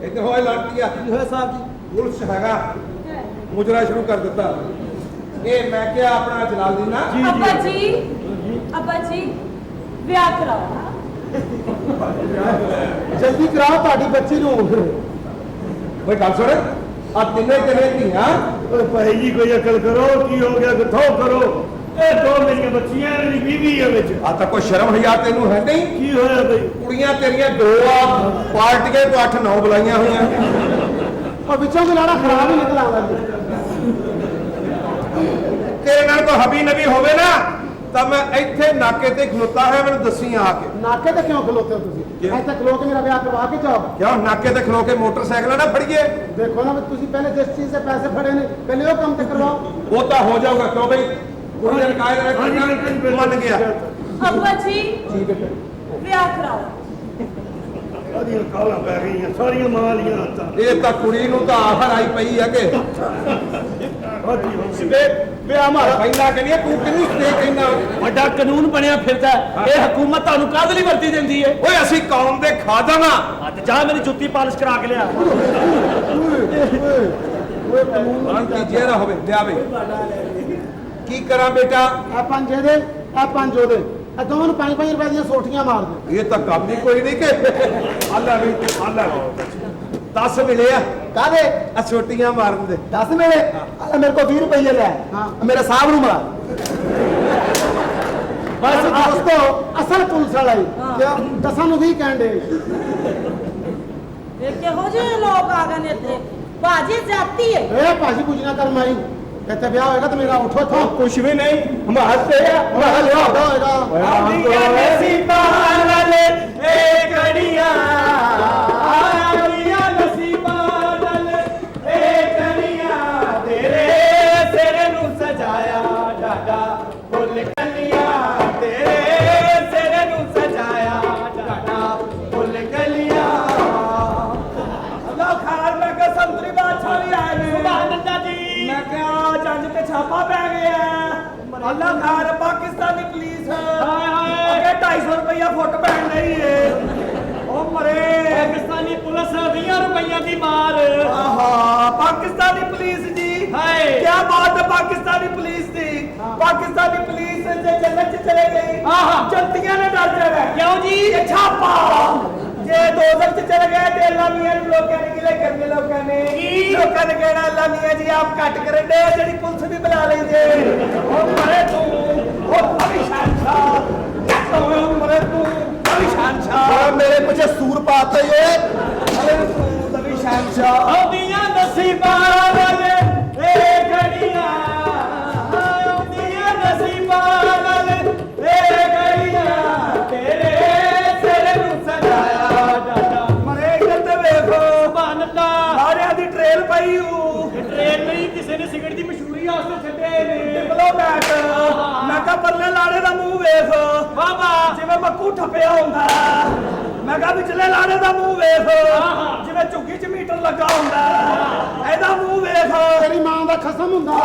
ਇੱਧਰ ਹੋਏ ਲੜਕੀਆ ਕੀ ਹੋਇਆ ਸਾਹਿਬ ਜੀ? ਪੁਲਿਸ ਹੈਗਾ ਮੁਜਰਾ ਸ਼ੁਰੂ ਕਰ ਦਿੱਤਾ ਇਹ ਮੈਂ ਕਿਹਾ ਆਪਣਾ ਜਲਾਲਦੀਨ ਨਾ ਅੱਬਾ ਜੀ ਵਿਆਹ ਕਰਾਓ ਜਲਦੀ ਕਰਾਓ ਤੁਹਾਡੀ ਬੱਚੀ ਨੂੰ। ਓਏ ਗੱਲ ਸੁਣ ਆ ਤਿੰਨੇ ਧੀਆਂ ਓਏ ਭਾਈ ਜੀ ਕੋਈ ਅਕਲ ਕਰੋ ਕੀ ਹੋ ਗਿਆ ਕਿੱਥੋਂ ਕਰੋ ਇਹ ਦੋ ਮੇਰੀਆਂ ਬੱਚੀਆਂ ਮੇਰੀ ਬੀਵੀ ਹੈ ਵਿੱਚ ਆ ਤਾਂ ਕੋਈ ਸ਼ਰਮ ਹਿਆ ਤੈਨੂੰ ਹੈ ਨਹੀਂ ਕੀ ਹੋਇਆ ਬਈ ਕੁੜੀਆਂ ਤੇਰੀਆਂ ਦੋ ਆ ਪਾਰਟੀਆਂ ਤੋਂ 8-9 ਬੁਲਾਈਆਂ ਹੋਈਆਂ ਉਹ ਵਿੱਚੋਂ ਵੀ ਲਾੜਾ ਖਰਾਬ ਹੀ ਨਿਕਲ ਆਉਂਦਾ ਜੀ। ਤੇਰੇ ਨਾਲ ਕੋਈ ਹਬੀ ਨਬੀ ਹੋਵੇ ਨਾ ਤਾਂ ਮੈਂ ਇੱਥੇ ਨਾਕੇ ਤੇ ਖਲੋਤਾ ਹੈ ਮੈਨੂੰ ਦੱਸੀ ਆ ਕੇ ਨਾਕੇ ਤੇ ਕਿਉਂ ਖਲੋਤੇ ਹੋ ਤੁਸੀਂ? ਕਿਉਂ? ਇੱਥੇ ਖਲੋ ਕੇ ਮੇਰਾ ਵਿਆਹ ਕਰਵਾ ਕੇ ਜਾਓ। ਕਿਉਂ ਨਾਕੇ ਤੇ ਖਲੋ ਕੇ ਮੋਟਰਸਾਈਕਲ ਨਾ ਫੜੀਏ ਦੇਖੋ ਨਾ ਵੀ ਤੁਸੀਂ ਪਹਿਲੇ ਜਿਸ ਚੀਜ਼ ਦੇ ਪੈਸੇ ਫੜੇ ਨੇ ਪਹਿਲੇ ਉਹ ਕੰਮ ਤੇ ਕਰਵਾਓ। ਉਹ ਤਾਂ ਹੋ ਜਾਊਗਾ ਕਿਉਂ ਬਈ ਕੁੜੀਆਂ ਨੇ ਕਾਇਦ ਰੱਖਣਾ ਮੰਨ ਗਿਆ ਅੱਬਾ ਜੀ ਜੀ ਬੇਟਾ ਵਿਆਹ ਕਰਾਓ ਸਾਰੀਆਂ ਕਾਲਾਂ ਪੈ ਗਈਆਂ ਸਾਰੀਆਂ ਮਾਂ ਲੀਆਂ ਹੱਥਾਂ ਇਹ ਤਾਂ ਕੁੜੀ ਨੂੰ ਤਾਂ ਆਖਰ ਆਈ ਪਈ ਹੈ ਕਿ ਵਿਆਹ ਮਾਰਾ ਪਹਿਲਾਂ ਕਹਿੰਦੀ ਤੂੰ ਕਿੰਨੀ ਸਟੇ ਕਹਿੰਦਾ ਵੱਡਾ ਕਾਨੂੰਨ ਬਣਿਆ ਫਿਰਦਾ ਇਹ ਹਕੂਮਤ ਤੁਹਾਨੂੰ ਕਾਹਦੇ ਲਈ ਵਰਤੀ ਦਿੰਦੀ ਹੈ? ਓਏ ਅਸੀਂ ਕੌਮ ਦੇ ਖਾਦਮ ਆ ਤੇ ਜਾ ਮੇਰੀ ਜੁੱਤੀ ਪਾਲਿਸ਼ ਕਰਾ ਕੇ ਲਿਆ। ਓਏ ਕਾਨੂੰਨ ਹਾਂ ਕੀ ਜੇ ਨਾ ਹੋਵੇ ਲਿਆ ਬਈ ਕੀ ਕਰਾਂ ਬੇਟਾ ਆ ਪੰਜ ਇਹਦੇ ਆ ਪੰਜ ਉਹਦੇ ਆ ਦੋਵਾਂ ਨੂੰ 5-5 ਰੁਪਏ ਦੀਆਂ ਸੋਟੀਆਂ ਮਾਰ ਦੇ। ਇਹ ਤਾਂ ਕੰਮ ਹੀ ਕੋਈ ਨਹੀਂ ਕਿ ਅੱਲਾ ਵੀ ਅੱਲਾ 10 ਮਿਲੇ ਆ ਕਾਹਦੇ? ਆ ਛੋਟੀਆਂ ਮਾਰਨ ਦੇ 10 ਮੇਰੇ ਆ ਮੇਰੇ ਕੋਲ 20 ਰੁਪਏ ਲੈ ਹਾਂ ਮੇਰੇ ਸਾਹਿਬ ਨੂੰ ਮਾਰ ਬਸ ਦੋਸਤੋ ਅਸਲ ਪੁਲਿਸ ਵਾਲਾ ਹੀ ਕਿਉਂ 10 ਨੂੰ 20 ਕਹਿੰਦੇ ਇਹ ਕਿਹੋ ਜਿਹੇ ਲੋਕ ਆ ਗਏ ਨੇ ਇੱਥੇ ਬਾਜੀ ਜਾਤੀ ਹੈ ਇਹ ਭਾਜੀ ਕੁਝ ਨਾ ਕਰ ਮਾਈ ਇੱਥੇ ਵਿਆਹ ਹੋਏਗਾ ਤੇ ਮੇਰਾ ਉਠੋ ਇੱਥੋਂ ਕੁਛ ਵੀ ਨਹੀਂ ਹਮਾਰੇ ਮੇਰਾ ਵਿਆਹ ਹੋਏਗਾ ਆਂਦੀਆਂ ਨਸੀਬਾਂ ਨਾਲ ਇਹ ਘੜੀਆਂ ਆਂਦੀਆਂ ਨਸੀਬਾਂ ਨਾਲ ਇਹ ਘੜੀਆਂ ਤੇਰੇ ਸਿਰ ਨੂੰ ਸਜਾਇਆ ਡਾਡਾ ਫੁੱਲ ਕਲੀਆਂ ਤੇਰੇ ਸਿਰ ਨੂੰ ਸਜਾਇਆ ਡਾਡਾ ਫੁੱਲ ਕਲੀਆਂ ਅੱਲਾਹ ਖਾਰ ਮੈਂ ਕਿ ਸੰਤਰੀ ਬਾਦਸ਼ਾਹ ਵੀ ਆਏ ਨੇ ਸੁਭਾਨ ਅੱਲਾਹ ਜੀ ਮੈਂ ਕਿਹਾ ਜੰਜ ਤੇ ਛਾਪਾ ਪੈ ਗਿਆ ਅੱਲਾਹ ਖਾਰ ਪਾਕਿਸਤਾਨੀ ਪੁਲਿਸ ਹਾਏ ਹਾਏ ਅਗੇ 250 ਰੁਪਇਆ ਫੁੱਟ ਪੈਣ ਲਈ ਏ ਉਹ ਮਰੇ ਪਾਕਿਸਤਾਨੀ ਪੁਲਿਸ 20 ਰੁਪਈਆ ਦੀ ਮਾਰ ਆਹਾ ਪਾਕਿਸਤਾਨੀ ਪੁਲਿਸ ਜੀ ਹਾਏ ਕੀ ਬਾਤ ਹੈ ਪਾਕਿਸਤਾਨੀ ਪੁਲਿਸ ਦੀ ਪਾਕਿਸਤਾਨੀ ਪੁਲਿਸ ਜੇ ਜੰਨਤ ਚ ਚਲੇ ਗਈ ਆਹਾ ਜੰਤੀਆਂ ਨੇ ਡਰ ਜਾਣਾ ਕਿਉਂ ਜੀ ਇਹ ਛਾਪਾ ਜੇ ਦੋਜ਼ਖ ਚ ਚਲੇ ਗਏ ਤੇ ਅੱਲਾ ਮੀਆਂ ਨੂੰ ਲੋਕਾਂ ਨੇ ਗਿਲੇ ਕਰਨੇ ਲੋਕਾਂ ਨੇ ਲੋਕਾਂ ਨੇ ਕਹਿਣਾ ਅੱਲਾ ਮੀਆਂ ਜੀ ਆਪ ਕੱਟ ਕਰਨ ਦੇ ਜਿਹੜੀ ਪੁਲਿਸ ਵੀ ਬੁਲਾ ਲੈਂਦੇ ਉਹ ਮਰੇ ਤੂੰ ਉਹ ਪਰੇਸ਼ਾਨ ਸ਼ਾਹ ਉਹ ਮਰੇ ਤੂੰ ਪਰੇਸ਼ਾਨ ਸ਼ਾਹ ਮੇਰੇ ਪਿੱਛੇ ਸੂਰ ਪਾਤੇ ਓਏ ਅਰੇ ਤੂੰ ਪਰੇਸ਼ਾਨ ਸ਼ਾਹ ਆਉਂਦੀਆਂ ਨਸੀਬਾਂ ਵਾਲੇ ਇਹ ਘੜੀਆਂ ਆਉਂਦੀਆਂ ਨਸੀਬਾਂ ਵਾਲੇ ਇਹ ਘੜੀਆਂ ਤੇਰੇ ਸਿਰ ਨੂੰ ਸਜਾਇਆ ਡਾਡਾ ਮਰੇ ਇੱਧਰ ਵੇਖੋ ਸੁਭਾਨ ਅੱਲਾਹ ਸਾਰਿਆਂ ਦੀ ਟ੍ਰੇਨ ਪਈ ਹੂ ਟ੍ਰੇਨ ਨਹੀਂ ਕਿਸੇ ਨੇ ਸਿਗਰਟ ਦੀ ਮਸ਼ਹੂਰੀ ਵਾਸਤੇ ਛੱਡੇ ਨੇ ਡਿਪਲੋਮੈਟ ਮੈਂ ਕਿਹਾ ਪਰਲੇ ਲਾੜੇ ਦਾ ਮੂੰਹ ਵੇਖ ਵਾਹ ਜਿਵੇਂ ਮੱਕੂ ਠੱਪਿਆ ਹੁੰਦਾ ਮੈਂ ਕਿਹਾ ਵਿਚਲੇ ਲਾੜੇ ਦਾ ਮੂੰਹ ਵੇਖ ਜਿਵੇਂ ਝੁੱਗੀ 'ਚ ਮੀਟਰ ਲੱਗਾ ਹੁੰਦਾ ਇਹਦਾ ਮੂੰਹ ਵੇਖ ਤੇਰੀ ਮਾਂ ਦਾ ਖਸਮ ਹੁੰਦਾ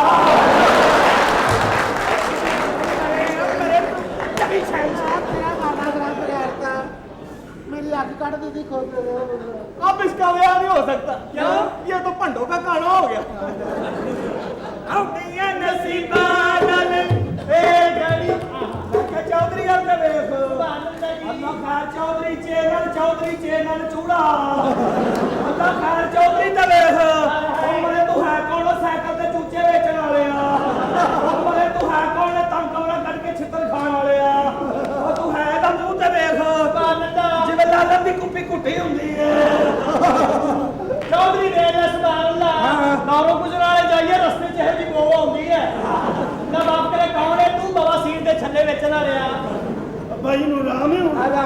मेरी आंख काट दी थी खोल अब इसका ब्याह नहीं हो सकता क्या ये तो भंडों का काना हो गया आउटियां नसीबा नल ए गड़ी के चौधरी और के देख अल्लाह खार चौधरी चैनल चूड़ा अल्लाह खार चौधरी ते देख उमरे तू है कौन साइकिल ते चूचे बेचण वाले आ उमरे तू है कौन तंग कमरा कट के छितर खाण वाले आ ओ तू है दा मुंह ते देख जिवें लालन दी कुप्पी कुट्टी हुंदी है चौधरी ने सुभान अल्लाह नारों गुजराले जाइए रस्ते च है जी बो आउंदी है ना बाप करे कौन है तू बाबा सीट दे छल्ले बेचण वाले आ भाई ਨੂੰ ਰਾਮ ਹੈ ਹੁਣ आजा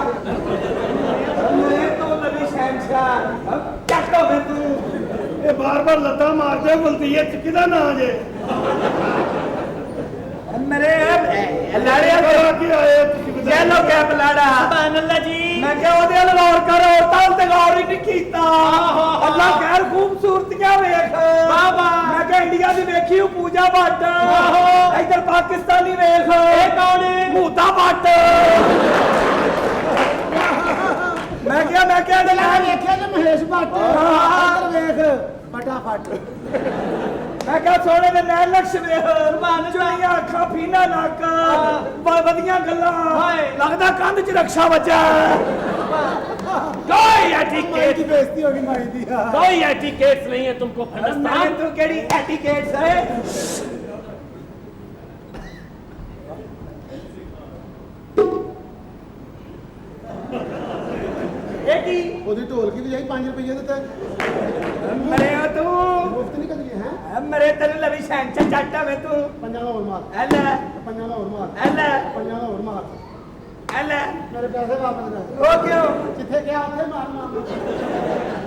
मेरे तो नबी शहंशाह क्या हो तू ਇਹ ਬਾਰ-ਬਾਰ ਲੱਤਾਂ ਮਾਰਦੇ ਬੁਲਦੀ ਹੈ ਕਿਹਦਾ ਨਾਂ ਜੇ मेरे लाड़िया ਕੀ ਆਏ ਤੁਸੀਂ येलो कैप लाड़ा सुभान अल्लाह जी ਮੈਂ ਕਿਹਾ ਉਹਦੇ ਵੱਲ ਗੌਰ ਕਰ, ਔਰਤਾਂ ਤੇ ਗੌਰ ਹੀ ਨਹੀਂ ਕੀਤਾ। ਅੱਲਾ ਖੈਰ ਖੂਬਸੂਰਤੀਆਂ ਵੇਖ। ਮੈਂ ਕਿਹਾ ਇੰਡੀਆ ਦੀ ਵੇਖੀ ਉਹ ਪੂਜਾ ਭੱਟ, ਇੱਧਰ ਪਾਕਿਸਤਾਨੀ ਵੇਖ। ਇਹ ਕੌਣ ਹੈ? ਮੂਤਾ ਭੱਟ। ਮੈਂ ਕਿਹਾ ਇਹਦੇ ਮੈਂ ਨਾਲ ਵੇਖਿਆ ਤੇ ਮਹੇਸ਼ ਭੱਟ ਇੱਧਰ ਵੇਖ ਫਟਾਫਟ। ਮੈਂ ਕਿਹਾ ਸੋਹਣੇ ਦੇ ਨੈਣ ਨਕਸ਼ ਵੇਖ, ਚੁੜੀਆਂ ਅੱਖਾਂ, ਫੀਨਾ ਨੱਕ, ਵਧੀਆਂ ਗੱਲਾਂ, ਲੱਗਦਾ ਕੰਧ 'ਚ ਰਕਸ਼ਾ ਵੱਜਾ। कोई माई एटिकेट की बेइज्जती होगी माई दी। हाँ। कोई एटिकेट नहीं है तुमको हिंदुस्तान। तू केड़ी एटिकेट्स है? ये की ਉਹਦੀ ਢੋਲਕੀ ਵੀ ਜਾਈ 5 ਰੁਪਏ ਦਿੱਤਾ। मरे हो तू? ਮੁਫਤ ਨਹੀਂ ਕਦੀ ਹੈ। मरे तेरे लवी शैन चाटा में तू। ਪੰਜਾਂ ਦਾ ਹੋਰ ਮਾਰ, एला ਪੰਜਾਂ ਦਾ ਹੋਰ ਮਾਰ, एला ਪੰਜਾਂ ਦਾ ਹੋਰ ਮਾਰ। एला ਮੇਰੇ ਪੈਸੇ ਵਾਪਸ ਕਰ। वो क्यों? ਜਿੱਥੇ ਗਿਆ ਉੱਥੇ ਮਾਰ ਮਾਰ।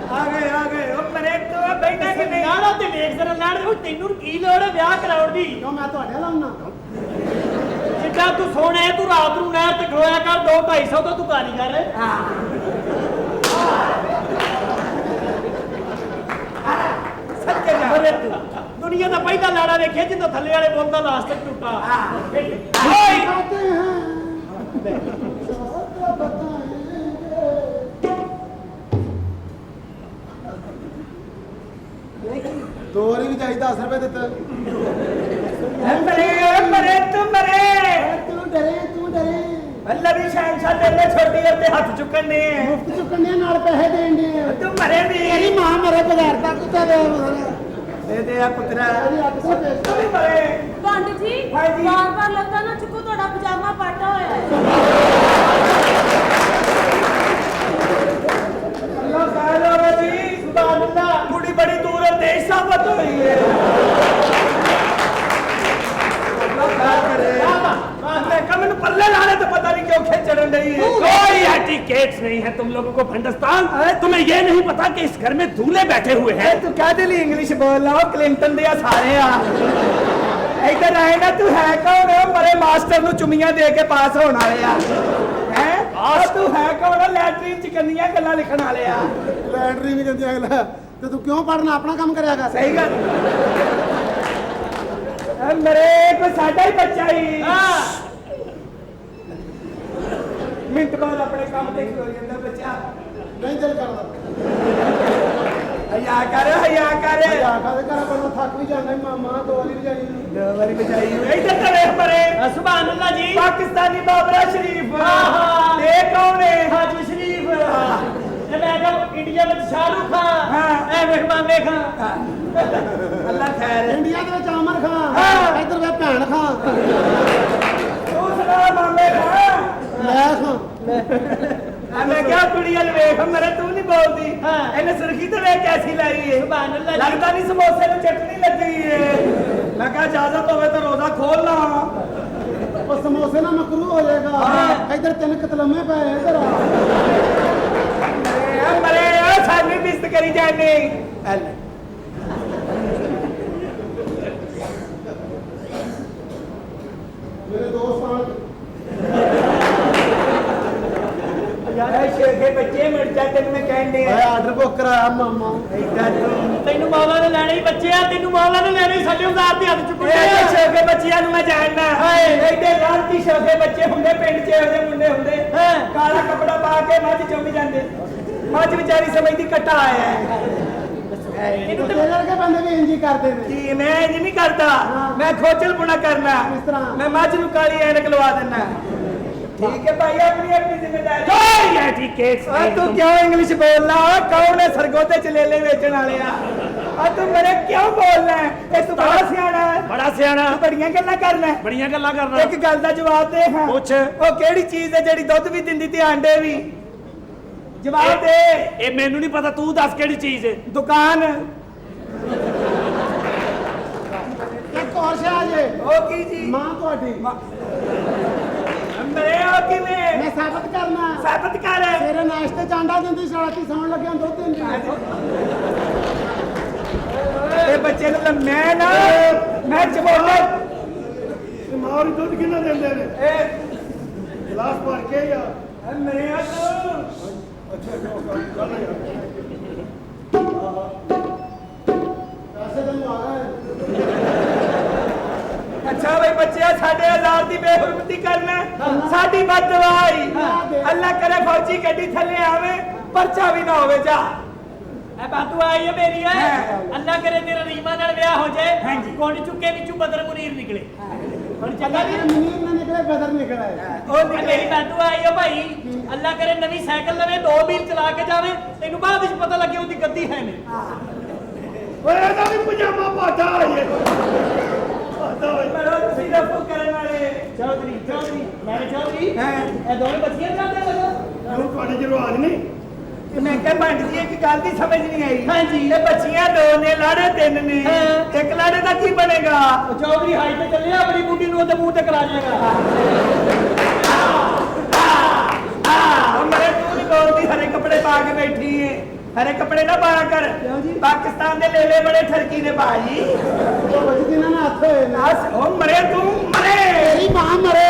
आ गए ओ मरे तू बैठा कि नहीं? ਨਾ ਤੇ ਵੇਖ ਜ਼ਰਾ ਲੈਣ ਦੇ ਤੈਨੂੰ ਕੀ ਲੋੜ ਹੈ ਵਿਆਹ ਕਰਾਉਣ ਦੀ? ਕਿਉਂ ਮੈਂ ਤੁਹਾਡੇ ਲਾਉਣਾ? ਜਿੱਦਾਂ ਤੂੰ ਸੋਹਣਾ ਹੈ, ਤੂੰ ਰਾਤ ਨੂੰ ਨਹਿਰ ਤੇ ਖਲੋਇਆ ਕਰ, 2-250 ਦਾ ਤੂੰ ਕਾਰੀਗਰ ਹੈ। सच्चे जा। ਅਰੇ ਤੂੰ ਦੁਨੀਆ ਦਾ ਪਹਿਲਾ ਲਾੜਾ ਵੇਖਿਆ ਜਿੰਦਾ ਥੱਲੇ ਵਾਲੇ ਬੁੱਲ ਦਾ ਲਾਸਟ ਤੱਕ ਟੁੱਟਾ। ਓਏ ਆਤੇ हैं क्या बताएंगे। ਦੋ ਵਾਰੀ ਵੀ ਜਾਈ 10 ਰੁਪਏ ਦਿੱਤਾ। मरे तू मरे ਤੂੰ ਡਰੇ अल्लाह भी शहनशाह तेरे छोटी करते हाथ चुकने ਮੁਫਤ ਚੁੱਕਣੇ ਨਾਲ ਪੈਸੇ ਦੇਣ ਦੇ। तू मरे ਤੇਰੀ भी ਮਾਂ ਮਰੇ ਬਗੈਰ ਤਾਂ ਕੁੱਤਾ ਦੇ दे दे आ पुत्रा ਤੇਰੀ ਅੱਖ ਸੇ ਪੇਸ਼। तू भी मरे ਪੰਡ ਜੀ ਹਾਂਜੀ। ਬਾਰ-ਬਾਰ ਲੱਤਾਂ ਨਾ ਚੁੱਕੋ, ਤੁਹਾਡਾ ਪਜਾਮਾ ਪਾਟਾ ਹੋਇਆ ਹੈ। अल्लाह खैर हो जी सुभान अल्लाह कुड़ी बड़ी दूर है देश साबत हुई है अल्लाह खैर करे मैं कम नु पल्ले लाने तो पता नहीं क्यों खेचड़न रही है कोई एटिकेट्स नहीं है तुम लोगों को हिंदुस्तान। तुम्हें ये नहीं पता कि इस घर में दूल्हे बैठे हुए हैं। तू कह दे ली इंग्लिश बोल ला क्लिंटन दे सारे आ इधर आए ना तू है कौन है मरे मास्टर नु चुमियां दे के पास होने वाले आ हैं तू है कौन लैट्रिन च गंदियां गल्लां लिखण वाले आ ਲੈਟਰੀ ਨਹੀਂ ਕਹਿੰਦੀ ਅਗਲਾ ਤੇ ਤੂੰ ਕਿਉਂ ਪੜਨਾ ਆਪਣਾ ਕੰਮ ਕਰਿਆ ਕਰ। सही गल मरे कोई साडा ही बच्चा ही मिनट बाद अपने काम ते खलो ਜਾਂਦਾ ਬੱਚਾ ਨਹੀਂ ਦਿਲ ਕਰਦਾ। ਹਯਾ ਕਰ ਯਾ ਕਾਦੇ ਘਰ ਕੋਲੋਂ ਥੱਕ ਵੀ ਜਾਂਦਾ ਮਾਮਾ ਦੋ ਵਾਰੀ ਵੀ ਜਾਈ। ਦੋ ਵਾਰੀ ਬਚਾਈ ਇਧਰ ਤੇ ਵੇਖ ਮਰੇ सुभान अल्लाह जी। पाकिस्तानी बाबरा शरीफ हाँ। ये कौन है हाजी शरीफ ये मैं कहा इंडिया में शाहरुख खान हाँ। ए ਵੇਖ ਮਾਮੇ ਖਾਂ। अल्लाह खैर ਇੰਡੀਆ ਦੇ ਵਿੱਚ ਆਮਰ ਖਾਨ, ਹਾਂ। ਇੱਧਰ ਵੇ ਭੈਣ ਖਾਨ, तू सुना मामे का ਲੈ ਖਾਨ। मैं क्या कुड़ी वाल वेख मेरे तू नहीं बोलती हाँ। इन्हें सुर्खी तो वेख कैसी लाई है सुभान अल्लाह जी। लगता नहीं समोसे में चटनी लगी है मैं क्या इजाजत होवे तो रोजा खोल ला ਉਹ ਸਮੋਸੇ ਨਾਲ ਮਕਰੂ ਹੋ ਜਾਏਗਾ। ਹਾਂ। ਇੱਧਰ ਤਿੰਨ ਕਤਲਮੇ ਪਏ ਇੱਧਰ ਆ। मरे सामने बिस्त करी जाने ਮੇਰੇ ਦੋਸਤ शेखे बच्चे मर जाते मैं कहने ਆਏ ਆਰਡਰ ਬੁੱਕ ਕਰਾਇਆ ਮਾਮਾ। ਤੈਨੂੰ ਮਾਵਾ ਨੇ ਲੈਣੇ ਹੀ ਬੱਚੇ ਆ, ਤੈਨੂੰ ਮਾਵਾ ਨੇ ਲੈਣੇ ਸਾਡੇ ਉਦਾਰ ਤੇ ਹੱਥ ਚੁੱਕਣੇ ਆ। ਸ਼ੋਕੇ ਬੱਚਿਆਂ ਨੂੰ ਮੈਂ ਜਾਣਦਾ ਐਡੇ ਲਾਂਤੀ ਸ਼ੋਕੇ ਬੱਚੇ ਹੁੰਦੇ ਪਿੰਡ 'ਚ ਇਹੋ ਜਿਹੇ ਮੁੰਡੇ ਹੁੰਦੇ ਕਾਲਾ ਕੱਪੜਾ ਪਾ ਕੇ ਮੱਝ ਚੁੰਮ ਜਾਂਦੇ ਮੱਝ ਵਿਚਾਰੀ ਸਮਝਦੀ ਕੱਟਾ ਆਇਆ ਇਹਨੂੰ ਤੇਰੇ ਵਰਗੇ ਬੰਦੇ ਵੀ ਇੰਜ ਹੀ ਕਰਦੇ ਨੇ। ਜੀ ਮੈਂ ਇੰਜ ਨਹੀਂ ਕਰਦਾ ਮੈਂ ਖੋਚਲ ਪੁਣਾ ਕਰਨਾ ਕਿਸ ਤਰ੍ਹਾਂ? ਮੈਂ ਮੱਝ ਨੂੰ ਕਾਲੀ ਐਨਕ ਲਵਾ ਦਿੰਦਾ ठीक है भाई अपनी अपनी जिम्मेदारी कोई एटिकेट्स नहीं तू क्यों इंग्लिश बोलना कौन है सरगोते चलेले बेचण वाले आ तू मेरे क्यों बोलना है ए तू बड़ा सियाना है बड़ा सियाना तू बड़ियां गल्लां करना है बड़ियां गल्लां करना। एक गल दा जवाब दे हां पूछ। ओ केड़ी चीज है जेड़ी दुध भी दिंदी ते अंडे भी जवाब दे ਇਹ ਮੈਨੂੰ ਨਹੀਂ ਪਤਾ, ਤੂੰ ਦੱਸ ਕਿਹੜੀ ਚੀਜ਼ ਹੈ। दुकान ਇੱਕ ਹੋਰ ਸ਼ਾਹ ਜੇ ओ की जी ਮਾਂ ਤੁਹਾਡੀ मेरे ओ की में ਮੈਂ ਸਾਬਤ ਕਰਨਾ। साबित कर ਤੇਰੇ ਨਾਸ਼ਤੇ ਚ ਆਂਡਾ ਦਿੰਦੀ, ਰਾਤੀ ਸੌਣ ਲੱਗਿਆ ਦੁੱਧ ਦਿੰਦੀ। ए बच्चे ने मैं चबोला ਮਾਰ ਦੁੱਧ ਕਿੰਨਾ ਦਿੰਦੇ ਨੇ ए ਗਲਾਸ ਭਰ ਕੇ ਜਾਂ ਮੇਰੇ ਹੱਥ ਅੱਛਾ ਚੱਲ ਯਾਰ ਪੈਸੇ ਤੈਨੂੰ ਆ ਗਏ ਅੱਛਾ ਬਈ ਬੱਚਿਆ ਸਾਡੇ ਆਜ਼ਾਦ ਦੀ ਬੇਹੁਰਮਤੀ ਕਰਨਾ ਸਾਡੀ ਬਦਦੁਆਈ ਅੱਲਾ ਕਰੇ ਫੌਜੀ ਗੱਡੀ ਥੱਲੇ ਆਵੇ ਪਰਚਾ ਵੀ ਨਾ ਹੋਵੇ ਜਾ ਐ ਬਾਤੂ ਆਈ ਹੈ ਮੇਰੀ ਹੈ ਅੱਲਾ ਕਰੇ ਤੇਰਾ ਰੀਮਾ ਨਾਲ ਵਿਆਹ ਹੋ ਜਾਏ ਹਾਂਜੀ। ਗੁੰਡ ਚੁੱਕੇ ਵਿੱਚੋਂ ਬਦਰ ਮੁਨੀਰ ਨਿਕਲੇ ਹੁਣ ਚੱਲਾ ਚੱਲਾ ਵੀ ਮਨੀਰ ਨਾ ਨਿਕਲੇ ਬਦਰ ਨਿਕਲੇ ਉਹ ਮੇਰੀ ਬਾਤੂ ਆਈ ਹੈ ਭਾਈ ਅੱਲਾ ਕਰੇ ਨਵੀਂ ਸਾਈਕਲ ਲਵੇ 2 ਮੀਲ ਚਲਾ ਕੇ ਜਾਵੇ ਤੈਨੂੰ ਬਾਅਦ ਵਿੱਚ ਪਤਾ ਲੱਗੇ ਉਹਦੀ ਗੱਦੀ ਹੈ ਨਹੀਂ ਓਏ ਇਹਦਾ ਵੀ ਪਜਾਮਾ ਪਾਟਾ ਆਈਏ ਪਾਟਾ ਹੋਈ ਪਰ ਤੁਸੀਂ ਰਫੂ ਕਰਨ ਵਾਲੇ ਚੌਧਰੀ ਮੈਂ ਚੌਧਰੀ ਇਹ ਦੋਵੇਂ ਬੱਚੀਆਂ ਜਾਂਦੇ ਲਗਾ ਹੁਣ ਤੁਹਾਡੇ ਚ ਰਿਵਾਜ ਨਹੀਂ ਤੇ ਮੈਂ ਕਿਹਾ ਭੰਡ ਜੀ ਇੱਕ ਗੱਲ ਦੀ ਸਮਝ ਨਹੀਂ ਆਈ ਹਾਂਜੀ। ਇਹ ਬੱਚੀਆਂ 2 ਨੇ ਲਾੜੇ 3 ਨੇ ਹਾਂ। ਇੱਕ ਲਾੜੇ ਦਾ ਕੀ ਬਣੇਗਾ ਉਹ ਚੌਧਰੀ ਹਾਈ ਤੇ ਚੱਲਿਆ ਆਪਣੀ ਬੁੱਢੀ ਨੂੰ ਉਹਦੇ ਮੂੰਹ ਤੇ ਕਰਾ ਜਾਏਗਾ ਮੇਰੇ ਤੂੰ ਨਹੀਂ ਬੋਲਦੀ ਹਰੇ ਕੱਪੜੇ ਪਾ ਕੇ ਬੈਠੀ ਏ ਹਰੇ ਕੱਪੜੇ ਨਾ ਪਾਇਆ ਕਰ ਪਾਕਿਸਤਾਨ ਦੇ ਲੇਲੇ ਬੜੇ ਠਰਕੀ ਨੇ ਭਾਜੀ ਉਹ ਵਜਦੀ ਨਾ ਹੱਥ ਹੋਏ ਨਾ ਉਹ ਮਰੇ ਤੂੰ ਮਰੇ ਤੇਰੀ ਮਾਂ ਮਰੇ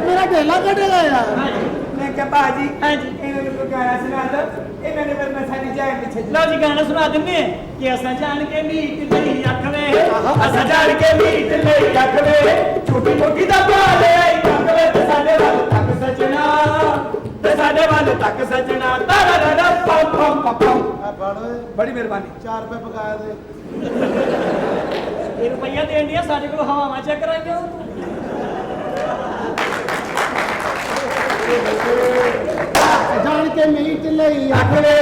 ਮੇਰਾ ਢੇਲਾ ਕੱਢੇਗਾ ਯਾਰ ਮੈਂ ਕਿਹਾ ਭਾਜੀ ਹਾਂਜੀ। ਇਹਨਾਂ ਨੂੰ ਕੋਈ ਗਾਣਾ ਸੁਣਾ ਦੋ ਇਹਨਾਂ ਨੇ ਮੇਰੇ ਸਾਡੀ ਜਾਨ ਪਿੱਛੇ ਲਓ ਜੀ ਗਾਣਾ ਸੁਣਾ ਦਿੰਦੇ ਆ ਕਿ ਅਸਾਂ ਜਾਣ ਕੇ ਮੀਟ ਲਈ ਅੱਖ ਵੇ ਅਸਾਂ ਜਾਣ ਕੇ ਮੀਟ ਲਈ ਅੱਖ ਵੇ ਛੋਟੀ ਮੋਟੀ ਦਾ ਭਾਲੇ ਆਈ ਅੱਖ ਵੇ ਤੇ ਸਾਡੇ ਵੱਲ ਤੱਕ ਸਜਣਾ ਤੇ ਸਾਡੇ ਵੱਲ ਤੱਕ ਸਜਣਾ ਤਾਰਾ ਰਾ ਪਮ ਪਮ ਪਮ ਆ ਫੜ ਓਏ ਬੜੀ ਮਿਹਰਬਾਨੀ 4 ਰੁਪਏ ਪਕਾਇਆ ਦੇ ਇਹ ਰੁਪਈਆ ਦੇਣ ਦੀਆਂ ਸਾਡੇ ਕੋਲ ਹਵਾਵਾਂ ਚੈੱਕ ਕਰਾਂਗੇ ਜਾਣ ਕੇ ਮੀਟ ਲਈ ਅੱਖ ਵੇ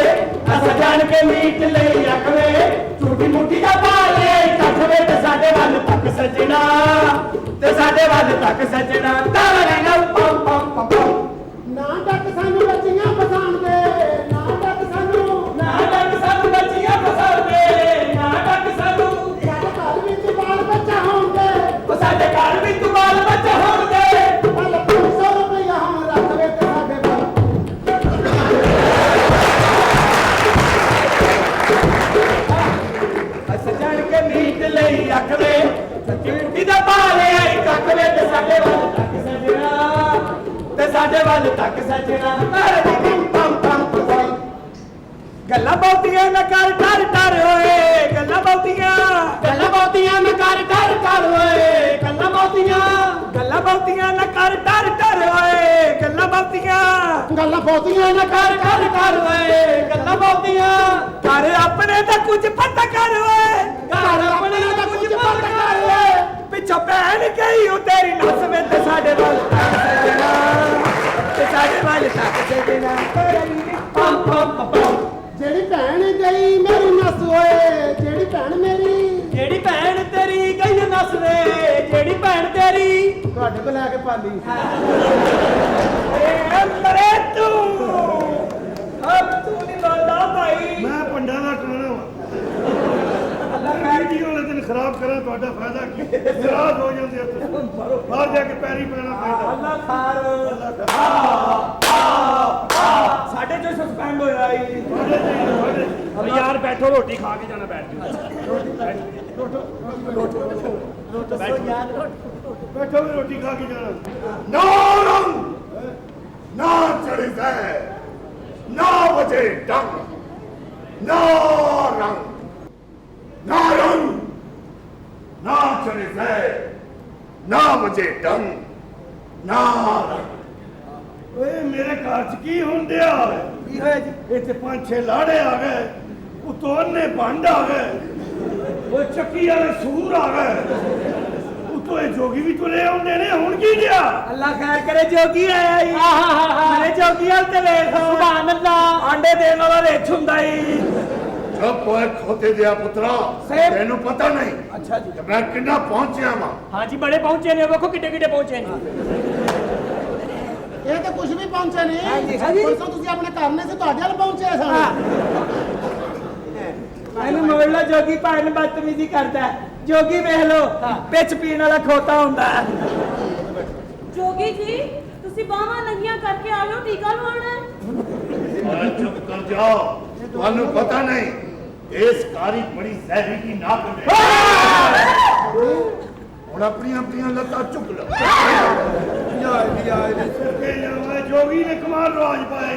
ਅਸਾਂ ਜਾਣ ਕੇ ਮੀਟ ਲਈ ਅੱਖ ਵੇ ਛੋਟੀ ਮੋਟੀ ਦਾ ਭਾਲੇ ਅੱਖ ਵੇ ਤੇ ਸਾਡੇ ਵੱਲ ਤੱਕ ਸਜਣਾ ਤੇ ਸਾਡੇ ਵੱਲ ਤੱਕ ਸਜਣਾ ਤਾਰਾ ਰਾ ਪਮ ਪਮ ਪਮ ਨਾ ਡੱਕ ਸਾਨੂੰ ਬੱਚੀਆਂ ਪਸਾਣਦੇ ਨਾ ਡੱਕ ਸਾਨੂੰ ਨਾ ਡੱਕ ਸਾਨੂੰ ਬੱਚੀਆਂ ਪਸਾਉਂਦੇ ਨਾ ਡੱਕ ਸਾਨੂੰ ਸਾਡੇ ਘਰ ਵਿੱਚ ਬਾਲ ਬੱਚਾ ਹੋਣਗੇ ਉਹ ਸਾਡੇ ਘਰ ਵੀ ਤੂੰ ਬਾਲ ਬੱਚਾ ਹੋਣਗੇ ਹਲ 500 ਰੁਪਇਆ ਹੁਣ ਰੱਖ ਵੇ ਤੇ ਸਾਡੇ ਕੋਲ ਅਸਾਂ ਜਾਣ ਕੇ ਮੀਟ ਲਈ ਅੱਖ ਵੇ ਸੱਚੀ ਮੁੱਠੀ ਦਾ ਭਾਲੇ ਆਈ ਕੱਖ ਵੇ ਤੇ ਸਾਡੇ ਵੱਲ ਤੱਕ ਸਜਣਾ ਤੇ ਸਾਡੇ ਵੱਲ ਤੱਕ ਸਜਣਾ ਤਾਰੇ ਦੀ ਪਮ ਪਮ ਪਮ ਗੱਲਾਂ ਬਹੁਤੀਆਂ ਨਾ ਕਰ ਟਰ ਟਰ ਹੋਏ ਗੱਲਾਂ ਬਹੁਤੀਆਂ ਮੈਂ ਕਰ ਕਰ ਓਏ ਗੱਲਾਂ ਬਹੁਤੀਆਂ ਗੱਲਾਂ ਬਹੁਤੀਆਂ ਨਾ ਕਰ ਟਰ ਟਰ ਹੋਏ ਗੱਲਾਂ ਬਹੁਤੀਆਂ ਗੱਲਾਂ ਬਹੁਤੀਆਂ ਨਾ ਕਰ ਓਏ ਗੱਲਾਂ ਬਹੁਤੀਆਂ ਘਰ ਆਪਣੇ ਦਾ ਕੁਝ ਪਤਾ ਕਰ ਓਏ ਘਰ ਆਪਣੇ ਦਾ ਕੁਝ ਪਤਾ ਕਰ ਓਏ ਪਿੱਛੋਂ ਭੈਣ ਗਈ ਉਹ ਤੇਰੀ ਨੱਸ ਵਿੱਚ ਤੇ ਸਾਡੇ ਵੱਲ ਤੱਕ ਸਜਣਾ ਤੇ ਸਾਡੇ ਵੱਲ ਤੱਕ ਸਜਣਾ ਪਮ ਪਮ ਪਮ ਜਿਹੜੀ ਭੈਣ ਗਈ ਮੇਰੀ ਨਸ ਓਏ ਜਿਹੜੀ ਭੈਣ ਮੇਰੀ ਜਿਹੜੀ ਭੈਣ ਤੇਰੀ ਗਈ ਨਸ ਵੇ ਜਿਹੜੀ ਭੈਣ ਤੇਰੀ ਤੁਹਾਡੇ ਕੋਲ ਲੈ ਕੇ ਪਾਲੀ ਏ ਅੰਦਰੇ ਤੂੰ ਅਬ ਤੂੰ ਨਹੀਂ ਬੋਲਦਾ ਭਾਈ ਮੈਂ ਪੰਡਾਂ ਦਾ ਟੋਣਾ ਅੱਲਾ ਖੈਰ ਕੀ ਵਾਲੇ ਦਿਨ ਖਰਾਬ ਕਰਾਂ ਤੁਹਾਡਾ ਫਾਇਦਾ ਕੀ ਖਰਾਬ ਹੋ ਜਾਂਦੇ ਆ ਤੁਸੀਂ ਬਾਹਰ ਜਾ ਕੇ ਪੈਰੀ ਪੈਣਾ ਪੈਂਦਾ ਅੱਲਾ ਖਾਰ ਸਾਡੇ ਜੋ ਸਸਪੈਂਡ ਹੋਇਆ ਈ ਅਬ ਯਾਰ ਬੈਠੋ ਰੋਟੀ ਖਾ ਕੇ ਜਾਣਾ ਬੈਠ ਬੈਠੋ ਵੀ ਰੋਟੀ ਖਾ ਕੇ ਜਾਣਾ ਨਾ ਚੜੀ ਹੈ 9 ਵਜੇ ਡੰਗ ਨਾ ਰੰਗ ਨਾ ਚੜੀ ਹੈ 9 ਵਜੇ ਡੰਗ ਨਾ ਰੰਗ ਓਏ ਮੇਰੇ ਘਰ ਚ ਕੀ ਹੁੰਦਿਆ ਕੀ ਹੋਇਆ ਜੀ ਇੱਥੇ 5-6 ਲਾੜੇ ਆ ਗਏ ਉਤੋਂ ਨੇ ਭੰਡ ਆ ਗਏ ਉਹ ਚੱਕੀ ਵਾਲੇ ਸੂਰ ਆ ਗਏ ਉਤੋਂ ਇਹ ਜੋਗੀ ਵੀ ਤੁਰੇ ਆਉਂਦੇ ਨੇ ਹੁਣ ਕੀ ਗਿਆ ਅੱਲਾ ਖੈਰ ਕਰੇ ਜੋਗੀ ਆਇਆ ਈ ਮੇਰੇ ਜੋਗੀ ਹਾਲ ਤੇ ਵੇਖ ਸੁਭਾਨ ਅੱਲਾ ਆਂਡੇ ਦੇਣ ਵਾਲਾ ਰਿੱਛ ਹੁੰਦਾ ਈ ਚੁੱਪ ਓਏ ਖੋਤੇ ਦਿਆ ਪੁੱਤਰਾ ਸਾਹਿਬ। ਤੈਨੂੰ ਪਤਾ ਨਹੀਂ ਅੱਛਾ ਜੀ ਕਿ ਮੈਂ ਕਿੰਨਾ ਪਹੁੰਚਿਆ ਵਾਂ ਹਾਂਜੀ ਬੜੇ ਪਹੁੰਚੇ ਨੇ ਵੇਖੋ ਕਿੱਡੇ ਕਿੱਡੇ ਪਹੁੰਚੇ ਨੇ ਇਹ ਤਾਂ ਕੁਝ ਵੀ ਪਹੁੰਚੇ ਨਹੀਂ ਹਾਂਜੀ। ਪਰਸੋਂ ਤੁਸੀਂ ਆਪਣੇ ਘਰ ਨੇ ਸੀ ਤੁਹਾਡੇ ਵੱਲ ਪਹੁੰਚੇ ਸਨ ਇਹਨੂੰ ਮੋੜ ਲਾ ਜੋਗੀ ਭਾਣ ਬਦਤਮੀਜ਼ੀ ਕਰਦਾ ਹੈ। ਜੋਗੀ ਵੇਖ ਲੋ ਪਿੱਛ ਪੀਣ ਵਾਲਾ ਖੋਤਾ ਹੁੰਦਾ ਹੈ। ਜੋਗੀ ਜੀ ਤੁਸੀਂ ਬਾਹਾਂ ਨੰਗੀਆਂ ਕਰਕੇ ਆ ਲਓ ਟੀਕਾ ਲਵਾਉਣਾ ਹੈ ਓਏ ਚੁੱਪ ਕਰ ਜਾਓ ਤੁਹਾਨੂੰ ਪਤਾ ਨਹੀਂ ਇਸ ਕਾਰੀ ਬੜੀ ਜ਼ਹਿਰੀ ਕੀ ਨਾਕ ਨੇ ਹੁਣ ਆਪਣੀਆਂ ਲੱਤਾਂ ਚੁੱਕ ਲਓ ਸਕੇ ਜਾਵਾ ਜੋਗੀ ਨੇ ਕਮਾਲ ਰਾਜ ਪਾਇਆ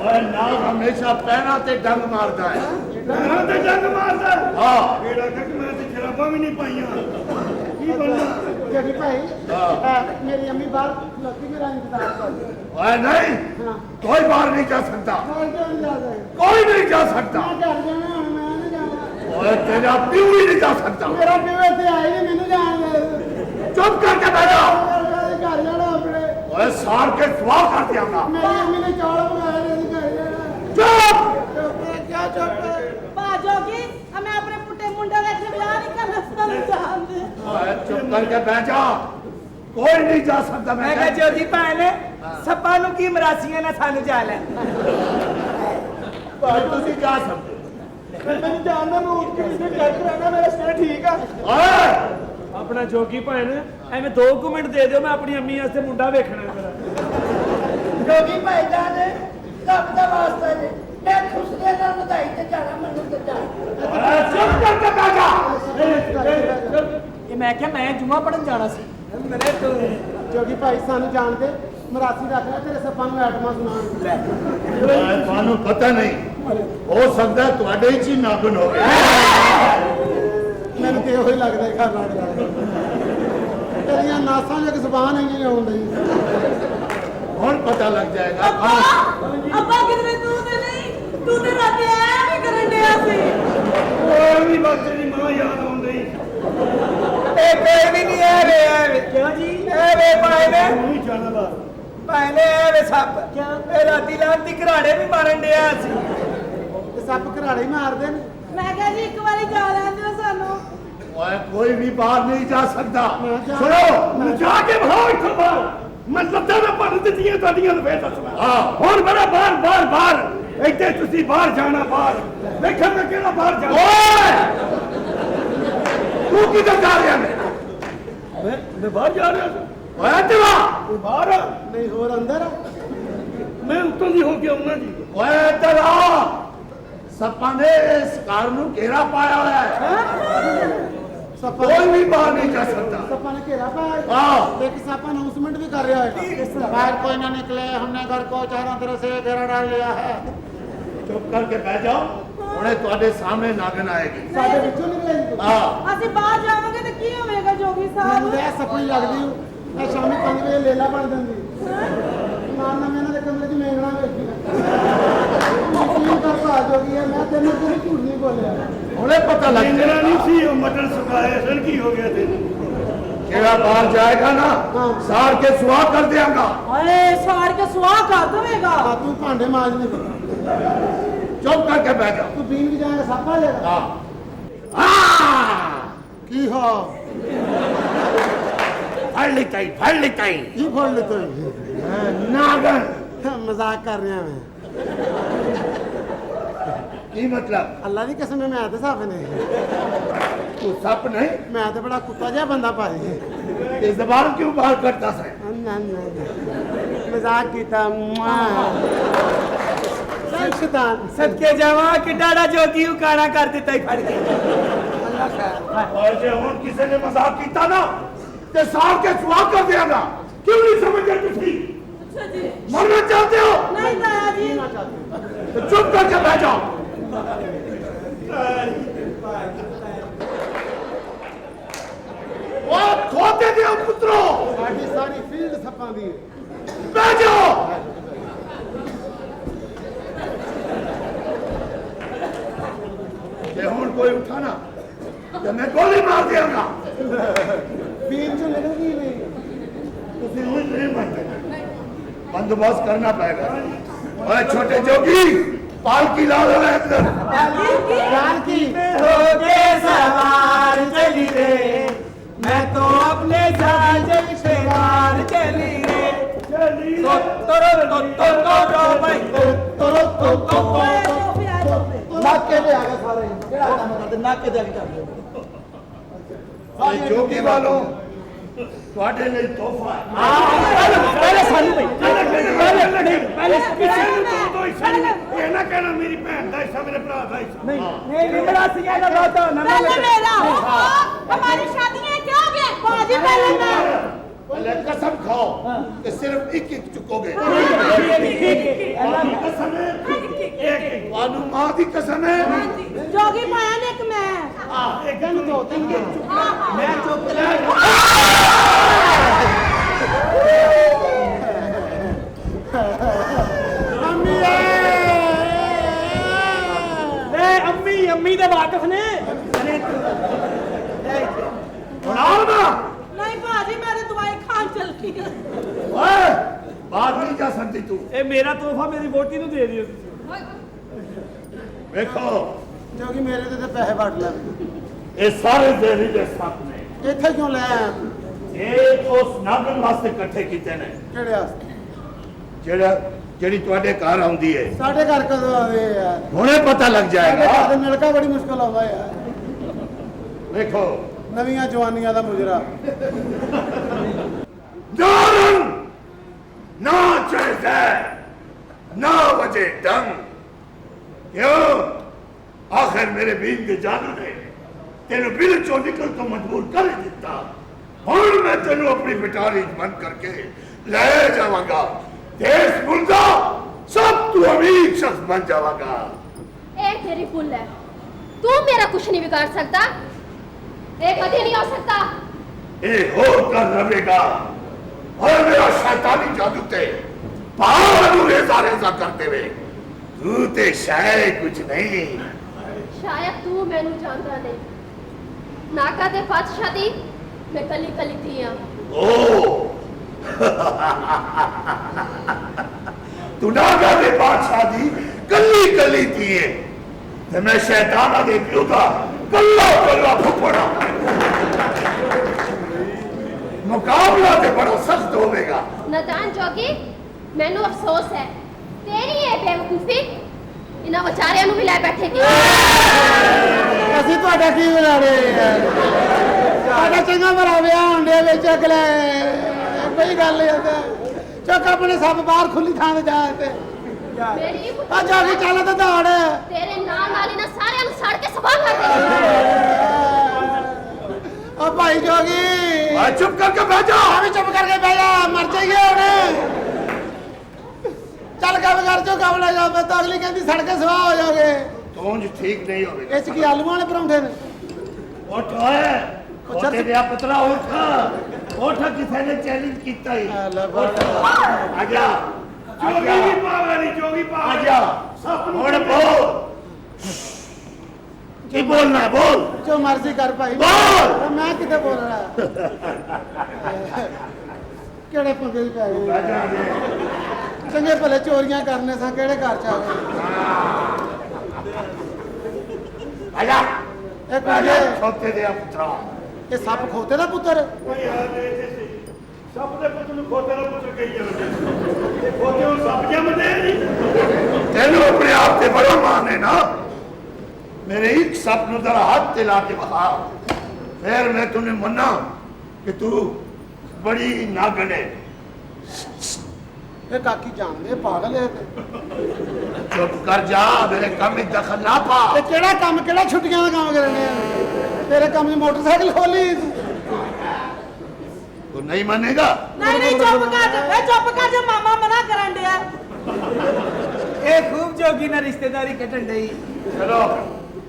ਓਏ ਨਾਗ ਹਮੇਸ਼ਾ ਪੈਰਾਂ ਤੇ ਡੰਗ ਮਾਰਦਾ ਹੈ ਪੈਰਾਂ ਤੇ ਡੰਗ ਮਾਰਦਾ ਹਾਂ ਕਿਹੜਾ ਕਿ ਮੈਂ ਤੇ ਸ਼ਰਾਬਾਂ ਵੀ ਨਹੀਂ ਪਾਈਆਂ ਕੀ ਬਣਨਾ ਜੱਗੀ ਭਾਈ ਮੇਰੀ ਅੰਮੀ ਬਾਹਰ ਲੱਗੀ ਮੇਰਾ ਇੰਤਜ਼ਾਰ ਕਰ ਓਏ ਨਹੀਂ ਹਾਂ कोई बाहर नहीं जा सकता ਹੋਰ ਕਿਉਂ ਨਹੀਂ ਜਾ ਸਕਦੇ कोई नहीं जा सकता ਮੈਂ ਘਰ ਜਾਣਾ ਹੁਣ मैं नहीं जाना ओए तेरा प्यू भी नहीं जा सकता मेरा प्यो ਇੱਥੇ ਆਇਆ ਹੀ ਨਹੀਂ ਮੈਨੂੰ ਜਾਣ ਦੇ चुप करके बैठो ਘਰ ਜਾਣਾ ਆਪਣੇ ओए सार के सवाल कर दिया ਮੇਰੀ ਅੰਮੀ ਨੇ ਚੌਲ ਬਣਾਏ ਨੇ ਅਸੀਂ ਘਰ ਜਾਣਾ चुप क्या चुप ਬਾਜੋਗੀ ਮੈਂ ਆਪਣੇ ਪੁੱਟੇ ਮੁੰਡੇ ਦਾ ਇੱਥੇ ਵਿਆਹ ਨਹੀਂ ਕਰਨਾ ਸਾਨੂੰ ਜਾਣਦੇ ओए चुप करके बैठ जा कोई नहीं जा सकता ਮੈਂ ਕਿਹਾ ਜੋਗੀ ਭੈਣ ਸੱਪਾਂ ਨੂੰ ਕੀ ਮਰਾਸੀਆਂ ਨੇ ਸਾਨੂੰ ਜਾ ਲੈ भाई तुसी जा सकते ਮੈਨੂੰ ਜਾਣਦਾ ਮੈਂ ਉੱਠ ਕੇ ਕਿਸੇ ਚੈੱਕ ਕਰਾਣਾ ਮੇਰਾ ਸਟੇ ਠੀਕ ਆ ओए ਆਪਣਾ ਜੋਗੀ ਭੈਣ ਐਵੇਂ 2 ਮਿੰਟ ਦੇ ਦਿਓ ਮੈਂ ਆਪਣੀ ਅੰਮੀ ਵਾਸਤੇ ਮੁੰਡਾ ਵੇਖਣਾ ਮੇਰਾ ਜੋਗੀ ਭਾਈ ਜਾਨ ਰੱਬ ਦਾ ਵਾਸਤਾ ਜੀ ਮੈਂ ਖੁਸ਼ੀਆਂ ਨਾਲ ਵਧਾਈ ਤੇ ਜਾਣਾ ਮੈਨੂੰ ਤੇ ਜਾਣਾ ओए चुप करके बैठ जा ਇਹ ਮੈਂ ਕਿਹਾ ਮੈਂ ਜੁਮਾ ਪੜਨ ਜਾਣਾ ਸੀ ਮੇਰੇ ਤੋਂ ਜੋਗੀ ਭਾਈ ਸਾਨੂੰ ਜਾਣਦੇ ਮਰਾਸੀ ਰੱਖ ਲੈ ਤੇਰੇ ਸੱਪਾਂ ਨੂੰ ਐਟਮਾਂ ਸੁਣਾਉਣ ਲੈ ओए थानू पता नहीं हो सकता है ਤੁਹਾਡੇ ਹੀ ਚ ਨਾਗਨ ਹੋ ਗਿਆ ਮੈਨੂੰ ਤੇ ਇਹੋ ਹੀ ਲੱਗਦਾ ਹੈ ਘਰ ਨਾਲ ਜਾ ਤੇਰੀਆਂ ਨਾਸਾਂ ਜਿਹਾ ਜ਼ੁਬਾਨ ਆਈਆਂ ਆਉਣ ਲਈ ਹੁਣ ਪਤਾ ਲੱਗ ਜਾਏਗਾ ਅੱਬਾ ਕਿਧਰੇ ਤੂੰ ਤੇ ਨਹੀਂ ਤੂੰ ਤੇ ਰਾਤੇ ਐ ਵੀ ਕਰਨ ਡਿਆ ਸੀ ਉਹ ਵੀ ਵਕਤ ਦੀ ਮਾਂ ਯਾਦ ਆਉਂਦੀ ਇਹ ਕੋਈ ਵੀ ਨਹੀਂ ਹੈ ਵੇ ਕਿਉਂ ਜੀ ਇਹ ਵੇ ਭਾਈ ਨੇ ਨਹੀਂ ਜਾਣਾ ਬਾਹਰ ਭਾਈਨੇ ਇਹ ਵੇ ਸੱਪ ਇਹ ਰਾਤੀ ਲਾਂਤੀ ਘਰਾੜੇ ਵੀ ਮਾਰਨ ਡਿਆ ਸੀ ਤੇ ਸੱਪ ਘਰਾੜੇ ਹੀ ਮਾਰਦੇ ਨੇ ਮੈਂ ਕਿਹਾ ਜੀ ਇੱਕ ਵਾਰੀ ਜਾ ਲੈਣ ਦਿਓ ਸਾਨੂੰ ओए कोई भी बाहर नहीं जा सकता ਸੁਣੋ ਮੈਨੂੰ ਜਾ ਕੇ ਭਾਓ ਇੱਥੋਂ ਬਾਹਰ ਮੈਂ ਲੱਤਾਂ ਨਾਲ ਭੰਨ ਦਿੱਤੀਆਂ ਤੁਹਾਡੀਆਂ ਨੂੰ ਫੇਰ ਦੱਸਣਾ ਹਾਂ। ਹੁਣ ਮੇਰਾ ਬਾਹਰ ਇੱਥੇ ਤੁਸੀਂ ਬਾਹਰ ਜਾਣਾ ਬਾਹਰ ਵੇਖਾਂ ਮੈਂ ਕਿਹੜਾ ਬਾਹਰ ਜਾਣਾ ओए तू किधर जा रहा है ਮੈਂ ਬਾਹਰ ਜਾ ਰਿਹਾ ਸੀ ओए तेरा ਕੋਈ ਬਾਹਰ ਆ? ਨਹੀਂ ਹੋਰ ਅੰਦਰ ਆ ਮੈਂ ਉੱਤੋਂ ਦੀ ਹੋ ਕੇ ਆਉਣਾ ਜੀ ओए तेरा सपा ने इस कार नु घेरा पाया हुआ है ਸੱਪਾਂ कोई भी बाहर नहीं जा सकता सपा ने घेरा पाया हाँ। एक सपा अनाउंसमेंट भी कर रहा है बाहर कोई ना निकले हमने घर को चारों तरफ से घेरा डाल लिया है चुप करके बैठ जाओ उन्हें तुम्हारे सामने नागन आएगी साडे विचों निकले हाँ ਅਸੀਂ ਬਾਹਰ ਜਾਵਾਂਗੇ ਤੇ ਕੀ ਹੋਵੇਗਾ ਜੋਗੀ ਸਾਹਿਬ ਮੈਨੂੰ ਇਹ ਸਪਨੀ ਲੱਗਦੀ ਮੈਂ ਸ਼ਾਮੀ 5 ਵਜੇ ਲੇਲਾ ਬਣ ਜਾਂਦੀ ਮਾਨ ਨਾ ਮੈਂ ਇਹਨਾਂ ਦੇ ਕਮਰੇ 'ਚ ਮੇਂਗਣਾ ਵੇਖੀ ਯਕੀਨ ਕਰ ਭਾ ਜੋਗੀ ਹੈ ਮੈਂ ਤੈਨੂੰ ਕੋਈ ਝੂਠ ਨਹੀਂ ਬੋਲਿਆ उन्हें पता लग ਇੰਦਰਾ जाएगा ਨਹੀਂ ਸੀ ਉਹ ਮਟਰ ਸੁਕਾਇਆ ਸਨ ਕੀ ਹੋ ਗਿਆ ਤੈਨੂੰ घेरा बाहर जाएगा ना सार के सुहा कर देगा ਓਏ ਸਾੜ ਕੇ ਸੁਆਹ ਕਰ ਦਵੇਗਾ ਆ ਤੂੰ ਭਾਂਡੇ ਮਾਂਜਨੇ चुप करके बैठ जाओ ਤੂੰ ਪੀਣ ਵੀ ਜਾਏਗਾ ਸੱਪ ਆ ਜਾਏਗਾ हाँ ਕੀ ਹੋ फड़ लिताई ਕੀ ਫੜ ਲੈ ਤੂੰ नागन मजाक कर रहा मैं की मतलब अल्लाह की कसम मैं तो साफ नहीं तू सप नहीं मैं तो बड़ा कुत्ता जहा बंदा पाई ये जबान क्यों बाहर करता है मजाक किया शैतान सदके जावा कि डाड़ा जोगी उकाड़ा कर दिता ही फड़ के और जे हुन किसी ने मजाक किया ना ते सार के सुहा कर देगा क्यों नहीं समझते तुसी ਅੱਛਾ ਜੀ मरना चाहते हो ਨਹੀਂ ਤਾਇਆ ਜੀ तो चुप करके बैठ जाओ वो खोते दे पुत्रो साड़ी सारी फील्ड सपा दी बैठ जाओ जे हुन कोई उठा ना तो मैं गोली मार देगा बीन चो निकलगी नहीं तुसी हुन नहीं मानते बंदोबस्त करना पड़ेगा ओए छोटे जोगी पालकी ला लो इधर जान की हो गए सवार चली रे मैं तो अपने साजन से मार चली रे तो भाई ਓਏ ਤੋਫੀ ਆਏ ਤੋਫੀ नाके पे आ गए सारे केड़ा काम करते नाके दे आके कर ओए जोगी वालों ਤੁਹਾਡੇ ਲਈ ਤੋਹਫਾ ਹੈ पहले सानू भाई ਪਹਿਲੇ ਕਿਸੇ ਨੂੰ ਤੋਂ ਹਿੱਸਾ ਨਹੀਂ ਇਹ ਨਾ ਕਹਿਣਾ ਮੇਰੀ ਭੈਣ ਦਾ ਹਿੱਸਾ ਮੇਰੇ ਭਰਾ ਦਾ ਹਿੱਸਾ नहीं मरासिया का बहुत पहले मेरा हमारी शादी में क्या हो गया बाजी पहले मैं पहले कसम खाओ कि सिर्फ एक एक चुकोगे कसम है एक वानू मां की कसम है जोगी पाया ने एक मैं एक दो तीन मैं चुप अम्मी अम्मी दे वाकफ ने बनाओ ना नहीं बाजी मैंने दवाई खान चल की ओए बात नहीं जा सकती तू ए मेरा तोहफा मेरी वोटी ਨੂੰ ਦੇ ਦਿਓ देखो ਜੋ ਕਿ ਮੇਰੇ ਤੇ ਪੈਸੇ ਵੜ ਲੈ ये सारे जहरीले सप ने ਇੱਥੇ ਕਿਉਂ ਲੈ ਆਇਆ ਇਹ ਉਸ ਨਾਗਨ ਵਾਸਤੇ ਇਕੱਠੇ ਕੀਤੇ ਨੇ ਕਿਹੜੇ ਵਾਸਤੇ ਜਿਹੜੀ ਤੁਹਾਡੇ ਘਰ ਆਉਂਦੀ ਹੈ ਸਾਡੇ ਘਰ ਕਦੋਂ ਆਵੇ ਯਾਰ ਹੁਣੇ ਪਤਾ ਲੱਗ ਸਾਡੇ ਘਰ ਜਾਏਗਾ ਦੇ ਮਿਲਕਾ ਬੜੀ ਮੁਸ਼ਕਲ ਆਉਂਦਾ ਯਾਰ ਦੇਖੋ ਨਵੀਆਂ ਜਵਾਨੀਆਂ ਦਾ ਮੁਜਰਾ दारुण ना चढ़ता ना बजे दम क्यों आखिर मेरे बीन के जानू ने तेन बिल चो निकल तो मजबूर कर ही दिता और मैं तेन अपनी पिटारी बंद करके ले जावांगा देश मुल्का सब तू अमीर शख्स बन जावांगा ए तेरी भूल है तू मेरा कुछ नहीं बिगाड़ सकता ये कभी नहीं हो सकता ये होकर रहेगा और मेरा शैतानी जादू ते पावनु रेजा रेजा करते हुए तू ते शायद कुछ नहीं शायद तू मैनू जानता नहीं नाका दे बादशाह दी मैं कली कली थी हां ओ तू नागा दे बादशाह दी कली कली थी है ते मैं शैताना दे पियो का कल्ला कल्ला फुफड़ा मुकाबला ते बड़ा सख्त होवेगा नदान जोगी मैनू अफसोस है तेरी ये बेवकूफी इन्हां विचारियां नू भी लै बैठेगी ਅਸੀਂ ਤੁਹਾਡਾ ਕੀ ਬਣਾਣੇ ਸਾਡਾ ਚੰਗਾ ਭਰਾ ਵਿਆਹ ਹੁੰਦੇ ਵਿੱਚ ਅਗਲੇ ਕੋਈ ਗੱਲ ਨਹੀਂ ਹੁੰਦਾ ਚੁੱਕ ਆਪਣੇ ਸਭ ਬਾਹਰ ਖੁੱਲੀ ਥਾਂ ਤੇ ਜਾ ਤੇ मेरी ਆ ਜਾ ਕੇ ਚੱਲ ਤੇ ਦੌੜ तेरे नाल नाल इन्हां सारियां नू सड़ के सवाह कर देगी ਆ ਭਾਈ ਜੋਗੀ आ चुप करके बैठ जा ਆ ਵੀ ਚੁੱਪ ਕਰਕੇ ਬਹਿ ਜਾ ਮਰ ਜਾਈਏ ਹੁਣ ਚੱਲ ਕੰਮ ਕਰ ਚੋ ਕੰਮ ਲੈ ਜਾ ਮੈਂ ਤਾਂ ਅਗਲੀ ਕਹਿੰਦੀ ਸੜ ਕੇ ਸਵਾਹ ਹੋ ਜਾਓਗੇ तोंज ठीक नहीं होवेगा ਇਹ ਚ ਕੀ ਆਲੂਆਂ ਵਾਲੇ ਪਰੌਂਠੇ ਨੇ उठ ओए ओटे दे पुत्रा उठ किसी ने चैलेंज कीता ही आजा जोगी भी पावा नहीं जोगी पावा आजा और बोल की बोलना है बोल ਜੋ ਮਰਜ਼ੀ ਕਰ ਭਾਈ बोल ਮੈਂ ਕਿਤੇ ਬੋਲਣਾ ਕਿਹੜੇ ਪੰਗੇ ਪੈ ਗਏ आजा दे ਚੰਗੇ ਭਲੇ ਚੋਰੀਆਂ ਕਰਨੇ ਸਾਂ ਕਿਹੜੇ ਘਰ ਚ ਆ ਗਏ आजा ਇਹ ਕੁੜੇ छोटे दे पुत्रा ਇਹ ਸੱਪ ਖੋਤੇ ਦਾ ਪੁੱਤਰ ਓ ਯਾਰ ਦੇ ਸਭ ਦੇ ਪੁੱਤ ਨੂੰ ਖੋਤੇ ਦਾ ਪੁੱਤਰ ਕਹੀ ਜਾਂਦੇ ਖੋਤੇ ਨੂੰ ਸੱਪ ਜੰਮਦੇ ਨਹੀਂ तेनू अपने आप से बड़ा मान है ना मेरे एक सपनों जरा हाथ दिला के बता फिर मैं तुम्हें मना कि तू बड़ी नागन है ਇਹ ਕਾਕੀ ਜਾਣਦੇ ਪਾਗਲ ਹੈ चुप कर जा मेरे काम में दखल ना पा ਇਹ ਕਿਹੜਾ ਕੰਮ ਕਿਹੜਾ ਛੁੱਟੀਆਂ ਦਾ ਕੰਮ ਕਰਨੇ ਆ ਤੇਰੇ ਕੰਮ 'ਚ ਮੋਟਰਸਾਈਕਲ ਖੋਲੀ तू नहीं मानेगा नहीं नहीं चुप कर जा मामा मना करन दिया ए खूब जोगी ना रिश्तेदारी कटन दई चलो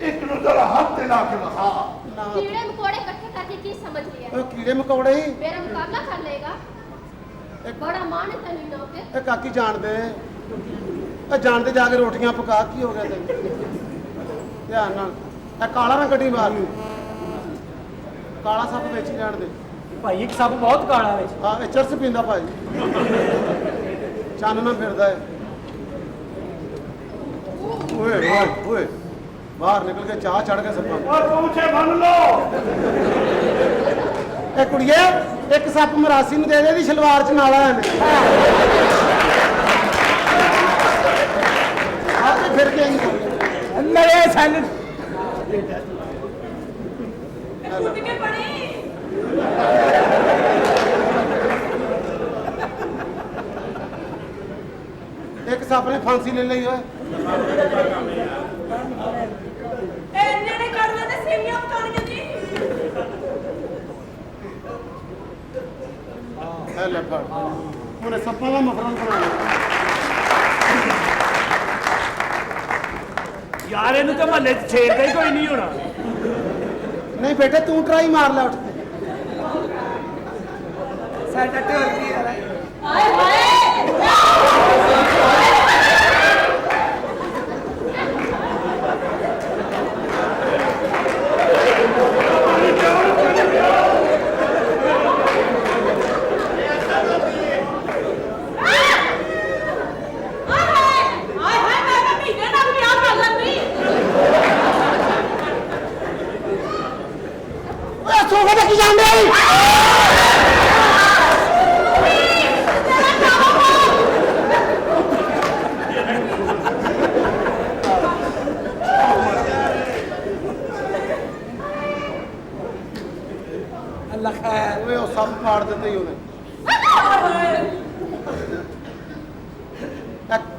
एक नु जरा हाथ दिला के बता कीड़े मकोड़े इकट्ठे करके की समझ लिया ਉਹ ਕੀੜੇ ਮਕੌੜੇ ਹੀ मेरा मुकाबला कर लेगा बड़ा मान है तेनू इन्हां पे ਇਹ ਕਾਕੀ ਜਾਣਦੇ ਇਹ ਜਾਣਦੇ ਜਾ ਕੇ ਰੋਟੀਆਂ ਪਕਾ ਕੀ ਹੋ ਗਿਆ ਤੈਨੂੰ ਧਿਆਨ ਨਾਲ ਇਹ ਕਾਲਾ ਨਾ ਗੱਡੀ ਮਾਰ ਕਾਲਾ ਸੱਪ ਵੇਚੀ ਜਾਣਦੇ भाई एक सब बहुत काला है ਹਾਂ ਇਹ ਚਰਸ ਪੀਂਦਾ ਭਾਈ ਚਾਨਣਾ ਫਿਰਦਾ ਹੈ ਓਏ ਓਏ ਓਏ ਬਾਹਰ ਨਿਕਲ ਕੇ ਚਾਹ ਚੜ ਕੇ ਸੱਪਾਂ और पूछे बन लो ਇਹ ਕੁੜੀਏ ਇੱਕ ਸੱਪ ਮਰਾਸੀ ਨੂੰ ਦੇ ਦੇ ਦੀ ਸ਼ਲਵਾਰ ਚ ਨਾਲਾ ਹੈ ਆਪੇ ਫਿਰ ਕੇ ਆਈ मेरे सन कूद के पड़ी ਇੱਕ ਸੱਪ ਨੇ ਫਾਂਸੀ ਲੈ ਲਈ ਓਏ ਇੰਨੇ ਨੇ ਕਰ ਲੈਂਦੇ ਸੇਵੀਆਂ ਪਕਾਉਣੀਆਂ ਜੀ ਹੈ ਲੈ ਫੜ ਉਹਨੇ ਸੱਪਾਂ ਦਾ ਮਫਰਲ ਬਣਾ ਲਿਆ ਯਾਰ ਇਹਨੂੰ ਤਾਂ ਮਹੱਲੇ 'ਚ ਛੇੜਦਾ ਹੀ ਕੋਈ ਨਹੀਂ ਹੋਣਾ। ਨਹੀਂ ਬੇਟੇ ਤੂੰ ਟਰਾਈ ਮਾਰ ਲੈ ਉੱਠ ਕੇ ਸਾਡਾ ਢੋਲਕੀ ਵਾਲਾ ਹਾਏ ਹਾਏ ਸੋਫੇ ਤੇ ਕੀ ਜਾਂਦੇ ਅੱਲਾ ਖੈਰ ਓਏ ਉਹ ਸੱਪ ਪਾੜ ਦਿੱਤੇ ਹੀ ਉਹਨੇ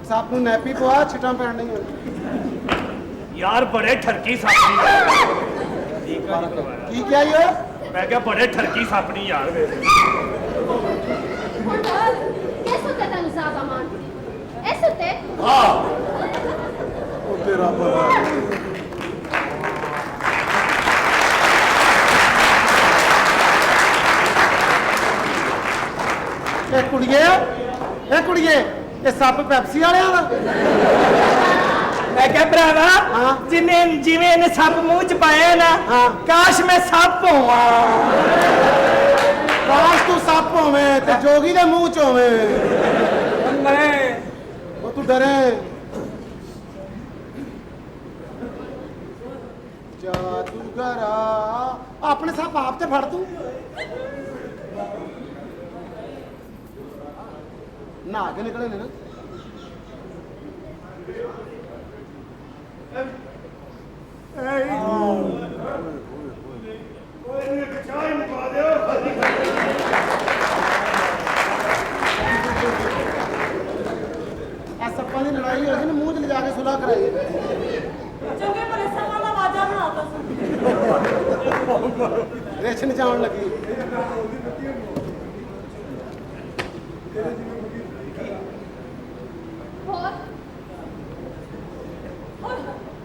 ਸੱਪ ਨੂੰ ਨੈਪੀ ਪਵਾ ਛਿਟਾਂ ਪੈਣ ਨਹੀਂ ਹੋਣੀ ਯਾਰ ਬੜੇ ਠਰਕੀ ਸਾਪਣੀ ਕੀ ਕਿਹਾ ਈ ਓਏ ਮੈਂ ਕਿਹਾ ਬੜੇ ਠਰਕੀ ਸਾਪਣੀ ਯਾਰ ਵੇ कैसे होता था ज़्यादा मान ऐसे होते ਹਾਂ ਉਹ ਤੇਰਾ ਭਲਾ ਇਹ ਕੁੜੀਏ ਇਹ ਸੱਪ ਪੈਪਸੀ ਵਾਲਿਆਂ ਦਾ ਮੈਂ ਕਿਹਾ ਭਰਾਵਾ ਹਾਂ। ਜਿਵੇਂ ਇਹਨੇ ਸੱਪ ਮੂੰਹ ਚ ਪਾਇਆ ਨਾ ਹਾਂ। ਕਾਸ਼ ਮੈਂ ਸੱਪ ਹੋਵਾਂ ਕਾਸ਼ ਤੂੰ ਸੱਪ ਹੋਵੇਂ ਤੇ ਜੋਗੀ ਦੇ ਮੂੰਹ ਚ ਹੋਵੇਂ ਮੈਂ ਉਹ ਤੂੰ ਡਰੇ ਜਾਦੂਗਰਾ ਆਪਣੇ ਸੱਪ ਆਪ ਤੇ ਫੜ ਤੂੰ ਨਹਾ ਕੇ ਨਿਕਲੇ ਨੇ ਨਾ ਚਾਹ ਹੀ ਮੁਕਾ ਦਿਓ ਆ ਸੱਪਾਂ ਦੀ ਲੜਾਈ ਹੋਈ ਸੀ ਨਾ ਮੂੰਹ 'ਚ ਲਿਜਾ ਕੇ ਸੁਲਾ ਕਰਾਈ ਚੰਗੇ ਭਲੇ ਸਮਾਂ ਦਾ ਵਾਜਾ ਬਣਾਤਾ ਸੀ ਰੇਸ਼ਨ ਜਾਣ ਲੱਗੀ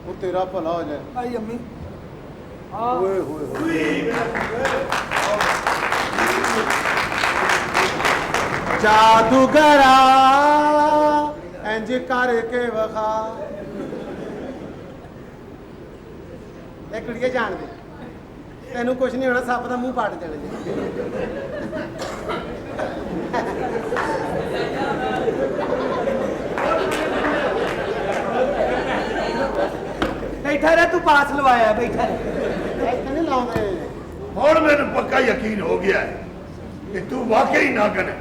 ਉਹ ਤੇਰਾ ਭਲਾ ਹੋ ਜਾਏ ਆਈ ਅੰਮੀ ਓਏ ਹੋਏ ਹੋਏ ਜਾਦੂਗਰਾ ਇੰਜ ਕਰਕੇ ਵਖਾ ਇਹ ਕੁੜੀਏ ਜਾਣ ਦੇ ਤੈਨੂੰ ਕੁਝ ਨਹੀਂ ਹੋਣਾ ਸੱਪ ਦਾ ਮੂੰਹ ਪਾੜ ਜਾਣਾ ਜੀ ਬੈਠਾ ਰਹਿ ਤੂੰ ਪਾਸ ਲਵਾਇਆ ਬੈਠਾ ਰਹਿ ਇੱਥੇ ਨਹੀਂ ਲਾਉਂਦੇ ਹੁਣ ਮੈਨੂੰ ਪੱਕਾ ਯਕੀਨ ਹੋ ਗਿਆ ਹੈ ਕਿ ਤੂੰ ਵਾਕਈ ਨਾਗਨ ਹੈ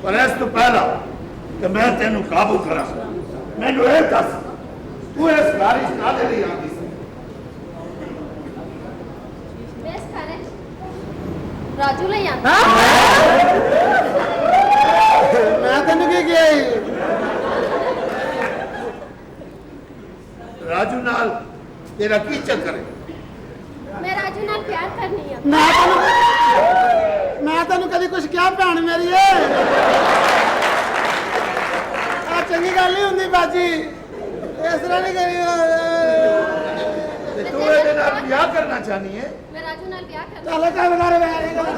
ਪਰ ਇਸ ਤੋਂ ਪਹਿਲਾਂ ਕਿ ਮੈਂ ਤੈਨੂੰ ਕਾਬੂ ਕਰਾਂ ਮੈਨੂੰ ਇਹ ਦੱਸ ਤੂੰ ਇਸ ਘਰ ਇਸ ਕਾਹਦੇ ਲਈ ਆਉਂਦੀ ਸੀ बेस खाने राजू ले यहाँ ਮੈਂ ਤੈਨੂੰ ਕੀ ਕਿਹਾ ਈ? ਰਾਜੂ ਨਾਲ ਤੇਰਾ ਕੀ ਚੱਕਰ ਹੈ मैं राजू नाल प्यार करनी है ਮੈਂ ਤੈਨੂੰ ਕਦੀ ਕੁਝ ਕਿਹਾ ਭੈਣ ਮੇਰੀ ਏ ਆ ਚੰਗੀ ਗੱਲ ਨਹੀਂ ਹੁੰਦੀ ਬਾਜੀ ਇਸ ਤਰ੍ਹਾਂ ਨਹੀਂ ਕਰੀ ਤੇ ਤੂੰ ਇਹਦੇ ਨਾਲ ਵਿਆਹ ਕਰਨਾ ਚਾਹਨੀ ਹੈ मैं राजू नाल प्यार करनी ਚੱਲ ਕੰਮ ਕਰ ਵੈਰੀ ਗੱਲ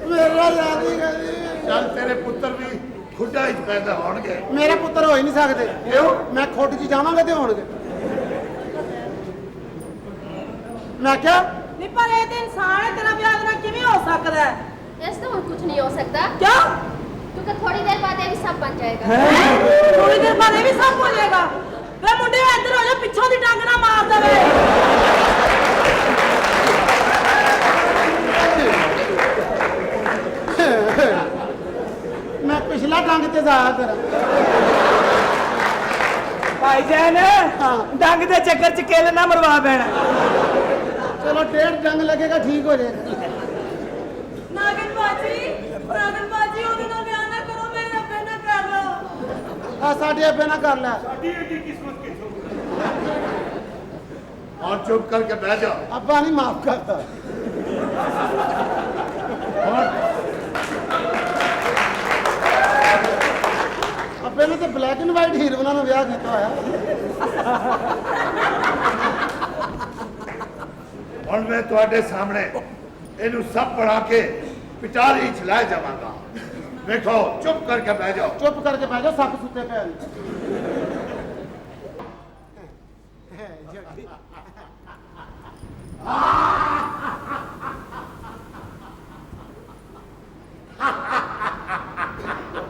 ਮੇਰਾ ਯਾਦੀ ਕਰੀ ਚੱਲ ਤੇਰੇ ਪੁੱਤਰ ਵੀ ਖੁੱਡਾ ਵਿੱਚ ਪੈਦਾ ਹੋਣਗੇ ਮੇਰੇ ਪੁੱਤਰ ਹੋ ਹੀ ਨਹੀਂ ਸਕਦੇ ਕਿਉਂ ਮੈਂ ਖੁੱਡ 'ਚ ਜਾਵਾਂਗਾ ਤੇ ਹੋਣਗੇ ਮੈਂ ਕਿਹਾ ਨਹੀਂ ਪਰ ਇਹ ਤੇ ਇਨਸਾਨ ਹੈ ਤੇਰਾ ਵਿਆਹ ਨਾਲ ਕਿਵੇਂ ਹੋ ਸਕਦਾ ਹੈ ऐसे और कुछ नहीं हो सकता ਕਿਉਂ क्योंकि थोड़ी देर बाद ये भी सब बन जाएगा ਥੋੜੀ ਦੇਰ ਬਾਅਦ ਇਹ ਵੀ ਸਭ ਹੋ ਜਾਏਗਾ ਵੇ ਮੁੰਡੇ ਇੱਧਰ ਹੋ ਜਾ ਪਿੱਛੋਂ ਦੀ ਡੰਗ ਨਾ ਮਾਰ ਦੇਵੇ ਮੈਂ ਪਿਛਲਾ ਡੰਗ ਤੇ ਜਾ ਤੇਰਾ ਭਾਈਜਾਨ ਡੰਗ ਦੇ ਚੱਕਰ ਚ ਕਿੱਲ ਨਾ ਮਰਵਾ ਪੈਣਾ। ਚਲੋ 1.5 ਡੰਗ ਲੱਗੇਗਾ ਠੀਕ ਹੋ ਜਾਏਗਾ। ਨਾਗਨ ਬਾਜੀ ਉਹਦੇ ਨਾਲ ਵਿਆਹ ਨਾ ਕਰੋ, ਮੇਰੇ ਅੱਬੇ ਨਾਲ ਕਰ ਲਓ। ਆ ਸਾਡੇ ਅੱਬੇ ਨਾਲ ਕਰ ਲੈ। ਸਾਡੀ ਏਡੀ ਕਿਸਮਤ ਕਿਥੋਂ? और चुप करके बैठ जाओ। ਅੱਬਾ ਨਹੀਂ ਮਾਫ ਕਰਦਾ। ਅੱਬੇ ਨੇ ਤਾਂ ਬਲੈਕ ਐਂਡ ਵਾਈਟ ਹੀਰੋਇਨਾਂ ਨਾਲ ਵਿਆਹ ਕੀਤਾ ਹੋਇਆ। और मैं ਤੁਹਾਡੇ ਸਾਹਮਣੇ ਇਹਨੂੰ ਸਭ ਪੜਾ ਕੇ ਪਿਟਾਰੀ ਚ ਲੈ ਜਾਵਾਂਗਾ। ਵੇਖੋ ਚੁੱਪ ਕਰਕੇ ਬਹਿ ਜਾਓ। ਚੁੱਪ ਕਰਕੇ ਬਹਿ ਜਾ, ਸੱਪ ਸੁੱਤੇ ਪਏ ਨੇ।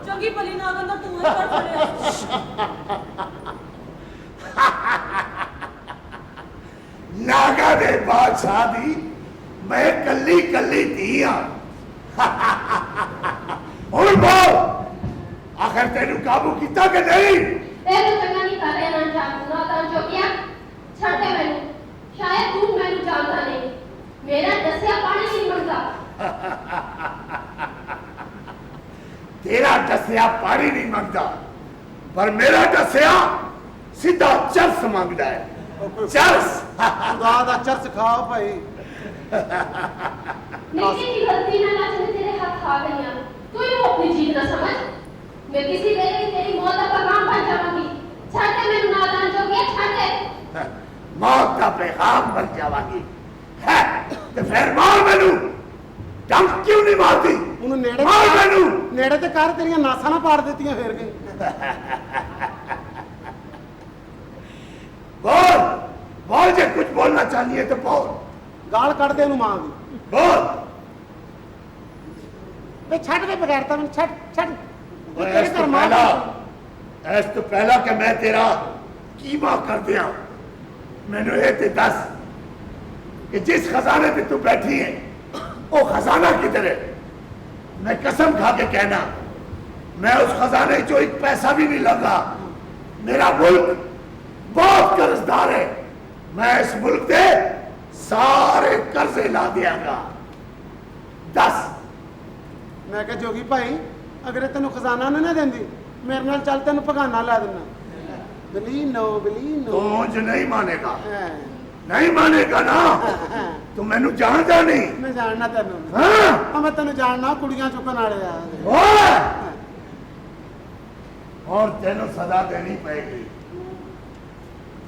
ਚੰਗੀ ਭਲੀ ਨਾਗਨ ਦਾ ਤੂੰ ਹੀ ਕਰ ਛੜਿਆ। ਨਾਗਾ ਦੇ ਬਾਦਸ਼ਾਹ ਦੀ ਮੈਂ ਕੱਲੀ ਕੱਲੀ ਧੀ ਆ। ਹੁਣ ਬੋਲ ਆਖਰ ਤੈਨੂੰ ਕਾਬੂ ਕੀਤਾ ਕਿ ਨਹੀਂ? ਤੈਨੂੰ ਚੰਗਾ ਨਹੀਂ ਕਰ ਰਿਹਾ ਨਾ ਜਾਣਦਾ ਤਾਂ ਚੋਕਿਆ ਛੱਡ ਦੇ ਮੈਨੂੰ। ਸ਼ਾਇਦ ਤੂੰ ਮੈਨੂੰ ਜਾਣਦਾ ਨਹੀਂ। ਮੇਰਾ ਦੱਸਿਆ ਪਾਣੀ ਨਹੀਂ ਮੰਗਦਾ। ਤੇਰਾ ਦੱਸਿਆ ਪਾਣੀ ਨਹੀਂ ਮੰਗਦਾ, ਪਰ ਮੇਰਾ ਦੱਸਿਆ ਸਿੱਧਾ ਚਰਸ ਮੰਗਦਾ ਹੈ। ਚਰਸ ਖੁਦਾ ਦਾ ਚਰਚ ਖਾਓ ਭਾਈ। ਨਿੱਕੀ ਦੀ ਗਲਤੀ ਨਾਲ ਅੱਜ ਮੈਂ ਤੇਰੇ ਹੱਥ ਆ ਗਈ ਹਾਂ। ਤੂੰ ਇਹਨੂੰ ਆਪਣੀ ਜੀਤ ਨਾ ਸਮਝ। ਮੈਂ ਕਿਸੇ ਵੇਲੇ ਵੀ ਤੇਰੀ ਮੌਤ ਦਾ ਪੈਗਾਮ ਬਣ ਜਾਵਾਂਗੀ। ਛੱਡ ਦੇ ਮੈਨੂੰ ਨਾਦਾਨ ਜੋਗੀਆ, ਛੱਡ ਦੇ। ਮੌਤ ਦਾ ਪੈਗਾਮ ਬਣ ਜਾਵਾਂਗੀ ਹੈ ਤੇ ਫਿਰ ਮਾਰ ਮੈਨੂੰ। ਡੰਕ ਕਿਉਂ ਨਹੀਂ ਮਾਰਦੀ? ਉਹਨੂੰ ਨੇੜੇ ਮਾਰ ਮੈਨੂੰ। ਨੇੜੇ ਤੇ ਕਰ, ਤੇਰੀਆਂ ਨਾਸਾਂ ਨਾ ਪਾੜ ਦਿੱਤੀਆਂ ਫੇਰ ਕੇ। बोल बोल जे कुछ बोलना चाहिए तो बोल। ਗਾਲ ਕੱਢ ਦੇ ਉਹਨੂੰ ਮਾਂ ਦੀ। बोल ਵੇ ਛੱਡ ਦੇ ਬਗੈਰ ਤਾਂ ਮੈਨੂੰ ਛੱਡ ਛੱਡ। ऐस तो पहला ऐस तो पहला कि मैं तेरा कीमा कर दिया। मैंने ये ते दस कि जिस खजाने पे तू बैठी है वो खजाना किधर है? मैं कसम खा के कहना मैं उस खजाने चो एक पैसा भी नहीं लगा। मेरा मुल्क बहुत कर्जदार है। मैं इस मुल्क के सारे कर्जे ला दियागा। 10 ਮੈਂ ਕਿਹਾ ਜੋਗੀ ਭਾਈ ਅਗਰ ਇਹ ਤੈਨੂੰ ਖਜ਼ਾਨਾ ਨਾ ਦਿੰਦੀ ਮੇਰੇ ਨਾਲ ਚੱਲ, ਤੈਨੂੰ ਭਗਾਨਾ ਲਾ ਦਿੰਦਾ। ਬਲੀਨੋ तू मुझे नहीं मानेगा, नहीं मानेगा ना। तू मैनू जानता नहीं। ਮੈਂ ਜਾਣਨਾ ਤੈਨੂੰ। हाँ ਮੈਂ ਤੈਨੂੰ ਜਾਣਨਾ, ਕੁੜੀਆਂ ਚੁੱਕਣ ਵਾਲੇ ਆ। ओए! और तेनों सजा देनी पड़ेगी।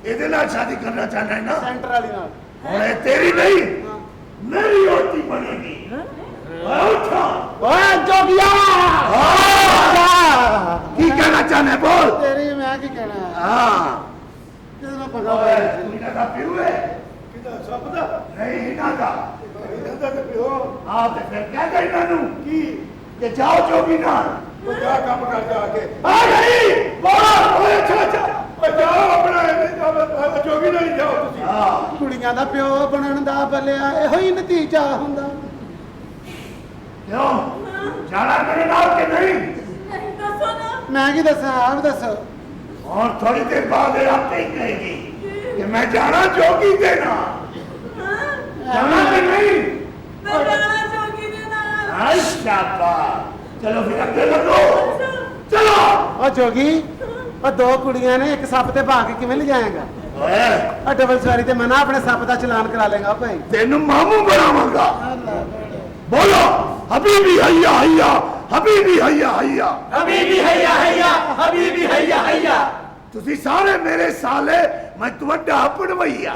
ਇਹਦੇ ਨਾਲ शादी करना चाहना है ना? ਸੈਂਟਰ ਵਾਲੀ ਨਾਲ। और ये तेरी नहीं मेरी होती बनेगी। उठा ਓਏ ਜੋਗੀਆ की कहना चाहना है बोल। ਤੇਰੀ ਮੈਂ ਕੀ ਕਹਿਣਾ। हाँ ਜਿਹਦੇ ਨਾਲ ਪਗਾ ਹੋਇਆ। तू इन्हां दा प्यो है? ਕਿਹਦਾ ਸੱਪ ਦਾ? नहीं इन्हां दा। ਇਹਦਾ ਤੇ ਪਿਓ। हाँ तो फिर क्या कहना इन्हां नू ਕੀ कि जाओ जोगी नाल। ਉਹ ਕਿਆ ਕੰਮ ਕਰ ਜਾ ਕੇ? आ गई बोल। ओए अच्छा ਉਹ ਜਾਓ ਆਪਣਾ ਜੋਗੀ ਨਾਲ ਹੀ ਜਾਓ ਤੁਸੀਂ। हाँ ਕੁੜੀਆਂ ਦਾ ਪਿਓ ਬਣਨ ਦਾ ਬਲਿਆ ਇਹੋ ਹੀ ਨਤੀਜਾ ਹੁੰਦਾ। क्यों जाना मेरे नाल के नहीं? ਨਹੀਂ ਦੱਸੋ ਨਾ। ਮੈਂ ਕੀ ਦੱਸਾਂ, ਆਪ ਦੱਸੋ। और थोड़ी देर बाद ये आपे ही कहेगी कि मैं जाना जोगी देना। जाना कि नहीं? ਮੈਂ ਜਾਣਾ ਜੋਗੀ ਦੇ ਨਾਲ। आई शाबाश। चलो फिर अगले लगो। चलो ਉਹ ਜੋਗੀ ਉਹ ਦੋ ਕੁੜੀਆਂ ਨੇ ਇੱਕ ਸੱਪ ਤੇ ਭਾ ਕੇ ਕਿਵੇਂ ਲਿਜਾਏਗਾ? ओए ਆ ਡਬਲ ਸਵਾਰੀ ਤੇ ਮੈਂ ਨਾ ਆਪਣੇ ਸੱਪ ਦਾ ਚਲਾਨ ਕਰਾ ਲੇਗਾ ਭਾਈ। तेनू मामू बनावांगा। बोलो हबीबी हैया हैया हबीबी हैया हैया ਹਬੀਬੀ ਹਈਆ ਹਈਆ, ਹਬੀਬੀ ਹਈਆ ਹਈਆ। तुसी सारे मेरे साले मैं तुवड्डा पड़वैया।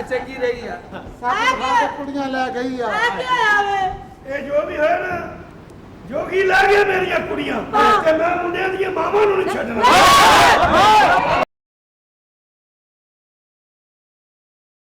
ਚੰਗੀ ਰਹੀ ਆ। ਸੱਪ ਖਾ ਕੇ ਕੁੜੀਆਂ ਲੈ ਗਈ ਆ। ਆ ਕੀ ਹੋਇਆ ਵੇ? ਇਹ ਜੋ ਵੀ ਹੋਇਆ ਨਾ, ਜੋਗੀ ਲੈ ਗਿਆ ਮੇਰੀਆਂ ਕੁੜੀਆਂ ਤੇ ਮੈਂ ਮੁੰਡਿਆਂ ਦੀਆਂ ਮਾਵਾਂ ਨੂੰ ਨਹੀਂ ਛੱਡਣਾ।